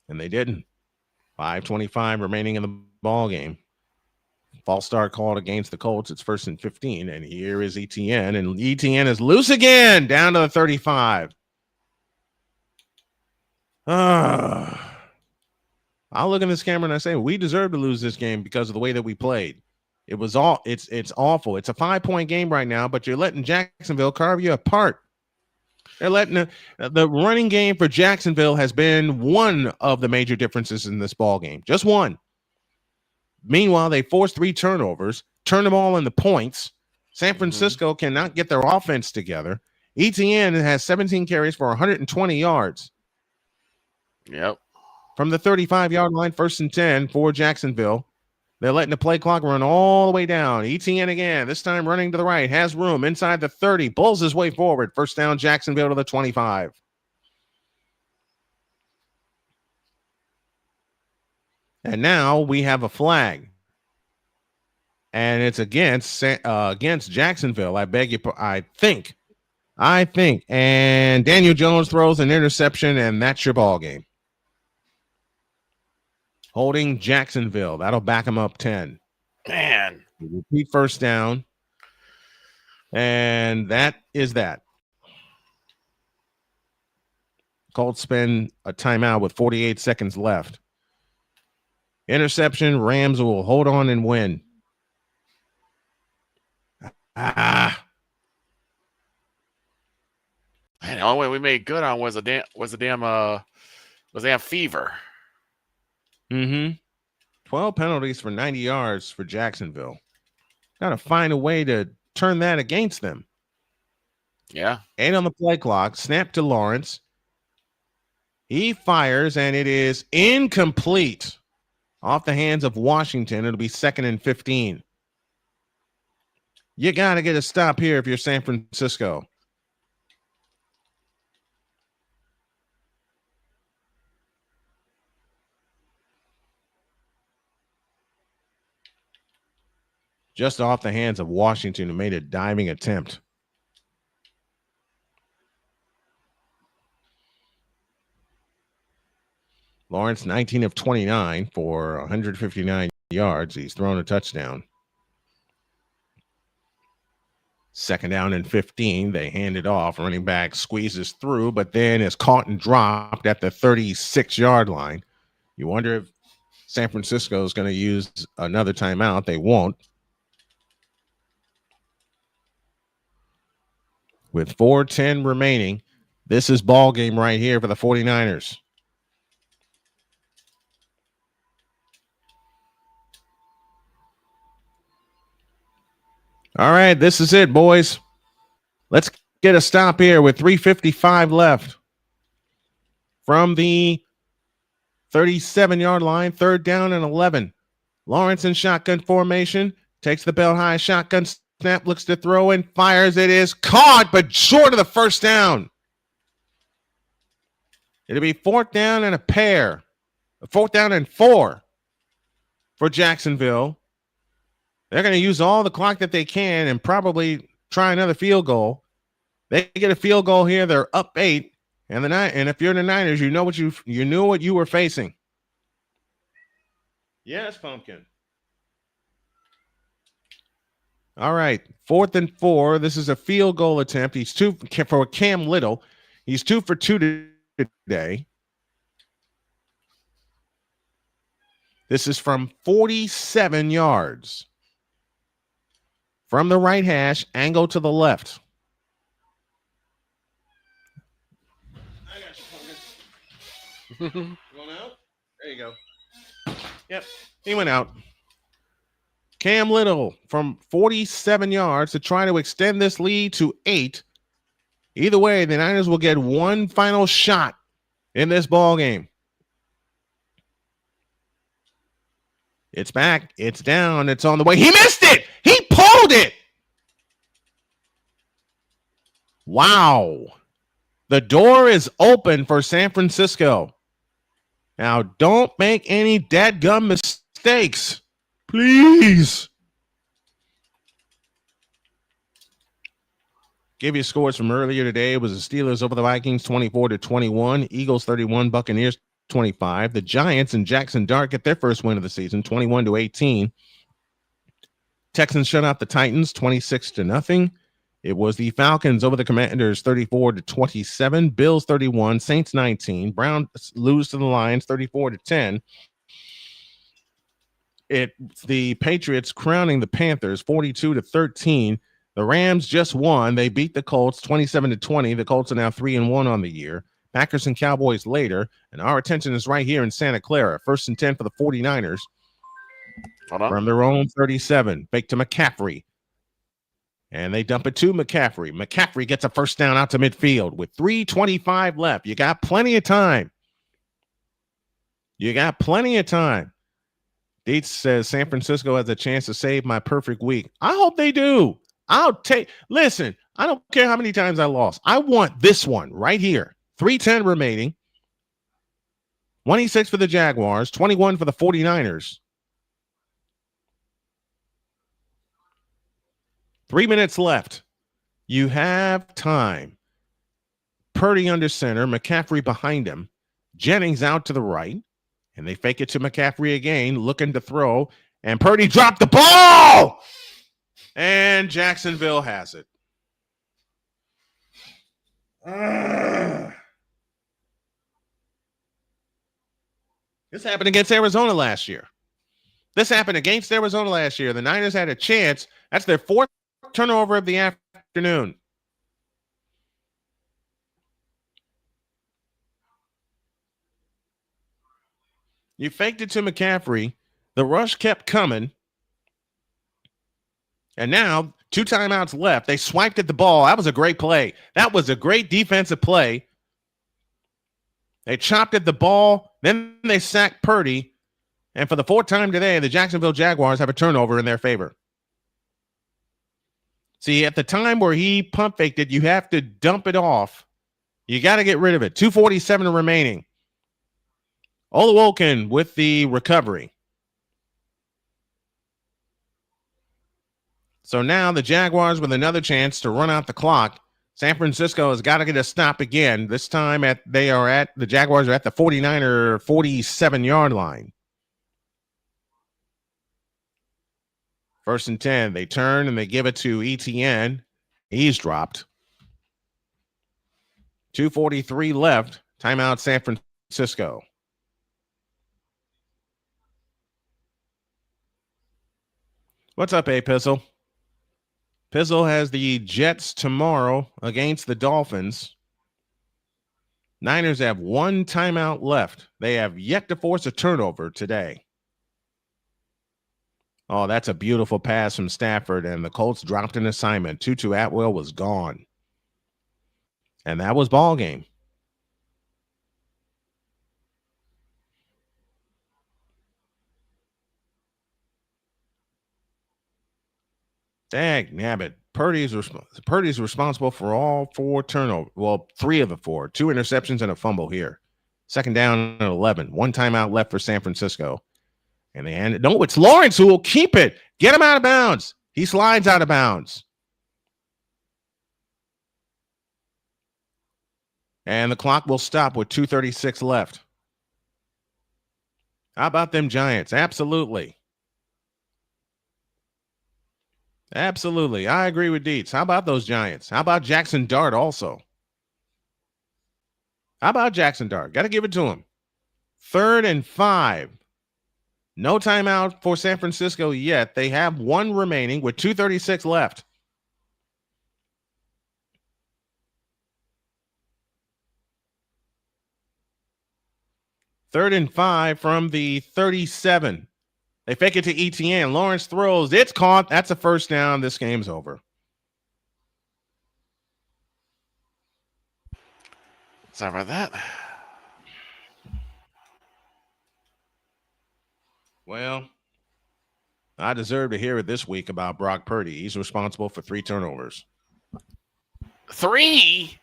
they didn't. 5:25 remaining in the ball game. False start called against the Colts. It's 1st and 15, and here is ETN, and ETN is loose again, down to the 35. I'll look in this camera and I say, we deserve to lose this game because of the way that we played. It's awful. It's a 5-point game right now, but you're letting Jacksonville carve you apart. They're letting the running game for Jacksonville has been one of the major differences in this ball game. Just one. Meanwhile, they forced 3 turnovers, turned them all into points. San Francisco cannot get their offense together. ETN has 17 carries for 120 yards. Yep. From the 35-yard line, 1st and 10 for Jacksonville. They're letting the play clock run all the way down. ETN again, this time running to the right, has room inside the 30, pulls his way forward. 1st down, Jacksonville to the 25. And now we have a flag. And it's against Jacksonville. I think. And Daniel Jones throws an interception, and that's your ball game. Holding Jacksonville. That'll back him up 10. Man. Repeat 1st down. And that is that. Colts spend a timeout with 48 seconds left. Interception. Rams will hold on and win. Man, the only way we made good on was the damn fever. 12 penalties for 90 yards for Jacksonville. Got to find a way to turn that against them. Yeah. 8 on the play clock. Snap to Lawrence. He fires, and it is incomplete. Off the hands of Washington. It'll be 2nd and 15. You got to get a stop here if you're San Francisco. Just off the hands of Washington, who made a diving attempt. Lawrence, 19 of 29 for 159 yards. He's thrown a touchdown. 2nd down and 15. They hand it off. Running back squeezes through, but then is caught and dropped at the 36-yard line. You wonder if San Francisco is going to use another timeout. They won't. With 4:10 remaining, this is ball game right here for the 49ers. All right, this is it, boys. Let's get a stop here with 3:55 left. From the 37-yard line, 3rd down and 11. Lawrence in shotgun formation, takes the belt high, shotgun snap, looks to throw and fires. It is caught, but short of the 1st down. It'll be 4th down and a pair. 4th down and 4 for Jacksonville. They're going to use all the clock that they can and probably try another field goal. They get a field goal here. They're up 8. And if you're the Niners, you know what you knew what you were facing. Yes, Pumpkin. All right, 4th and 4. This is a field goal attempt. He's 2 for Cam Little. He's 2 for 2 today. This is from 47 yards. From the right hash, angle to the left. I got you, Pumpkin. Going out? There you go. Yep, he went out. Cam Little from 47 yards to try to extend this lead to 8. Either way, the Niners will get one final shot in this ball game. It's back. It's down. It's on the way. He missed it. He pulled it. Wow. The door is open for San Francisco. Now, don't make any dadgum mistakes. Please. Give you scores from earlier today. It was the Steelers over the Vikings 24-21, Eagles 31, Buccaneers 25. The Giants and Jackson Dart get their first win of the season 21-18. Texans shut out the Titans 26-0. It was the Falcons over the Commanders 34-27, Bills 31, Saints 19. Browns lose to the Lions 34-10. It's the Patriots crowning the Panthers 42-13. The Rams just won. They beat the Colts 27-20. The Colts are now 3-1 on the year. Packers and Cowboys later. And our attention is right here in Santa Clara. 1st and 10 for the 49ers. From their own 37. Fake to McCaffrey. And they dump it to McCaffrey. McCaffrey gets a first down out to midfield with 3:25 left. You got plenty of time. Dietz says San Francisco has a chance to save my perfect week. I hope they do. Listen, I don't care how many times I lost. I want this one right here. 3:10 remaining. 26 for the Jaguars, 21 for the 49ers. 3 minutes left. You have time. Purdy under center, McCaffrey behind him. Jennings out to the right. And they fake it to McCaffrey again, looking to throw. And Purdy dropped the ball! And Jacksonville has it. This happened against Arizona last year. The Niners had a chance. That's their 4th turnover of the afternoon. You faked it to McCaffrey. The rush kept coming. And now, 2 timeouts left. They swiped at the ball. That was a great play. That was a great defensive play. They chopped at the ball. Then they sacked Purdy. And for the 4th time today, the Jacksonville Jaguars have a turnover in their favor. See, at the time where he pump faked it, you have to dump it off. You got to get rid of it. 2:47 remaining. Oluwoken with the recovery. So now the Jaguars with another chance to run out the clock. San Francisco has got to get a stop again. This time the Jaguars are at the 49er 47-yard line. 1st and 10. They turn and they give it to ETN. He's dropped. 2:43 left. Timeout San Francisco. What's up, A-Pizzle? Pizzle has the Jets tomorrow against the Dolphins. Niners have 1 timeout left. They have yet to force a turnover today. Oh, that's a beautiful pass from Stafford, and the Colts dropped an assignment. Tutu Atwell was gone. And that was ball game. Dag nabbit. Purdy's responsible for all 4 turnovers. Well, 3 of the 4. 2 interceptions and a fumble here. 2nd down and 11. 1 timeout left for San Francisco. And they end it. No, it's Lawrence who will keep it. Get him out of bounds. He slides out of bounds. And the clock will stop with 2:36 left. How about them Giants? Absolutely. Absolutely. I agree with Dietz. How about those Giants? How about Jackson Dart also? How about Jackson Dart? Got to give it to him. 3rd and 5. No timeout for San Francisco yet. They have one remaining with 2:36 left. Third and 5 from the 37. They fake it to Etienne. Lawrence throws. It's caught. That's a first down. This game's over. Sorry about that. Well, I deserve to hear it this week about Brock Purdy. He's responsible for 3 turnovers. 3?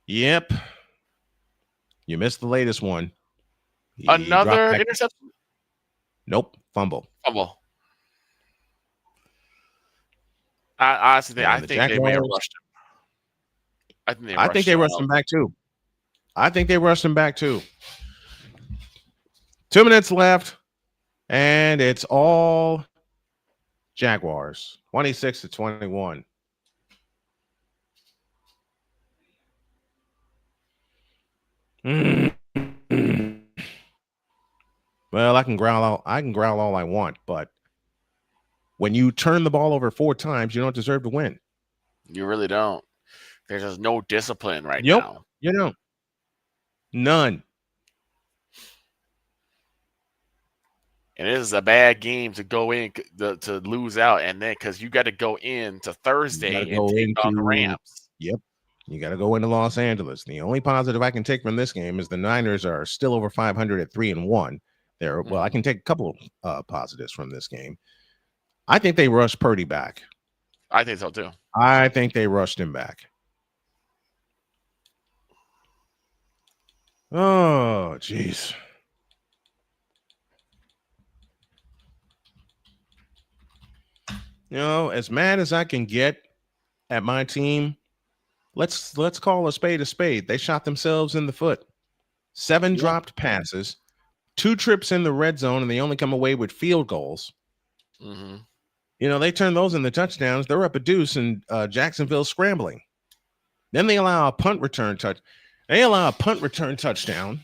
Yep. You missed the latest one. He Another interception? Nope. Fumble. I honestly think, I think they may have rushed him. I think they rushed him back too. I think they rushed him back too. 2 minutes left, and it's all Jaguars. 26-21. Well, I can growl all I want, but when you turn the ball over 4 times, you don't deserve to win. You really don't. There's just no discipline right Yep, now. you don't. None. And it is a bad game to go in to lose out, and then because you got to go in to Thursday and take on the Rams. Yep. You got to go into Los Angeles. The only positive I can take from this game is the Niners are still over 500 at 3-1. Well, I can take a couple positives from this game. I think they rushed Purdy back. I think so too. I think they rushed him back. Oh, jeez. You know, as mad as I can get at my team, let's call a spade. They shot themselves in the foot. 7 dropped passes, 2 trips in the red zone, and they only come away with field goals. Mm-hmm. You know, they turn those into touchdowns. They're up a deuce, and Jacksonville scrambling. Then they allow a punt return touchdown.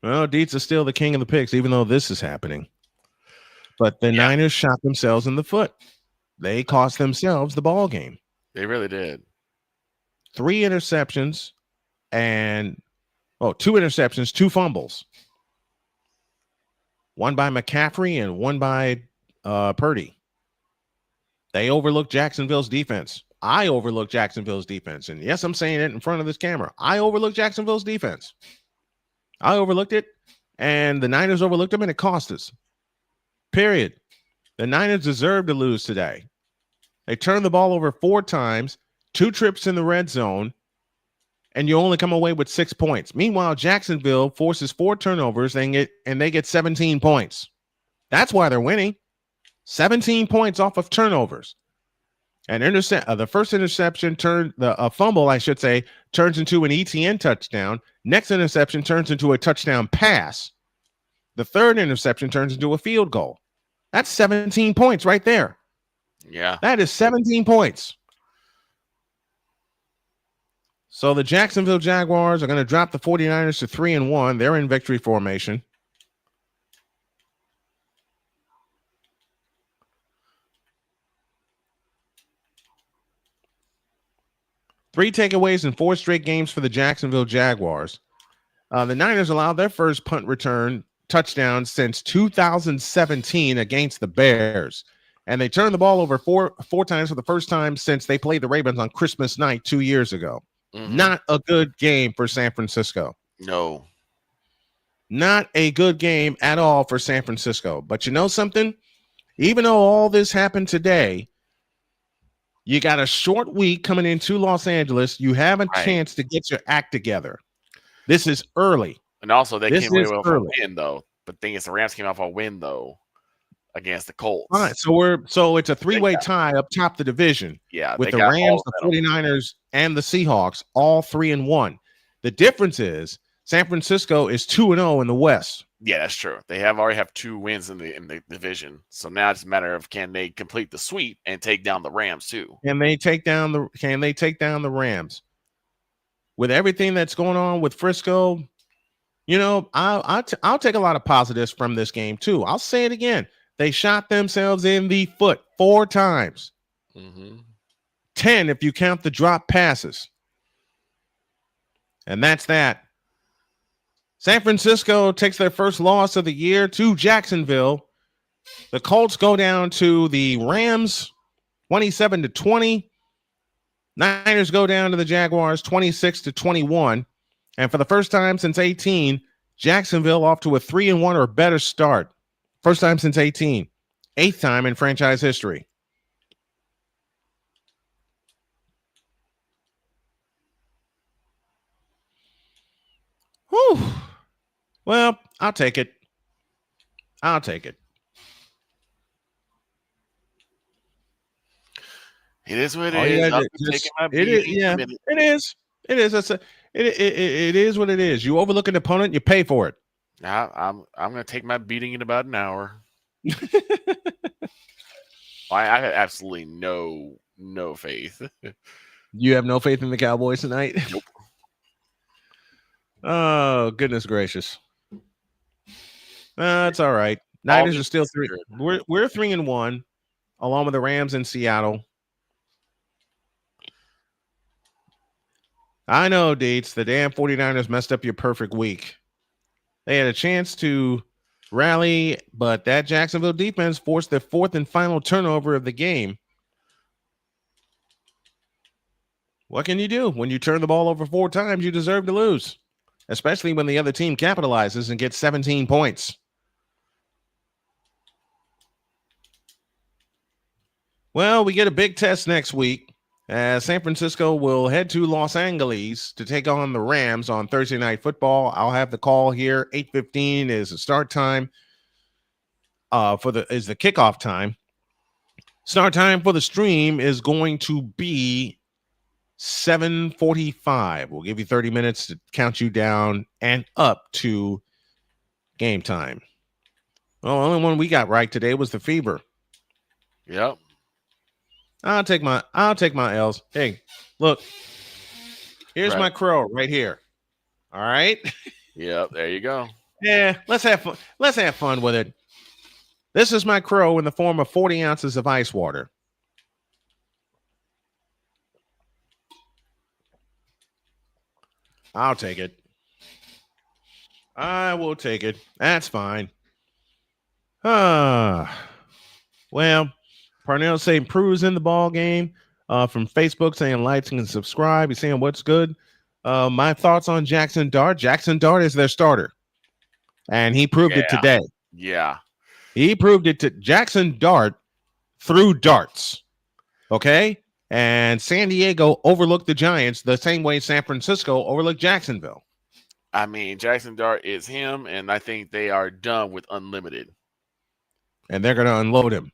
Well, Dietz is still the king of the picks, even though this is happening. But the Niners shot themselves in the foot. They cost themselves the ball game. They really did. 3 interceptions and 2 interceptions, 2 fumbles. One by McCaffrey and one by Purdy. They overlooked Jacksonville's defense. I overlooked Jacksonville's defense. And yes, I'm saying it in front of this camera. I overlooked Jacksonville's defense. I overlooked it, and the Niners overlooked them, and it cost us. Period. The Niners deserve to lose today. They turned the ball over 4 times, 2 trips in the red zone, and you only come away with 6 points. Meanwhile, Jacksonville forces 4 turnovers and they get 17 points. That's why they're winning. 17 points off of turnovers. And the first interception a fumble, I should say, turns into an ETN touchdown. Next interception turns into a touchdown pass. The third interception turns into a field goal. That's 17 points right there. Yeah. That is 17 points. So the Jacksonville Jaguars are going to drop the 49ers to 3-1. They're in victory formation. Three takeaways in 4 straight games for the Jacksonville Jaguars. The Niners allowed their first punt return touchdown since 2017 against the Bears. And they turned the ball over four times for the first time since they played the Ravens on Christmas night 2 years ago. Mm-hmm. Not a good game for San Francisco. No. Not a good game at all for San Francisco. But you know something? Even though all this happened today, you got a short week coming into Los Angeles. You have a chance to get your act together. This is early. And also, they came away with a win, though. But the thing is, the Rams came off a win, though. against the Colts. All right, so it's a three-way tie up top the division. Yeah, with they the got Rams, all the 49ers, and the Seahawks, all 3-1. The difference is San Francisco is 2-0 in the West. Yeah, that's true. They already have 2 wins in the division. So now it's a matter of can they complete the sweep and take down the Rams too? Can they take down the Rams? With everything that's going on with Frisco, you know, I'll take a lot of positives from this game too. I'll say it again. They shot themselves in the foot 4 times. 10 if you count the drop passes. And that's that. San Francisco takes their first loss of the year to Jacksonville. The Colts go down to the Rams 27-20. Niners go down to the Jaguars 26-21. And for the first time since 18, Jacksonville off to a 3-1 or better start. First time since 18. 8th time in franchise history. Whew. Well, I'll take it. It is what All it you is. gotta I'm taking my it is, beating. yeah, it is. It is. It is what it is. You overlook an opponent, you pay for it. I'm gonna take my beating in about an hour. I have absolutely no faith. You have no faith in the Cowboys tonight? Nope. Oh, goodness gracious. It's all right. Niners are still 3. We're 3-1, along with the Rams in Seattle. I know, Deets. The damn 49ers messed up your perfect week. They had a chance to rally, but that Jacksonville defense forced their 4th and final turnover of the game. What can you do? When you turn the ball over 4 times, you deserve to lose, especially when the other team capitalizes and gets 17 points. Well, we get a big test next week. San Francisco will head to Los Angeles to take on the Rams on Thursday Night Football. I'll have the call here. 8:15 is the start time. Is the kickoff time. Start time for the stream is going to be 7:45. We'll give you 30 minutes to count you down and up to game time. Well, the only one we got right today was the Fever. Yep. I'll take my L's. Hey, look. Here's my crow right here. All right. Yep, there you go. Yeah, let's have fun. Let's have fun with it. This is my crow in the form of 40 ounces of ice water. I'll take it. I will take it. That's fine. Well, Parnell saying Prue's in the ball game. From Facebook saying likes and subscribe. He's saying what's good. My thoughts on Jackson Dart. Jackson Dart is their starter. And he proved it today. Yeah. He proved it to Jackson Dart threw darts. Okay? And San Diego overlooked the Giants the same way San Francisco overlooked Jacksonville. I mean, Jackson Dart is him, and I think they are done with unlimited. And they're going to unload him.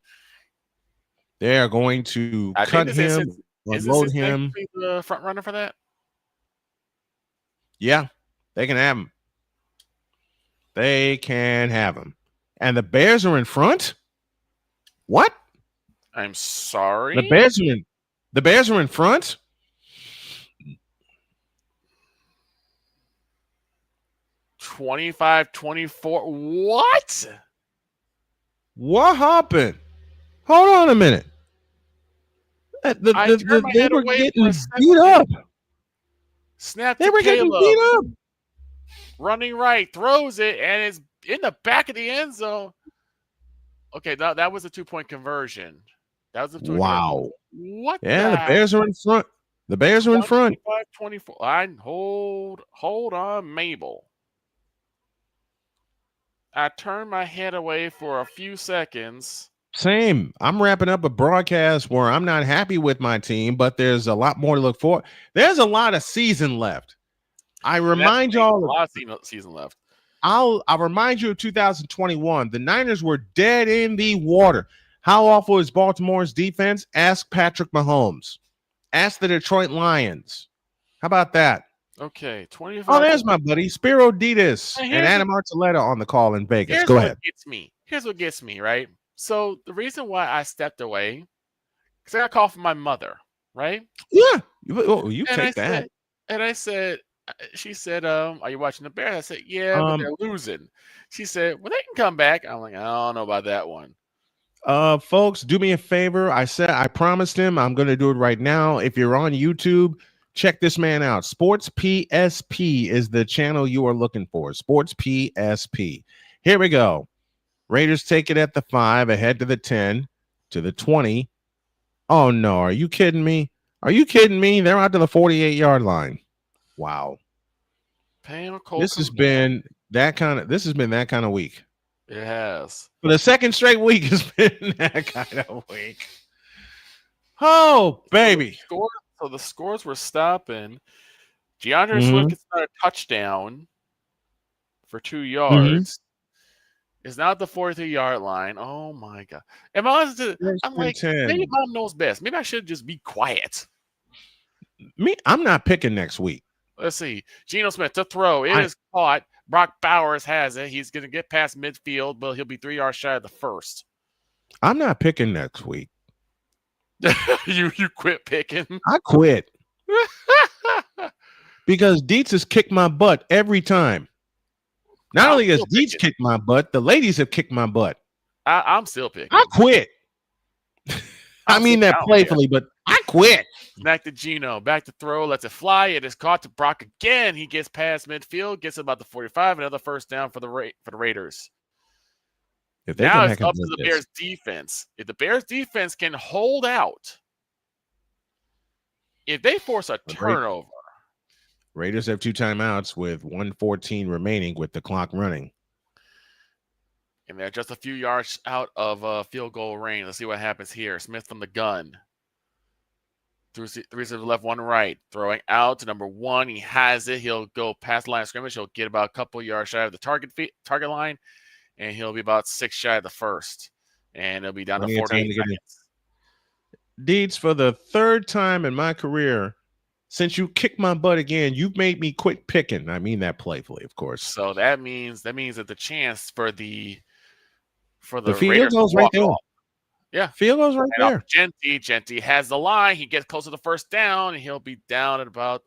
They are going to cut him, unload him. The front runner for that? Yeah, they can have him. They can have him. And the Bears are in front? What? I'm sorry? The Bears are in front? 25-24. What? What happened? Hold on a minute. They were getting beat up. Snap They were getting beat up. Running right, throws it, and it's in the back of the end zone. Okay, that was a 2-point conversion. That was a 2-point Wow. conversion. What? Yeah, the Bears are in front. The Bears are in front. 25-24. Hold on, Mabel. I turned my head away for a few seconds. Same. I'm wrapping up a broadcast where I'm not happy with my team, but there's a lot more to look for. There's a lot of season left. I remind y'all. A lot of season left. I'll remind you of 2021. The Niners were dead in the water. How awful is Baltimore's defense? Ask Patrick Mahomes. Ask the Detroit Lions. How about that? Okay, 25. Oh, there's my buddy Spiro Ditas and Adam Archuleta on the call in Vegas. Go ahead. Here's what gets me, right? So the reason why I stepped away, because I got a call from my mother, right? Yeah, you take that. She said, are you watching the Bears? I said, yeah, but they're losing. She said, well, they can come back. I'm like, I don't know about that one. Folks, do me a favor. I promised him I'm going to do it right now. If you're on YouTube, check this man out. Sports PSP is the channel you are looking for. Sports PSP. Here we go. Raiders take it at the 5, ahead to the 10, to the 20. Oh, no. Are you kidding me? Are you kidding me? They're out to the 48-yard line. Wow. This has been that kind of week. It has. For the second straight week has been that kind of week. Oh, baby. So the scores were stopping. DeAndre Swift gets another touchdown for 2 yards. Is now at the 43-yard line. Oh my God. I'm like, maybe mom knows best. Maybe I should just be quiet. I'm not picking next week. Let's see. Geno Smith to throw. It is caught. Brock Bowers has it. He's going to get past midfield, but he'll be 3 yards shy of the first. I'm not picking next week. You quit picking. I quit. Because Dietz has kicked my butt every time. Not only has Dietz kicked my butt, the ladies have kicked my butt. I'm still picking. I quit. I mean that playfully, but I quit. Back to Geno. Back to throw. Lets it fly. It is caught to Brock again. He gets past midfield. Gets about the 45. Another first down for the Raiders. Now it's up to the Bears defense. If the Bears defense can hold out, if they force a turnover. Raiders have 2 timeouts with 1:14 remaining with the clock running. And they're just a few yards out of field goal range. Let's see what happens here. Smith from the gun. 3 to the left, 1 right. Throwing out to number 1. He has it. He'll go past the line of scrimmage. He'll get about a couple yards shy of the target line. And he'll be about 6 shy of the first. And it'll be down to 48 seconds. Deeds, for the 3rd time in my career, since you kicked my butt again, you've made me quit picking. I mean that playfully, of course. So that means that the chance for the field Raiders goes right there. Yeah, field goes right there. Genty has the line. He gets close to the first down, and he'll be down at about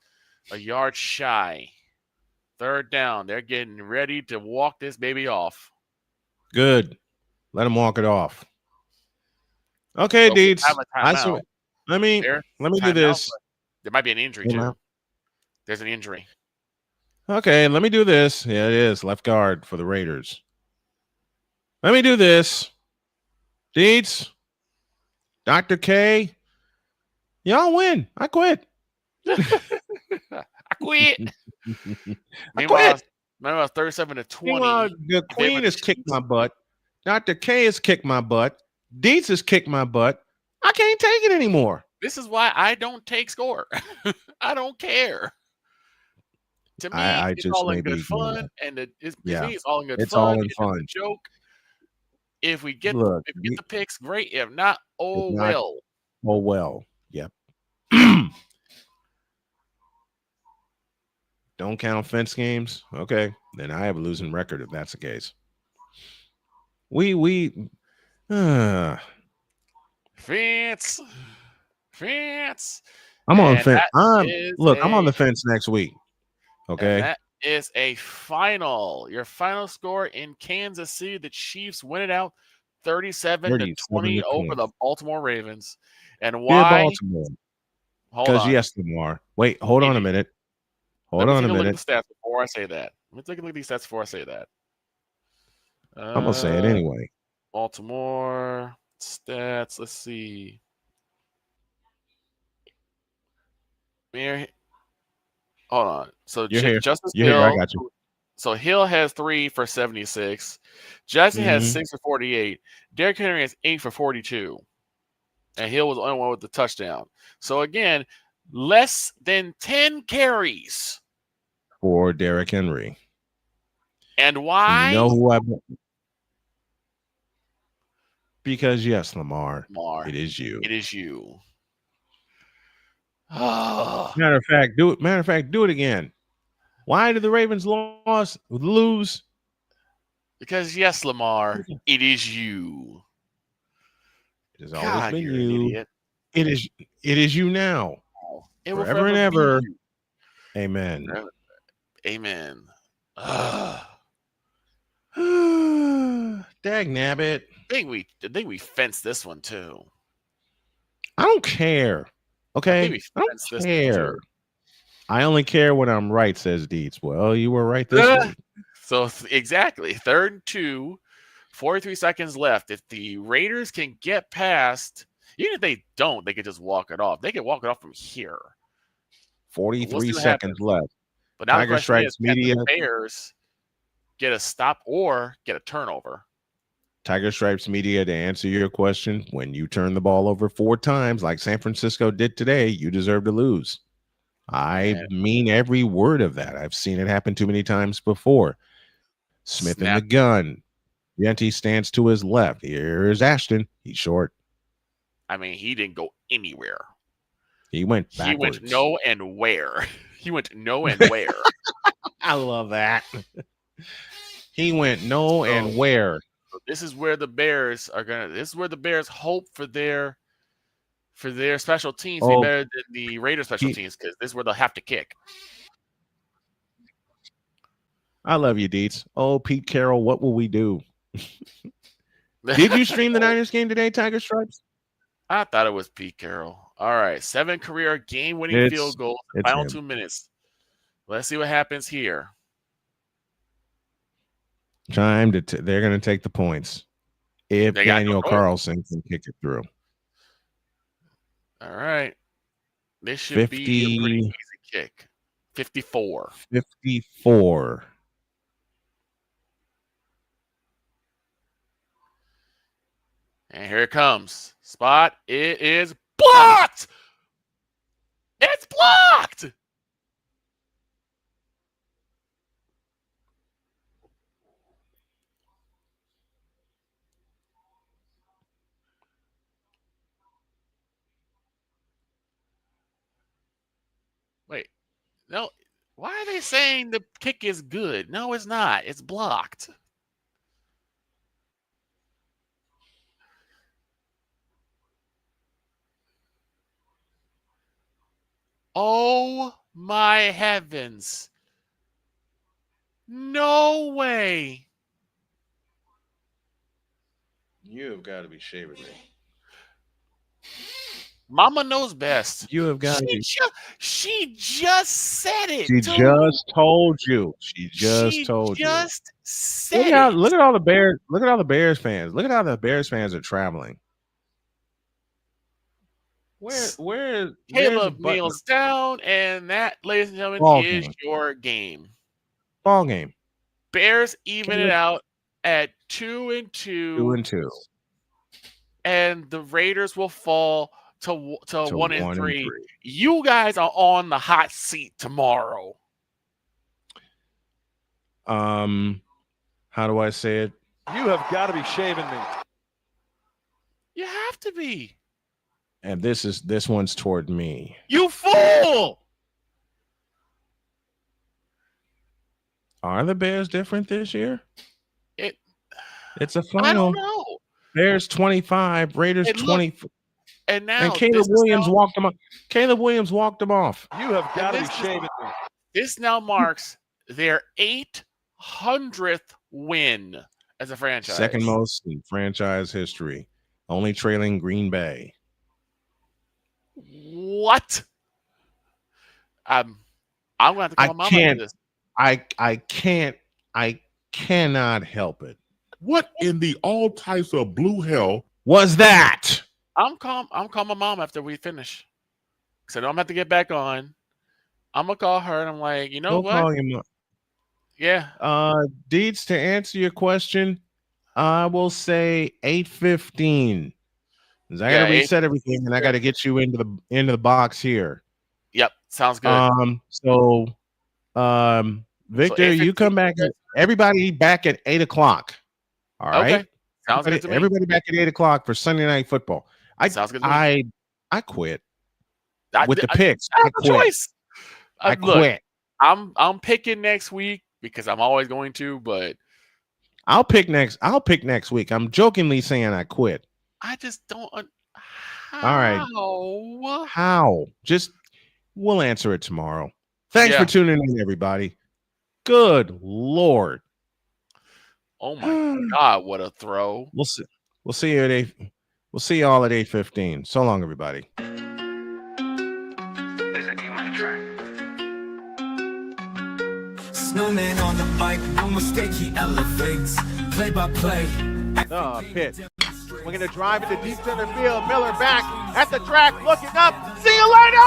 a yard shy. 3rd down. They're getting ready to walk this baby off. Good. Let him walk it off. Okay, Deeds. Let me do this. There might be an injury, too. There's an injury. Okay, let me do this. Yeah, it is. Left guard for the Raiders. Let me do this. Deeds, Dr. K, y'all win. I quit. I quit. I quit. Meanwhile, 37-20. Meanwhile, the Queen has kicked my butt. Dr. K has kicked my butt. Deeds has kicked my butt. I can't take it anymore. This is why I don't take score. I don't care. To me, it's all in good fun, and it's all in good fun. It's all in fun. It's a joke. If we get the picks, great. If not, well. Oh well. Yep. Don't count fence games. Okay, then I have a losing record if that's the case. Fence. I'm on fence. I'm on the fence next week. Okay. And that is a final. Your final score in Kansas City. The Chiefs win it out 37-20 over the Baltimore Ravens. And why? Because yes, Lamar. Wait, hold on a minute. Hold on a minute. Look at the stats before I say that. Let me take a look at these stats before I say that. I'm gonna say it anyway. Baltimore stats. Let's see. Hold on. So Justice Hill. I got you. So Hill has 3 for 76. Jackson has 6 for 48. Derrick Henry has 8 for 42. And Hill was the only one with the touchdown. So again, less than 10 carries for Derrick Henry. And why? You know who because yes, Lamar, it is you. It is you. Matter of fact, do it again. Why did the Ravens lose? Because yes, Lamar, it is you. It has always been you're an you. idiot. It is you now. It will Forever and forever ever. be you. Amen. Amen. Dag nabbit. I think we fenced this one too. I don't care. Okay. I don't care. I only care when I'm right, says Deeds. Well, you were right this week. So exactly. 3rd and 2, 43 seconds left. If the Raiders can get past, even if they don't, they could just walk it off. They can walk it off from here. 43 seconds left. But now Tiger the question is, Stripes can Media. the Bears get a stop or get a turnover? Tiger Stripes Media, to answer your question, when you turn the ball over 4 times, like San Francisco did today, you deserve to lose. I mean every word of that. I've seen it happen too many times before. Smith in the gun. Yenti stands to his left. Here's Ashton. He's short. I mean, he didn't go anywhere. He went backwards. He went no and where. He went no and where. I love that. He went no and where. This is where the Bears are gonna. This is where the Bears hope for their special teams to be better than the Raiders special teams, because this is where they'll have to kick. I love you, Deets. Oh, Pete Carroll, what will we do? Did you stream the Niners game today, Tiger Stripes? I thought it was Pete Carroll. All right, 7 career game-winning field goals. Final 2 minutes. Let's see what happens here. They're going to take the points if Daniel Carlson can kick it through. All right. This should be a pretty easy kick. 54. 54. And here it comes. Spot. It is blocked. It's blocked. Wait. No. Why are they saying the kick is good? No, it's not. It's blocked. Oh my heavens. No way. You have got to be shaving me. Mama knows best. You have got to be. She just said it. She just told you. She just told you. Just said it. Look at all the Bears. Look at all the Bears fans. Look at how the Bears fans are traveling. Where Caleb kneels down, and that, ladies and gentlemen, is your game. Ball game. Bears even it out at 2-2. 2-2. And the Raiders will fall to 1-3. You guys are on the hot seat tomorrow. How do I say it? You have got to be shaving me. You have to be. And this one's toward me. You fool! Are the Bears different this year? It's a final. I don't know. Bears 25, Raiders 20. And now and Caleb Williams walked them off. Caleb Williams walked them off. You have got to be shaving me. This now marks their 800th win as a franchise. Second most in franchise history. Only trailing Green Bay. What? I'm gonna have to call Mama after this. I cannot help it. What in the all types of blue hell was that? I'm calling my mom after we finish. So I don't have to get back on. I'm gonna call her and I'm like, you know what? Call your mom. Yeah. Deeds, to answer your question, I will say 8:15. I gotta reset everything, and I gotta get you into the box here. Yep, sounds good. Victor, you come back. Everybody back at 8 o'clock. All right. Okay. Sounds good to me. Everybody back at 8 o'clock for Sunday Night Football. Sounds good to me. I quit with the picks. I I have a quit. choice. I Look, quit. I'm picking next week because I'm always going to, but I'll pick next week. I'm jokingly saying I quit. I just don't. All right. How? Just we'll answer it tomorrow. Thanks for tuning in, everybody. Good Lord. Oh my God, what a throw. We'll see. We'll see you at 8. We'll see you all at 8:15. So long, everybody. Snowman on the mic, no mistake, he elevates. Play by play. The pitch. We're going to drive into deep center field. Miller back at the track, looking up. See you later!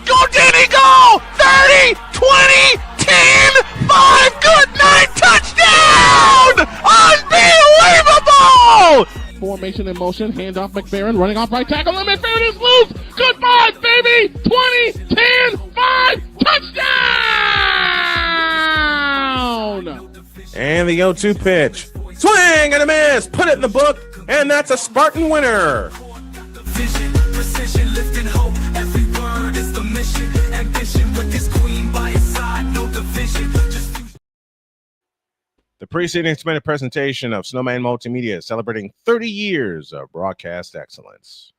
Go, Danny, go! 30, 20, 10, 5, good night, touchdown! Unbelievable! Formation in motion, hands off McFerrin, running off right tackle, and McFerrin is loose! Goodbye, baby! 20, 10, 5, touchdown! And the 0-2 pitch. Swing and a miss! Put it in the book, and that's a Spartan winner! Vision, precision, lifting hope. Every word is the mission. Ambition with this queen by his side, no division. The preceding expanded presentation of Snowman Multimedia celebrating 30 years of broadcast excellence.